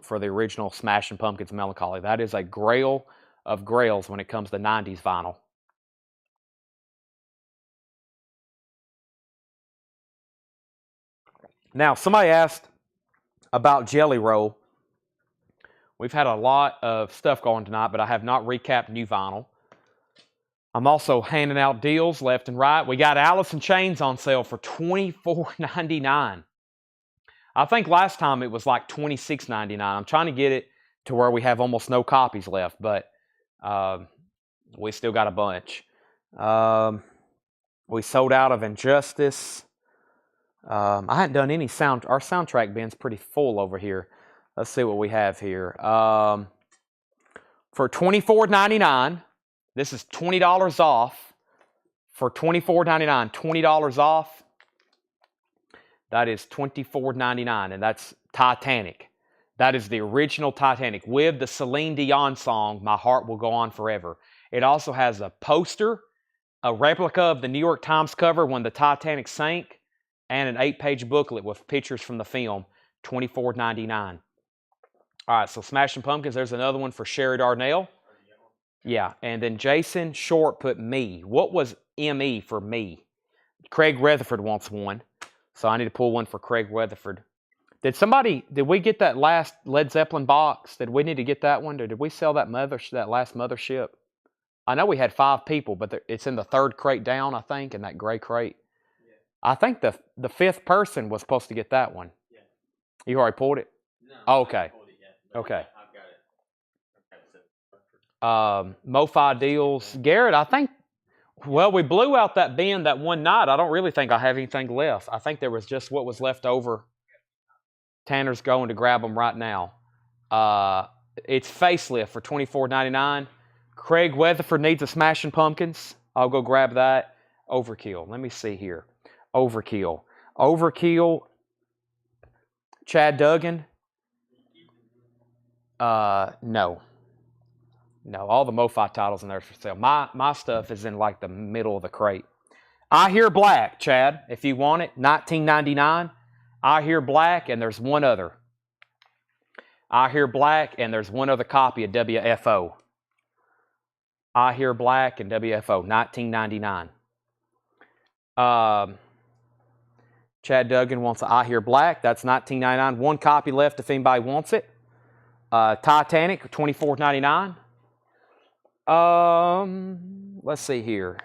for the original Smashing Pumpkins Melancholy. That is a grail of grails when it comes to 90s vinyl. Now, somebody asked about Jelly Roll. We've had a lot of stuff going tonight, but I have not recapped new vinyl. I'm also handing out deals left and right. We got Alice in Chains on sale for $24.99. I think last time it was like $26.99. I'm trying to get it to where we have almost no copies left, but we still got a bunch. We sold out of Injustice. I hadn't done any sound. Our soundtrack bin's pretty full over here. Let's see what we have here. For $24.99, this is $20 off. For $24.99, $20 off. That is $24.99, and that's Titanic. That is the original Titanic with the Celine Dion song, My Heart Will Go On Forever. It also has a poster, a replica of the New York Times cover when the Titanic sank, and an 8-page booklet with pictures from the film, $24.99. All right, so Smashing Pumpkins, there's another one for Sherry Darnell. Yeah, and then Jason Short put me. What was ME for me? Craig Rutherford wants one, so I need to pull one for Craig Rutherford. Did we get that last Led Zeppelin box? Did we need to get that one, or did we sell that last Mothership? I know we had 5 people, but it's in the 3rd crate down, I think, in that gray crate. I think the 5th person was supposed to get that one. Yeah. You already pulled it? No. Oh, okay. I haven't pulled it yet, okay. I've got it. MoFi deals. Garrett, I think, well, we blew out that bin that one night. I don't really think I have anything left. I think there was just what was left over. Tanner's going to grab them right now. It's Facelift for $24.99. Craig Weatherford needs a Smashing Pumpkins. I'll go grab that. Overkill. Let me see here. Overkill. Chad Duggan. No. All the MoFi titles in there for sale. My stuff is in like the middle of the crate. I Hear Black, Chad, if you want it, $19.99. I Hear Black, and there's one other. I Hear Black, and there's one other copy of WFO. I Hear Black and WFO, $19.99. Chad Duggan wants I Hear Black. That's $19.99. One copy left if anybody wants it. Titanic, $24.99. Let's see here.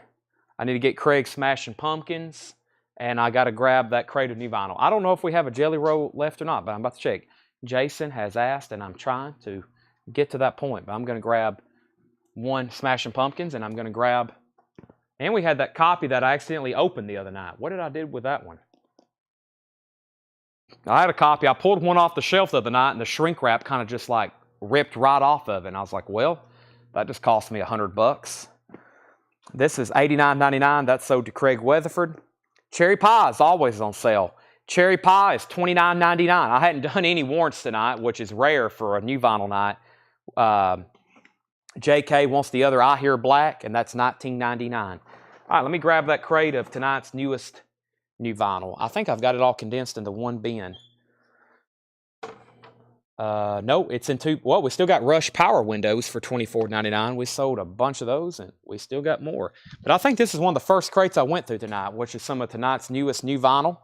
I need to get Craig Smashing Pumpkins, and I got to grab that crate of new vinyl. I don't know if we have a Jelly Roll left or not, but I'm about to check. Jason has asked, and I'm trying to get to that point, but I'm going to grab one Smashing Pumpkins, and I'm going to grab... And we had that copy that I accidentally opened the other night. What did I do with that one? I had a copy. I pulled one off the shelf the other night, and the shrink wrap kind of just like ripped right off of it. And I was like, well, that just cost me $100. This is $89.99. That's sold to Craig Weatherford. Cherry Pie is always on sale. Cherry Pie is $29.99. I hadn't done any warrants tonight, which is rare for a new vinyl night. JK wants the other I Hear Black, and that's $19.99. All right, let me grab that crate of tonight's newest new vinyl. I think I've got it all condensed into one bin. No, it's in 2. Well, we still got Rush power windows for $24.99. We sold a bunch of those, and we still got more. But I think this is one of the first crates I went through tonight, which is some of tonight's newest new vinyl.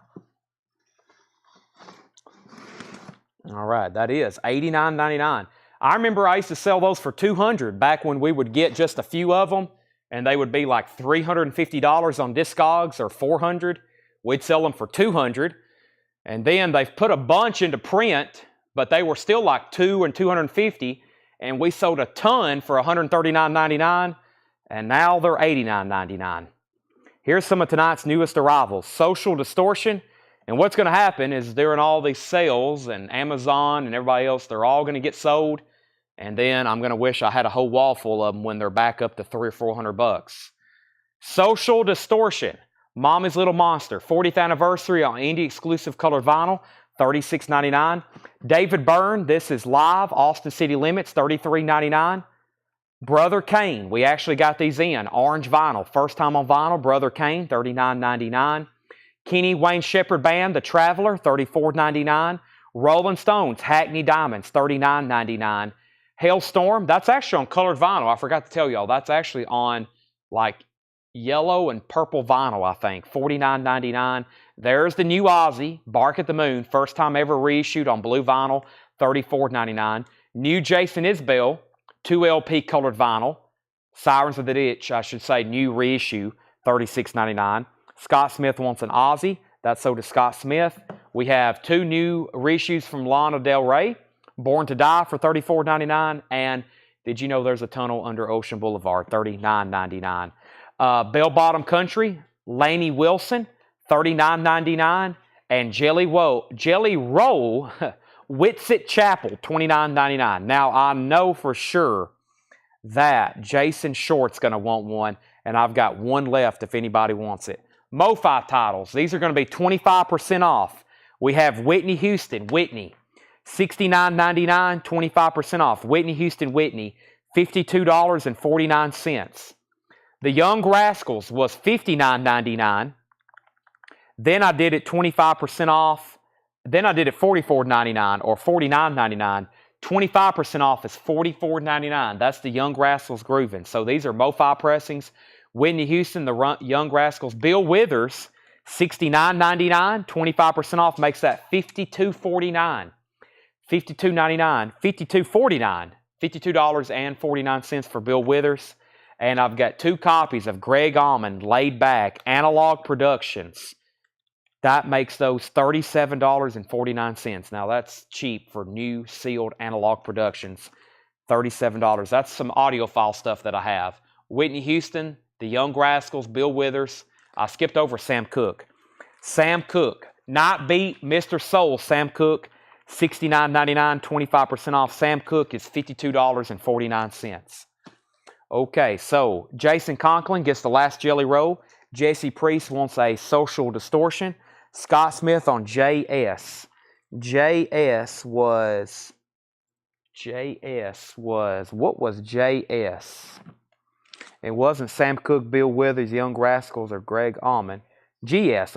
All right, that is $89.99. I remember I used to sell those for $200 back when we would get just a few of them, and they would be like $350 on Discogs or $400. We'd sell them for $200, and then they've put a bunch into print, but they were still like $200 and $250, and we sold a ton for $139.99, and now they're $89.99. Here's some of tonight's newest arrivals. Social Distortion. And what's going to happen is during all these sales and Amazon and everybody else, they're all going to get sold. And then I'm going to wish I had a whole wall full of them when they're back up to $300 or $400. Social Distortion. Mommy's Little Monster. 40th anniversary on indie exclusive colored vinyl. $36.99. David Byrne. This is live. Austin City Limits. $33.99. Brother Kane. We actually got these in. Orange vinyl. First time on vinyl. Brother Kane. $39.99. Kenny Wayne Shepherd Band, The Traveler, $34.99. Rolling Stones, Hackney Diamonds, $39.99. Hailstorm, that's actually on colored vinyl. I forgot to tell y'all. That's actually on like yellow and purple vinyl, I think. $49.99. There's the new Ozzy, Bark at the Moon, first time ever reissued on blue vinyl, $34.99. New Jason Isbell, 2 LP colored vinyl. Sirens of the Ditch, I should say, new reissue, $36.99. Scott Smith wants an Ozzy. That's so does Scott Smith. We have 2 new reissues from Lana Del Rey. Born to Die for $34.99. And did you know there's a tunnel under Ocean Boulevard? $39.99. Bell Bottom Country, Lainey Wilson, $39.99. And Jelly Roll, Whitsitt Chapel, $29.99. Now, I know for sure that Jason Short's going to want one. And I've got one left if anybody wants it. MoFi titles. These are going to be 25% off. We have Whitney Houston, Whitney, $69.99, 25% off. Whitney Houston, Whitney, $52.49. The Young Rascals was $59.99. Then I did it 25% off. Then I did it $44.99 or $49.99. 25% off is $44.99. That's the Young Rascals Groovin'. So these are MoFi pressings. Whitney Houston, the Young Rascals. Bill Withers, $69.99. 25% off makes that $52.49. $52.99. $52.49. $52.49 for Bill Withers. And I've got 2 copies of Greg Allman, Laid Back, Analog Productions. That makes those $37.49. Now that's cheap for new sealed Analog Productions. $37. That's some audiophile stuff that I have. Whitney Houston, the Young Rascals, Bill Withers. I skipped over Sam Cooke. Sam Cooke, Night Beat, Mr. Soul, Sam Cooke, $69.99, 25% off. Sam Cooke is $52.49. Okay, so Jason Conklin gets the last Jelly Roll. Jesse Priest wants a Social Distortion. Scott Smith on JS. JS was, what was JS? It wasn't Sam Cooke, Bill Withers, Young Rascals, or Greg Allman. GS.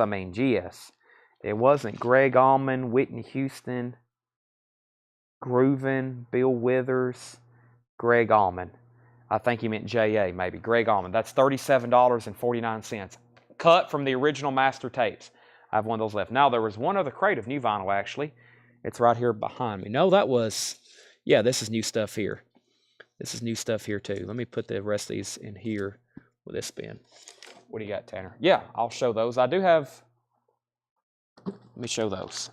It wasn't Greg Allman, Whitney Houston, Groovin', Bill Withers, Greg Allman. I think he meant JA, maybe. Greg Allman. That's $37.49. Cut from the original master tapes. I have one of those left. Now, there was one other crate of new vinyl, actually. It's right here behind me. No, that was... Yeah, this is new stuff here. This is new stuff here, too. Let me put the rest of these in here with this bin. What do you got, Tanner? Yeah, I'll show those. I do have... Let me show those.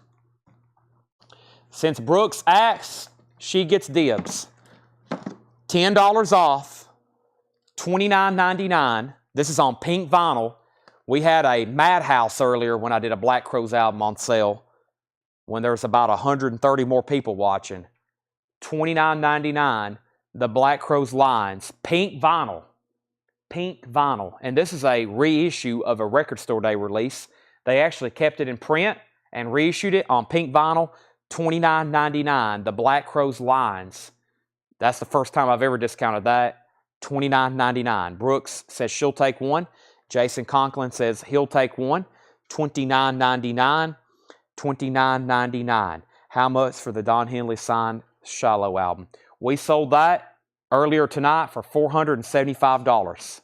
Since Brooks asked, she gets dibs. $10 off, $29.99. This is on pink vinyl. We had a Madhouse earlier when I did a Black Crowes album on sale when there was about 130 more people watching. $29.99, the Black Crowes lines, pink vinyl. Pink vinyl. And this is a reissue of a Record Store Day release. They actually kept it in print and reissued it on pink vinyl. $29.99, the Black Crowes lines. That's the first time I've ever discounted that. $29.99. Brooks says she'll take one. Jason Conklin says he'll take one. $29.99. $29.99. How much for the Don Henley signed Shallow album? We sold that earlier tonight for $475.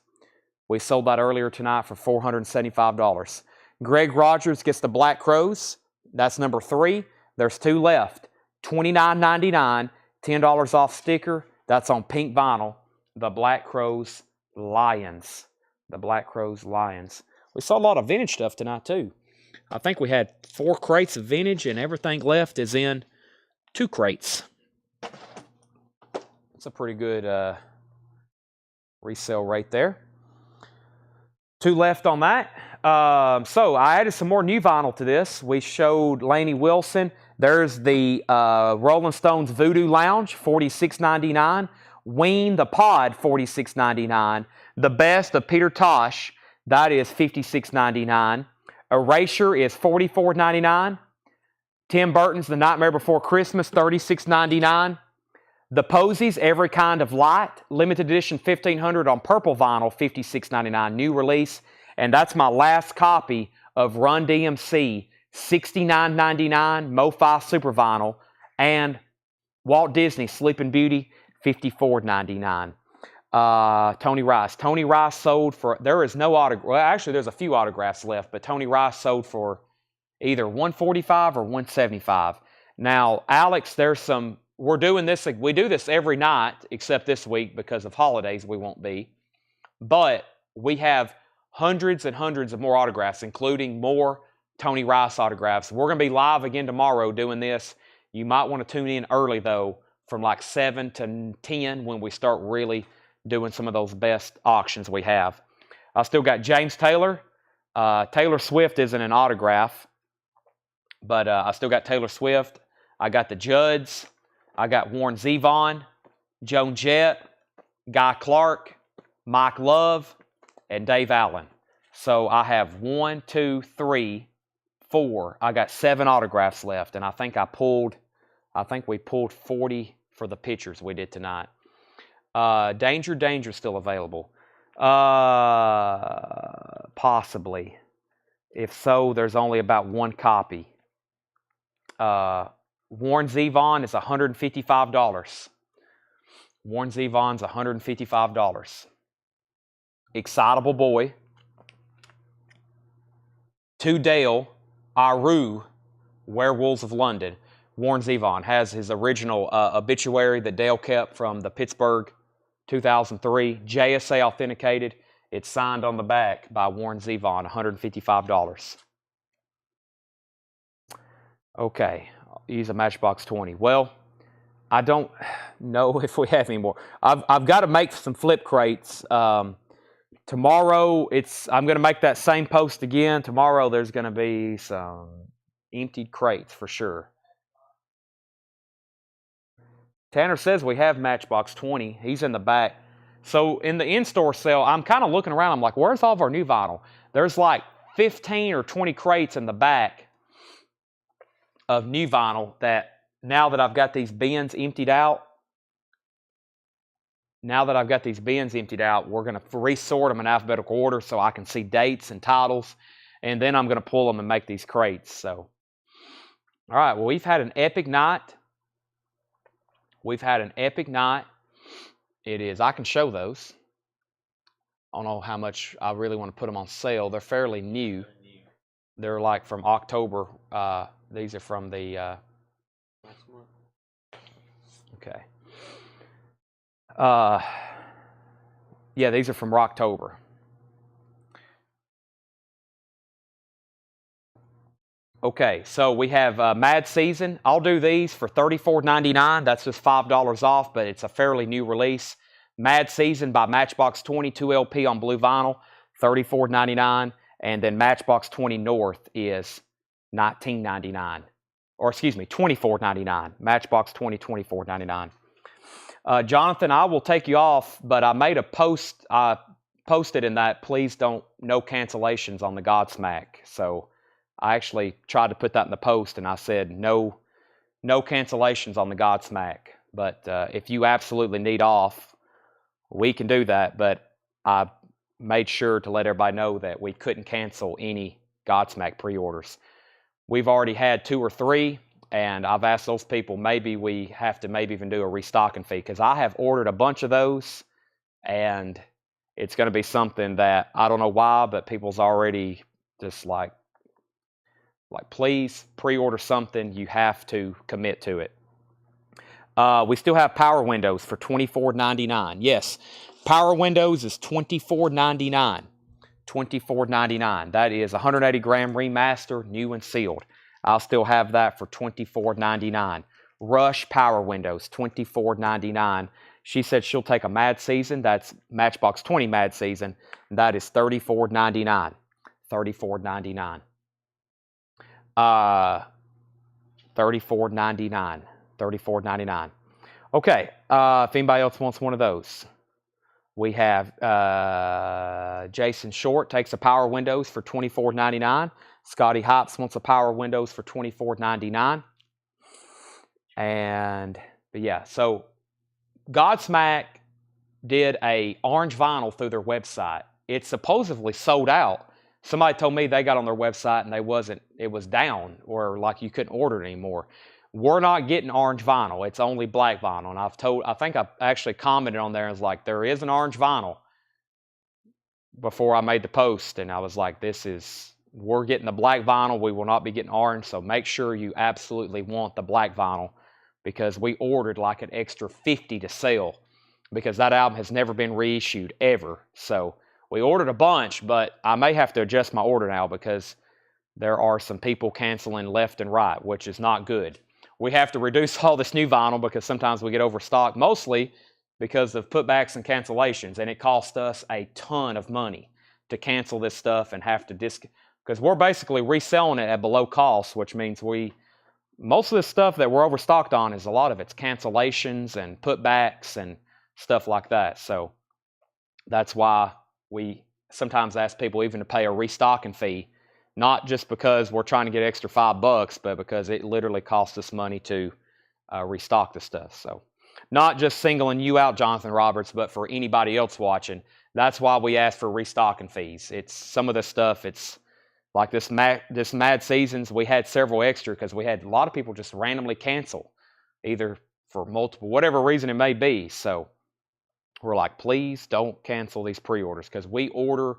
We sold that earlier tonight for $475. Greg Rogers gets the Black Crowes. That's number 3. There's 2 left. $29.99. $10 off sticker. That's on pink vinyl. The Black Crowes Lions. The Black Crowes Lions. We saw a lot of vintage stuff tonight, too. I think we had 4 crates of vintage, and everything left is in 2 crates. It's a pretty good resale rate there. 2 left on that. So I added some more new vinyl to this. We showed Lainey Wilson. There's the Rolling Stones Voodoo Lounge, $46.99. Ween the Pod, $46.99. The Best of Peter Tosh, that is $56.99. Erasure is $44.99. Tim Burton's The Nightmare Before Christmas, $36.99. The Posies, Every Kind of Light, limited edition 1500 on purple vinyl, $56.99, new release. And that's my last copy of Run DMC, $69.99, MoFi Super Vinyl, and Walt Disney Sleeping Beauty, $54.99. Tony Rice. Tony Rice sold for, there is no autograph, well, actually there's a few autographs left, but Tony Rice sold for either $145 or $175. Now, Alex, there's some, we're doing this, we do this every night, except this week because of holidays we won't be. But we have hundreds and hundreds of more autographs, including more Tony Rice autographs. We're going to be live again tomorrow doing this. You might want to tune in early, though, from like 7 to 10 when we start really doing some of those best auctions we have. I still got James Taylor. Taylor Swift isn't an autograph, but I still got Taylor Swift. I got the Judds. I got Warren Zevon, Joan Jett, Guy Clark, Mike Love, and Dave Allen. So I have 1, 2, 3, 4. I got 7 autographs left, and I think we pulled 40 for the pictures we did tonight. Danger is still available. Possibly. If so, there's only about 1 copy. Warren Zevon is $155. Warren Zevon's $155. Excitable Boy. To Dale, Aru, Werewolves of London. Warren Zevon has his original obituary that Dale kept from the Pittsburgh 2003. JSA authenticated. It's signed on the back by Warren Zevon, $155. Okay, I'll use a Matchbox 20. Well, I don't know if we have any more. I've got to make some flip crates. Tomorrow, I'm going to make that same post again. Tomorrow, there's going to be some emptied crates for sure. Tanner says we have Matchbox 20. He's in the back. So in the in-store sale, I'm kind of looking around. I'm like, where's all of our new vinyl? There's like 15 or 20 crates in the back of new vinyl that now that I've got these bins emptied out, we're going to resort them in alphabetical order so I can see dates and titles, and then I'm going to pull them and make these crates. So, all right, well, we've had an epic night. It is, I can show those. I don't know how much I really want to put them on sale. They're fairly new. They're like from October. These are from the... Okay. Yeah, these are from Rocktober. Okay, so we have Mad Season. I'll do these for $34.99. That's just $5 off, but it's a fairly new release. Mad Season by Matchbox 20, 2 LP on blue vinyl, $34.99. And then Matchbox 20 North is $19.99. Or excuse me, $24.99. Matchbox 20, $24.99. Jonathan, I will take you off, but I made a post. I posted in that, please don't, no cancellations on the Godsmack. So I actually tried to put that in the post, and I said no cancellations on the Godsmack. But if you absolutely need off, we can do that. But I made sure to let everybody know that we couldn't cancel any Godsmack pre-orders. We've already had 2 or 3, and I've asked those people, maybe we have to maybe even do a restocking fee, because I have ordered a bunch of those, and it's going to be something that I don't know why, but people's already just like please pre-order something. You have to commit to it. We still have power windows for $24.99. Yes, power windows is $24.99. $24.99. That is 180 gram remaster, new and sealed. I'll still have that for $24.99. Rush power windows, $24.99. She said she'll take a Mad Season. That's Matchbox 20 Mad Season. That is $34.99. $34.99. $34.99. $34.99. Okay, if anybody else wants one of those. We have Jason Short takes a power windows for $24.99. Scotty Hops wants a power windows for $24.99. But yeah, so Godsmack did a orange vinyl through their website. It's supposedly sold out. Somebody told me they got on their website and it was down, or like you couldn't order it anymore. We're not getting orange vinyl. It's only black vinyl. And I think I actually commented on there and was like, there is an orange vinyl before I made the post. And I was like, we're getting the black vinyl. We will not be getting orange. So make sure you absolutely want the black vinyl, because we ordered like an extra 50 to sell, because that album has never been reissued ever. So we ordered a bunch, but I may have to adjust my order now because there are some people canceling left and right, which is not good. We have to reduce all this new vinyl because sometimes we get overstocked, mostly because of putbacks and cancellations, and it costs us a ton of money to cancel this stuff and have to because we're basically reselling it at below cost, which means most of this stuff that we're overstocked on is a lot of it's cancellations and putbacks and stuff like that. So that's why we sometimes ask people even to pay a restocking fee. Not just because we're trying to get extra $5, but because it literally costs us money to restock the stuff. So not just singling you out, Jonathan Roberts, but for anybody else watching. That's why we ask for restocking fees. It's some of the stuff, it's like this Mad Seasons, we had several extra because we had a lot of people just randomly cancel, either for multiple, whatever reason it may be. So we're like, please don't cancel these pre-orders, because we order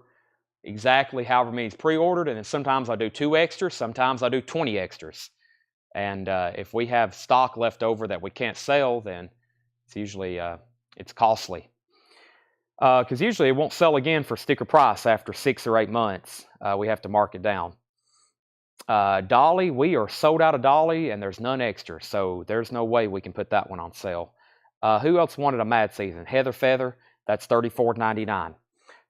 exactly however many is pre-ordered, and then sometimes I do 2 extras, sometimes I do 20 extras. And if we have stock left over that we can't sell, then it's usually it's costly. Because usually it won't sell again for sticker price after 6 or 8 months. We have to mark it down. Dolly, we are sold out of Dolly, and there's none extra, so there's no way we can put that one on sale. Who else wanted a Mad Season? Heather Feather, that's $34.99.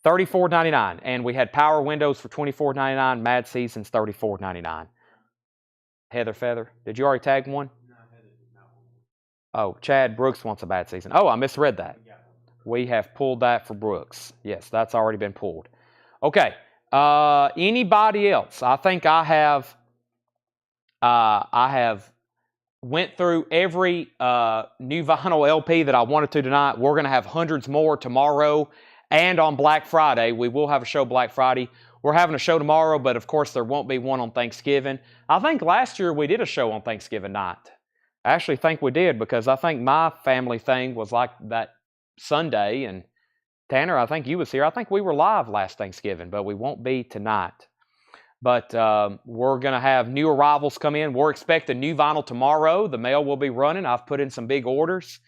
$34.99, and we had power windows for $24.99. Mad Seasons $34.99. Heather Feather, did you already tag one? No, Heather did not want one. Oh, Chad Brooks wants a Mad Season. Oh, I misread that. We have pulled that for Brooks. Yes, that's already been pulled. Okay. Anybody else? I think I have went through every new vinyl LP that I wanted to tonight. We're going to have hundreds more tomorrow. And on Black Friday, we will have a show Black Friday. We're having a show tomorrow, but of course there won't be one on Thanksgiving. I think last year we did a show on Thanksgiving night. I actually think we did, because I think my family thing was like that Sunday. And Tanner, I think you was here. I think we were live last Thanksgiving, but we won't be tonight. But we're going to have new arrivals come in. We're expecting new vinyl tomorrow. The mail will be running. I've put in some big orders.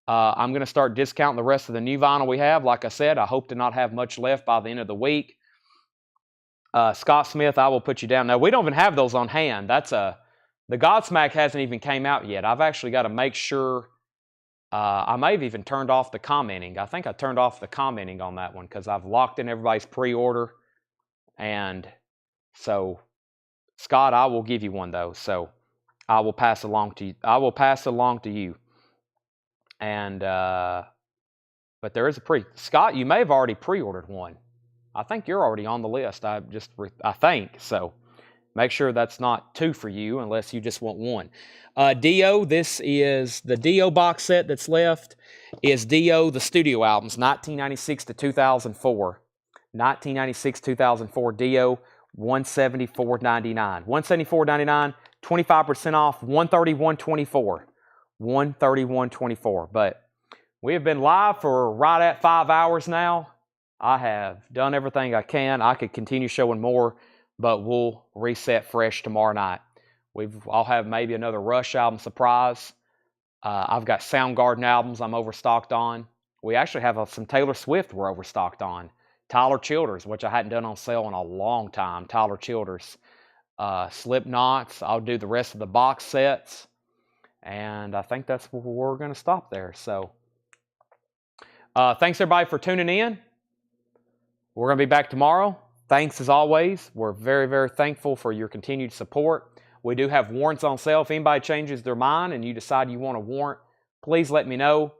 I'm going to start discounting the rest of the new vinyl we have. Like I said, I hope to not have much left by the end of the week. Scott Smith, I will put you down. Now, we don't even have those on hand. The Godsmack hasn't even came out yet. I've actually got to make sure. I may have even turned off the commenting. I think I turned off the commenting on that one because I've locked in everybody's pre-order. And so, Scott, I will give you one, though. So I will pass along to you. And but there is Scott, you may have already pre-ordered one. I think you're already on the list. I think so. Make sure that's not 2 for you unless you just want 1. Dio, this is the Dio box set that's left. Is Dio the studio albums, 1996 to 2004. 1996-2004 Dio, $174.99. $174.99, 25% off, $131.24. $131.24. But we have been live for right at 5 hours now. I have done everything I can. I could continue showing more, but we'll reset fresh tomorrow night. I'll have maybe another Rush album surprise. I've got Soundgarden albums I'm overstocked on. We actually have some Taylor Swift we're overstocked on. Tyler Childers, which I hadn't done on sale in a long time. Tyler Childers. Slipknots. I'll do the rest of the box sets. And I think that's where we're going to stop there. So thanks everybody for tuning in. We're going to be back tomorrow. Thanks as always. We're very, very thankful for your continued support. We do have warrants on sale. If anybody changes their mind and you decide you want a warrant, please let me know.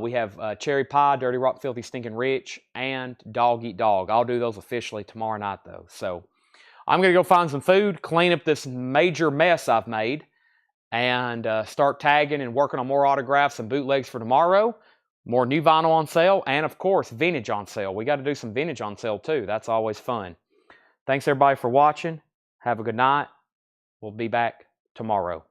We have Cherry Pie, Dirty Rock, Filthy Stinking Rich, and Dog Eat Dog. I'll do those officially tomorrow night though. So I'm going to go find some food, clean up this major mess I've made, and start tagging and working on more autographs and bootlegs for tomorrow. More new vinyl on sale, and of course, vintage on sale. We got to do some vintage on sale too. That's always fun. Thanks everybody for watching. Have a good night. We'll be back tomorrow.